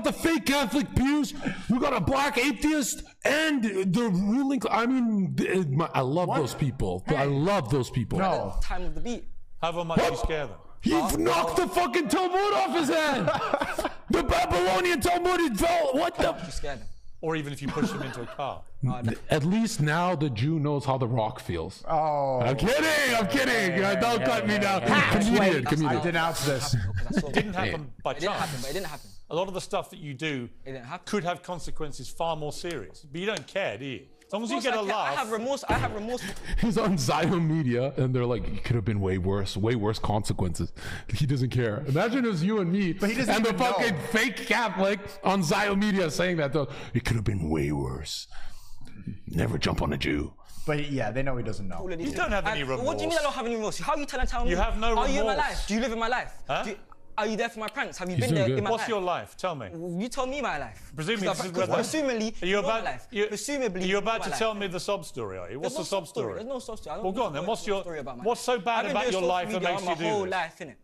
the fake Catholic pews. We've got a black atheist and the ruling. I mean, I love those people. Hey. I love those people. No. At the time of the beat. However much you scare them. You've knocked the fucking Talmud off his hand. The Babylonian Talmud fell. What the? You scared him. or even if you push them into a car. At least now the Jew knows how The Rock feels. Oh. I'm kidding. Don't cut me down. Comedian. I denounce this. It didn't happen by It didn't chance. happen, but it didn't happen. A lot of the stuff that you do It didn't happen. could have consequences far more serious. But you don't care, do you? As long as you get a laugh. I have remorse. He's on Zion Media, and they're like, it could have been way worse consequences. He doesn't care. Imagine it was you and me, But he doesn't and the even know. fucking fake Catholic on Zion Media saying that. Though. It could have been way worse. Never jump on a Jew. But yeah, they know he doesn't know. You don't have any remorse. What do you mean I don't have any remorse? How are you telling me? You have no Are you in my remorse. life? Do you live in my life? Huh? Are you there for my pranks? Have you He's been doing there good. in my What's life? your life? Tell me. You told me my life. Presumably, this is where presumably, Are you your about, life. you, Presumably, are you about my to life. tell me the sob story, are you? What's There's the no sob story? There's no sob story. I don't Well, go on know then. What's your story about my what's life. so bad I've been about doing your life social that media makes you my do whole this? life, innit?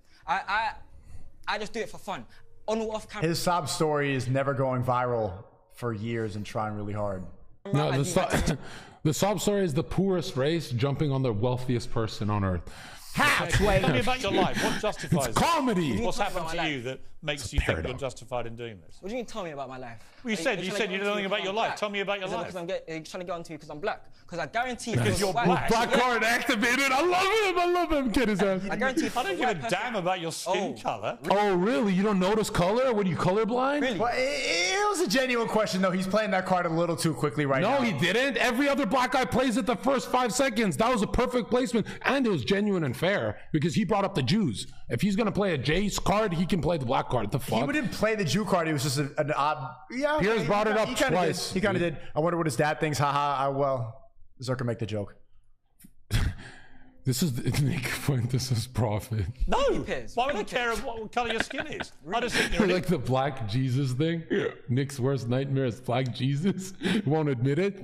I just do it for fun. On or off camera. His sob story is never going viral for years and trying really hard. No, the sob story is the poorest race jumping on the wealthiest person on earth. Tell me about your life. What justifies It's comedy. What's Tell me happened about to my you life. that makes a you think paradox. you're justified in doing this? What do you mean tell me about my life? Well, you said you know nothing about your life. Tell me about your life. Because you're trying to get onto me because I'm black. Because I guarantee Because you're black. Black card activated. I love him. Kid his ass. I guarantee I don't give a damn about your skin colour. Oh, really? You don't notice color? What are you, colorblind? Really? But it was a genuine question, though. He's playing that card a little too quickly right now. No, he didn't. Every other black guy plays it the first 5 seconds. That was a perfect placement. And it was genuine and fair because he brought up the Jews. If he's going to play a Jace card, he can play the black card. The fuck? He wouldn't play the Jew card. He was just an odd. Yeah. Piers brought it up he kinda twice. Did. He kind of did. I wonder what his dad thinks. Haha. Well, ZHERKA make the joke. This is Nick Fuentes' profit. No. Piers. Why would I care what colour your skin is? I just think you're an Like the black Jesus thing. Nick's worst nightmare is black Jesus. Won't admit it.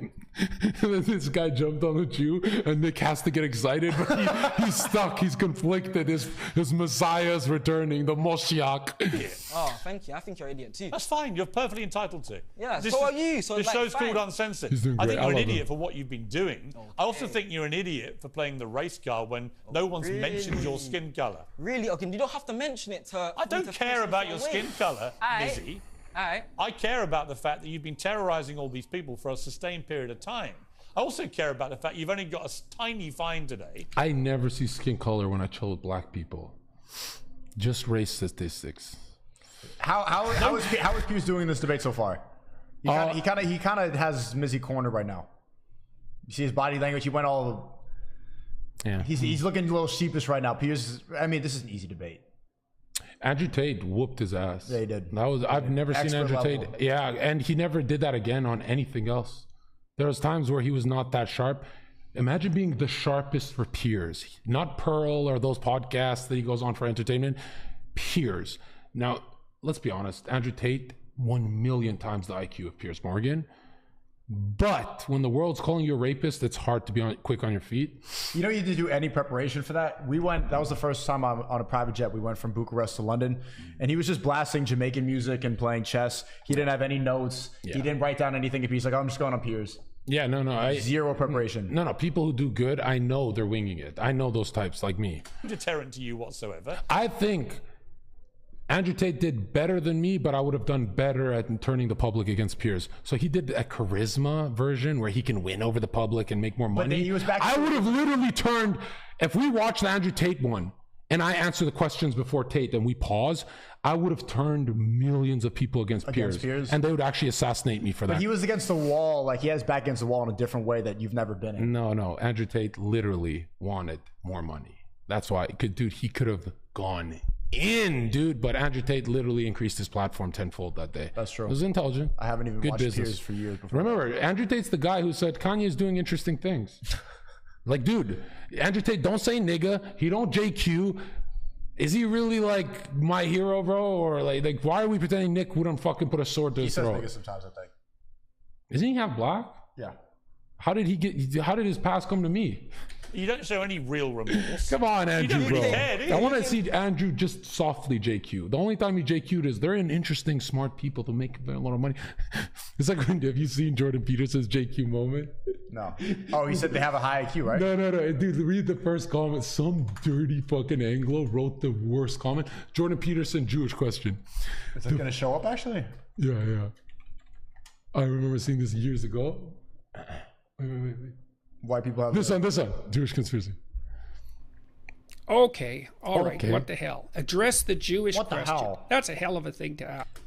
And then this guy jumped on the Jew, and Nick has to get excited, but he's stuck. He's conflicted. His Messiah's returning, the Moshiach. Oh, thank you. I think you're an idiot too. That's fine. You're perfectly entitled to. Yeah, so are you. So this like, show's fine. called Uncensored. He's doing I great. think I you're an love him. idiot for what you've been doing. I also think you're an idiot for playing the race card when no one's mentioned your skin colour. Really? Okay, you don't have to mention it to. I don't care about your skin colour, Aight. Lizzie. Alright. I care about the fact that you've been terrorising all these people for a sustained period of time. I also care about the fact you've only got a tiny fine today. I never see skin color when I chill with black people. Just race statistics. How is Piers doing in this debate so far? He kind of has Mizzy cornered right now. You see his body language. He went all. Yeah. He's looking a little sheepish right now. Piers. I mean, this is an easy debate. Andrew Tate whooped his ass. Yeah, he did. I've never seen Expert Andrew level. Tate. Yeah, and he never did that again on anything else. There was times where he was not that sharp. Imagine being the sharpest for Piers, not Pearl or those podcasts that he goes on for entertainment. Piers. Now, let's be honest. Andrew Tate 1,000,000 times the IQ of Piers Morgan. But when the world's calling you a rapist, it's hard to be quick on your feet. You don't need to do any preparation for that. That was the first time on a private jet. We went from Bucharest to London, and he was just blasting Jamaican music and playing chess. He didn't have any notes. Yeah. He didn't write down anything. He's like, I'm just going on Piers. Yeah, no. Zero preparation. No, people who do good, I know they're winging it. I know those types like me. Deterrent to you whatsoever. I think Andrew Tate did better than me, but I would have done better at turning the public against Piers. So he did a charisma version where he can win over the public and make more money. then he was back I to- would have literally turned, if we watched the Andrew Tate one and I answer the questions before Tate and we pause, I would have turned millions of people against Piers. And they would actually assassinate me for that. But he was against the wall. Like, he has back against the wall in a different way that you've never been in. No. Andrew Tate literally wanted more money. That's why, dude, he could have gone in, dude. But Andrew Tate literally increased his platform tenfold that day. That's true. It was intelligent. I haven't even Good watched business. Piers for years before. Remember, Andrew Tate's the guy who said Kanye is doing interesting things. Like, dude, Andrew Tate don't say nigga. He don't JQ. Is he really like my hero, bro? Or like why are we pretending Nick wouldn't fucking put a sword to He his says throat? niggas sometimes, I think. Isn't he half black? Yeah. How did his past come to me? You don't show any real remorse. Come on, Andrew, don't really bro. care, do you? I want to see Andrew just softly JQ. The only time he JQ'd is they're an interesting, smart people to make a lot of money. It's like, have you seen Jordan Peterson's JQ moment? No. Oh, he said they have a high IQ, right? No. Dude, read the first comment. Some dirty fucking Anglo wrote the worst comment. Jordan Peterson, Jewish question. Is that going to show up, actually? Yeah. I remember seeing this years ago. Wait. White people have this one. Jewish conspiracy. Okay, all right. Okay. What the hell? Address the Jewish What the question. hell? That's a hell of a thing to ask.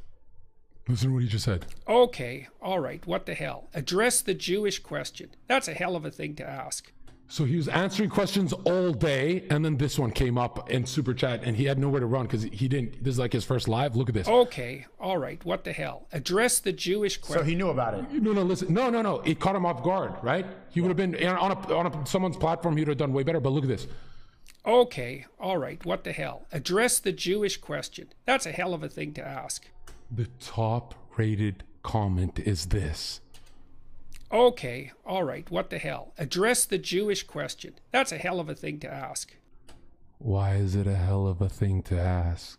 Listen to what he just said. Okay, all right. What the hell? Address the Jewish question. That's a hell of a thing to ask. So he was answering questions all day, and then this one came up in Super Chat, and he had nowhere to run because he didn't. This is like his first live. Look at this. Okay, all right. What the hell? Address the Jewish question. So he knew about it. No, listen. No. It caught him off guard, right? He would have been on someone's platform. He would have done way better. But look at this. Okay, all right. What the hell? Address the Jewish question. That's a hell of a thing to ask. The top-rated comment is this. Okay, all right. What the hell? Address the Jewish question. That's a hell of a thing to ask. Why is it a hell of a thing to ask?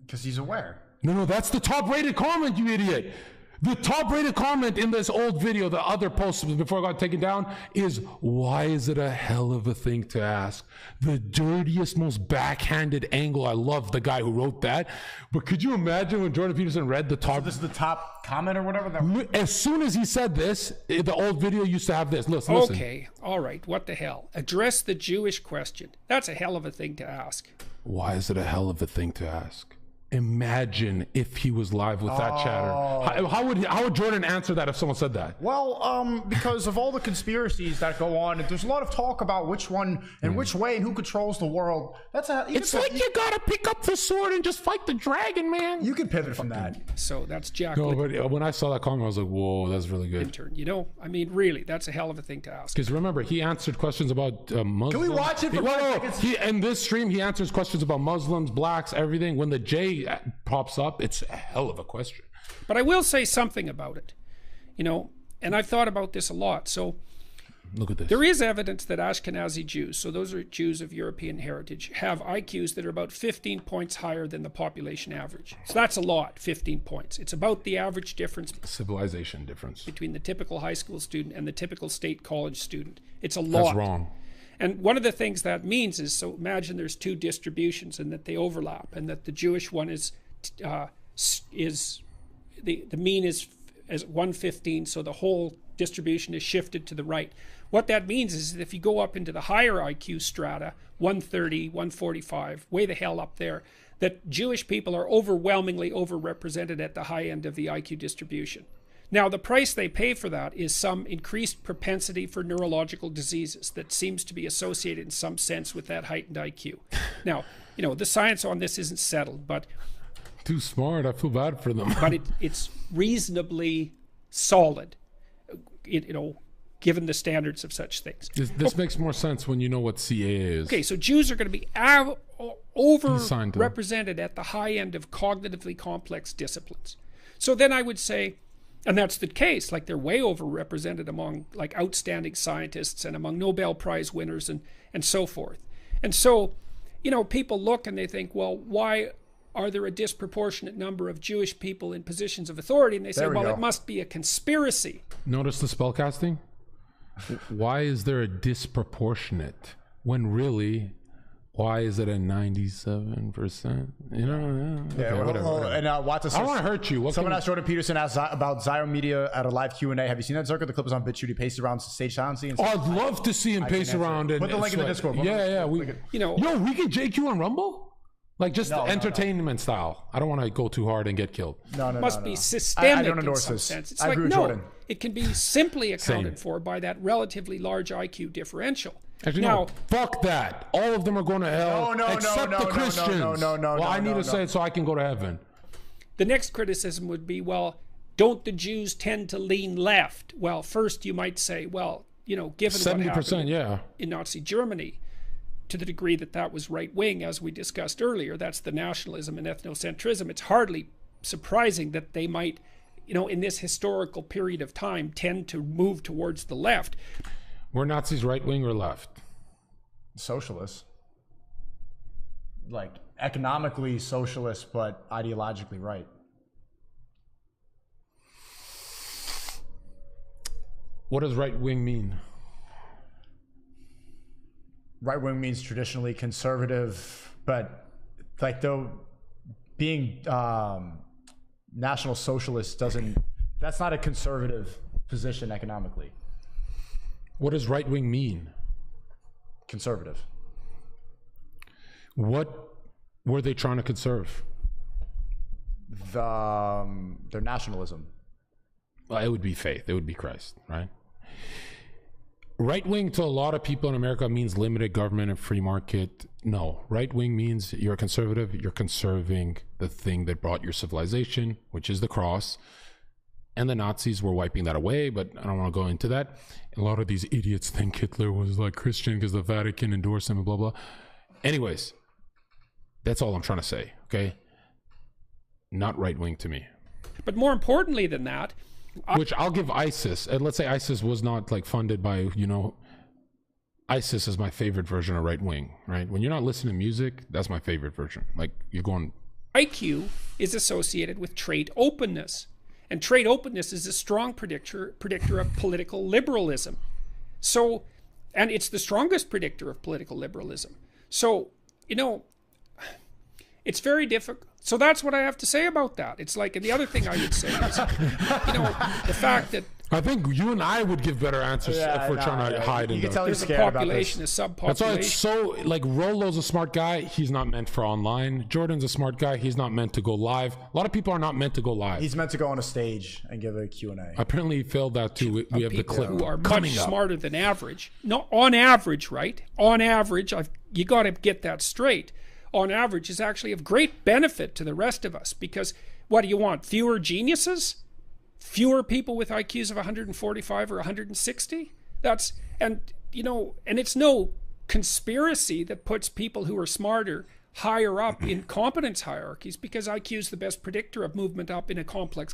Because he's aware. No, that's the top-rated comment, you idiot. The top-rated comment in this old video, the other post before it got taken down, is why is it a hell of a thing to ask? The dirtiest, most backhanded angle. I love the guy who wrote that. But could you imagine when Jordan Peterson read the top... So this is the top comment or whatever? As soon as he said this, the old video used to have this. Listen. Okay, all right. What the hell? Address the Jewish question. That's a hell of a thing to ask. Why is it a hell of a thing to ask? Imagine if he was live with that chatter. How would Jordan answer that if someone said that? Well, because of all the conspiracies that go on, there's a lot of talk about which one and which way and who controls the world. It's like you gotta pick up the sword and just fight the dragon, man. You can pivot from that. So that's Jack. No, but when I saw that comment, I was like, whoa, that's really good. Intern, I mean, really, that's a hell of a thing to ask. Because remember, he answered questions about Muslims. Can we watch it? In this stream, he answers questions about Muslims, blacks, everything. When the J pops up, it's a hell of a question. But I will say something about it, and I've thought about this a lot. So look at this. There is evidence that Ashkenazi Jews, so those are Jews of European heritage, have IQs that are about 15 points higher than the population average. So that's a lot, 15 points. It's about the average difference. Civilization difference. Between the typical high school student and the typical state college student. It's a lot. That's wrong. And one of the things that means is, so imagine there's two distributions and that they overlap, and that the Jewish one is the mean is 115, so the whole distribution is shifted to the right. What that means is that if you go up into the higher IQ strata, 130, 145, way the hell up there, that Jewish people are overwhelmingly overrepresented at the high end of the IQ distribution. Now, the price they pay for that is some increased propensity for neurological diseases that seems to be associated in some sense with that heightened IQ. Now, the science on this isn't settled, but... Too smart. I feel bad for them. But it's reasonably solid, given the standards of such things. This makes more sense when you know what CA is. Okay, so Jews are going to be overrepresented at the high end of cognitively complex disciplines. So then I would say, and that's the case, like they're way overrepresented among like outstanding scientists and among Nobel Prize winners and so forth. And so, people look and they think, well, why are there a disproportionate number of Jewish people in positions of authority? And they say, well, it must be a conspiracy. Notice the spellcasting? Why is there a disproportionate when really, why is it a 97%? Whatever. And Watson, I don't want to hurt you. Someone asked Jordan Peterson about Zyro Media at a live Q&A. Have you seen that, ZHERKA? The clip was on BitChute. He paced around stage silencing. Oh, I'd love to see him pace around. Put the link in the Discord. Yeah. We get JQ on Rumble? Like just entertainment style. I don't want to go too hard and get killed. No. Must be systemic. I don't endorse in some this. sense. It's I agree with Jordan. It can be simply accounted for by that relatively large IQ differential. Actually, no, fuck that. All of them are going to hell except the Christians. Well, I need to say it so I can go to heaven. The next criticism would be, well, don't the Jews tend to lean left? Well, first you might say, well, given 70%, what happened in Nazi Germany, to the degree that was right-wing, as we discussed earlier, that's the nationalism and ethnocentrism. It's hardly surprising that they might, in this historical period of time, tend to move towards the left. Were Nazis right-wing or left? Socialists. Like, economically socialist, but ideologically right. What does right-wing mean? Right wing means traditionally conservative, but like though being National Socialist doesn't That's not a conservative position economically. What does right wing mean? Conservative. What were they trying to conserve? Their nationalism. Well, it would be faith. It would be Christ, right? Right wing to a lot of people in America means limited government and free market. No, right wing means you're a conservative. You're conserving the thing that brought your civilization, which is the cross. And the Nazis were wiping that away, but I don't want to go into that. A lot of these idiots think Hitler was like Christian because the Vatican endorsed him and blah, blah. Anyways, that's all I'm trying to say, okay? Not right wing to me. But more importantly than that, which I'll give ISIS. And let's say ISIS was not like funded by, you know, ISIS is my favorite version of right wing, right? When you're not listening to music, that's my favorite version. Like you're going. IQ is associated with trait openness. And trait openness is a strong predictor of political liberalism. So, and it's the strongest predictor of political liberalism. So, you know, it's very difficult. So that's what I have to say about that. It's like, and the other thing I would say is, you know, the fact that I think you and I would give better answers if we're trying to hide. You can tell there's a population, a subpopulation. That's why it's so, like, Rolo's a smart guy. He's not meant for online. Jordan's a smart guy. He's not meant to go live. A lot of people are not meant to go live. He's meant to go on a stage and give a Q&A. Apparently he failed that too. We have the clip who are much smarter than average. No, on average, right? On average, you got to get that straight. On average is actually of great benefit to the rest of us, because what do you want? Fewer geniuses? Fewer people with IQs of 145 or 160? That's, and you know, and it's no conspiracy that puts people who are smarter higher up in competence hierarchies, because IQ is the best predictor of movement up in a complex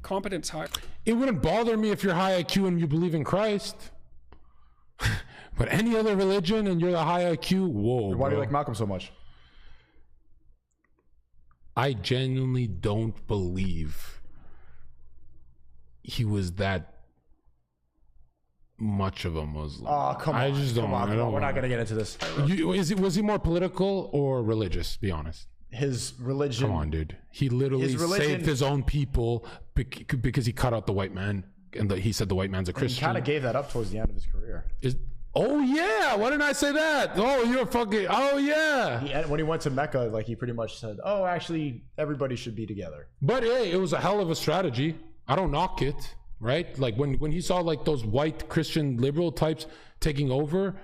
competence hierarchy. It wouldn't bother me if you're high IQ and you believe in Christ. But any other religion and you're the high IQ, whoa. Why do you like Malcolm so much? I genuinely don't believe he was that much of a Muslim. Oh, come on. I just don't. I don't. We're not going to get into this. Was he more political or religious? Be honest. His religion. Come on, dude. He literally saved his own people because he cut out the white man, and he said the white man's a Christian. He kind of gave that up towards the end of his career. Oh yeah, why didn't I say that? Oh, you're fucking. Oh yeah. When he went to Mecca, like he pretty much said, "Oh, actually, everybody should be together." But hey, it was a hell of a strategy. I don't knock it, right? Like when he saw like those white Christian liberal types taking over,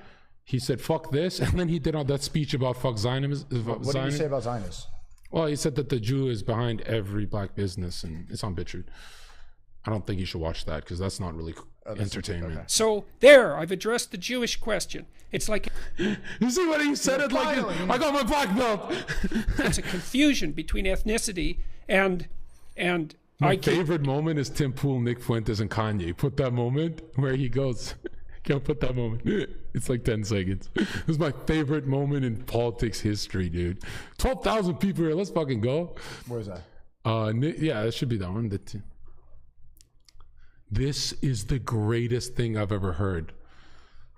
he said, "Fuck this," and then he did all that speech about fuck Zionism. What did he say about Zionists? Well, he said that the Jew is behind every black business, and it's on BitChute. I don't think you should watch that because that's not really entertainment. Okay. So there, I've addressed the Jewish question. It's like you see what he said it like I got my black belt. It's a confusion between ethnicity and my favorite moment is Tim Pool, Nick Fuentes, and Kanye. Put that moment where he goes. Can't put that moment. It's like 10 seconds. This is my favorite moment in politics history, dude. 12,000 people here. Let's fucking go. Where's that? Yeah, that should be that one. This is the greatest thing I've ever heard,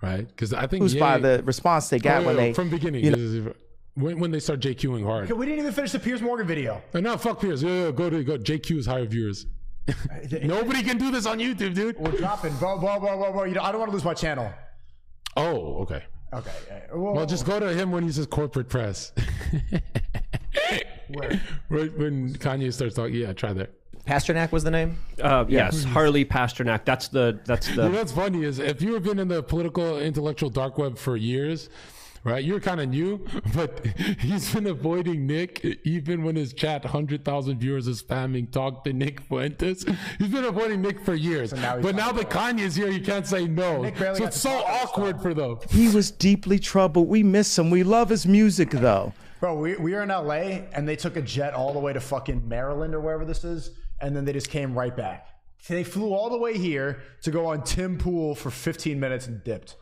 right? Because I think by the response they got when they from beginning, you know, when they start JQing hard. Okay, we didn't even finish the Piers Morgan video. No, fuck Piers. Go JQ is higher viewers. Nobody can do this on YouTube, dude. We're dropping. Whoa. You know, I don't want to lose my channel. Oh, okay. Okay. Well, just go to him when he says corporate press. Where? Right when Kanye starts talking. Yeah, try that. Pasternak was the name? Yes, Harley Pasternak. That's the. You know what's funny is if you have been in the political intellectual dark web for years, right? You're kind of new, but he's been avoiding Nick even when his chat 100,000 viewers is spamming talk to Nick Fuentes. He's been avoiding Nick for years, but now that Kanye's here, you can't say no. So it's so awkward for them. He was deeply troubled. We miss him. We love his music though. Bro, we are in LA and they took a jet all the way to fucking Maryland or wherever this is. And then they just came right back. So they flew all the way here to go on Tim Pool for 15 minutes and dipped.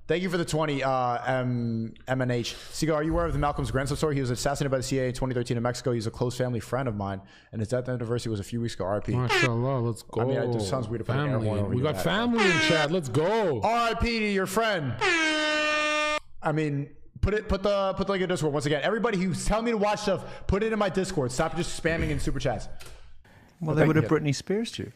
Thank you for the 20, MNH. Seagull, are you aware of the Malcolm's grandson story? He was assassinated by the CIA in 2013 in Mexico. He's a close family friend of mine, and his death anniversary was a few weeks ago. RIP. MashaAllah, let's go. I mean, it just sounds weird to put an air horn over We got family in chat. Let's go. RIP to your friend. I mean, put the link in Discord once again. Everybody who's telling me to watch stuff, put it in my Discord. Stop just spamming in super chats. Well, they would have Britney Spears too.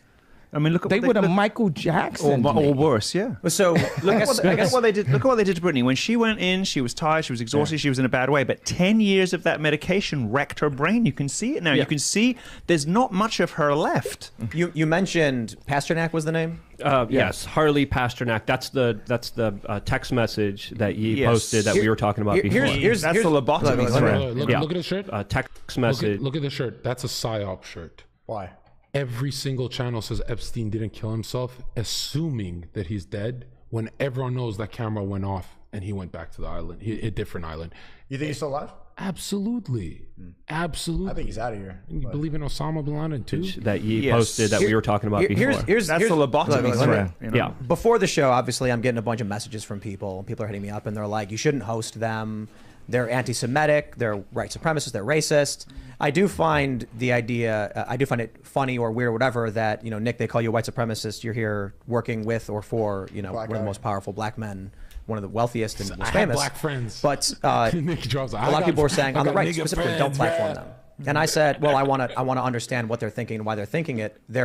I mean, look at They what would have Michael Jackson. or worse, yeah. So Look at what they did. Look at what they did to Britney. When she went in, she was tired, she was exhausted, she was in a bad way. But 10 years of that medication wrecked her brain. You can see it now. You can see there's not much of her left. You mentioned Pasternak was the name. Yes, Harley Pasternak. That's the text message that you posted that we were talking about before. That's the lobotomy thread. Look at his shirt. Text message. Look at the shirt. That's a psyop shirt. Why? Every single channel says Epstein didn't kill himself, assuming that he's dead, when everyone knows that camera went off and he went back to the island, a different island. You think he's still alive? Absolutely. Absolutely. I think he's out of here. You believe in Osama bin Laden too? That you posted that we were talking about before. That's the lobotomy thread. Yeah. Before the show, obviously, I'm getting a bunch of messages from people. People are hitting me up and they're like, you shouldn't host them. They're anti-Semitic, they're white supremacists, they're racist. I do find the idea, I do find it funny or weird or whatever that, Nick, they call you a white supremacist. You're here working with or for, one of the most powerful black men, one of the wealthiest and most famous. I have black friends. But a lot of people are saying on the right specifically, don't platform them. And I said, well, I want to understand what they're thinking and why they're thinking it. They're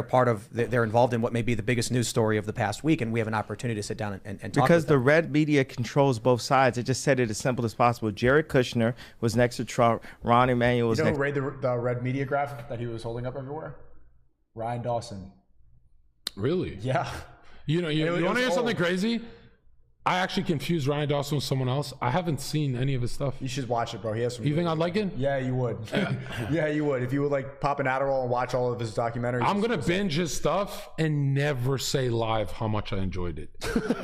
involved in what may be the biggest news story of the past week, and we have an opportunity to sit down and talk. Because the red media controls both sides. It just said it as simple as possible. Jared Kushner was next to Trump. Ron Emanuel was next. You know who the red media graphic that he was holding up everywhere? Ryan Dawson. Really? Yeah. You want to hear something crazy? I actually confused Ryan Dawson with someone else. I haven't seen any of his stuff. You should watch it, bro. He has some. You think I'd like it? Yeah, you would. Yeah, you would. If you would like pop an Adderall and watch all of his documentaries. I'm gonna binge his stuff and never say live how much I enjoyed it.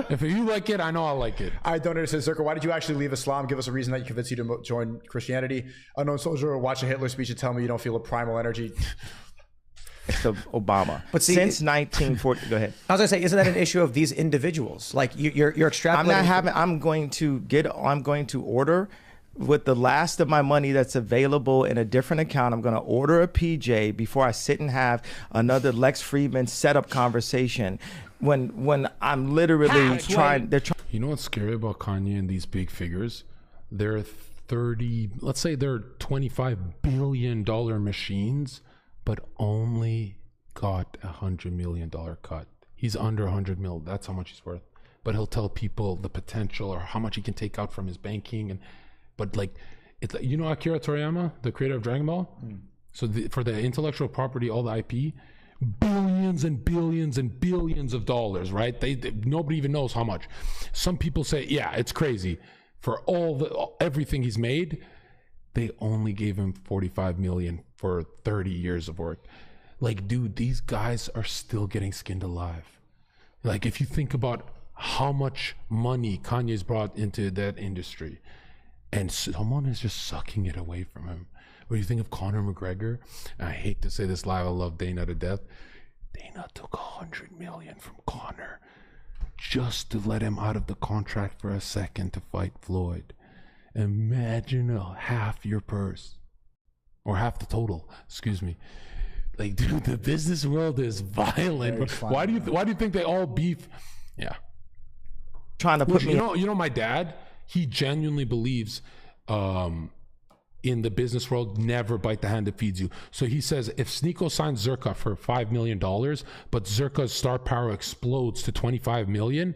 If you like it, I know I like it. I don't understand, ZHERKA. Why did you actually leave Islam? Give us a reason that convinced you to join Christianity. Unknown soldier, watch a Hitler speech and tell me you don't feel a primal energy. To Obama. But see, since 1940, go ahead. I was gonna say, isn't that an issue of these individuals? Like you're extrapolating. I'm going to order with the last of my money that's available in a different account. I'm going to order a PJ before I sit and have another Lex Friedman setup conversation. When I'm literally trying. You know what's scary about Kanye and these big figures? They're let's say they're $25 billion machines, but only got $100 million cut. He's under 100 mil. That's how much he's worth. But he'll tell people the potential or how much he can take out from his banking. But it's you know Akira Toriyama, the creator of Dragon Ball. So for the intellectual property, all the IP, billions and billions and billions of dollars. Right? Nobody even knows how much. Some people say, yeah, it's crazy. For everything he's made, they only gave him 45 million for 30 years of work. Like, dude, these guys are still getting skinned alive. Like, if you think about how much money Kanye's brought into that industry, and someone is just sucking it away from him. When you think of Conor McGregor, and I hate to say this live, I love Dana to death. Dana took 100 million from Conor just to let him out of the contract for a second to fight Floyd. Imagine half your purse, or half the total, excuse me. Like, dude, the business world is violent. Why do you think they all beef? Yeah. Trying to put me. You know, my dad, he genuinely believes in the business world, never bite the hand that feeds you. So he says if SNEAKO signs ZHERKA for $5 million, but ZHERKA's star power explodes to 25 million,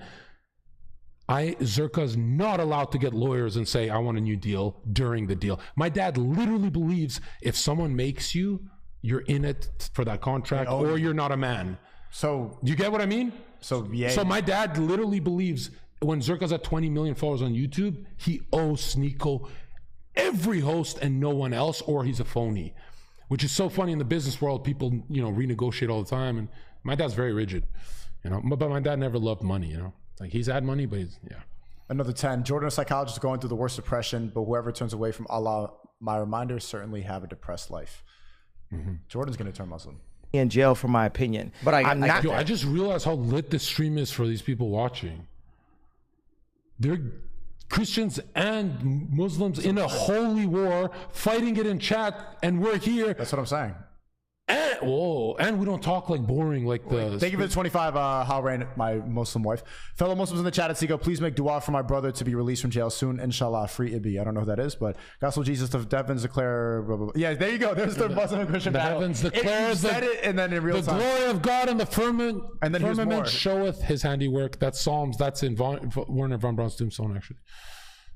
ZHERKA's not allowed to get lawyers and say, I want a new deal during the deal. My dad literally believes if someone makes you, you're in it for that contract, or you're not a man. So do you get what I mean? So yeah. So my dad literally believes when ZHERKA's at 20 million followers on YouTube, he owes SNEAKO every host and no one else, or he's a phony. Which is so funny in the business world. People, renegotiate all the time, and my dad's very rigid. But my dad never loved money. Like, he's had money, but yeah. Another 10. Jordan, a psychologist, going through the worst depression, but whoever turns away from Allah, my reminder, certainly have a depressed life. Jordan's going to turn Muslim. In jail for my opinion. But I just realized how lit this stream is for these people watching. They're Christians and Muslims in a holy war, fighting it in chat, and we're here. That's what I'm saying. And we don't talk like boring like the. Thank you for the 25, Halrain, my Muslim wife. Fellow Muslims in the chat at SNEAKO, please make dua for my brother to be released from jail soon. Inshallah, free Ibi. I don't know who that is, but Gospel Jesus, the heavens declare. Blah, blah, blah. Yeah, there you go. There's the Muslim and Christian battle. Heavens declare and then in real time. The glory of God and the firmament, and then firmament showeth his handiwork. That's Psalms. That's in Werner von Braun's tombstone, actually.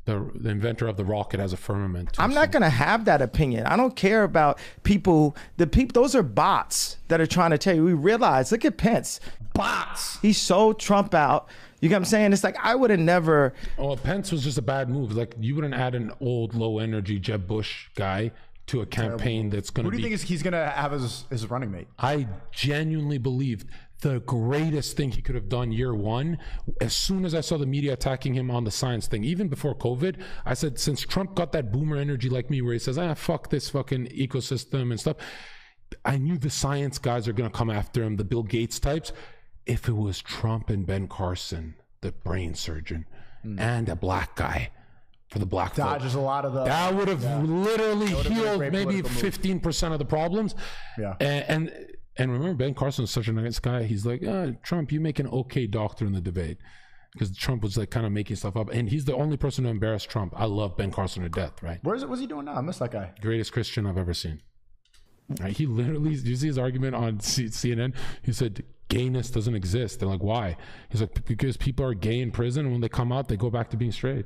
The inventor of the rocket has a firmament. I'm not going to have that opinion. I don't care about people. Those are bots that are trying to tell you. We realize, look at Pence. Bots. He sold Trump out. You get what I'm saying? It's like, I would have never. Oh, Pence was just a bad move. Like, you wouldn't add an old, low energy Jeb Bush guy to a campaign that's going to be. Who do you think he's going to have as his running mate? I genuinely believe the greatest thing he could have done year one, as soon as I saw the media attacking him on the science thing, even before COVID, I said, since Trump got that boomer energy like me, where he says, fuck this fucking ecosystem and stuff, I knew the science guys are going to come after him, the Bill Gates types. If it was Trump and Ben Carson, the brain surgeon, and a black guy for the black vote, dodges a lot of the. That would have literally healed maybe 15% of the problems. Yeah. And remember, Ben Carson is such a nice guy. He's like, Trump, you make an okay doctor in the debate. Because Trump was like kind of making stuff up. And he's the only person to embarrass Trump. I love Ben Carson to death, right? What's he doing now? I miss that guy. Greatest Christian I've ever seen. Right? He literally, you see his argument on CNN? He said, gayness doesn't exist. They're like, why? He's like, because people are gay in prison, and when they come out, they go back to being straight.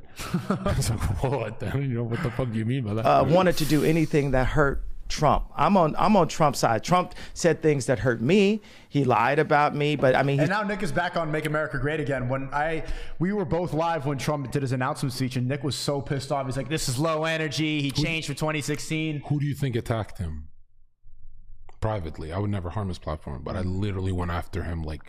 I was like, what? What the fuck do you mean by that? Wanted to do anything that hurt Trump. I'm on Trump's side. Trump said things that hurt me. He lied about me, but I mean. And now Nick is back on Make America Great Again. We were both live when Trump did his announcement speech, and Nick was so pissed off. He's like, "This is low energy." He changed for 2016. Who do you think attacked him? Privately, I would never harm his platform, but I literally went after him like.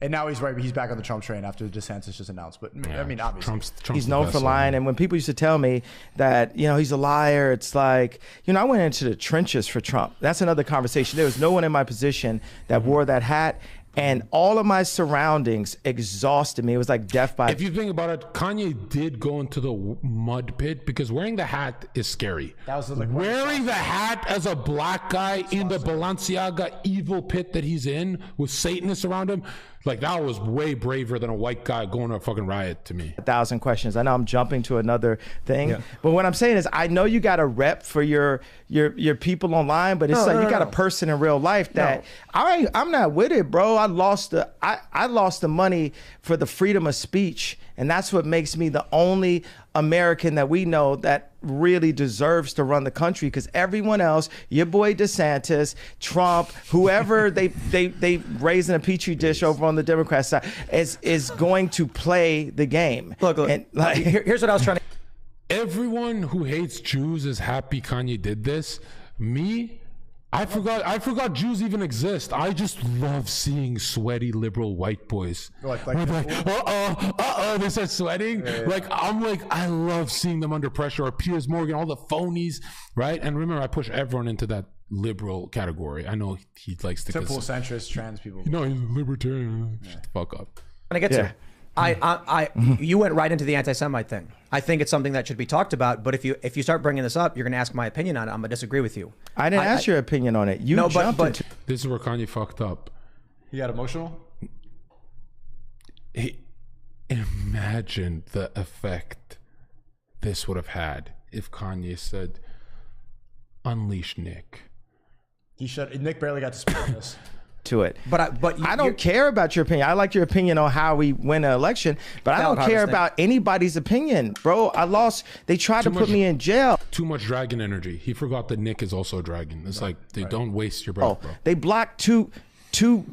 And now he's back on the Trump train after DeSantis just announced. But yeah, I mean, obviously, Trump's he's known for lying. And when people used to tell me that, he's a liar, it's like, I went into the trenches for Trump. That's another conversation. There was no one in my position that wore that hat. And all of my surroundings exhausted me. It was like death by. If you think about it, Kanye did go into the mud pit because wearing the hat is scary. That was like wearing the hat as a black guy in the Balenciaga evil pit that he's in with Satanists around him. Like, that was way braver than a white guy going to a fucking riot to me. 1,000 questions. I know I'm jumping to another thing, but what I'm saying is, I know you got a rep for your people online, but it's you got a person in real life that I'm not with it, bro. I lost the money for the freedom of speech, and that's what makes me the only American that we know that really deserves to run the country, because everyone else, your boy DeSantis, Trump, whoever they raise in a petri dish over on the Democrat side is going to play the game. Look, and, here's what I was trying to. Everyone who hates Jews is happy Kanye did this. Me, I forgot Jews even exist. I just love seeing sweaty liberal white boys. They start sweating. Yeah. I love seeing them under pressure. Or Piers Morgan, all the phonies, right? And remember, I push everyone into that liberal category. I know he likes to. Simple centrist, trans people. No, he's libertarian. Shut the fuck up. When I get to. You went right into the anti-Semite thing. I think it's something that should be talked about. But if you start bringing this up, you're going to ask my opinion on it. I'm going to disagree with you. I didn't ask your opinion on it. This is where Kanye fucked up. He got emotional. Imagine the effect this would have had if Kanye said, "Unleash Nick." Nick barely got to speak on this. To it, but I don't care about your opinion. I like your opinion on how we win an election, but I don't care about anybody's opinion, bro. I lost. They tried to put me in jail. Too much dragon energy. He forgot that Nick is also a dragon. It's don't waste your breath, bro. They blocked $2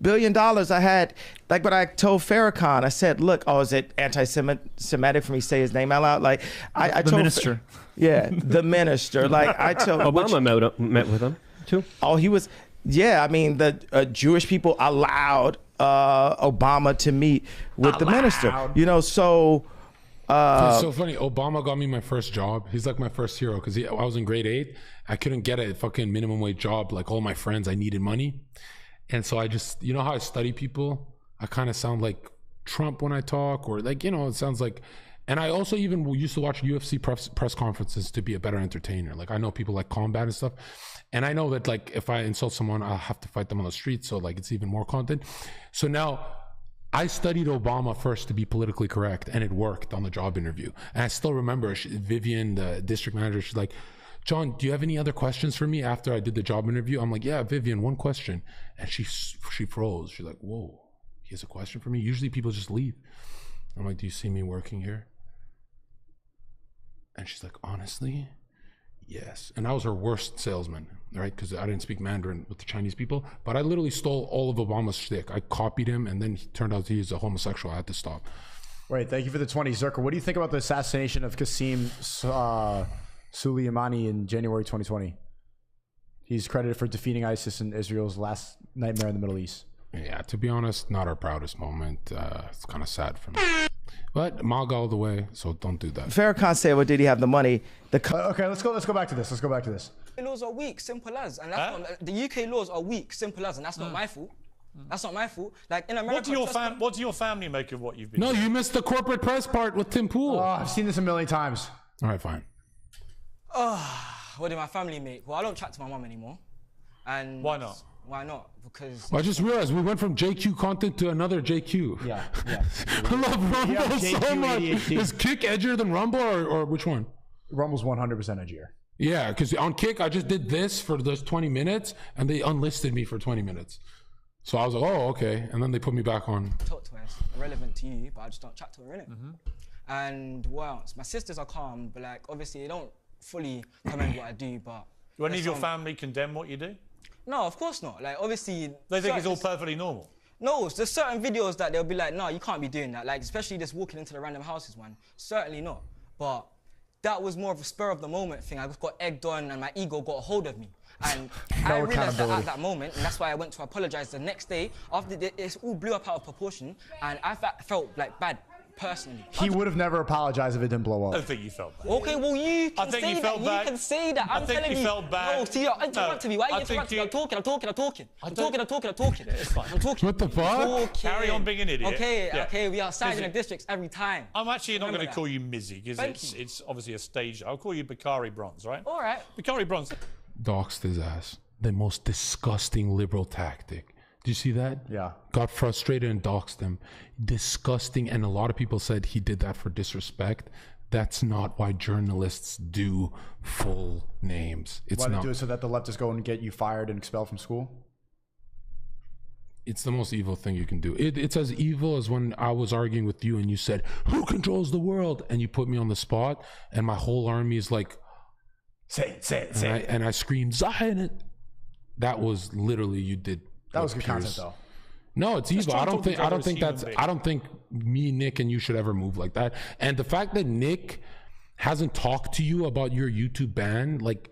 billion. I had, like what I told Farrakhan. I said, look, is it anti-Semitic for me to say his name out loud? Like I told minister. The minister. Like I told Obama met with him too. Oh, he was. Yeah, I mean, the Jewish people allowed Obama to meet with the minister. So it's so funny. Obama got me my first job. He's like my first hero because I was in grade 8. I couldn't get a fucking minimum wage job like all my friends. I needed money, and so I just, how I study people. I kind of sound like Trump when I talk, or it sounds like. And I also even used to watch UFC press conferences to be a better entertainer. Like I know people like combat and stuff. And I know that like if I insult someone, I'll have to fight them on the street. So like it's even more content. So now I studied Obama first to be politically correct, and it worked on the job interview. And I still remember Vivian, the district manager, she's like, John, do you have any other questions for me after I did the job interview? I'm like, yeah, Vivian, one question. And she froze. She's like, whoa, he has a question for me? Usually people just leave. I'm like, do you see me working here? And she's like, honestly, yes. And I was her worst salesman, right? Because I didn't speak Mandarin with the Chinese people. But I literally stole all of Obama's shtick. I copied him, and then he turned out he's a homosexual. I had to stop. Right. Thank you for the 20, ZHERKA. What do you think about the assassination of Qasem Soleimani in January 2020? He's credited for defeating ISIS in Israel's last nightmare in the Middle East. Yeah, to be honest, not our proudest moment. It's kind of sad for me. But MAGA all the way, so don't do that. Farrakhan said, well, did he have the money? Okay, let's go back to this. The laws are weak, simple as. And that's not, the UK laws are weak, simple as, and that's not my fault. That's not my fault. Like in America, what do your family make of what you've been? No, you missed the corporate press part with Tim Pool. Oh, I've seen this a million times. All right, fine. What did my family make? Well, I don't chat to my mum anymore. And why not? Why not? Because I just realized we went from JQ content to another JQ. Yeah. I love Rumble so much. Is Kick edgier than Rumble or which one? Rumble's 100% edgier. Yeah, because on Kick I just did this for those 20 minutes and they unlisted me for 20 minutes. So I was like, oh, okay. And then they put me back on. Talk to her, it's irrelevant to you, but I just don't chat to her, innit? And what else? My sisters are calm, but like obviously they don't fully comment what I do, but... Do any of your family condemn what you do? No, of course not. Like, obviously... They think it's all perfectly normal? No, there's certain videos that they'll be like, no, you can't be doing that. Like, especially just walking into the random houses one. Certainly not. But that was more of a spur of the moment thing. I just got egged on and my ego got a hold of me. And I realized that at that moment, and that's why I went to apologize the next day. After it all blew up out of proportion, and I felt like bad. Personally, he would have never apologized if it didn't blow up. I don't think you felt bad. Okay, well you can say that. You can say that. I'm telling you. Felt bad. No, see, you're interrupting me. Why are you interrupting me? I'm talking. I'm talking. It's fine. I'm talking. What the fuck? Carry on being an idiot. Okay, we are siding the districts every time. I'm actually not going to call you Mizzy because it's obviously a stage. I'll call you Bakari Bronze, right? All right. Bakari Bronze. Doxed his ass. The most disgusting liberal tactic. Do you see that? Yeah. Got frustrated and doxed him. Disgusting. And a lot of people said he did that for disrespect. That's not why journalists do full names. It's why not. They do it so that the leftists go and get you fired and expelled from school? It's the most evil thing you can do. It's as evil as when I was arguing with you and you said, who controls the world? And you put me on the spot and my whole army is like, say it. And I screamed, Zion. That was literally, you did. That was good content, though. No, it's evil. I don't think me, Nick, and you should ever move like that. And the fact that Nick hasn't talked to you about your YouTube ban, like,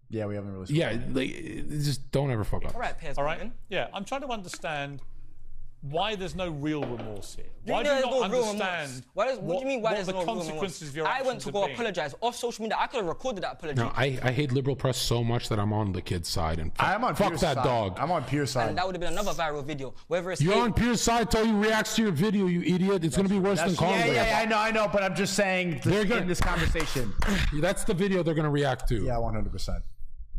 yeah, we haven't really. Yeah, like, just don't ever fuck up. All right, Piers. All right. Yeah, I'm trying to understand why there's no real remorse here. Why do you not understand? What do you mean? Why there's no real consequences of your actions? I went to go being? apologize off social media. I could have recorded that apology. No, I hate liberal press so much that I'm on the kid's side and I'm on fuck Pierce's that side. dog. I'm on Pierce's side. And that would have been another viral video. Whether it's you're on Pierce's side till he reacts to your video, you idiot. It's gonna be worse than Congress. Yeah, I know. But I'm just saying in this conversation. That's the video they're gonna react to. Yeah, 100%.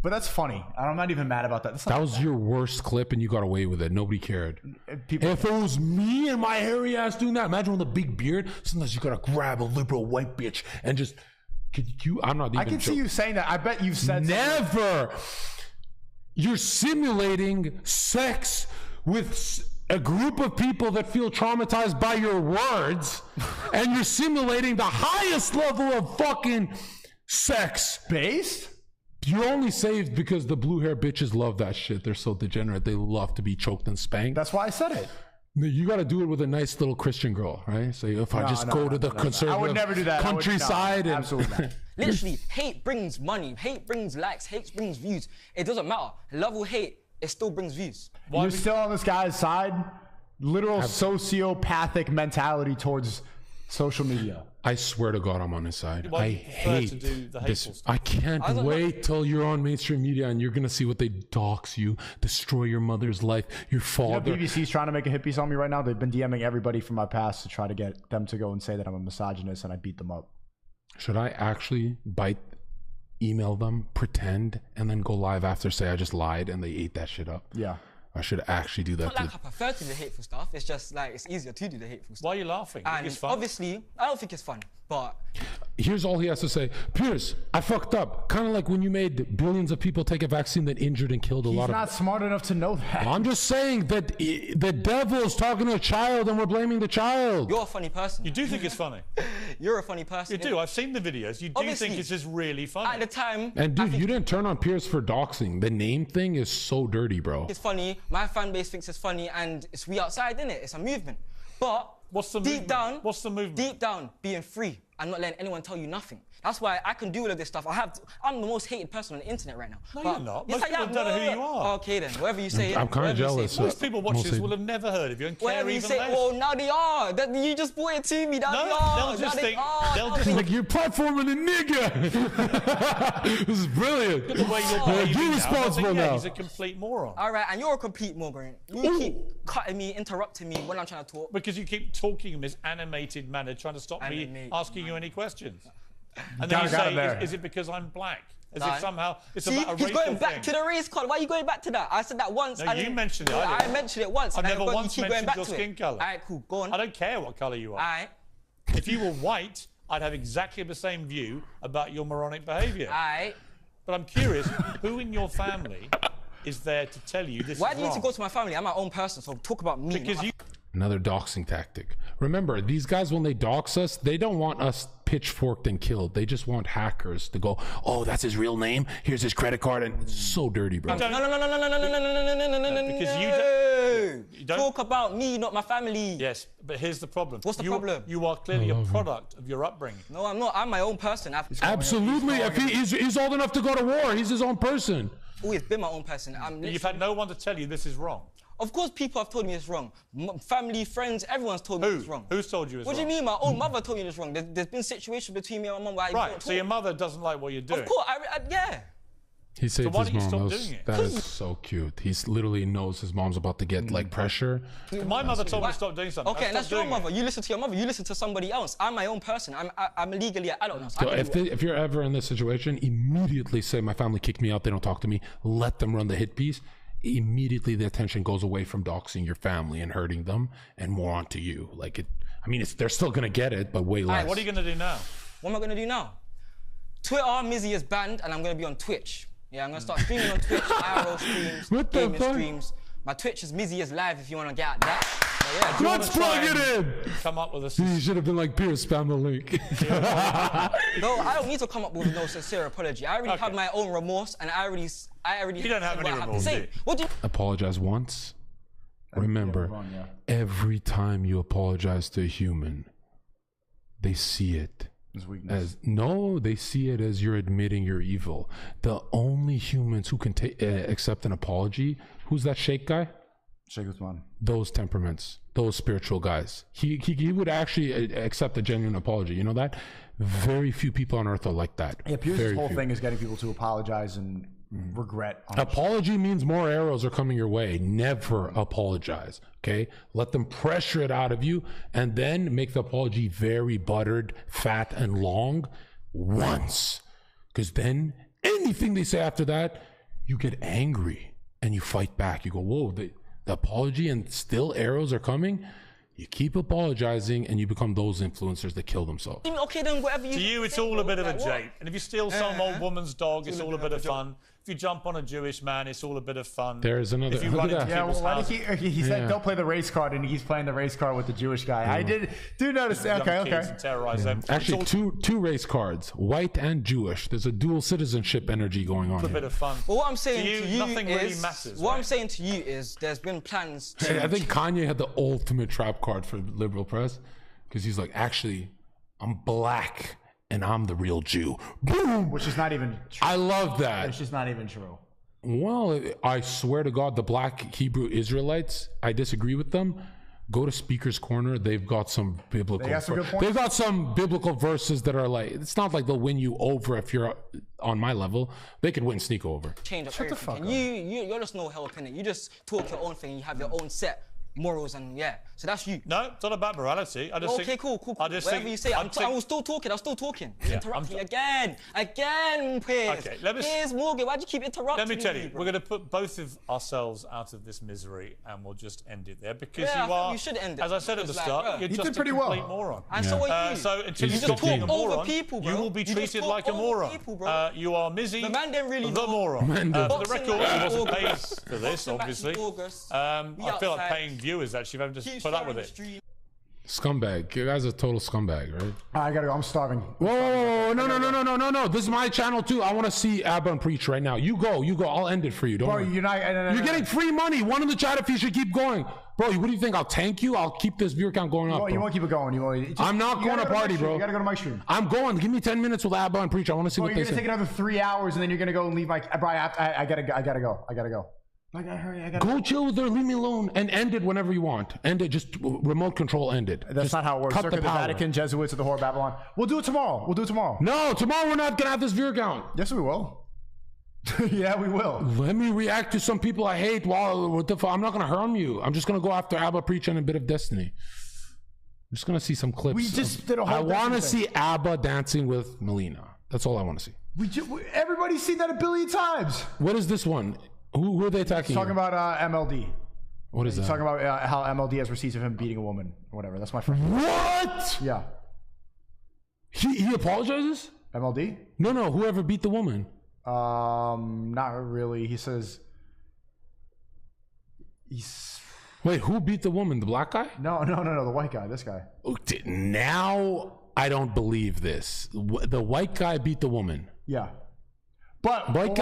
But that's funny. I'm not even mad about that. That was your worst clip and you got away with it. Nobody cared. If it was me and my hairy ass doing that, imagine with a big beard, sometimes you gotta grab a liberal white bitch and just, I'm not even I can see you saying that. I bet you've said never. You're simulating sex with a group of people that feel traumatized by your words and you're simulating the highest level of fucking sex. Based? You're only saved because the blue hair bitches love that shit. They're so degenerate. They love to be choked and spanked. That's why I said it. You got to do it with a nice little Christian girl, right? So if I just go to the conservative I would never do that. countryside. Absolutely not. Literally, hate brings money. Hate brings likes. Hate brings views. It doesn't matter. Love or hate, it still brings views. You're still on this guy's side? Literal sociopathic mentality towards Social media. I swear to God, I'm on his side. Why I do you prefer to do the hate this. hateful stuff? I can't wait till you're on mainstream media and you're gonna see what they dox you, destroy your mother's life, your father. You know, BBC's trying to make a hit piece on me right now. They've been DMing everybody from my past to try to get them to go and say that I'm a misogynist and I beat them up. Should I actually email them, pretend, and then go live after, say I just lied and they ate that shit up? Yeah. I should actually do that. It's not like I prefer to do the hateful stuff. It's just like it's easier to do the hateful stuff. Why are you laughing? And it's fun. obviously, I don't think it's fun. But here's all he has to say. Pierce, I fucked up. Kind of like when you made billions of people take a vaccine that injured and killed a lot of... He's not smart enough to know that. I'm just saying that the devil's talking to a child and we're blaming the child. You're a funny person. You do think it's funny? You're a funny person. You do. I've seen the videos. You do Obviously, think it's just really funny. At the time... And dude, you didn't turn on Pierce for doxing. The name thing is so dirty, bro. It's funny. My fan base thinks it's funny and it's we outside, innit? It's a movement. But what's the deep down... What's the movement? Deep down, being free and not letting anyone tell you nothing. That's why I can do all of this stuff. I'm the most hated person on the internet right now. No, but you're not. Yes, Most people don't know who you are. Okay then, whatever you say. I'm kind of jealous. Most people watch this will have never heard of you and care whatever you even say. less. Well, now they are. You just brought it to me. Now they are. They'll just think. They'll just like you're platforming a nigga. This is brilliant. Look at the way you're You're responsible now. He's a complete moron. All right, and you're a complete moron. You keep cutting me, interrupting me when I'm trying to talk. Because you keep talking in this animated manner, trying to stop me asking you any questions. And then you say, is it because I'm black? As if somehow it's about a racial he's going back thing. to the race card. Why are you going back to that? I said that once. No, you mentioned it. I mentioned it once. I've never once keep mentioned going your back skin colour. All right, cool. Go on. I don't care what colour you are. All right. If you were white, I'd have exactly the same view about your moronic behaviour. All right. But I'm curious, who in your family is there to tell you this is wrong? Why do you need to go to my family? I'm my own person, so talk about me. Because you... Another doxing tactic. Remember, these guys, when they dox us, they don't want us pitchforked and killed. They just want hackers to go, oh, that's his real name. Here's his credit card. And it's so dirty, bro. No. Because you don't talk about me, not my family. Yes, but here's the problem. What's the problem? You are clearly a product of your upbringing. No, I'm not. I'm my own person. Absolutely. If he's old enough to go to war, he's his own person. Always been my own person. You've had no one to tell you this is wrong. Of course, people have told me it's wrong. Family, friends, everyone's told me it's wrong. Who's told you it's wrong? What do you mean? My own mother told me it's wrong. There's been situations between me and my mum where Right, so your mother doesn't like what you're doing. Of course, yeah. He saves why his don't you mom. stop doing it? That is so cute. He literally knows his mom's about to get like pressure. My mother told me to stop doing something. Okay, and that's your mother. You listen to your mother. You listen to somebody else. I'm my own person. I'm legally an adult now. So if you're ever in this situation, immediately say, my family kicked me out. They don't talk to me. Let them run the hit piece. Immediately the attention goes away from doxing your family and hurting them and more onto you. Like it, I mean, they're still gonna get it, but way less. Right, what are you gonna do now? What am I gonna do now? Twitter, Mizzy is banned, and I'm gonna be on Twitch. Yeah, I'm gonna start streaming on Twitch, IRL streams, gaming streams. My Twitch is Mizzy is live if you wanna get at that. Yeah, let's plug it in. Come up with a... You should have been like, Pierce, spam the link. No, I don't need to come up with no sincere apology. I already have my own remorse, and I already. You don't have any remorse. What do you... Apologize once. Remember, every time you apologize to a human, they see it as they see it as you're admitting you're evil. The only humans who can accept an apology, who's that Sheikh guy? Sheikh Usman. Those temperaments, those spiritual guys. He would actually accept a genuine apology. You know that? Very few people on earth are like that. Yeah, Pierce's whole thing is getting people to apologize and regret. Apology means more arrows are coming your way. Never apologize. Okay, let them pressure it out of you, and then make the apology very buttered, fat, and long once. Because then anything they say after that, you get angry and you fight back. You go, whoa, the apology, and still arrows are coming. You keep apologizing, and you become those influencers that kill themselves. Okay, then whatever you... To you, it's all a bit of a joke. And if you steal some old woman's dog, it's all a bit of fun. If you jump on a Jewish man, it's all a bit of fun. There's another... If you run into people's house... He said, don't play the race card, and he's playing the race card with the Jewish guy. I do notice... Okay. Terrorize them. Actually, two race cards, white and Jewish. There's a dual citizenship energy going on. It's a bit of fun. Well, what I'm saying to you nothing is... really matters. What I'm saying to you is there's been plans to... I think Kanye had the ultimate trap card for liberal press, because he's like, actually, I'm black and I'm the real Jew. Boom! Which is not even true. I love that. It's just not even true. Well, I swear to God, the black Hebrew Israelites, I disagree with them, Go to Speaker's Corner. They've got some biblical. They got some good points. They've got some biblical verses that are like. It's not like they'll win you over if you're on my level. They could win SNEAKO over. Change up everything. You're just no help in it. You just talk your own thing. And you have your own set morals and so that's you. No, it's not about morality. I just think, cool. I just Whatever think, you say, I was still talking. Yeah, Interrupt me again, Piers. Okay, Piers Morgan, why'd you keep interrupting me? Let me tell you, we're going to put both of ourselves out of this misery, and we'll just end it there because you should end it. As I said at the start, you're just a complete moron. And so are you. So until you just stop being a talk moron, over people, bro. you will be treated like a moron. You are Mizzy, the man didn't really the moron. For the record, he wasn't paid for this, obviously. I feel like paying viewers actually. If I'm just put up with it. Scumbag. You guys are a total scumbag, right? I gotta go. I'm starving. Whoa, no. This is my channel too. I want to see Abba preach right now. You go. I'll end it for you. Don't worry. You're not. You're getting free money. One in the chat if you should keep going. Bro, what do you think? I'll tank you? I'll keep this viewer count going up. You won't keep it going. I'm not going to party, bro. You gotta go to my stream. I'm going. Give me 10 minutes with Abba and preach. I want to see what they say. You're gonna take another 3 hours and then you're gonna go and leave my. Bro, I gotta go. I gotta hurry. Go chill with her. Leave me alone and end it whenever you want. End it. Just remote control. End it. That's not how it works. Cut the Vatican, Jesuits, of the whore of Babylon. We'll do it tomorrow. No, tomorrow we're not gonna have this viewer count. Yes, we will. Yeah, we will. Let me react to some people I hate. What the fuck? I'm not gonna harm you. I'm just gonna go after Abba preaching a bit of Destiny. I'm just gonna see some clips. We just did a whole. I want to see Abba dancing with Melina. That's all I want to see. Everybody's seen that a billion times. What is this one? Who are they attacking? He's talking about MLD. What is that? He's talking about how MLD has receipts of him beating a woman or whatever. That's my friend. What? Yeah. He apologizes? MLD? No. Whoever beat the woman. Not really. He says. Wait, who beat the woman? The black guy? No. The white guy. This guy. Now I don't believe this. The white guy beat the woman. Yeah. But white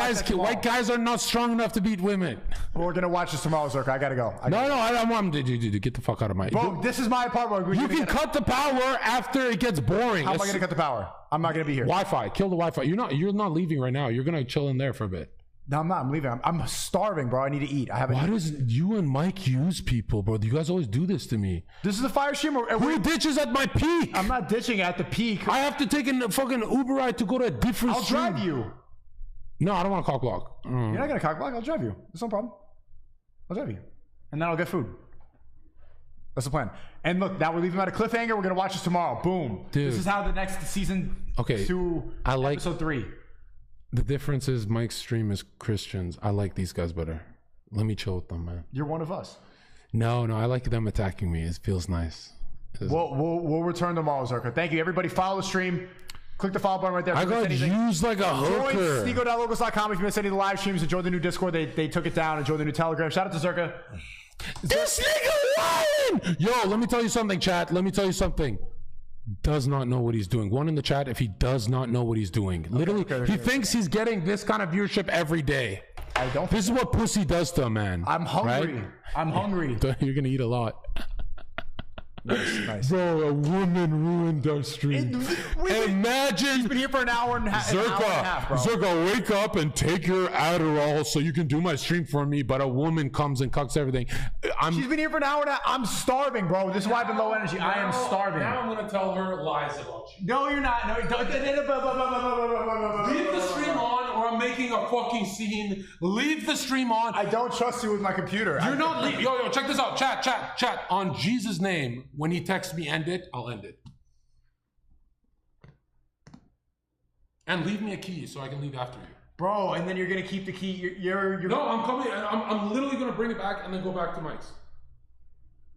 guys are not strong enough to beat women. We're gonna watch this tomorrow, ZHERKA. I gotta go. I don't want him to get the fuck out of my. Bro, this is my apartment. You can cut the power after it gets boring. How am I gonna cut the power? I'm not gonna be here. Wi-Fi. Kill the Wi-Fi. You're not leaving right now. You're gonna chill in there for a bit. No, I'm not. I'm leaving. I'm starving, bro. I need to eat. I haven't. Why does you and Mike use people, bro? You guys always do this to me. This is a fire stream. Who ditches at my peak? I'm not ditching at the peak. I have to take a fucking Uber ride to go to a different stream. I'll drive you. No, I don't want to cock block. You're not gonna cock block. I'll drive you. There's no problem. I'll drive you, and then I'll get food. That's the plan. And look, now we're leaving at a cliffhanger. We're gonna watch this tomorrow. Boom. Dude. This is how the next season. Okay. I like episode 3. The difference is Mike's stream is Christians. I like these guys better. Let me chill with them, man. You're one of us. No, I like them attacking me. It feels nice. We'll return tomorrow, ZHERKA. Thank you, everybody. Follow the stream. Click the follow button right there. I got used like a hooker. Join SNEAKO.locals.com if you miss any of the live streams. Enjoy the new Discord. They took it down. Enjoy the new Telegram. Shout out to ZHERKA. This nigga lying! Yo, let me tell you something, chat. Let me tell you something. Does not know what he's doing. One in the chat if he does not know what he's doing. Literally, he thinks he's getting this kind of viewership every day. I don't. This is what pussy does to a man. I'm hungry. Right? I'm hungry. You're gonna eat a lot. Nice. Bro, a woman ruined our stream. Imagine. He's been here for an hour and a half. ZHERKA, wake up and take your Adderall so you can do my stream for me. But a woman comes and cucks everything. She's been here for an hour and a half. I'm starving, bro. This is why I've been low energy. I am starving. Now I'm gonna tell her lies about you. No, you're not. No, don't. Leave the stream on, or I'm making a fucking scene. Leave the stream on. I don't trust you with my computer. You're not. Yo, check this out. Chat. On Jesus' name. When he texts me end it, I'll end it. And leave me a key so I can leave after you. Bro, and then you're gonna keep the key. You're No, I'm coming. I'm literally gonna bring it back and then go back to Mike's.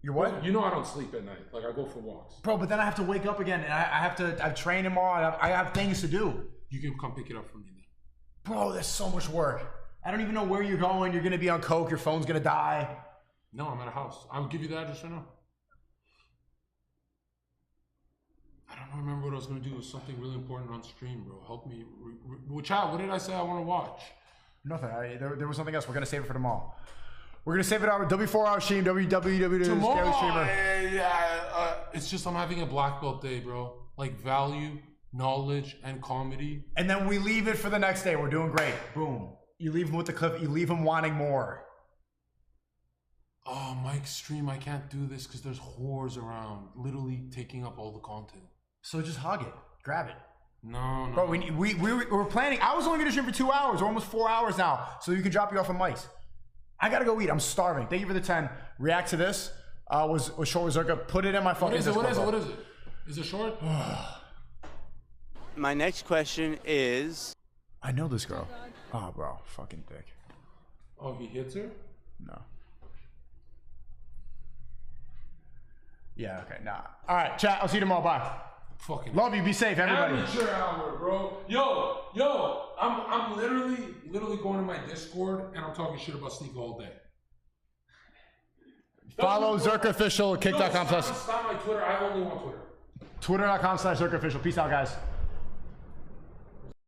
You're what? You know I don't sleep at night. Like I go for walks. Bro, but then I have to wake up again and I train tomorrow. I have things to do. You can come pick it up from me then. Bro, there's so much work. I don't even know where you're going. You're gonna be on coke. Your phone's gonna die. No, I'm at a house. I'll give you the address right now. I don't remember what I was going to do. It was something really important on stream, bro. Help me. Chat, what did I say I want to watch? Nothing. There was something else. We're going to save it for tomorrow. We're going to save it out. There'll be 4-hour stream. Tomorrow, it's just I'm having a black belt day, bro. Like value, knowledge, and comedy. And then we leave it for the next day. We're doing great. Boom. You leave them with the cliff. You leave them wanting more. oh, Mike's stream, I can't do this because there's whores around, literally taking up all the content. So just hug it, grab it. No. Bro, we were planning. I was only gonna stream for 2 hours, or almost 4 hours now, so you can drop you off of Mike's. I gotta go eat. I'm starving. Thank you for the 10. React to this. Was short with ZHERKA. Put it in my fucking. What is it? Is it short? My next question is. I know this girl. Oh, bro, fucking dick. Oh, he hits her? No. Yeah. Okay. Nah. All right, chat. I'll see you tomorrow. Bye. Fucking love you. Be safe, everybody. Amateur hour, bro. Yo. I'm literally going to my Discord and I'm talking shit about SNEAKO all day. Follow ZHERKA Official, kick.com/. Stop my Twitter. I only want Twitter. Twitter.com/ZHERKA Official. Peace out, guys.